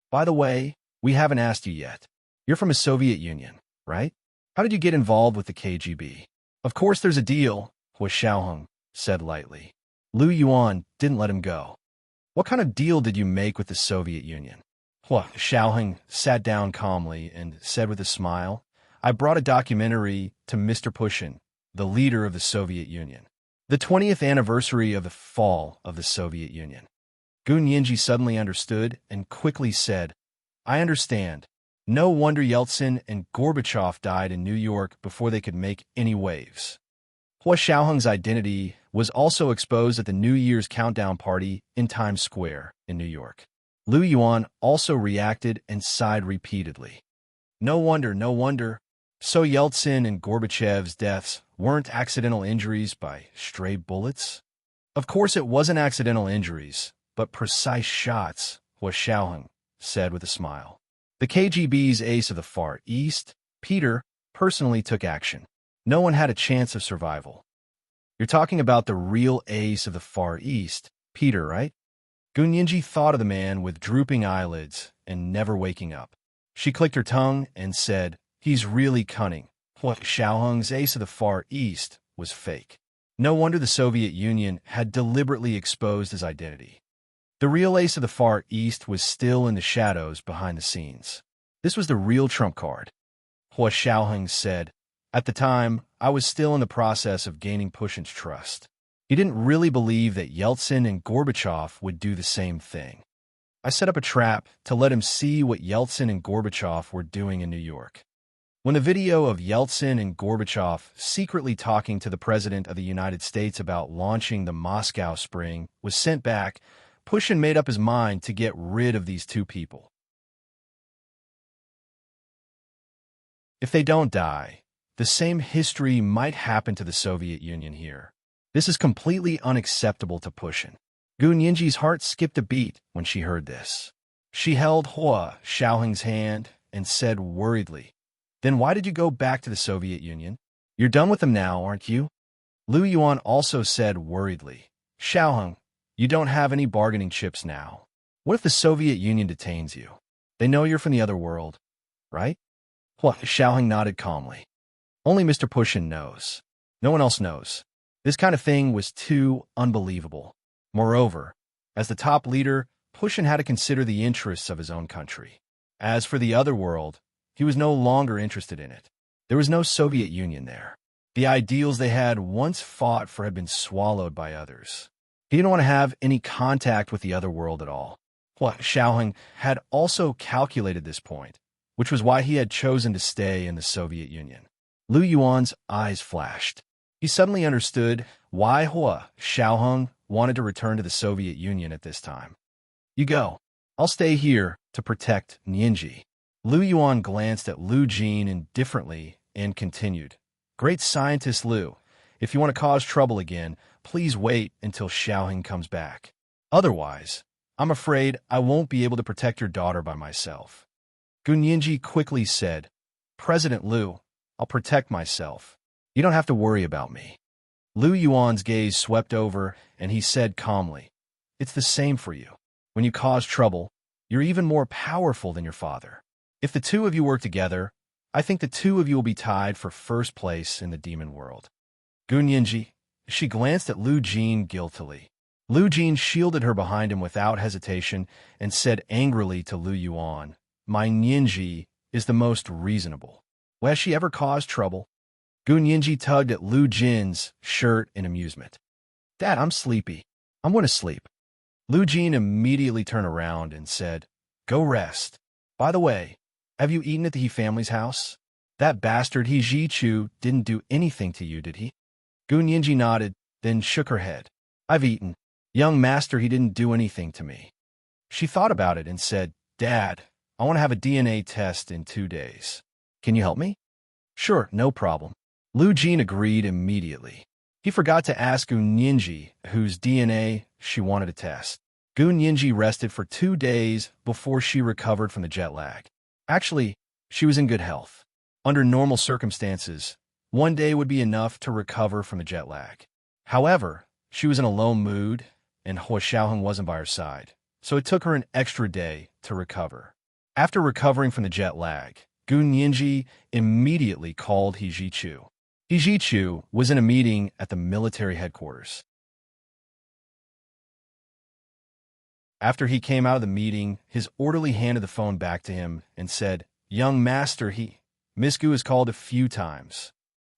"By the way, we haven't asked you yet. You're from the Soviet Union, right? How did you get involved with the KGB?" "Of course there's a deal," Hua Xiaoheng said lightly. Lu Yuan didn't let him go. "What kind of deal did you make with the Soviet Union?" Hua Xiaoheng sat down calmly and said with a smile, "I brought a documentary to Mr. Pushin, the leader of the Soviet Union. The 20th anniversary of the fall of the Soviet Union." Gun Yinji suddenly understood and quickly said, "I understand. No wonder Yeltsin and Gorbachev died in New York before they could make any waves." Hua Xiaoheng's identity was also exposed at the New Year's countdown party in Times Square in New York. Lu Yuan also reacted and sighed repeatedly. No wonder, no wonder. So Yeltsin and Gorbachev's deaths weren't accidental injuries by stray bullets? Of course it wasn't accidental injuries, but precise shots, Hua Xiaoheng said with a smile. The KGB's ace of the Far East, Peter, personally took action. No one had a chance of survival. You're talking about the real ace of the Far East, Peter, right? Gun Yinji thought of the man with drooping eyelids and never waking up. She clicked her tongue and said, "He's really cunning." Hua Xiaoheng's ace of the Far East was fake. No wonder the Soviet Union had deliberately exposed his identity. The real ace of the Far East was still in the shadows behind the scenes. This was the real trump card. Hua Xiaoheng said, "At the time, I was still in the process of gaining Pushin's trust. He didn't really believe that Yeltsin and Gorbachev would do the same thing. I set up a trap to let him see what Yeltsin and Gorbachev were doing in New York. When the video of Yeltsin and Gorbachev secretly talking to the President of the United States about launching the Moscow Spring was sent back, Pushin made up his mind to get rid of these two people. If they don't die, the same history might happen to the Soviet Union here. This is completely unacceptable to Pushin. Gu Nianji's heart skipped a beat when she heard this. She held Hua Xiaoheng's hand and said worriedly, "Then why did you go back to the Soviet Union? You're done with them now, aren't you?" Lu Yuan also said worriedly, "Xiaoheng, you don't have any bargaining chips now. What if the Soviet Union detains you? They know you're from the other world, right?" Hua Xiaoheng nodded calmly. "Only Mr. Pushin knows. No one else knows." This kind of thing was too unbelievable. Moreover, as the top leader, Pushin had to consider the interests of his own country. As for the other world, he was no longer interested in it. There was no Soviet Union there. The ideals they had once fought for had been swallowed by others. He didn't want to have any contact with the other world at all. Hua Xiaoheng had also calculated this point, which was why he had chosen to stay in the Soviet Union. Lu Yuan's eyes flashed. He suddenly understood why Hua Xiaoheng wanted to return to the Soviet Union at this time. "You go. I'll stay here to protect Nianji." Lu Yuan glanced at Lu Jin indifferently and continued, "Great scientist Lu, if you want to cause trouble again, please wait until Xiaoheng comes back. Otherwise, I'm afraid I won't be able to protect your daughter by myself." Gu Nianji quickly said, "President Lu, I'll protect myself. You don't have to worry about me." Lu Yuan's gaze swept over, and he said calmly, "It's the same for you. When you cause trouble, you're even more powerful than your father. If the two of you work together, I think the two of you will be tied for first place in the demon world." Gu Nianji, she glanced at Lu Jin guiltily. Lu Jin shielded her behind him without hesitation and said angrily to Lu Yuan, "My Nianji is the most reasonable. Has she ever caused trouble?" Gu Nianji tugged at Lu Jin's shirt in amusement. "Dad, I'm sleepy. I'm going to sleep." Lu Jin immediately turned around and said, "Go rest. By the way, have you eaten at the He family's house? That bastard He Ji-Chu didn't do anything to you, did he?" Gu Nianji nodded, then shook her head. "I've eaten. Young master, he didn't do anything to me." She thought about it and said, "Dad, I want to have a DNA test in 2 days. Can you help me?" "Sure, no problem." Lu Jin agreed immediately. He forgot to ask Gu Nianji whose DNA she wanted to test. Gu Nianji rested for 2 days before she recovered from the jet lag. Actually, she was in good health. Under normal circumstances, 1 day would be enough to recover from the jet lag. However, she was in a low mood, and Hua Xiaoheng wasn't by her side, so it took her an extra day to recover. After recovering from the jet lag, Gu Nianji immediately called He Ji-Chu. He Ji-Chu was in a meeting at the military headquarters. After he came out of the meeting, his orderly handed the phone back to him and said, "Young master, Miss Gu has called a few times."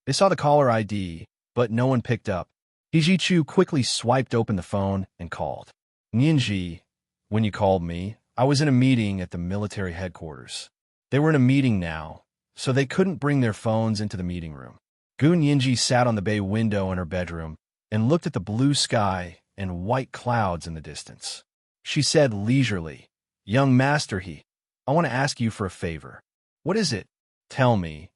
They saw the caller ID, but no one picked up. He Ji-Chu quickly swiped open the phone and called. "Nianji, when you called me, I was in a meeting at the military headquarters. They were in a meeting now, so they couldn't bring their phones into the meeting room." Gu Nianji sat on the bay window in her bedroom and looked at the blue sky and white clouds in the distance. She said leisurely, "Young master, I want to ask you for a favor." "What is it?" "Tell me,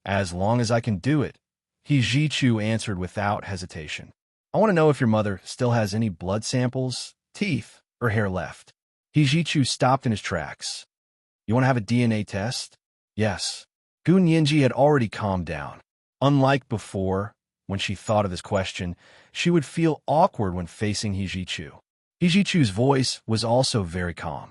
as long as I can do it." He Ji-Chu answered without hesitation. "I want to know if your mother still has any blood samples, teeth, or hair left." He Ji-Chu stopped in his tracks. "You want to have a DNA test?" "Yes." Gu Nianji had already calmed down. Unlike before, when she thought of this question, she would feel awkward when facing He Ji-Chu. He Ji-Chu's voice was also very calm.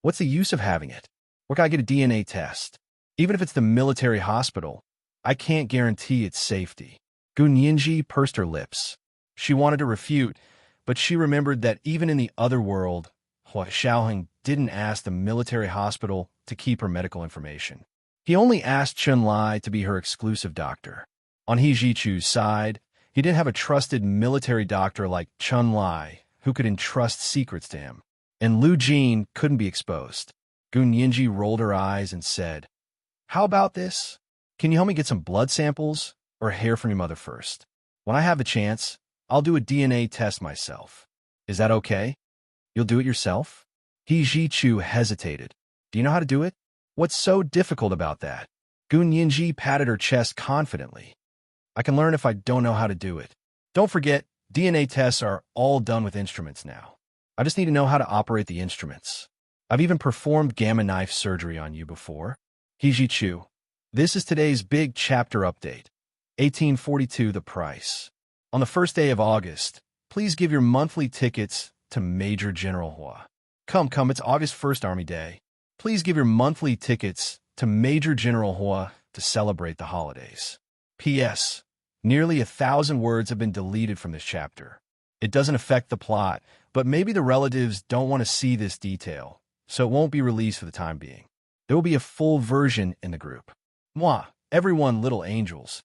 "What's the use of having it? Where can I get a DNA test? Even if it's the military hospital, I can't guarantee its safety." Gu Nianji pursed her lips. She wanted to refute, but she remembered that even in the other world, Hua Xiaoheng didn't ask the military hospital to keep her medical information. He only asked Chen Lai to be her exclusive doctor. On He Ji-Chu's side, He didn't have a trusted military doctor like Chun Lai who could entrust secrets to him. And Lu Jin couldn't be exposed. Gun Yinji rolled her eyes and said, "How about this? Can you help me get some blood samples or hair from your mother first? When I have the chance, I'll do a DNA test myself. Is that okay? You'll do it yourself?" He Ji-chu hesitated. "Do you know how to do it? What's so difficult about that?" Gun Yinji patted her chest confidently. "I can learn if I don't know how to do it. Don't forget, DNA tests are all done with instruments now. I just need to know how to operate the instruments. I've even performed gamma knife surgery on you before." He Ji-chu. This is today's big chapter update. 1842 The price. On the first day of August, please give your monthly tickets to Major General Hua. Come, it's August 1st Army Day. Please give your monthly tickets to Major General Hua to celebrate the holidays. P.S. Nearly 1,000 words have been deleted from this chapter. It doesn't affect the plot, but maybe the relatives don't want to see this detail, so it won't be released for the time being. There will be a full version in the group. Mwah, everyone, little angels.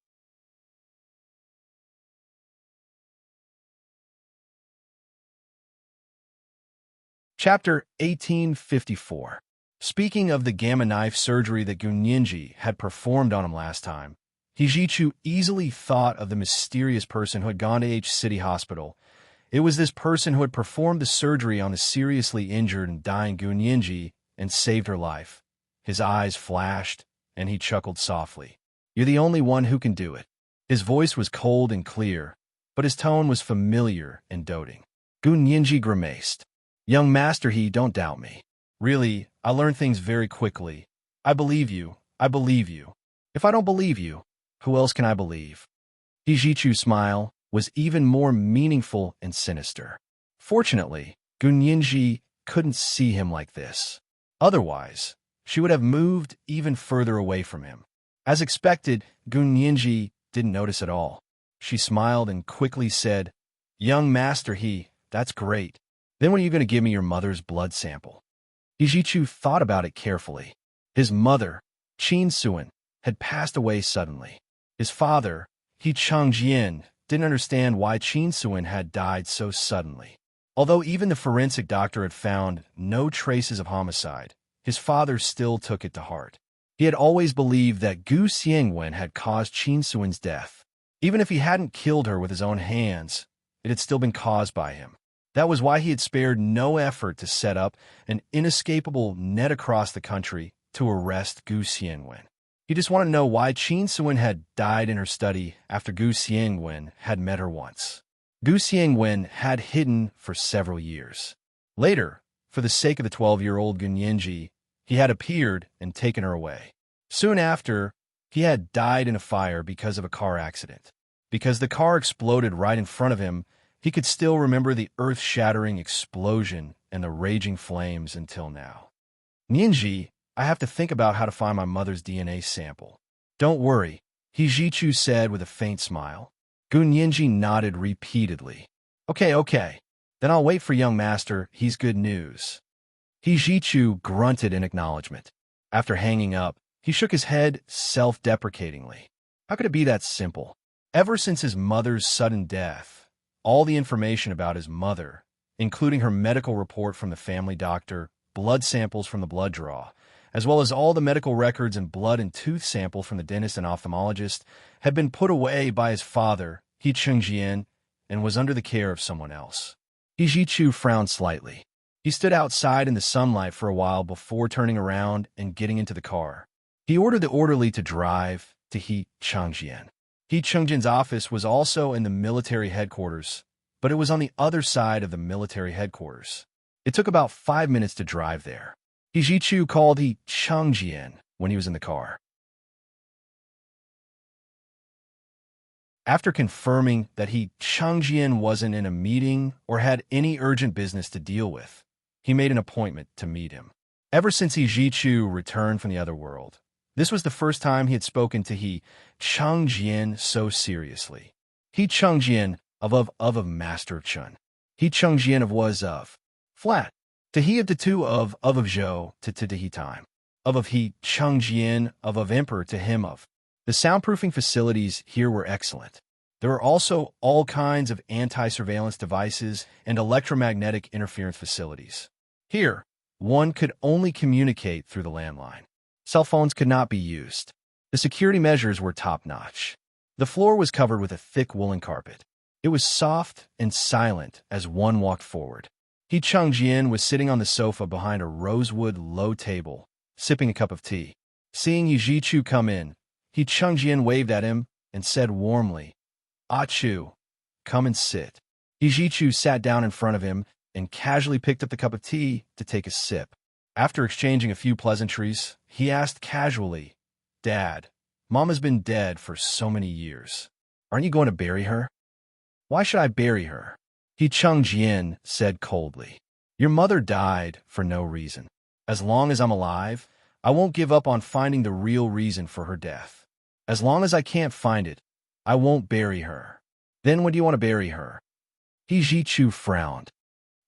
Chapter 1854. Speaking of the gamma knife surgery that Gun Yinji had performed on him last time, He Ji-chu easily thought of the mysterious person who had gone to H City Hospital. It was this person who had performed the surgery on the seriously injured and dying Gun Yinji and saved her life. His eyes flashed, and he chuckled softly. "You're the only one who can do it." His voice was cold and clear, but his tone was familiar and doting. Gun Yinji grimaced. "Young master, don't doubt me. Really, I learn things very quickly. I believe you. If I don't believe you, who else can I believe?" He Ji-chu's smile was even more meaningful and sinister. Fortunately, Gun Yinji couldn't see him like this. Otherwise, she would have moved even further away from him. As expected, Gun Yinji didn't notice at all. She smiled and quickly said, "Young master, that's great. Then when are you going to give me your mother's blood sample?" He Ji-chu thought about it carefully. His mother, Qin Suan, had passed away suddenly. His father, He Changjian, didn't understand why Qin Suan had died so suddenly. Although even the forensic doctor had found no traces of homicide, his father still took it to heart. He had always believed that Gu Xiangwen had caused Qin Suan's death. Even if he hadn't killed her with his own hands, it had still been caused by him. That was why he had spared no effort to set up an inescapable net across the country to arrest Gu Xiangwen. He just wanted to know why Qin Suan had died in her study after Gu Xiangwen had met her once. Gu Xiangwen had hidden for several years. Later, for the sake of the 12-year-old Gun Yinji, he had appeared and taken her away. Soon after, he had died in a fire because of a car accident. Because the car exploded right in front of him, he could still remember the earth-shattering explosion and the raging flames until now. "Yinji, I have to think about how to find my mother's DNA sample." "Don't worry," He Ji-chu said with a faint smile. Gun Yinji nodded repeatedly. Okay. Then I'll wait for young master. He's good news." He Ji-chu grunted in acknowledgement. After hanging up, he shook his head self-deprecatingly. How could it be that simple? Ever since his mother's sudden death, all the information about his mother, including her medical report from the family doctor, blood samples from the blood draw, as well as all the medical records and blood and tooth sample from the dentist and ophthalmologist, had been put away by his father, He Chengjian, and was under the care of someone else. He Ji-chu frowned slightly. He stood outside in the sunlight for a while before turning around and getting into the car. He ordered the orderly to drive to He Chengjian. He Chengjian's office was also in the military headquarters, but it was on the other side of the military headquarters. It took about 5 minutes to drive there. He Ji-chu called He Chengjian when he was in the car. After confirming that He Chengjian wasn't in a meeting or had any urgent business to deal with, he made an appointment to meet him. Ever since He Ji-chu returned from the other world, this was the first time he had spoken to He Chengjian so seriously. He Chengjian of Master of Chun. He Chengjian was of flat. To he of the two of Zhou to he time. Of he Chengjian of Emperor to him of. The soundproofing facilities here were excellent. There are also all kinds of anti-surveillance devices and electromagnetic interference facilities. Here, one could only communicate through the landline. Cell phones could not be used. The security measures were top-notch. The floor was covered with a thick woolen carpet. It was soft and silent as one walked forward. He Changjian was sitting on the sofa behind a rosewood low table, sipping a cup of tea. Seeing Yi Zhichu come in, He Changjian waved at him and said warmly, "Ah Chu, come and sit." Yi Zhichu sat down in front of him and casually picked up the cup of tea to take a sip. After exchanging a few pleasantries, he asked casually, "Dad, Mom has been dead for so many years. Aren't you going to bury her?" "Why should I bury her?" He Changjian said coldly. "Your mother died for no reason. As long as I'm alive, I won't give up on finding the real reason for her death. As long as I can't find it, I won't bury her." "Then when do you want to bury her?" He Zhichu frowned.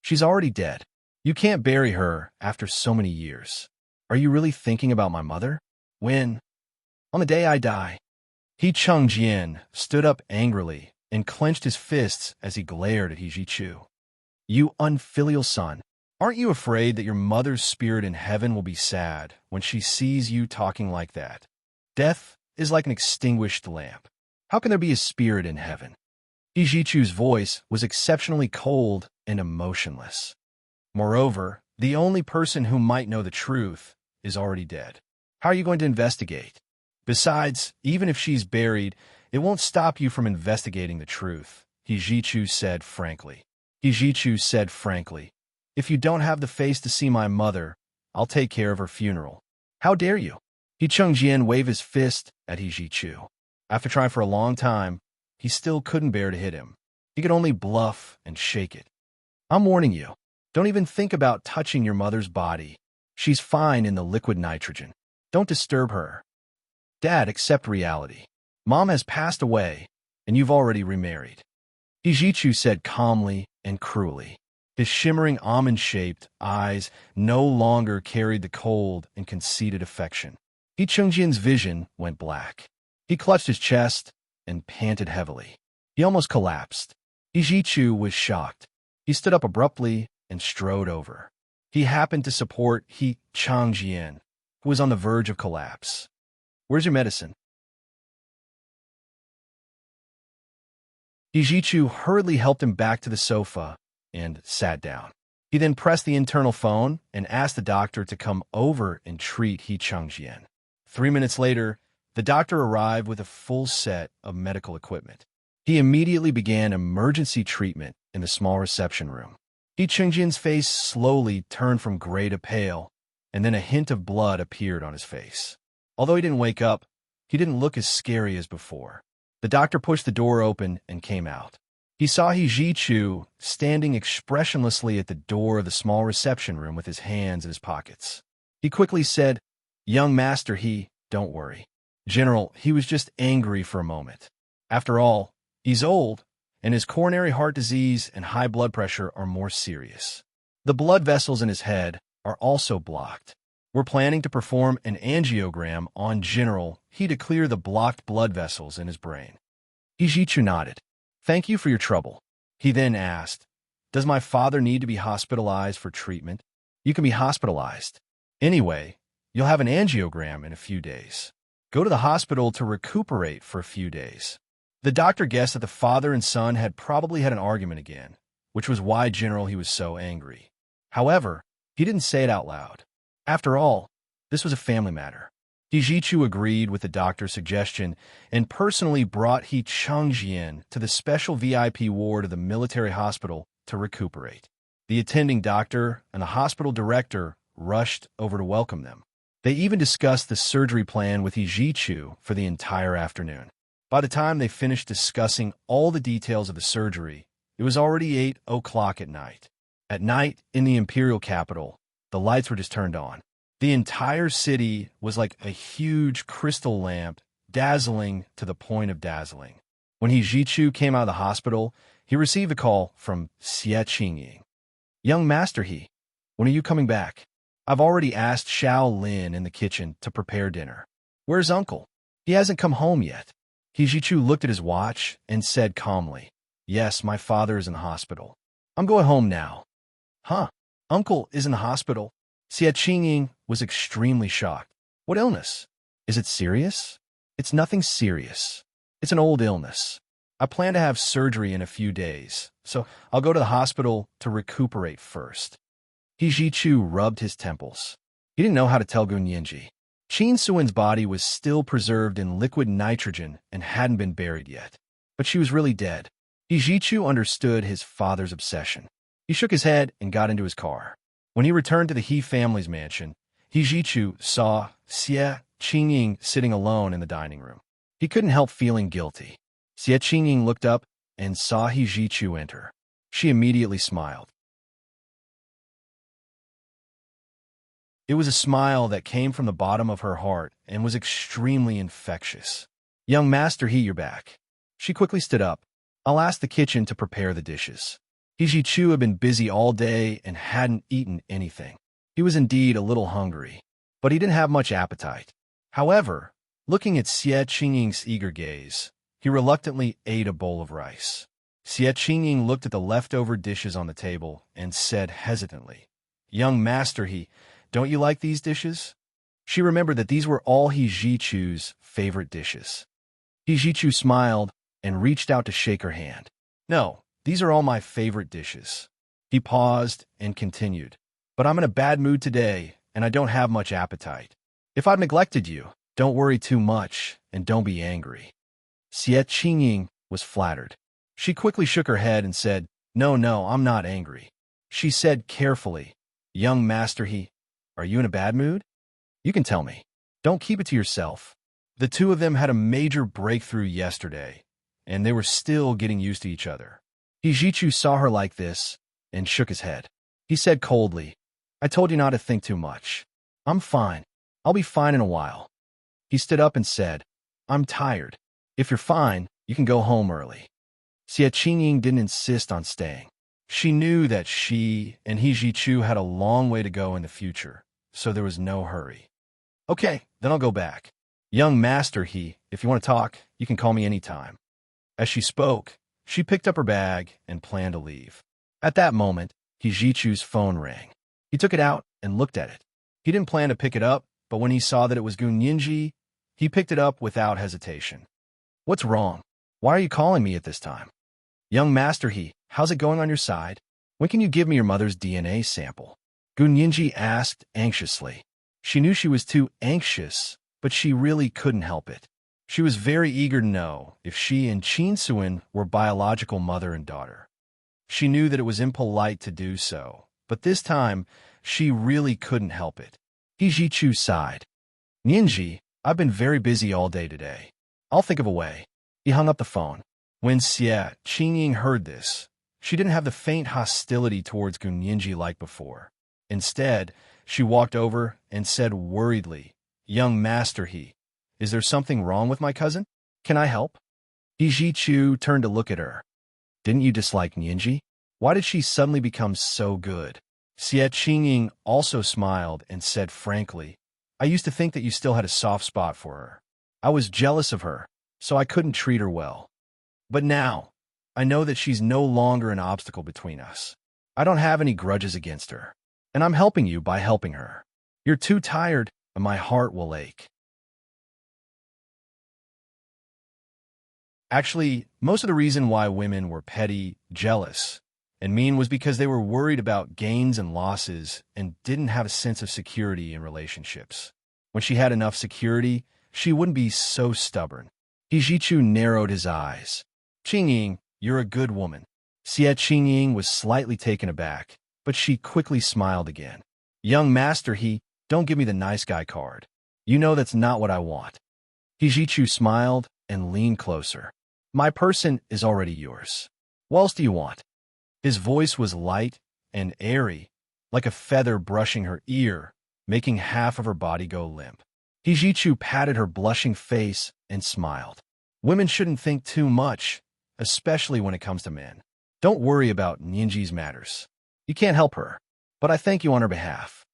"She's already dead. You can't bury her after so many years. Are you really thinking about my mother?" "When?" "On the day I die." He Changjian stood up angrily and clenched his fists as he glared at He Zhichu. "You unfilial son, aren't you afraid that your mother's spirit in heaven will be sad when she sees you talking like that? Death is like an extinguished lamp. How can there be a spirit in heaven?" He Zhichu's voice was exceptionally cold and emotionless. Moreover, the only person who might know the truth is already dead. How are you going to investigate? Besides, even if she's buried, it won't stop you from investigating the truth, He Zhichu said frankly. He Zhichu said frankly, "If you don't have the face to see my mother, I'll take care of her funeral." "How dare you?" He Changjian waved his fist at He Zhichu. After trying for a long time, he still couldn't bear to hit him. He could only bluff and shake it. "I'm warning you. Don't even think about touching your mother's body. She's fine in the liquid nitrogen. Don't disturb her. Dad, accept reality. Mom has passed away, and you've already remarried." He Zhichu said calmly and cruelly. His shimmering almond-shaped eyes no longer carried the cold and conceited affection. He Chengjian's vision went black. He clutched his chest and panted heavily. He almost collapsed. He Zhichu was shocked. He stood up abruptly and strode over. He happened to support He Changjian, who was on the verge of collapse. "Where's your medicine?" He Zhichu hurriedly helped him back to the sofa and sat down. He then pressed the internal phone and asked the doctor to come over and treat He Changjian. 3 minutes later, the doctor arrived with a full set of medical equipment. He immediately began emergency treatment in the small reception room. He Chengjian's face slowly turned from gray to pale, and then a hint of blood appeared on his face. Although he didn't wake up, he didn't look as scary as before. The doctor pushed the door open and came out. He saw He Zhichu standing expressionlessly at the door of the small reception room with his hands in his pockets. He quickly said, "Young master, don't worry. General, he was just angry for a moment. After all, he's old, and his coronary heart disease and high blood pressure are more serious. The blood vessels in his head are also blocked. We're planning to perform an angiogram on General to clear the blocked blood vessels in his brain." He Zhichu nodded. "Thank you for your trouble." He then asked, "Does my father need to be hospitalized for treatment?" "You can be hospitalized. Anyway, you'll have an angiogram in a few days. Go to the hospital to recuperate for a few days." The doctor guessed that the father and son had probably had an argument again, which was why he was so angry. However, he didn't say it out loud. After all, this was a family matter. He Zhichu agreed with the doctor's suggestion and personally brought He Changjian to the special VIP ward of the military hospital to recuperate. The attending doctor and the hospital director rushed over to welcome them. They even discussed the surgery plan with He Zhichu for the entire afternoon. By the time they finished discussing all the details of the surgery, it was already 8 o'clock at night. At night, in the imperial capital, the lights were just turned on. The entire city was like a huge crystal lamp, dazzling to the point of dazzling. When He Zhichu came out of the hospital, he received a call from Xie Qingying. "Young master when are you coming back? I've already asked Xiao Lin in the kitchen to prepare dinner." "Where's uncle?" "He hasn't come home yet." Hijichu looked at his watch and said calmly, "Yes, my father is in the hospital. I'm going home now." "Huh? Uncle is in the hospital?" Xie Qingying was extremely shocked. "What illness? Is it serious?" "It's nothing serious. It's an old illness. I plan to have surgery in a few days, so I'll go to the hospital to recuperate first." Hijichu rubbed his temples. He didn't know how to tell Gunyinji. Qin Suin's body was still preserved in liquid nitrogen and hadn't been buried yet. But she was really dead. Hijichu understood his father's obsession. He shook his head and got into his car. When he returned to the He family's mansion, Hijichu saw Xie Qingying sitting alone in the dining room. He couldn't help feeling guilty. Xie Qingying looked up and saw Hijichu enter. She immediately smiled. It was a smile that came from the bottom of her heart and was extremely infectious. "Young Master He, you're back." She quickly stood up. "I'll ask the kitchen to prepare the dishes." Hijichu had been busy all day and hadn't eaten anything. He was indeed a little hungry, but he didn't have much appetite. However, looking at Xie Qingying's eager gaze, he reluctantly ate a bowl of rice. Xie Qingying looked at the leftover dishes on the table and said hesitantly, "Young Master He, don't you like these dishes?" She remembered that these were all Hijichu's favorite dishes. Hijichu smiled and reached out to shake her hand. "No, these are all my favorite dishes." He paused and continued, "But I'm in a bad mood today, and I don't have much appetite. If I've neglected you, don't worry too much, and don't be angry." Xie Qingying was flattered. She quickly shook her head and said, No, I'm not angry." She said carefully, "Young Master He, are you in a bad mood? You can tell me. Don't keep it to yourself." The two of them had a major breakthrough yesterday, and they were still getting used to each other. Hijichu saw her like this and shook his head. He said coldly, "I told you not to think too much. I'm fine. I'll be fine in a while." He stood up and said, "I'm tired. If you're fine, you can go home early." Xie Qingying didn't insist on staying. She knew that she and Hijichu had a long way to go in the future, so there was no hurry. "Okay, then I'll go back. Young Master He, if you want to talk, you can call me anytime." As she spoke, she picked up her bag and planned to leave. At that moment, Hijichu's phone rang. He took it out and looked at it. He didn't plan to pick it up, but when he saw that it was Gunyinji, he picked it up without hesitation. "What's wrong? Why are you calling me at this time?" "Young Master He, how's it going on your side? When can you give me your mother's DNA sample?" Gunyinji asked anxiously. She knew she was too anxious, but she really couldn't help it. She was very eager to know if she and Qin Suin were biological mother and daughter. She knew that it was impolite to do so, but this time, she really couldn't help it. Hijichu sighed. "Ninji, I've been very busy all day today. I'll think of a way." He hung up the phone. When Xie Qingying heard this, she didn't have the faint hostility towards Gunyinji like before. Instead, she walked over and said worriedly, "Young Master He, is there something wrong with my cousin? Can I help?" Hijichu turned to look at her. "Didn't you dislike Ninji? Why did she suddenly become so good?" Xie Qingying also smiled and said frankly, "I used to think that you still had a soft spot for her. I was jealous of her, so I couldn't treat her well. But now, I know that she's no longer an obstacle between us. I don't have any grudges against her, and I'm helping you by helping her. You're too tired, and my heart will ache." Actually, most of the reason why women were petty, jealous, and mean was because they were worried about gains and losses and didn't have a sense of security in relationships. When she had enough security, she wouldn't be so stubborn. Hijichu narrowed his eyes. "Qingying, you're a good woman." Xie Qingying was slightly taken aback, but she quickly smiled again. "Young Master He, don't give me the nice guy card. You know that's not what I want." Hijichu smiled and leaned closer. "My person is already yours. What else do you want?" His voice was light and airy, like a feather brushing her ear, making half of her body go limp. Hijichu patted her blushing face and smiled. "Women shouldn't think too much, especially when it comes to men. Don't worry about Ninji's matters. You can't help her, but I thank you on her behalf."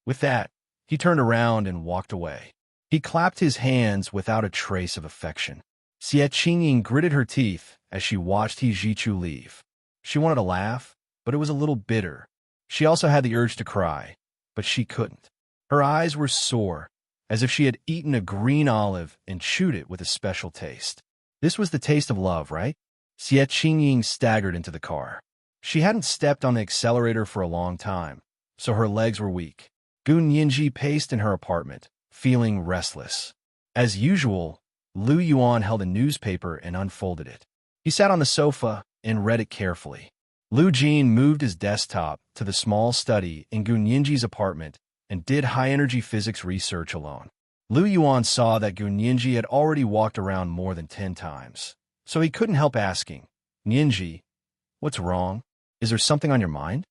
With that, he turned around and walked away. He clapped his hands without a trace of affection. Xie Qingying gritted her teeth as she watched He Jichu leave. She wanted to laugh, but it was a little bitter. She also had the urge to cry, but she couldn't. Her eyes were sore, as if she had eaten a green olive and chewed it with a special taste. This was the taste of love, right? Xie Qingying staggered into the car. She hadn't stepped on the accelerator for a long time, so her legs were weak. Gun Yinji paced in her apartment, feeling restless. As usual, Lu Yuan held a newspaper and unfolded it. He sat on the sofa and read it carefully. Lu Jin moved his desktop to the small study in Gun Yinji's apartment and did high-energy physics research alone. Lu Yuan saw that Gun Yinji had already walked around more than 10 times, so he couldn't help asking, "Yinji, what's wrong? Is there something on your mind?"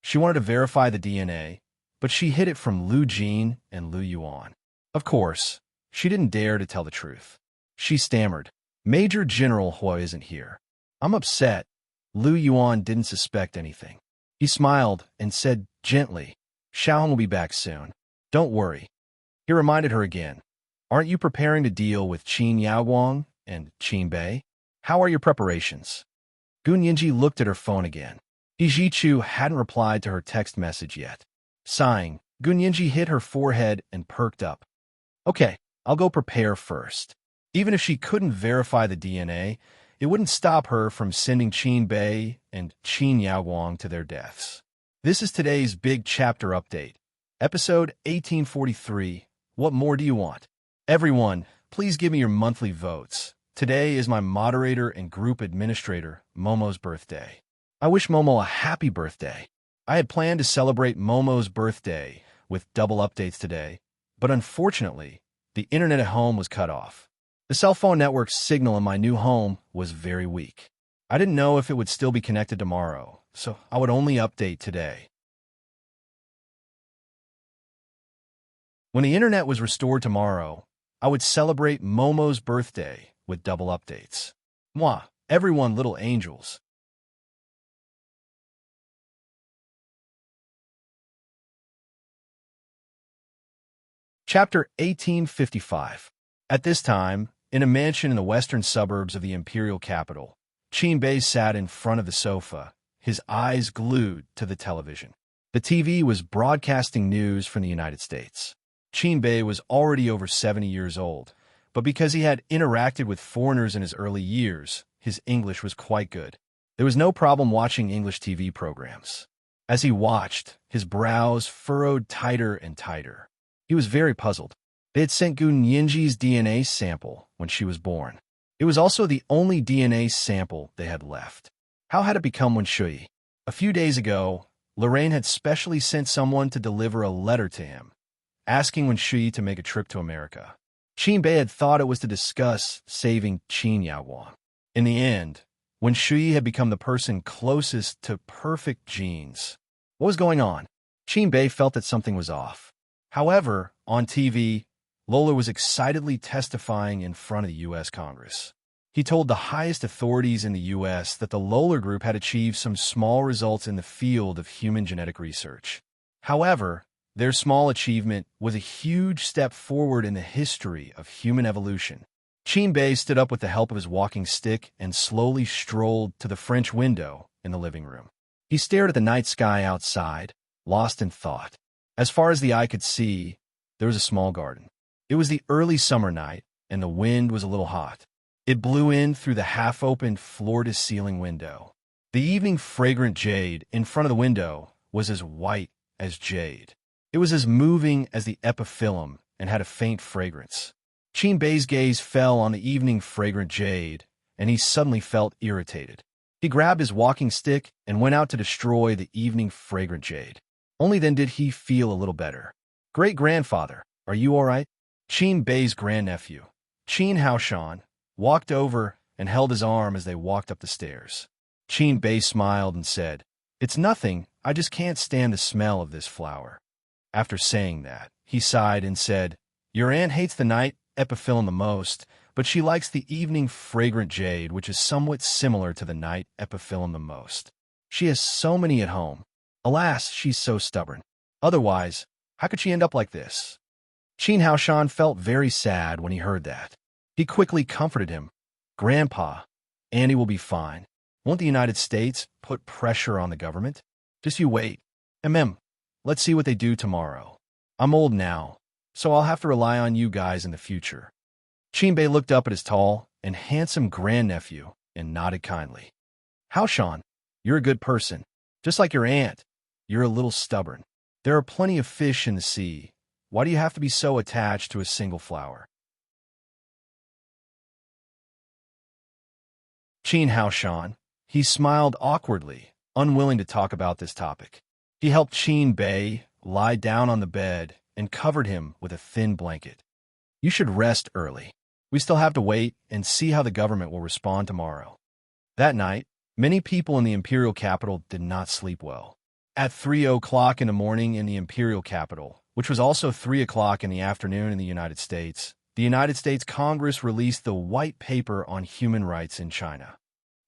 She wanted to verify the DNA, but she hid it from Lu Jin and Lu Yuan. Of course, she didn't dare to tell the truth. She stammered, "Major General Hui isn't here. I'm upset." Lu Yuan didn't suspect anything. He smiled and said gently, "Xiaohong will be back soon. Don't worry." He reminded her again, "Aren't you preparing to deal with Qin Yaoguang and Qin Bei? How are your preparations?" Gun Yinji looked at her phone again. He Jichu hadn't replied to her text message yet. Sighing, Gun Yinji hit her forehead and perked up. "Okay, I'll go prepare first." Even if she couldn't verify the DNA, it wouldn't stop her from sending Qin Bei and Qin Yaoguang to their deaths. This is today's big chapter update. Episode 1843, What More Do You Want? Everyone, please give me your monthly votes. Today is my moderator and group administrator, Momo's birthday. I wish Momo a happy birthday. I had planned to celebrate Momo's birthday with double updates today, but unfortunately, the internet at home was cut off. The cell phone network's signal in my new home was very weak. I didn't know if it would still be connected tomorrow, so I would only update today. When the internet was restored tomorrow, I would celebrate Momo's birthday with double updates. Mwah, everyone little angels. Chapter 1855. At this time, in a mansion in the western suburbs of the imperial capital, Qin Bei sat in front of the sofa, his eyes glued to the television. The TV was broadcasting news from the United States. Qin Bei was already over 70 years old, but because he had interacted with foreigners in his early years, his English was quite good. There was no problem watching English TV programs. As he watched, his brows furrowed tighter and tighter. He was very puzzled. They had sent Gun Yinji's DNA sample when she was born. It was also the only DNA sample they had left. How had it become Wen Shui? A few days ago, Lorraine had specially sent someone to deliver a letter to him, asking Wen Shui to make a trip to America. Qin Bei had thought it was to discuss saving Qin Yaoguang. In the end, Wen Shui had become the person closest to perfect genes. What was going on? Qin Bei felt that something was off. However, on TV, Lola was excitedly testifying in front of the U.S. Congress. He told the highest authorities in the U.S. that the Lola Group had achieved some small results in the field of human genetic research. However, their small achievement was a huge step forward in the history of human evolution. Qin Bei stood up with the help of his walking stick and slowly strolled to the French window in the living room. He stared at the night sky outside, lost in thought. As far as the eye could see, there was a small garden. It was the early summer night, and the wind was a little hot. It blew in through the half-opened floor-to-ceiling window. The evening fragrant jade in front of the window was as white as jade. It was as moving as the epiphyllum and had a faint fragrance. Qin Bei's gaze fell on the evening fragrant jade, and he suddenly felt irritated. He grabbed his walking stick and went out to destroy the evening fragrant jade. Only then did he feel a little better. "Great-grandfather, are you all right?" Qin Bei's grandnephew, Qin Haoshan, walked over and held his arm as they walked up the stairs. Qin Bei smiled and said, "It's nothing, I just can't stand the smell of this flower." After saying that, he sighed and said, "Your aunt hates the night epiphyllum the most, but she likes the evening fragrant jade, which is somewhat similar to the night epiphyllum the most. She has so many at home. Alas, she's so stubborn. Otherwise, how could she end up like this?" Qin Haoshan felt very sad when he heard that. He quickly comforted him. Grandpa, Andy will be fine. Won't the United States put pressure on the government? Just you wait. Let's see what they do tomorrow. I'm old now, so I'll have to rely on you guys in the future. Chinbei looked up at his tall and handsome grandnephew and nodded kindly. How, Sean? You're a good person. Just like your aunt. You're a little stubborn. There are plenty of fish in the sea. Why do you have to be so attached to a single flower? Chin Hao Shan. He smiled awkwardly, unwilling to talk about this topic. He helped Chin Bei lie down on the bed and covered him with a thin blanket. You should rest early. We still have to wait and see how the government will respond tomorrow. That night, many people in the imperial capital did not sleep well. At 3:00 in the morning in the imperial capital, which was also 3:00 in the afternoon in the United States Congress released the White Paper on Human Rights in China.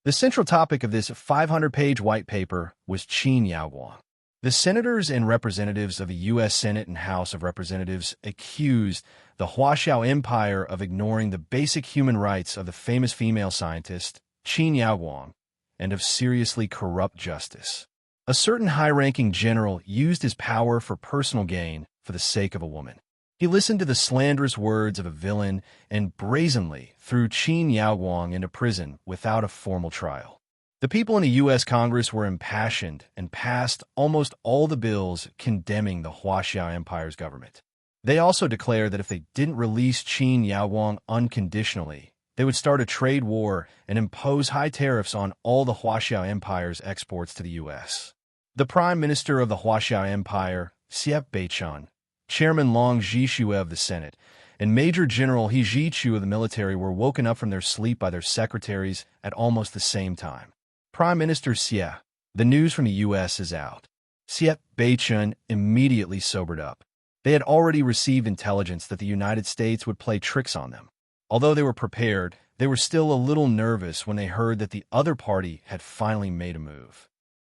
The central topic of this 500-page white paper was Qin Yaoguang. The senators and representatives of the U.S. Senate and House of Representatives accused the Huaxiao Empire of ignoring the basic human rights of the famous female scientist, Qin Yaoguang, and of seriously corrupt justice. A certain high-ranking general used his power for personal gain for the sake of a woman. He listened to the slanderous words of a villain and brazenly threw Qin Yaoguang into prison without a formal trial. The people in the U.S. Congress were impassioned and passed almost all the bills condemning the Huaxiao Empire's government. They also declared that if they didn't release Qin Yaoguang unconditionally, they would start a trade war and impose high tariffs on all the Huaxiao Empire's exports to the U.S. The Prime Minister of the Huaxiao Empire, Xie Beichun, Chairman Long Zhixue of the Senate, and Major General He Zhichu of the military were woken up from their sleep by their secretaries at almost the same time. Prime Minister Xie, the news from the U.S. is out. Xie Beichun immediately sobered up. They had already received intelligence that the United States would play tricks on them. Although they were prepared, they were still a little nervous when they heard that the other party had finally made a move.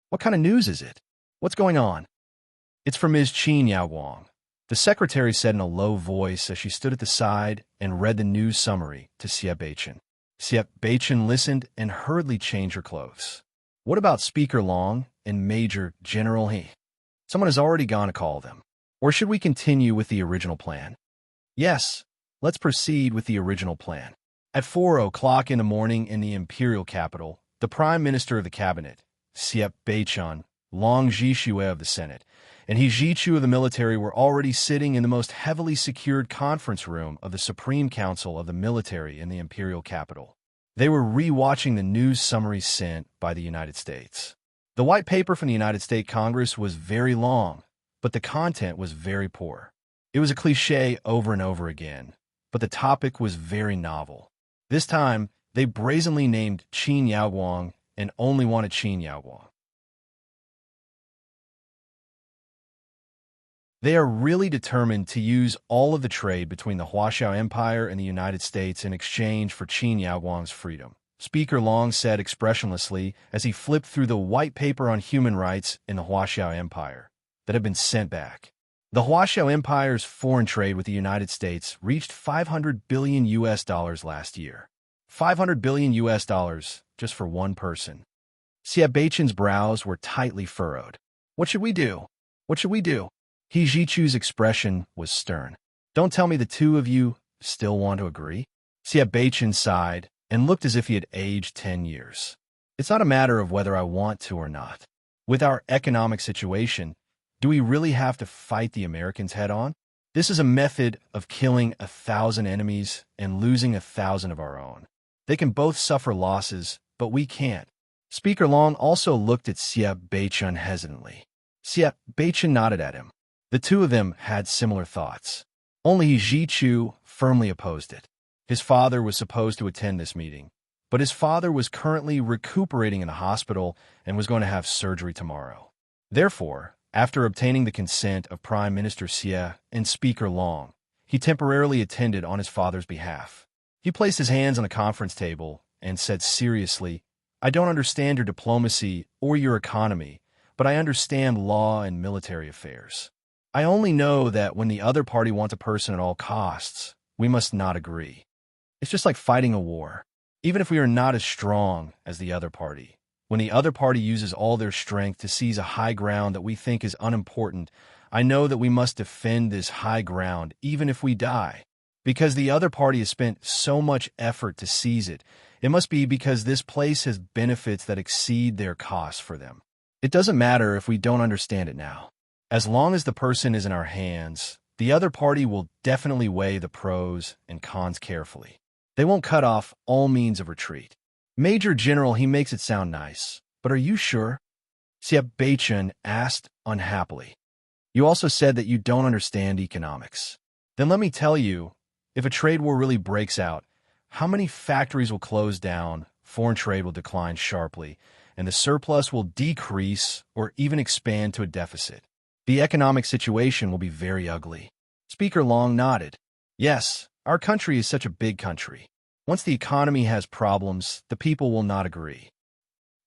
What kind of news is it? What's going on? It's from Ms. Qin Yaoguang. The secretary said in a low voice as she stood at the side and read the news summary to Xie Beichun. Xie Beichun listened and hurriedly changed her clothes. What about Speaker Long and Major General He? Someone has already gone to call them. Or should we continue with the original plan? Yes, let's proceed with the original plan. At 4:00 in the morning in the imperial capital, the Prime Minister of the Cabinet, Xie Beichun, Long Zhixue of the Senate, and He Zhichu of the military were already sitting in the most heavily secured conference room of the Supreme Council of the military in the imperial capital. They were re-watching the news summaries sent by the United States. The white paper from the United States Congress was very long, but the content was very poor. It was a cliché over and over again, but the topic was very novel. This time, they brazenly named Qin Yaoguang and only wanted Qin Yaoguang. They are really determined to use all of the trade between the Huaxiao Empire and the United States in exchange for Qin Yaoguang's freedom, Speaker Long said expressionlessly as he flipped through the white paper on human rights in the Huaxiao Empire that had been sent back. The Huaxiao Empire's foreign trade with the United States reached $500 billion last year. $500 billion just for one person. Xie Beichun's brows were tightly furrowed. What should we do? What should we do? He Zhichu's expression was stern. Don't tell me the two of you still want to agree? Xie Beichun sighed and looked as if he had aged 10 years. It's not a matter of whether I want to or not. With our economic situation, do we really have to fight the Americans head-on? This is a method of killing 1,000 enemies and losing 1,000 of our own. They can both suffer losses, but we can't. Speaker Long also looked at Xie Beichun hesitantly. Xie Beichun nodded at him. The two of them had similar thoughts. Only Zhichu firmly opposed it. His father was supposed to attend this meeting, but his father was currently recuperating in the hospital and was going to have surgery tomorrow. Therefore, after obtaining the consent of Prime Minister Xie and Speaker Long, he temporarily attended on his father's behalf. He placed his hands on the conference table and said seriously, I don't understand your diplomacy or your economy, but I understand law and military affairs. I only know that when the other party wants a person at all costs, we must not agree. It's just like fighting a war. even if we are not as strong as the other party. When the other party uses all their strength to seize a high ground that we think is unimportant, I know that we must defend this high ground even if we die. Because the other party has spent so much effort to seize it, it must be because this place has benefits that exceed their costs for them. It doesn't matter if we don't understand it now. As long as the person is in our hands, the other party will definitely weigh the pros and cons carefully. They won't cut off all means of retreat. Major General, he makes it sound nice, but are you sure? Siep Beichun asked unhappily. You also said that you don't understand economics. Then let me tell you, if a trade war really breaks out, how many factories will close down, foreign trade will decline sharply, and the surplus will decrease or even expand to a deficit. The economic situation will be very ugly. Speaker Long nodded. Yes, our country is such a big country. Once the economy has problems, the people will not agree.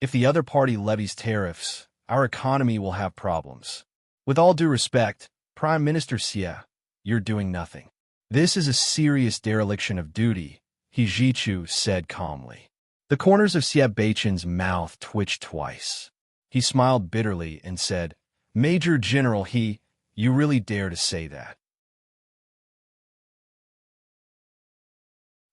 If the other party levies tariffs, our economy will have problems. With all due respect, Prime Minister Xie, you're doing nothing. This is a serious dereliction of duty, He Jichu said calmly. The corners of Siep Beichun's mouth twitched twice. He smiled bitterly and said, Major General He, you really dare to say that?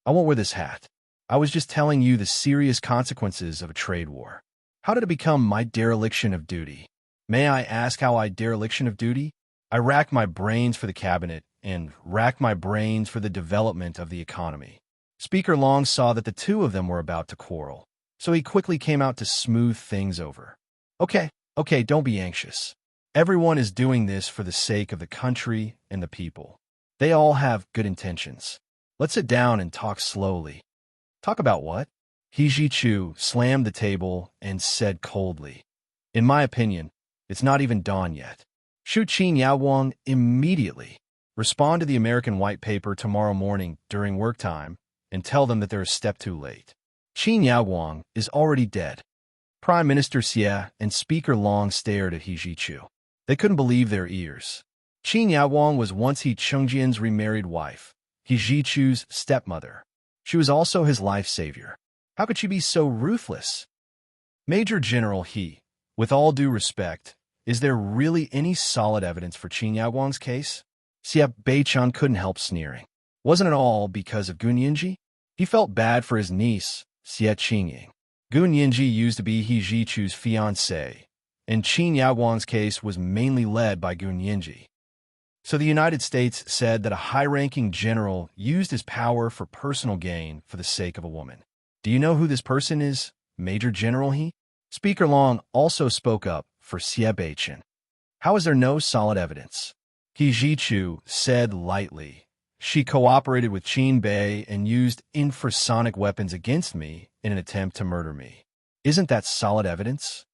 I won't wear this hat. I was just telling you the serious consequences of a trade war. How did it become my dereliction of duty? May I ask how I dereliction of duty? I racked my brains for the cabinet and racked my brains for the development of the economy. Speaker Long saw that the two of them were about to quarrel, so he quickly came out to smooth things over. Okay, don't be anxious. Everyone is doing this for the sake of the country and the people. They all have good intentions. Let's sit down and talk slowly. Talk about what? He Jichu slammed the table and said coldly, In my opinion, it's not even dawn yet. Shu Qin Yaowang immediately. Respond to the American white paper tomorrow morning during work time and tell them that they're a step too late. Qin Yaowang is already dead. Prime Minister Xie and Speaker Long stared at He Jichu. They couldn't believe their ears. Qin Yaowang was once He Chengjian's remarried wife, He Jichu's stepmother. She was also his life savior. How could she be so ruthless? Major General He, with all due respect, is there really any solid evidence for Qin Yaowang's case? Siep Beichun couldn't help sneering. Wasn't it all because of Gun Yinji? He felt bad for his niece, Xie Qingying. Gun Yinji used to be He Jichu's fiancée, and Qin Yaowang's case was mainly led by Gun Yinji. So the United States said that a high-ranking general used his power for personal gain for the sake of a woman. Do you know who this person is, Major General He? Speaker Long also spoke up for Siep Beichun. How is there no solid evidence? He Jichu said lightly, She cooperated with Qin Bei and used infrasonic weapons against me in an attempt to murder me. Isn't that solid evidence?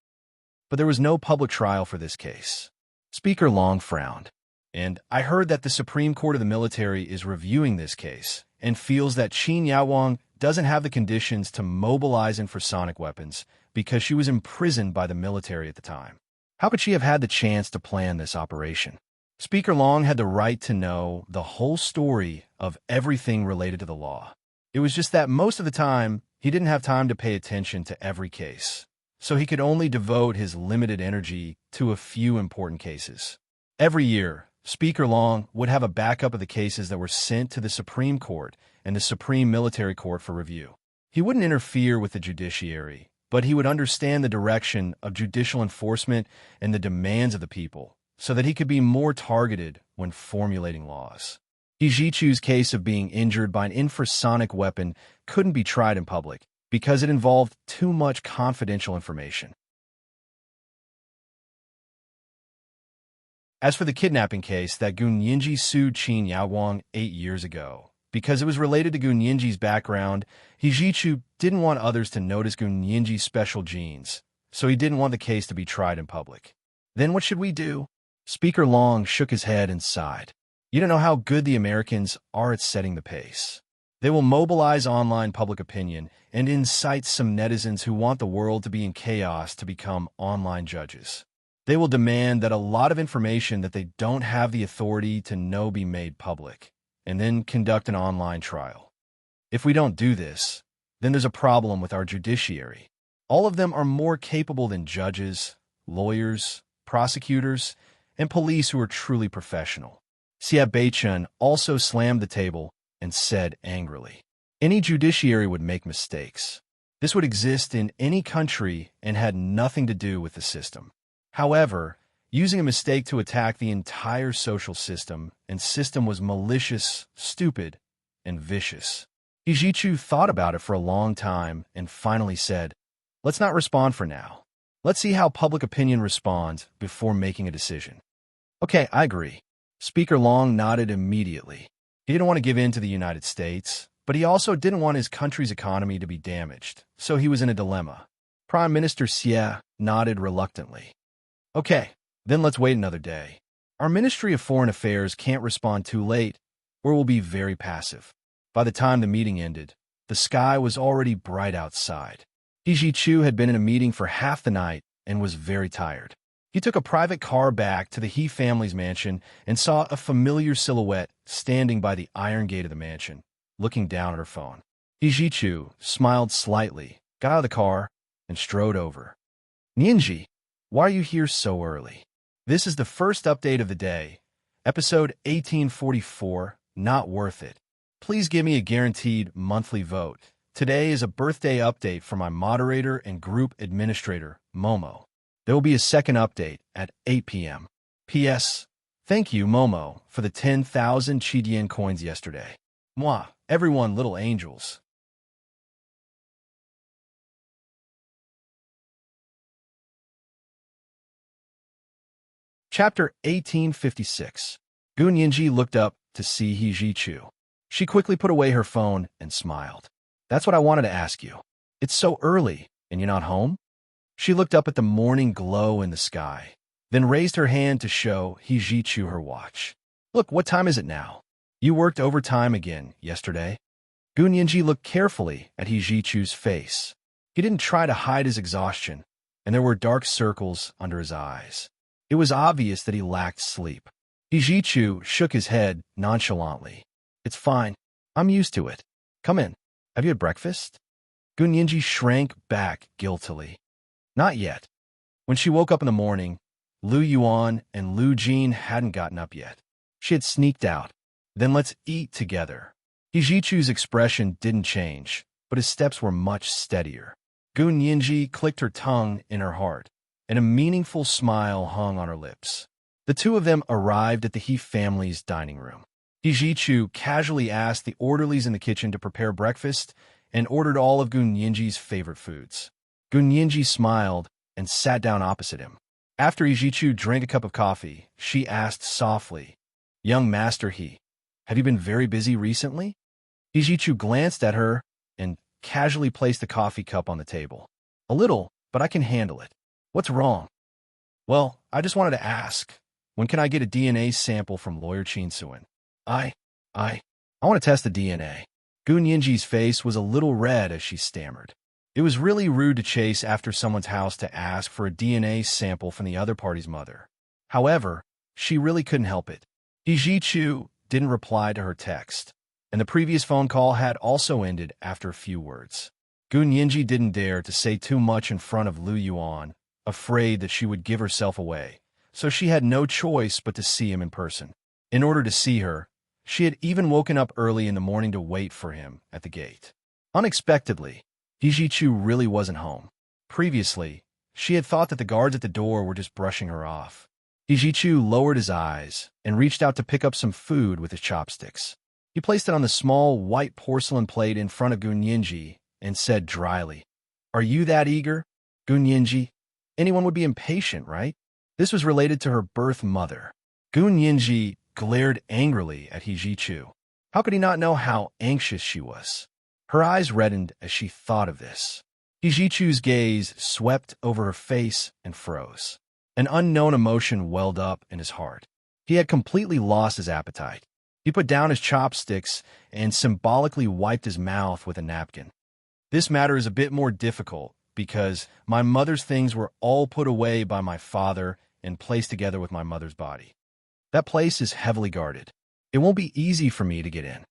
But there was no public trial for this case. Speaker Long frowned. And I heard that the Supreme Court of the military is reviewing this case and feels that Qin Yaowang doesn't have the conditions to mobilize infrasonic weapons because she was imprisoned by the military at the time. How could she have had the chance to plan this operation? Speaker Long had the right to know the whole story of everything related to the law. It was just that most of the time, he didn't have time to pay attention to every case, so he could only devote his limited energy to a few important cases. Every year, Speaker Long would have a backup of the cases that were sent to the Supreme Court and the Supreme Military Court for review. He wouldn't interfere with the judiciary, but he would understand the direction of judicial enforcement and the demands of the people, so that he could be more targeted when formulating laws. He Jichu's case of being injured by an infrasonic weapon couldn't be tried in public because it involved too much confidential information. As for the kidnapping case that Gun Yinji sued Qin Yaowang 8 years ago, because it was related to Gun Yinji's background, He Jichu didn't want others to notice Gun Yinji's special genes, so he didn't want the case to be tried in public. Then what should we do? Speaker Long shook his head and sighed. You don't know how good the Americans are at setting the pace. They will mobilize online public opinion and incite some netizens who want the world to be in chaos to become online judges. They will demand that a lot of information that they don't have the authority to know be made public, and then conduct an online trial. If we don't do this, then there's a problem with our judiciary. All of them are more capable than judges, lawyers, prosecutors, and police who are truly professional. Xia Beichun also slammed the table and said angrily, any judiciary would make mistakes. This would exist in any country and had nothing to do with the system. However, using a mistake to attack the entire social system was malicious, stupid, and vicious. He Zhichu thought about it for a long time and finally said, let's not respond for now. Let's see how public opinion responds before making a decision. Okay, I agree. Speaker Long nodded immediately. He didn't want to give in to the United States, but he also didn't want his country's economy to be damaged, so he was in a dilemma. Prime Minister Xie nodded reluctantly. Okay, then let's wait another day. Our Ministry of Foreign Affairs can't respond too late, or we'll be very passive. By the time the meeting ended, the sky was already bright outside. He Zhichu had been in a meeting for half the night and was very tired. He took a private car back to the He family's mansion and saw a familiar silhouette standing by the iron gate of the mansion, looking down at her phone. He Zhichu smiled slightly, got out of the car, and strode over. Nianji, why are you here so early? This is the first update of the day, episode 1844, Not Worth It. Please give me a guaranteed monthly vote. Today is a birthday update for my moderator and group administrator, Momo. There will be a second update at 8 p.m. P.S. Thank you, Momo, for the 10,000 Chidian coins yesterday. Mwah, everyone, little angels. Chapter 1856. Gun Yinji looked up to see He Zhichu. She quickly put away her phone and smiled. That's what I wanted to ask you. It's so early, and you're not home? She looked up at the morning glow in the sky, then raised her hand to show He Zhichu her watch. Look, what time is it now? You worked overtime again yesterday? Gun Yinji looked carefully at He Zhichu's face. He didn't try to hide his exhaustion, and there were dark circles under his eyes. It was obvious that he lacked sleep. He Zhichu shook his head nonchalantly. It's fine. I'm used to it. Come in. Have you had breakfast? Gun Yinji shrank back guiltily. Not yet. When she woke up in the morning, Lu Yuan and Lu Jin hadn't gotten up yet. She had sneaked out. Then let's eat together. He Zhichu's expression didn't change, but his steps were much steadier. Gun Yinji clicked her tongue in her heart, and a meaningful smile hung on her lips. The two of them arrived at the He family's dining room. He Zhichu casually asked the orderlies in the kitchen to prepare breakfast and ordered all of Gun Yinji's favorite foods. Gun Yinji smiled and sat down opposite him. After He Zhichu drank a cup of coffee, she asked softly, Young Master He, have you been very busy recently? He Zhichu glanced at her and casually placed the coffee cup on the table. A little, but I can handle it. What's wrong? Well, I just wanted to ask, when can I get a DNA sample from Lawyer Qin Suan? I want to test the DNA. Gun Yinji's face was a little red as she stammered. It was really rude to chase after someone's house to ask for a DNA sample from the other party's mother. However, she really couldn't help it. He Zhichu didn't reply to her text, and the previous phone call had also ended after a few words. Gun Yinji didn't dare to say too much in front of Lu Yuan, afraid that she would give herself away, so she had no choice but to see him in person. In order to see her, she had even woken up early in the morning to wait for him at the gate. Unexpectedly, He Zhichu really wasn't home. Previously, she had thought that the guards at the door were just brushing her off. He Zhichu lowered his eyes and reached out to pick up some food with his chopsticks. He placed it on the small white porcelain plate in front of Gun Yinji and said dryly, Are you that eager? Gun Yinji, anyone would be impatient, right? This was related to her birth mother. Gun Yinji glared angrily at He Zhichu. How could he not know how anxious she was? Her eyes reddened as she thought of this. He Zhichu's gaze swept over her face and froze. An unknown emotion welled up in his heart. He had completely lost his appetite. He put down his chopsticks and symbolically wiped his mouth with a napkin. This matter is a bit more difficult because my mother's things were all put away by my father and placed together with my mother's body. That place is heavily guarded. It won't be easy for me to get in.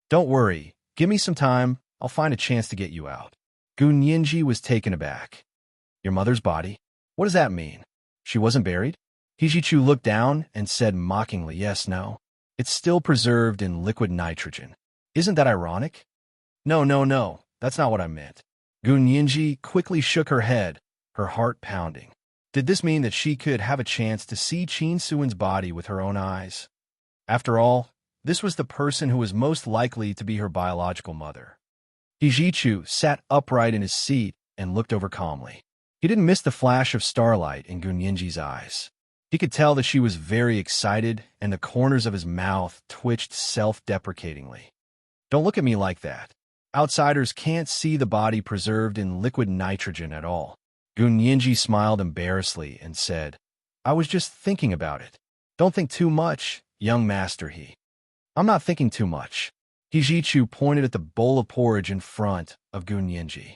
Don't worry. Give me some time. I'll find a chance to get you out. Gu Nianji was taken aback. Your mother's body? What does that mean? She wasn't buried? Hijichu looked down and said mockingly, yes, no. It's still preserved in liquid nitrogen. Isn't that ironic? No, no, no. That's not what I meant. Gu Nianji quickly shook her head, her heart pounding. Did this mean that she could have a chance to see Qin Suan's body with her own eyes? After all, this was the person who was most likely to be her biological mother. Hijichu sat upright in his seat and looked over calmly. He didn't miss the flash of starlight in Gu Nianji's eyes. He could tell that she was very excited, and the corners of his mouth twitched self-deprecatingly. Don't look at me like that. Outsiders can't see the body preserved in liquid nitrogen at all. Gu Nianji smiled embarrassedly and said, I was just thinking about it. Don't think too much, young master he. I'm not thinking too much. Hijichu pointed at the bowl of porridge in front of Gu Nianji.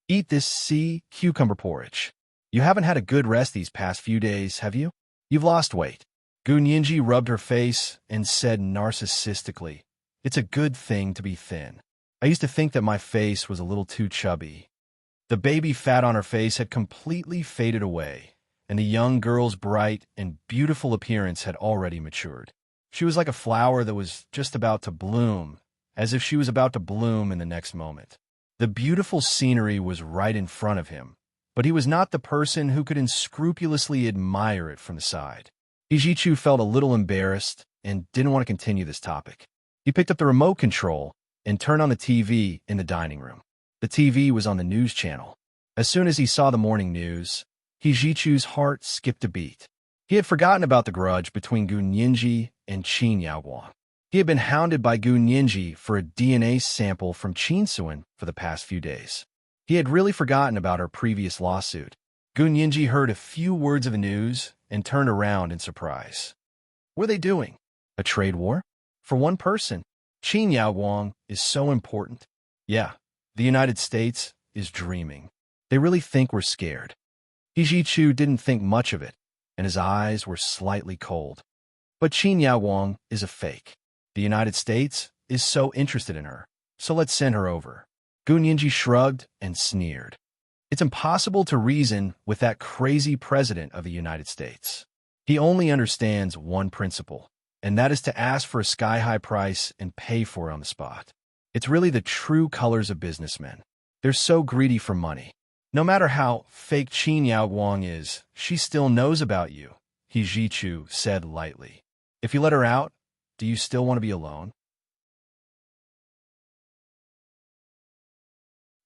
Eat this sea cucumber porridge. You haven't had a good rest these past few days, have you? You've lost weight. Gu Nianji rubbed her face and said narcissistically, It's a good thing to be thin. I used to think that my face was a little too chubby. The baby fat on her face had completely faded away, and the young girl's bright and beautiful appearance had already matured. She was like a flower that was just about to bloom, as if she was about to bloom in the next moment. The beautiful scenery was right in front of him, but he was not the person who could unscrupulously admire it from the side. Hijichu felt a little embarrassed and didn't want to continue this topic. He picked up the remote control and turned on the TV in the dining room. The TV was on the news channel. As soon as he saw the morning news, Hijichu's heart skipped a beat. He had forgotten about the grudge between Gu Nianji and Qin Yaoguang. He had been hounded by Gu Nianji for a DNA sample from Qin Suan for the past few days. He had really forgotten about her previous lawsuit. Gu Nianji heard a few words of the news and turned around in surprise. What are they doing? A trade war? For one person, Qin Yaoguang is so important. Yeah, the United States is dreaming. They really think we're scared. Hijichu didn't think much of it, and his eyes were slightly cold. But Qin Yaoguang is a fake. The United States is so interested in her, so let's send her over. Gu Nianji shrugged and sneered. It's impossible to reason with that crazy president of the United States. He only understands one principle, and that is to ask for a sky-high price and pay for it on the spot. It's really the true colors of businessmen. They're so greedy for money. No matter how fake Qin Yaoguang is, she still knows about you, Hijichu said lightly. If you let her out, do you still want to be alone?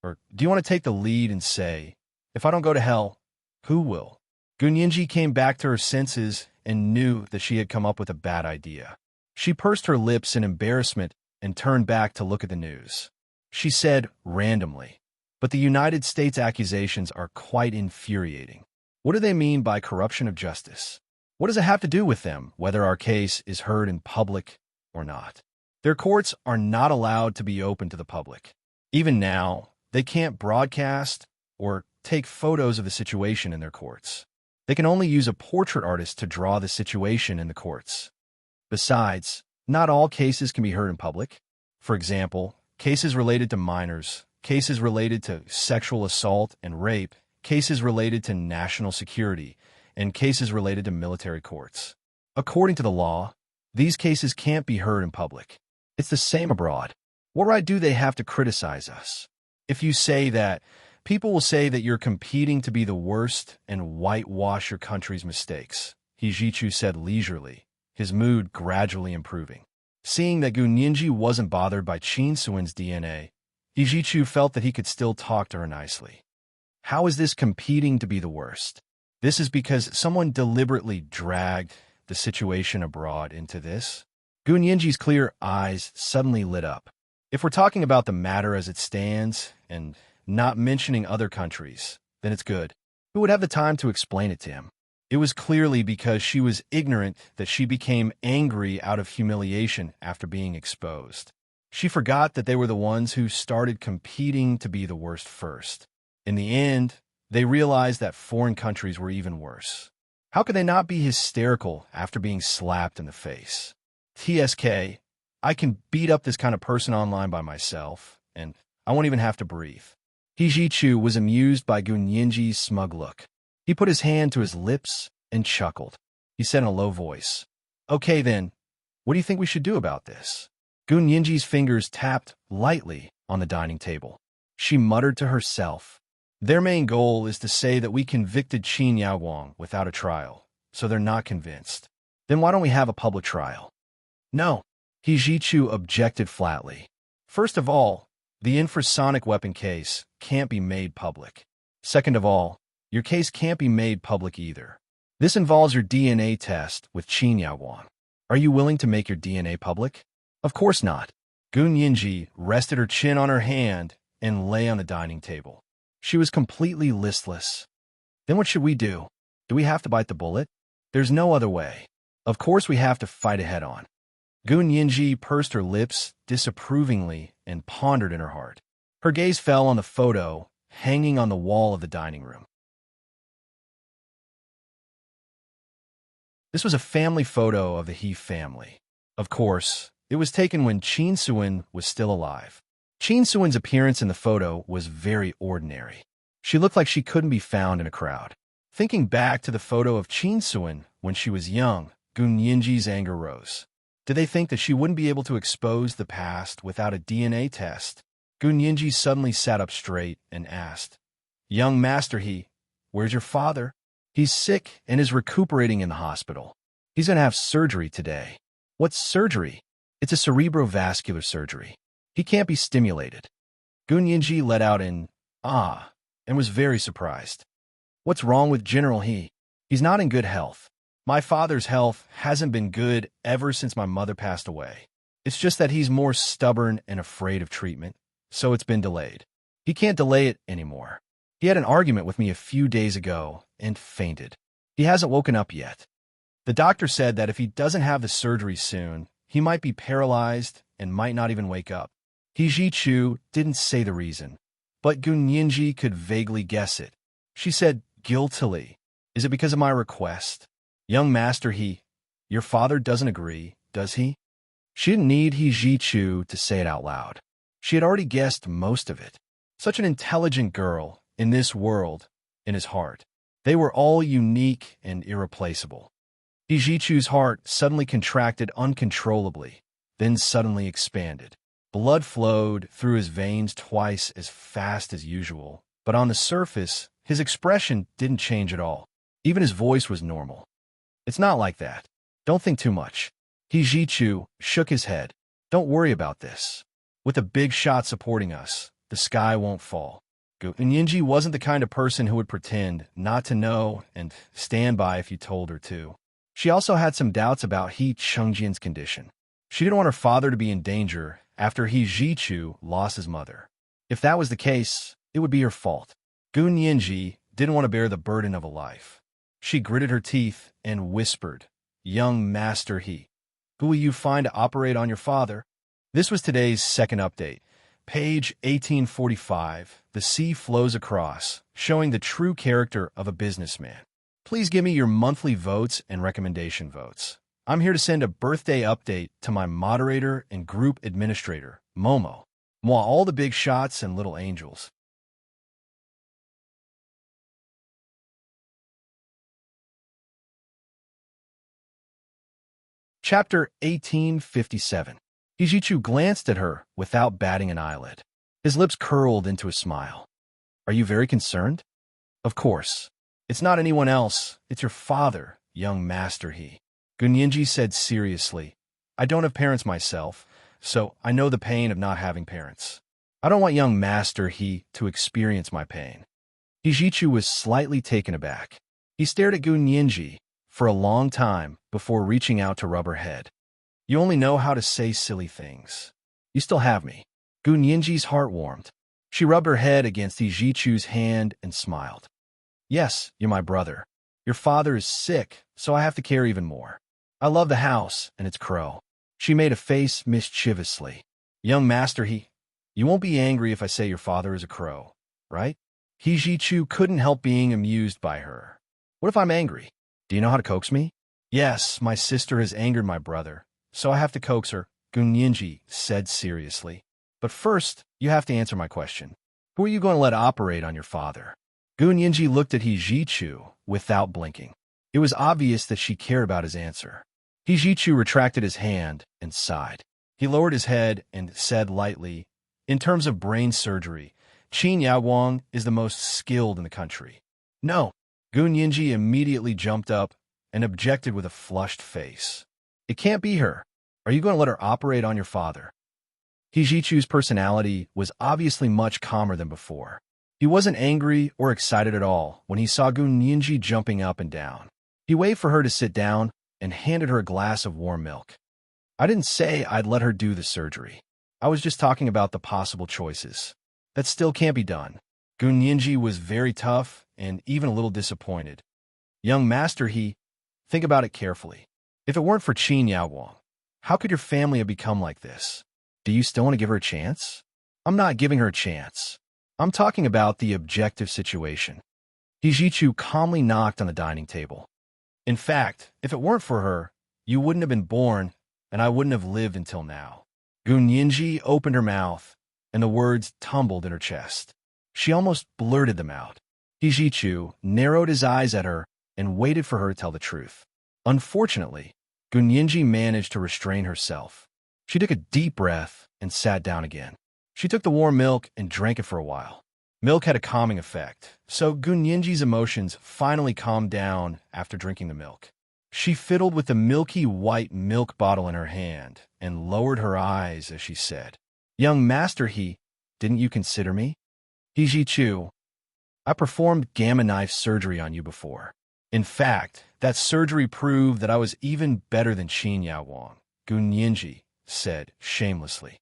Or do you want to take the lead and say, if I don't go to hell, who will? Gu Nianji came back to her senses and knew that she had come up with a bad idea. She pursed her lips in embarrassment and turned back to look at the news. She said randomly, but the United States accusations are quite infuriating. What do they mean by corruption of justice? What does it have to do with them, whether our case is heard in public or not? Their courts are not allowed to be open to the public. Even now, they can't broadcast or take photos of the situation in their courts. They can only use a portrait artist to draw the situation in the courts. Besides, not all cases can be heard in public. For example, cases related to minors, cases related to sexual assault and rape, cases related to national security, and cases related to military courts. According to the law, these cases can't be heard in public. It's the same abroad. What right do they have to criticize us? If you say that, people will say that you're competing to be the worst and whitewash your country's mistakes, Hijichu said leisurely, his mood gradually improving. Seeing that Gu Nianji wasn't bothered by Qin Suan's DNA, Hijichu felt that he could still talk to her nicely. How is this competing to be the worst? This is because someone deliberately dragged the situation abroad into this. Gu Nianji's clear eyes suddenly lit up. If we're talking about the matter as it stands and not mentioning other countries, then it's good. Who would have the time to explain it to him? It was clearly because she was ignorant that she became angry out of humiliation after being exposed. She forgot that they were the ones who started competing to be the worst first. In the end, they realized that foreign countries were even worse. How could they not be hysterical after being slapped in the face? TSK, I can beat up this kind of person online by myself, and I won't even have to breathe. He was amused by Gun Yinji's smug look. He put his hand to his lips and chuckled. He said in a low voice, "Okay then, what do you think we should do about this?" Gun Yinji's fingers tapped lightly on the dining table. She muttered to herself, "Their main goal is to say that we convicted Qin Yaowang without a trial, so they're not convinced. Then why don't we have a public trial?" "No," He objected flatly. "First of all, the infrasonic weapon case can't be made public. Second of all, your case can't be made public either. This involves your DNA test with Qin Yaowang. Are you willing to make your DNA public?" "Of course not." Gun Yinji rested her chin on her hand and lay on the dining table. She was completely listless. "Then what should we do? Do we have to bite the bullet?" "There's no other way. Of course we have to fight it head-on." Gun Yinji pursed her lips disapprovingly and pondered in her heart. Her gaze fell on the photo hanging on the wall of the dining room. This was a family photo of the He family. Of course, it was taken when Qin Suin was still alive. Qin Suin's appearance in the photo was very ordinary. She looked like she couldn't be found in a crowd. Thinking back to the photo of Qin Suin when she was young, Gun Yinji's anger rose. Did they think that she wouldn't be able to expose the past without a DNA test? Gun Yinji suddenly sat up straight and asked, "Young Master He, where's your father?" "He's sick and is recuperating in the hospital. He's going to have surgery today." "What surgery?" "It's a cerebrovascular surgery. He can't be stimulated." Gun Yinji let out an "ah" and was very surprised. "What's wrong with General He?" "He's not in good health. My father's health hasn't been good ever since my mother passed away. It's just that he's more stubborn and afraid of treatment, so it's been delayed. He can't delay it anymore. He had an argument with me a few days ago and fainted. He hasn't woken up yet. The doctor said that if he doesn't have the surgery soon, he might be paralyzed and might not even wake up." He didn't say the reason, but Gun Yinji could vaguely guess it. She said guiltily, "Is it because of my request? Young Master He, your father doesn't agree, does he?" She didn't need He to say it out loud. She had already guessed most of it. Such an intelligent girl in this world, in his heart. They were all unique and irreplaceable. He heart suddenly contracted uncontrollably, then suddenly expanded. Blood flowed through his veins twice as fast as usual, but on the surface, his expression didn't change at all. Even his voice was normal. "It's not like that. Don't think too much." He shook his head. "Don't worry about this. With a big shot supporting us, the sky won't fall." Gun Yinji wasn't the kind of person who would pretend not to know and stand by if you told her to. She also had some doubts about He Chengjian's condition. She didn't want her father to be in danger after He lost his mother. If that was the case, it would be her fault. Gun Yinji didn't want to bear the burden of a life. She gritted her teeth and whispered, "Young Master He, who will you find to operate on your father?" This was today's second update. Page 1845, the sea flows across, showing the true character of a businessman. Please give me your monthly votes and recommendation votes. I'm here to send a birthday update to my moderator and group administrator, Momo. Moi, all the big shots and little angels. Chapter 1857. Hijichu glanced at her without batting an eyelid. His lips curled into a smile. "Are you very concerned?" "Of course. It's not anyone else. It's your father, young Master He." Gun Yinji said seriously, "I don't have parents myself, so I know the pain of not having parents. I don't want young Master He to experience my pain." Hijichu was slightly taken aback. He stared at Gun Yinji for a long time before reaching out to rub her head. "You only know how to say silly things. You still have me." Gun Yinji's heart warmed. She rubbed her head against Hijichu's hand and smiled. "Yes, you're my brother. Your father is sick, so I have to care even more. I love the house and its crow." She made a face mischievously. "Young Master He, you won't be angry if I say your father is a crow, right?" Hijichu couldn't help being amused by her. "What if I'm angry? Do you know how to coax me?" "Yes, my sister has angered my brother, so I have to coax her. Gun Yinji said seriously. But first, you have to answer my question. Who are you going to let operate on your father? Gun Yinji looked at He Jichu without blinking. It was obvious that she cared about his answer. He Jichu retracted his hand and sighed. He lowered his head and said lightly, in terms of brain surgery, Qin Yaowang is the most skilled in the country. No. Gun Yinji immediately jumped up and objected with a flushed face. It can't be her. Are you going to let her operate on your father? He Jichu's personality was obviously much calmer than before. He wasn't angry or excited at all when he saw Gun Yinji jumping up and down. He waved for her to sit down and handed her a glass of warm milk. I didn't say I'd let her do the surgery. I was just talking about the possible choices. That still can't be done. Gun Yinji was very tough and even a little disappointed. Young master, think about it carefully. If it weren't for Qin Yaowang, how could your family have become like this? Do you still want to give her a chance? I'm not giving her a chance. I'm talking about the objective situation. He Jichu calmly knocked on the dining table. In fact, if it weren't for her, you wouldn't have been born, and I wouldn't have lived until now. Gun Yinji opened her mouth, and the words tumbled in her chest. She almost blurted them out. He Jichu narrowed his eyes at her and waited for her to tell the truth. Unfortunately, Gun Yinji managed to restrain herself. She took a deep breath and sat down again. She took the warm milk and drank it for a while. Milk had a calming effect, so Gun Yinji's emotions finally calmed down after drinking the milk. She fiddled with the milky white milk bottle in her hand and lowered her eyes as she said, Young master, didn't you consider me? He Jichu, I performed gamma knife surgery on you before. In fact, that surgery proved that I was even better than Qin Yaowang, Gun Yinji said shamelessly.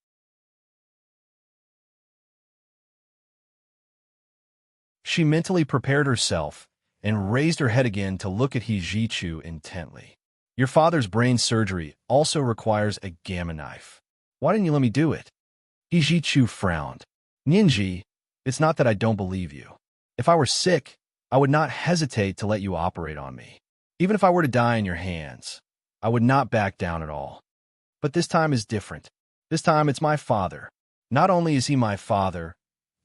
She mentally prepared herself and raised her head again to look at He Jichu intently. Your father's brain surgery also requires a gamma knife. Why didn't you let me do it? He Jichu frowned. Yinji, it's not that I don't believe you. If I were sick, I would not hesitate to let you operate on me. Even if I were to die in your hands, I would not back down at all. But this time is different. This time it's my father. Not only is he my father,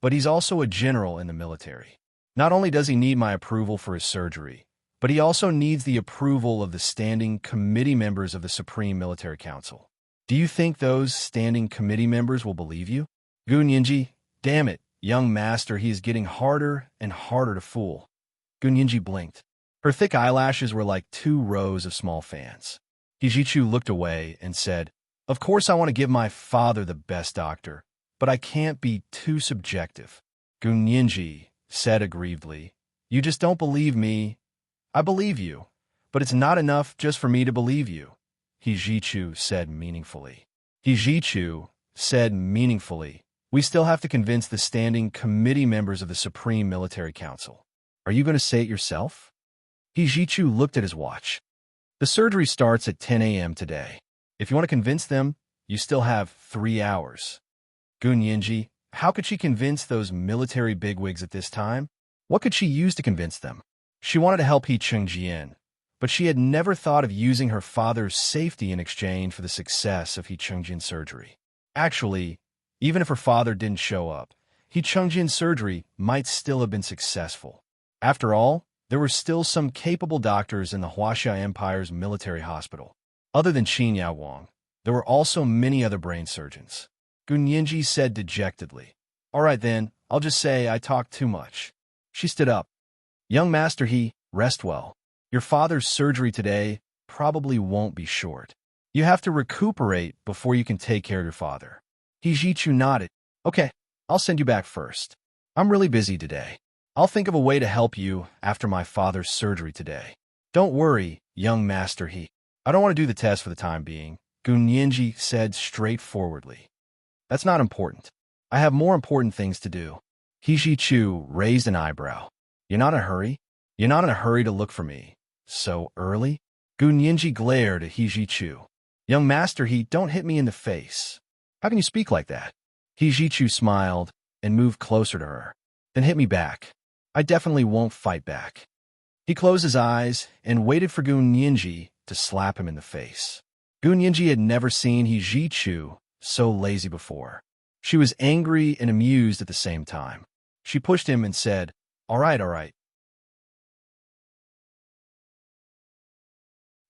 but he's also a general in the military. Not only does he need my approval for his surgery, but he also needs the approval of the standing committee members of the Supreme Military Council. Do you think those standing committee members will believe you? Gun Yinji, damn it, young master, he is getting harder and harder to fool. Gun Yinji blinked. Her thick eyelashes were like 2 rows of small fans. He Jichu looked away and said, Of course I want to give my father the best doctor, but I can't be too subjective. Gun Yinji said aggrievedly, You just don't believe me. I believe you, but it's not enough just for me to believe you. He Jichu said meaningfully. He Jichu said meaningfully, We still have to convince the standing committee members of the Supreme Military Council. Are you going to say it yourself? He Jichu looked at his watch. The surgery starts at 10 a.m. today. If you want to convince them, you still have 3 hours. Gun Yinji, how could she convince those military bigwigs at this time? What could she use to convince them? She wanted to help He Chengjian, but she had never thought of using her father's safety in exchange for the success of He Chengjian's surgery. Actually, even if her father didn't show up, He Chengjian's surgery might still have been successful. After all, there were still some capable doctors in the Huaxia Empire's military hospital. Other than Qin Yaowang, there were also many other brain surgeons. Gun Yinji said dejectedly, All right then, I'll just say I talked too much. She stood up. Young master, rest well. Your father's surgery today probably won't be short. You have to recuperate before you can take care of your father. He Jichu nodded. Okay, I'll send you back first. I'm really busy today. I'll think of a way to help you after my father's surgery today. Don't worry, young master, I don't want to do the test for the time being, Gun Yinji said straightforwardly. That's not important. I have more important things to do. He Jichu raised an eyebrow. You're not in a hurry? You're not in a hurry to look for me. So early? Gun Yinji glared at He Jichu. Young master, don't hit me in the face. How can you speak like that? He Jichu smiled and moved closer to her. Then hit me back. I definitely won't fight back. He closed his eyes and waited for Gun Yinji to slap him in the face. Gun Yinji had never seen He Ji-chu so lazy before. She was angry and amused at the same time. She pushed him and said, all right.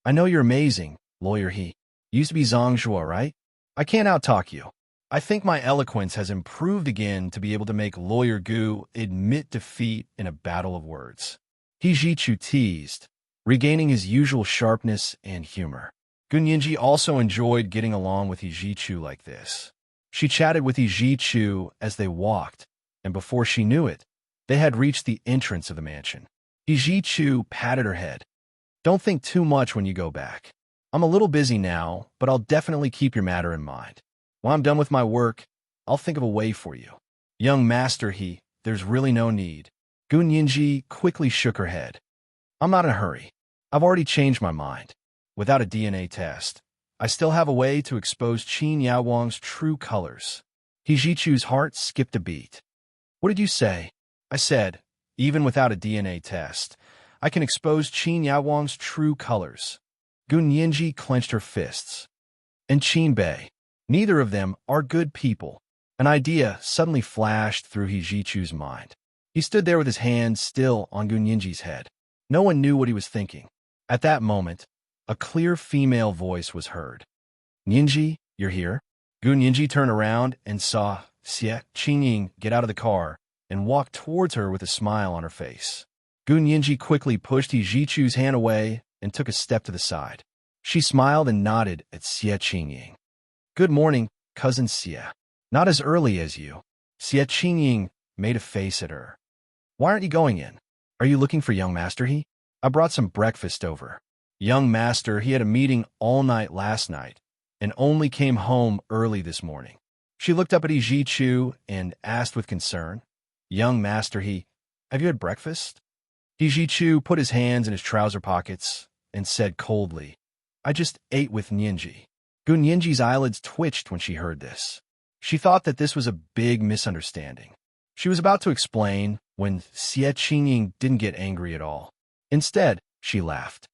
I know you're amazing, Lawyer He. Used to be Zhangzhua, right? I can't outtalk you. I think my eloquence has improved again to be able to make Lawyer Gu admit defeat in a battle of words. He Ji-chu teased, regaining his usual sharpness and humor. Gun Yinji also enjoyed getting along with He Ji-chu like this. She chatted with He Ji-chu as they walked, and before she knew it, they had reached the entrance of the mansion. He Ji-chu patted her head. Don't think too much when you go back. I'm a little busy now, but I'll definitely keep your matter in mind. When I'm done with my work, I'll think of a way for you. Young Master He, there's really no need. Gun Yinji quickly shook her head. I'm not in a hurry. I've already changed my mind. Without a DNA test, I still have a way to expose Qin Yaowang's true colors. He Ji-chu's heart skipped a beat. What did you say? I said, even without a DNA test, I can expose Qin Yaowang's true colors. Gun Yinji clenched her fists. And Qin Bei. Neither of them are good people. An idea suddenly flashed through He Ji-chu's mind. He stood there with his hand still on Gun Yinji's head. No one knew what he was thinking. At that moment, a clear female voice was heard. Yinji, you're here? Gun Yinji turned around and saw Xie Qingying get out of the car and walk towards her with a smile on her face. Gun Yinji quickly pushed He Ji-chu's hand away and took a step to the side. She smiled and nodded at Xie Qingying. Good morning, cousin Xie. Not as early as you. Xie Qingying made a face at her. Why aren't you going in? Are you looking for young Master He? I brought some breakfast over. Young Master, he had a meeting all night last night and only came home early this morning. She looked up at He Ji-chu and asked with concern, Young Master He, have you had breakfast? He Ji-chu put his hands in his trouser pockets and said coldly, I just ate with Yinji. Gun Yinji's eyelids twitched when she heard this. She thought that this was a big misunderstanding. She was about to explain when Xie Qingying didn't get angry at all. Instead, she laughed.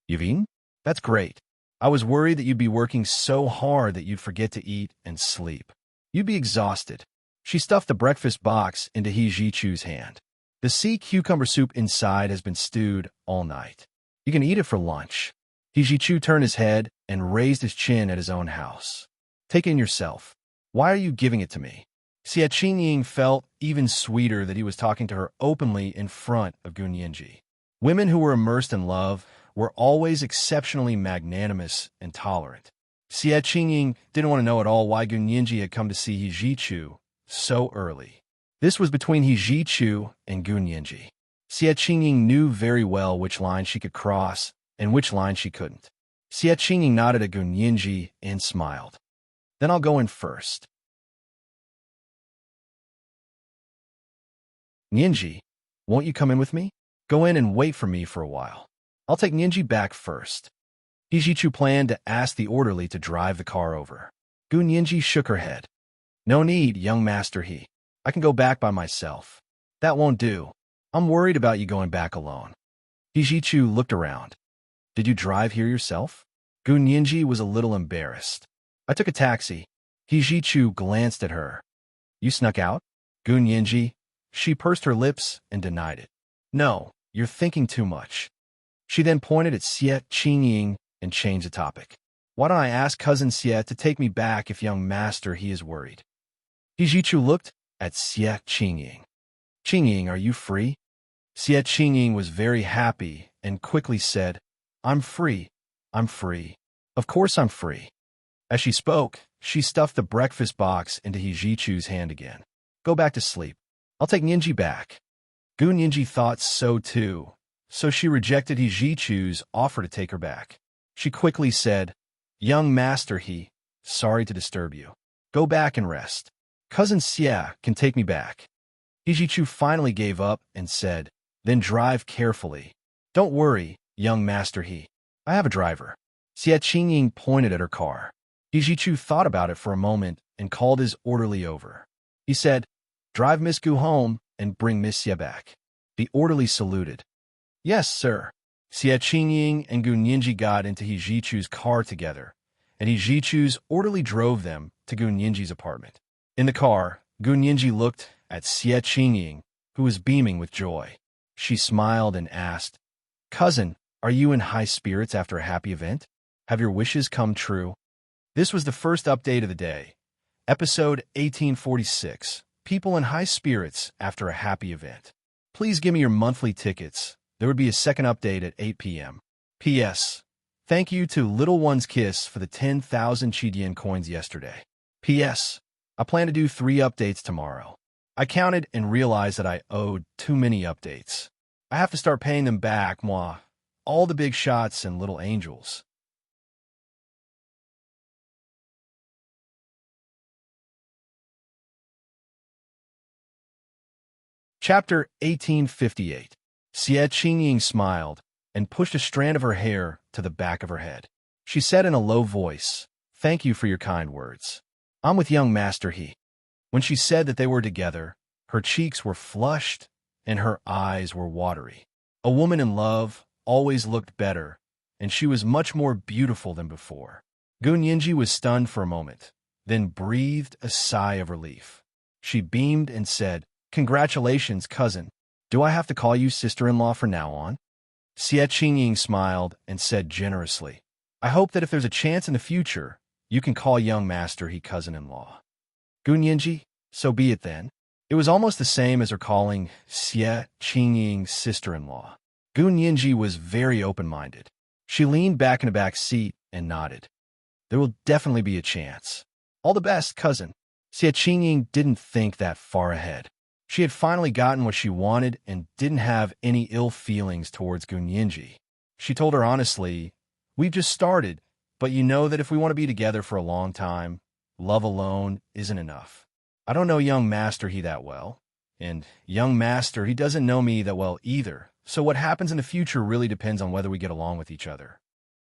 You've eaten? That's great. I was worried that you'd be working so hard that you'd forget to eat and sleep. You'd be exhausted. She stuffed the breakfast box into He Ji-chu's hand. The sea cucumber soup inside has been stewed all night. You can eat it for lunch. He Ji-chu turned his head and raised his chin at his own house. Take it in yourself. Why are you giving it to me? Xie Qingying felt even sweeter that he was talking to her openly in front of Gun Yinji. Women who were immersed in love were always exceptionally magnanimous and tolerant. Xie Qingying didn't want to know at all why Gun Yinji had come to see He Ji-chu so early. This was between He Ji-chu and Gun Yinji. Xie Qingying knew very well which line she could cross and which line she couldn't. Xie Qingying nodded at Gun Yinji and smiled. Then I'll go in first. Yinji, won't you come in with me? Go in and wait for me for a while. I'll take Yinji back first. He Ji-chu planned to ask the orderly to drive the car over. Gun Yinji shook her head. No need, young Master He. I can go back by myself. That won't do. I'm worried about you going back alone. He Ji-chu looked around. Did you drive here yourself? Gun Yinji was a little embarrassed. I took a taxi. He Ji-chu glanced at her. You snuck out? Gun Yinji. She pursed her lips and denied it. No, you're thinking too much. She then pointed at Xie Qingying and changed the topic. Why don't I ask cousin Xie to take me back if young Master He is worried? He Ji-chu looked at Xie Qingying. Qingying, are you free? Xie Qingying was very happy and quickly said, I'm free. I'm free. Of course I'm free. As she spoke, she stuffed the breakfast box into He Ji-chu's hand again. Go back to sleep. I'll take Yinji back. Gun Yinji thought so too, so she rejected He Ji-chu's offer to take her back. She quickly said, Young Master He, sorry to disturb you. Go back and rest. Cousin Xie can take me back. He Ji-chu finally gave up and said, Then drive carefully. Don't worry, young Master He. I have a driver. Xie Qingying pointed at her car. He Ji-chu thought about it for a moment and called his orderly over. He said, Drive Miss Gu home and bring Miss Xie back. The orderly saluted. Yes, sir. Xie Qingying and Gun Yinji got into He Ji-chu's car together, and Ijichu's orderly drove them to Gun Yinji's apartment. In the car, Gun Yinji looked at Xie Qingying, who was beaming with joy. She smiled and asked, "Cousin, are you in high spirits after a happy event? Have your wishes come true?" This was the first update of the day. Episode 1846, People in High Spirits After a Happy Event. Please give me your monthly tickets. There would be a second update at 8 p.m. P.S. Thank you to Little One's Kiss for the 10,000 Chidian coins yesterday. P.S. I plan to do 3 updates tomorrow. I counted and realized that I owed too many updates. I have to start paying them back, moi. All the big shots and little angels. Chapter 1858. Xie Qingying smiled and pushed a strand of her hair to the back of her head. She said in a low voice, "Thank you for your kind words. I'm with young Master He." When she said that they were together, her cheeks were flushed and her eyes were watery. A woman in love always looked better, and she was much more beautiful than before. Gun Yinji was stunned for a moment, then breathed a sigh of relief. She beamed and said, "Congratulations, cousin. Do I have to call you sister-in-law from now on?" Xie Qingying smiled and said generously, "I hope that if there's a chance in the future, you can call young Master He cousin-in-law." Gun Yinji, so be it then. It was almost the same as her calling Xie Qingying sister-in-law. Gun Yinji was very open-minded. She leaned back in the back seat and nodded. "There will definitely be a chance. All the best, cousin." Xie Qingying didn't think that far ahead. She had finally gotten what she wanted and didn't have any ill feelings towards Gun Yinji. She told her honestly, "We've just started, but you know that if we want to be together for a long time, love alone isn't enough. I don't know young Master He that well, and young Master He doesn't know me that well either, so what happens in the future really depends on whether we get along with each other."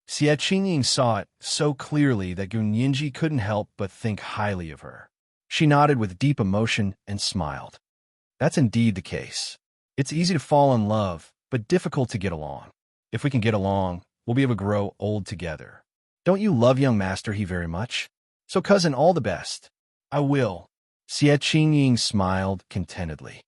Xie Qingying saw it so clearly that Gun Yinji couldn't help but think highly of her. She nodded with deep emotion and smiled. That's indeed the case. It's easy to fall in love, but difficult to get along. If we can get along, we'll be able to grow old together. Don't you love young Master He very much? So cousin, all the best. I will. Xie Qingying smiled contentedly.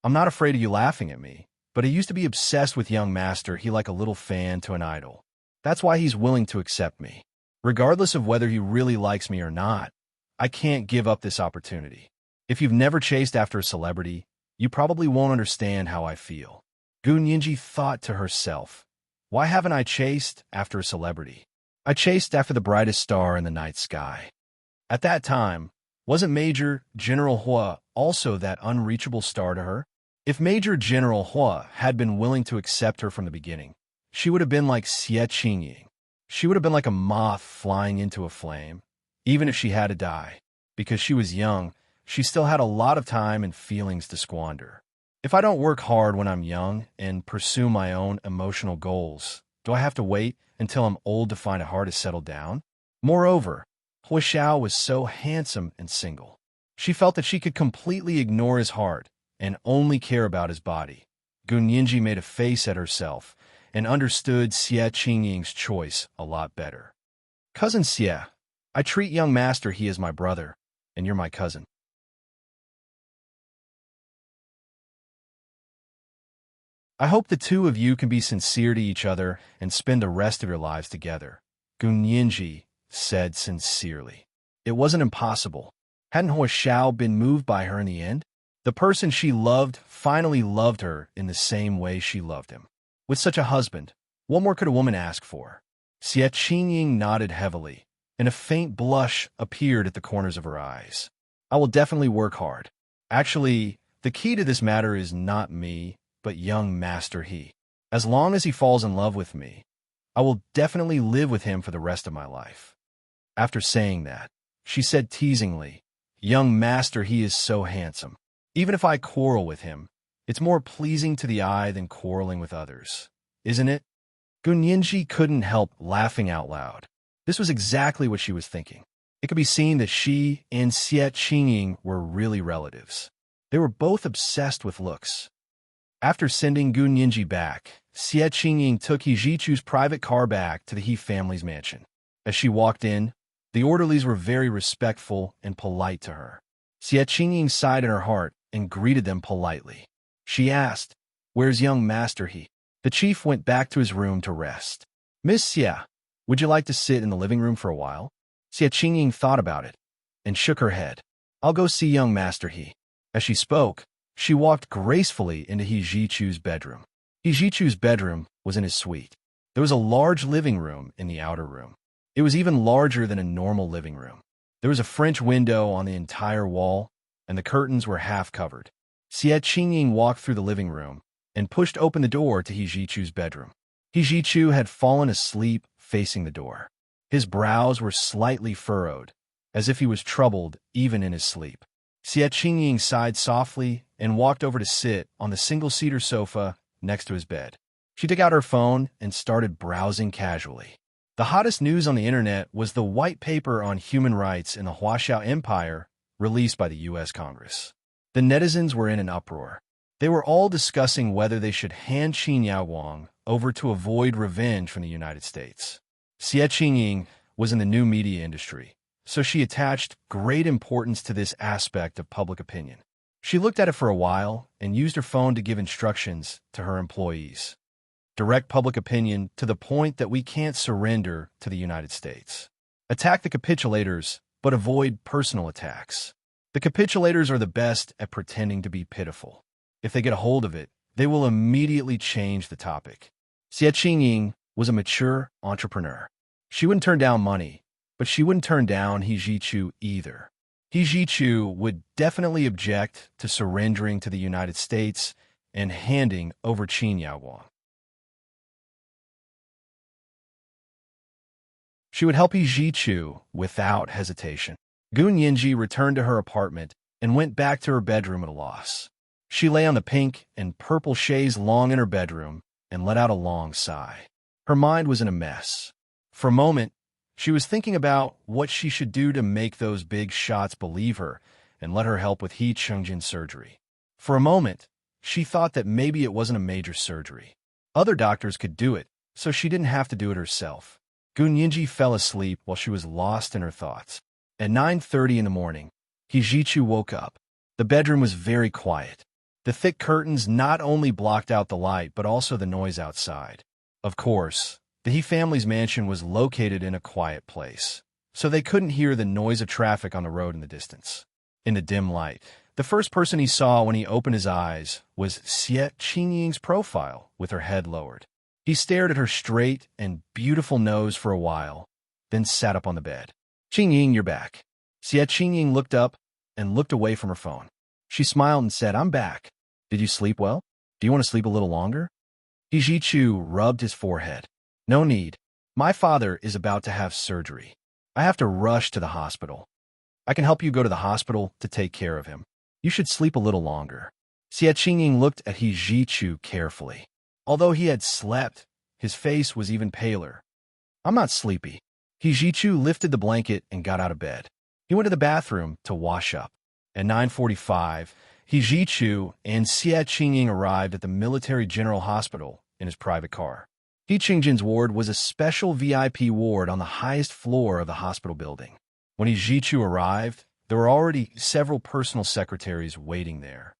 I'm not afraid of you laughing at me, but I used to be obsessed with young Master He like a little fan to an idol. That's why he's willing to accept me. Regardless of whether he really likes me or not, I can't give up this opportunity. If you've never chased after a celebrity, you probably won't understand how I feel. Gun Yinji thought to herself, why haven't I chased after a celebrity? I chased after the brightest star in the night sky. At that time, wasn't Major General Hua also that unreachable star to her? If Major General Hua had been willing to accept her from the beginning, she would have been like Xie Qingying. She would have been like a moth flying into a flame, even if she had to die. Because she was young, she still had a lot of time and feelings to squander. If I don't work hard when I'm young and pursue my own emotional goals, do I have to wait until I'm old to find it hard to settle down? Moreover, Hua Xiao was so handsome and single. She felt that she could completely ignore his heart and only care about his body. Gun Yinji made a face at herself and understood Xie Qingying's choice a lot better. Cousin Xie, I treat young Master He as my brother, and you're my cousin. I hope the two of you can be sincere to each other and spend the rest of your lives together, Gun Yinji said sincerely. It wasn't impossible. Hadn't Hua Xiao been moved by her in the end? The person she loved finally loved her in the same way she loved him. With such a husband, what more could a woman ask for? Xie Qingying nodded heavily, and a faint blush appeared at the corners of her eyes. I will definitely work hard. Actually, the key to this matter is not me, but young Master He. As long as he falls in love with me, I will definitely live with him for the rest of my life. After saying that, she said teasingly, young Master He is so handsome. Even if I quarrel with him, it's more pleasing to the eye than quarreling with others, isn't it? Gun Yinji couldn't help laughing out loud. This was exactly what she was thinking. It could be seen that she and Xie Qingying were really relatives. They were both obsessed with looks. After sending Gun Yinji back, Xie Qingying took Hijichu's private car back to the He family's mansion. As she walked in, the orderlies were very respectful and polite to her. Xie Qingying sighed in her heart and greeted them politely. She asked, "Where's young Master He?" The chief went back to his room to rest. "Miss Xie, would you like to sit in the living room for a while?" Xie Qingying thought about it and shook her head. "I'll go see young Master He." As she spoke, she walked gracefully into He Jichu's bedroom. He Jichu's bedroom was in his suite. There was a large living room in the outer room. It was even larger than a normal living room. There was a French window on the entire wall, and the curtains were half covered. Xie Qingying walked through the living room and pushed open the door to He Jichu's bedroom. He Jichu had fallen asleep facing the door. His brows were slightly furrowed, as if he was troubled even in his sleep. Xie Qingying sighed softly and walked over to sit on the single-seater sofa next to his bed. She took out her phone and started browsing casually. The hottest news on the internet was the white paper on human rights in the Huaxiao Empire released by the U.S. Congress. The netizens were in an uproar. They were all discussing whether they should hand Qin Yaowang over to avoid revenge from the United States. Xie Qingying was in the new media industry, so she attached great importance to this aspect of public opinion. She looked at it for a while and used her phone to give instructions to her employees. Direct public opinion to the point that we can't surrender to the United States. Attack the capitulators, but avoid personal attacks. The capitulators are the best at pretending to be pitiful. If they get a hold of it, they will immediately change the topic. Xie Qingying was a mature entrepreneur. She wouldn't turn down money, but she wouldn't turn down He Jichu either. He Jichu would definitely object to surrendering to the United States and handing over Qin Yaowang. She would help He Jichu without hesitation. Gu Yinji returned to her apartment and went back to her bedroom at a loss. She lay on the pink and purple chaise longue in her bedroom and let out a long sigh. Her mind was in a mess. For a moment, she was thinking about what she should do to make those big shots believe her and let her help with He Chungjin's surgery. For a moment, she thought that maybe it wasn't a major surgery. Other doctors could do it, so she didn't have to do it herself. Gu Yinji fell asleep while she was lost in her thoughts. At 9:30 in the morning, He Jichu woke up. The bedroom was very quiet. The thick curtains not only blocked out the light, but also the noise outside. Of course, the He family's mansion was located in a quiet place, so they couldn't hear the noise of traffic on the road in the distance. In the dim light, the first person he saw when he opened his eyes was Xie Qingying's profile with her head lowered. He stared at her straight and beautiful nose for a while, then sat up on the bed. "Qingying, you're back." Xie Qingying looked up and looked away from her phone. She smiled and said, "I'm back. Did you sleep well? Do you want to sleep a little longer?" He Jichu rubbed his forehead. "No need. My father is about to have surgery. I have to rush to the hospital. I can help you go to the hospital to take care of him. You should sleep a little longer." Xie Qingying looked at He Jichu carefully. Although he had slept, his face was even paler. "I'm not sleepy." He Jichu lifted the blanket and got out of bed. He went to the bathroom to wash up. At 9:45, He Jichu and Xie Qingying arrived at the Military General Hospital in his private car. He Qingjin's ward was a special VIP ward on the highest floor of the hospital building. When He Jichu arrived, there were already several personal secretaries waiting there.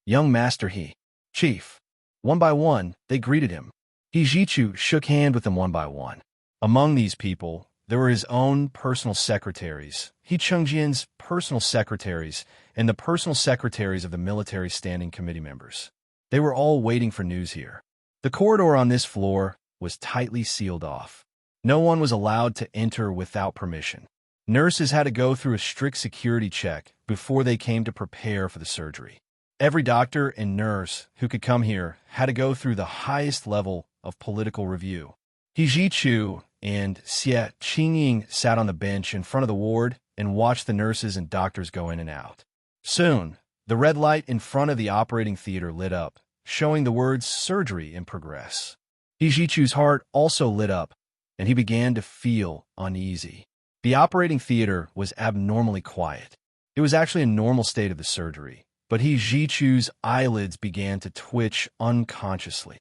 "Young Master He, Chief." One by one, they greeted him. He Jichu shook hands with them one by one. Among these people, there were his own personal secretaries, He Chungjin's personal secretaries, and the personal secretaries of the military standing committee members. They were all waiting for news here. The corridor on this floor was tightly sealed off. No one was allowed to enter without permission. Nurses had to go through a strict security check before they came to prepare for the surgery. Every doctor and nurse who could come here had to go through the highest level of political review. He Jichu and Xie Qingying sat on the bench in front of the ward and watched the nurses and doctors go in and out. Soon, the red light in front of the operating theater lit up, showing the words "surgery in progress." He Jichu's heart also lit up, and he began to feel uneasy. The operating theater was abnormally quiet. It was actually a normal state of the surgery, but He Jichu's eyelids began to twitch unconsciously.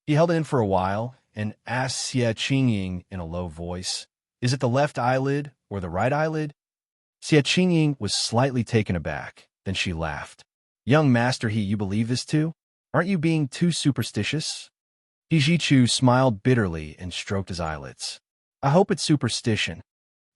He held it in for a while and asked Xie Qingying in a low voice, "Is it the left eyelid or the right eyelid?" Xie Qingying was slightly taken aback. Then she laughed. "Young Master He, you believe this too? Aren't you being too superstitious?" He Jichu smiled bitterly and stroked his eyelids. "I hope it's superstition."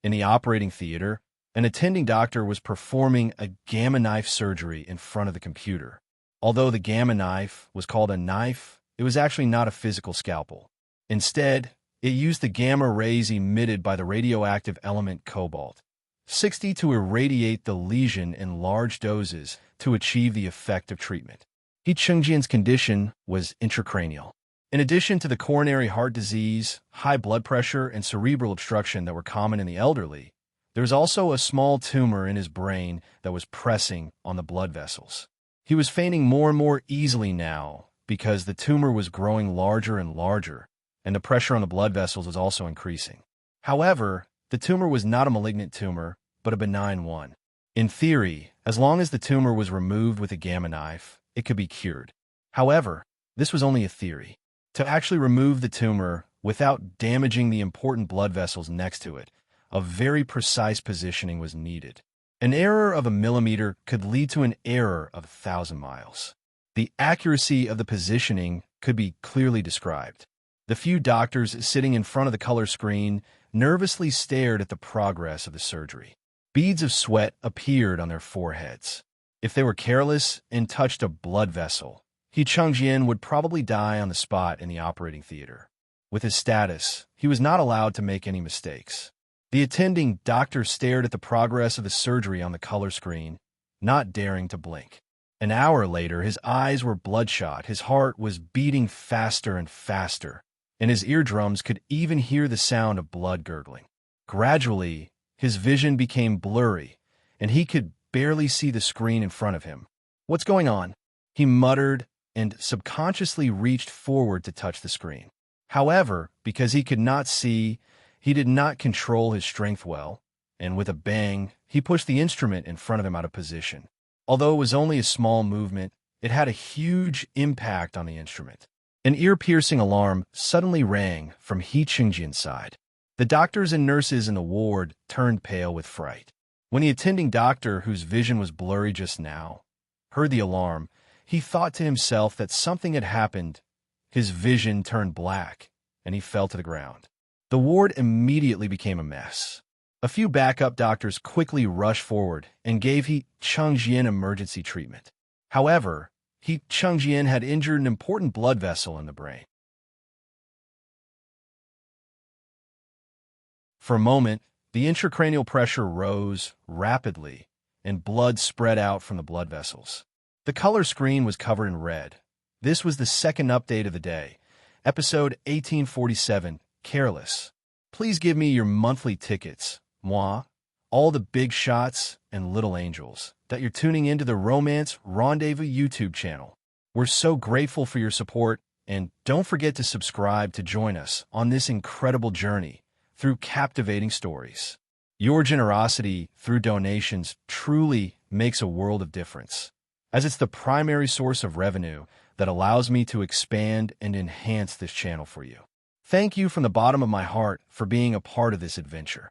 In the operating theater, an attending doctor was performing a gamma knife surgery in front of the computer. Although the gamma knife was called a knife, it was actually not a physical scalpel. Instead, it used the gamma rays emitted by the radioactive element cobalt-60 to irradiate the lesion in large doses to achieve the effect of treatment. He Chengjian's condition was intracranial. In addition to the coronary heart disease, high blood pressure, and cerebral obstruction that were common in the elderly, there was also a small tumor in his brain that was pressing on the blood vessels. He was fainting more and more easily now because the tumor was growing larger and larger, and the pressure on the blood vessels was also increasing. However, the tumor was not a malignant tumor, but a benign one. In theory, as long as the tumor was removed with a gamma knife, it could be cured. However, this was only a theory. To actually remove the tumor without damaging the important blood vessels next to it, a very precise positioning was needed. An error of a millimeter could lead to an error of 1,000 miles. The accuracy of the positioning could be clearly described. The few doctors sitting in front of the color screen nervously stared at the progress of the surgery. Beads of sweat appeared on their foreheads. If they were careless and touched a blood vessel, He Chengjian would probably die on the spot in the operating theater. With his status, he was not allowed to make any mistakes. The attending doctor stared at the progress of the surgery on the color screen, not daring to blink. An hour later, his eyes were bloodshot, his heart was beating faster and faster, and his eardrums could even hear the sound of blood gurgling. Gradually, his vision became blurry, and he could barely see the screen in front of him. "What's going on?" he muttered, and subconsciously reached forward to touch the screen. However, because he could not see, he did not control his strength well, and with a bang, he pushed the instrument in front of him out of position. Although it was only a small movement, it had a huge impact on the instrument. An ear-piercing alarm suddenly rang from He Chengjian's side. The doctors and nurses in the ward turned pale with fright. When the attending doctor, whose vision was blurry just now, heard the alarm, he thought to himself that something had happened. His vision turned black, and he fell to the ground. The ward immediately became a mess. A few backup doctors quickly rushed forward and gave He Chengjian emergency treatment. However, He Chengjian had injured an important blood vessel in the brain. For a moment, the intracranial pressure rose rapidly, and blood spread out from the blood vessels. The color screen was covered in red. This was the second update of the day, episode 1847, Careless. Please give me your monthly tickets, moi, all the big shots and little angels, that you're tuning into the Romance Rendezvous YouTube channel. We're so grateful for your support, and don't forget to subscribe to join us on this incredible journey through captivating stories. Your generosity through donations truly makes a world of difference, as it's the primary source of revenue that allows me to expand and enhance this channel for you. Thank you from the bottom of my heart for being a part of this adventure.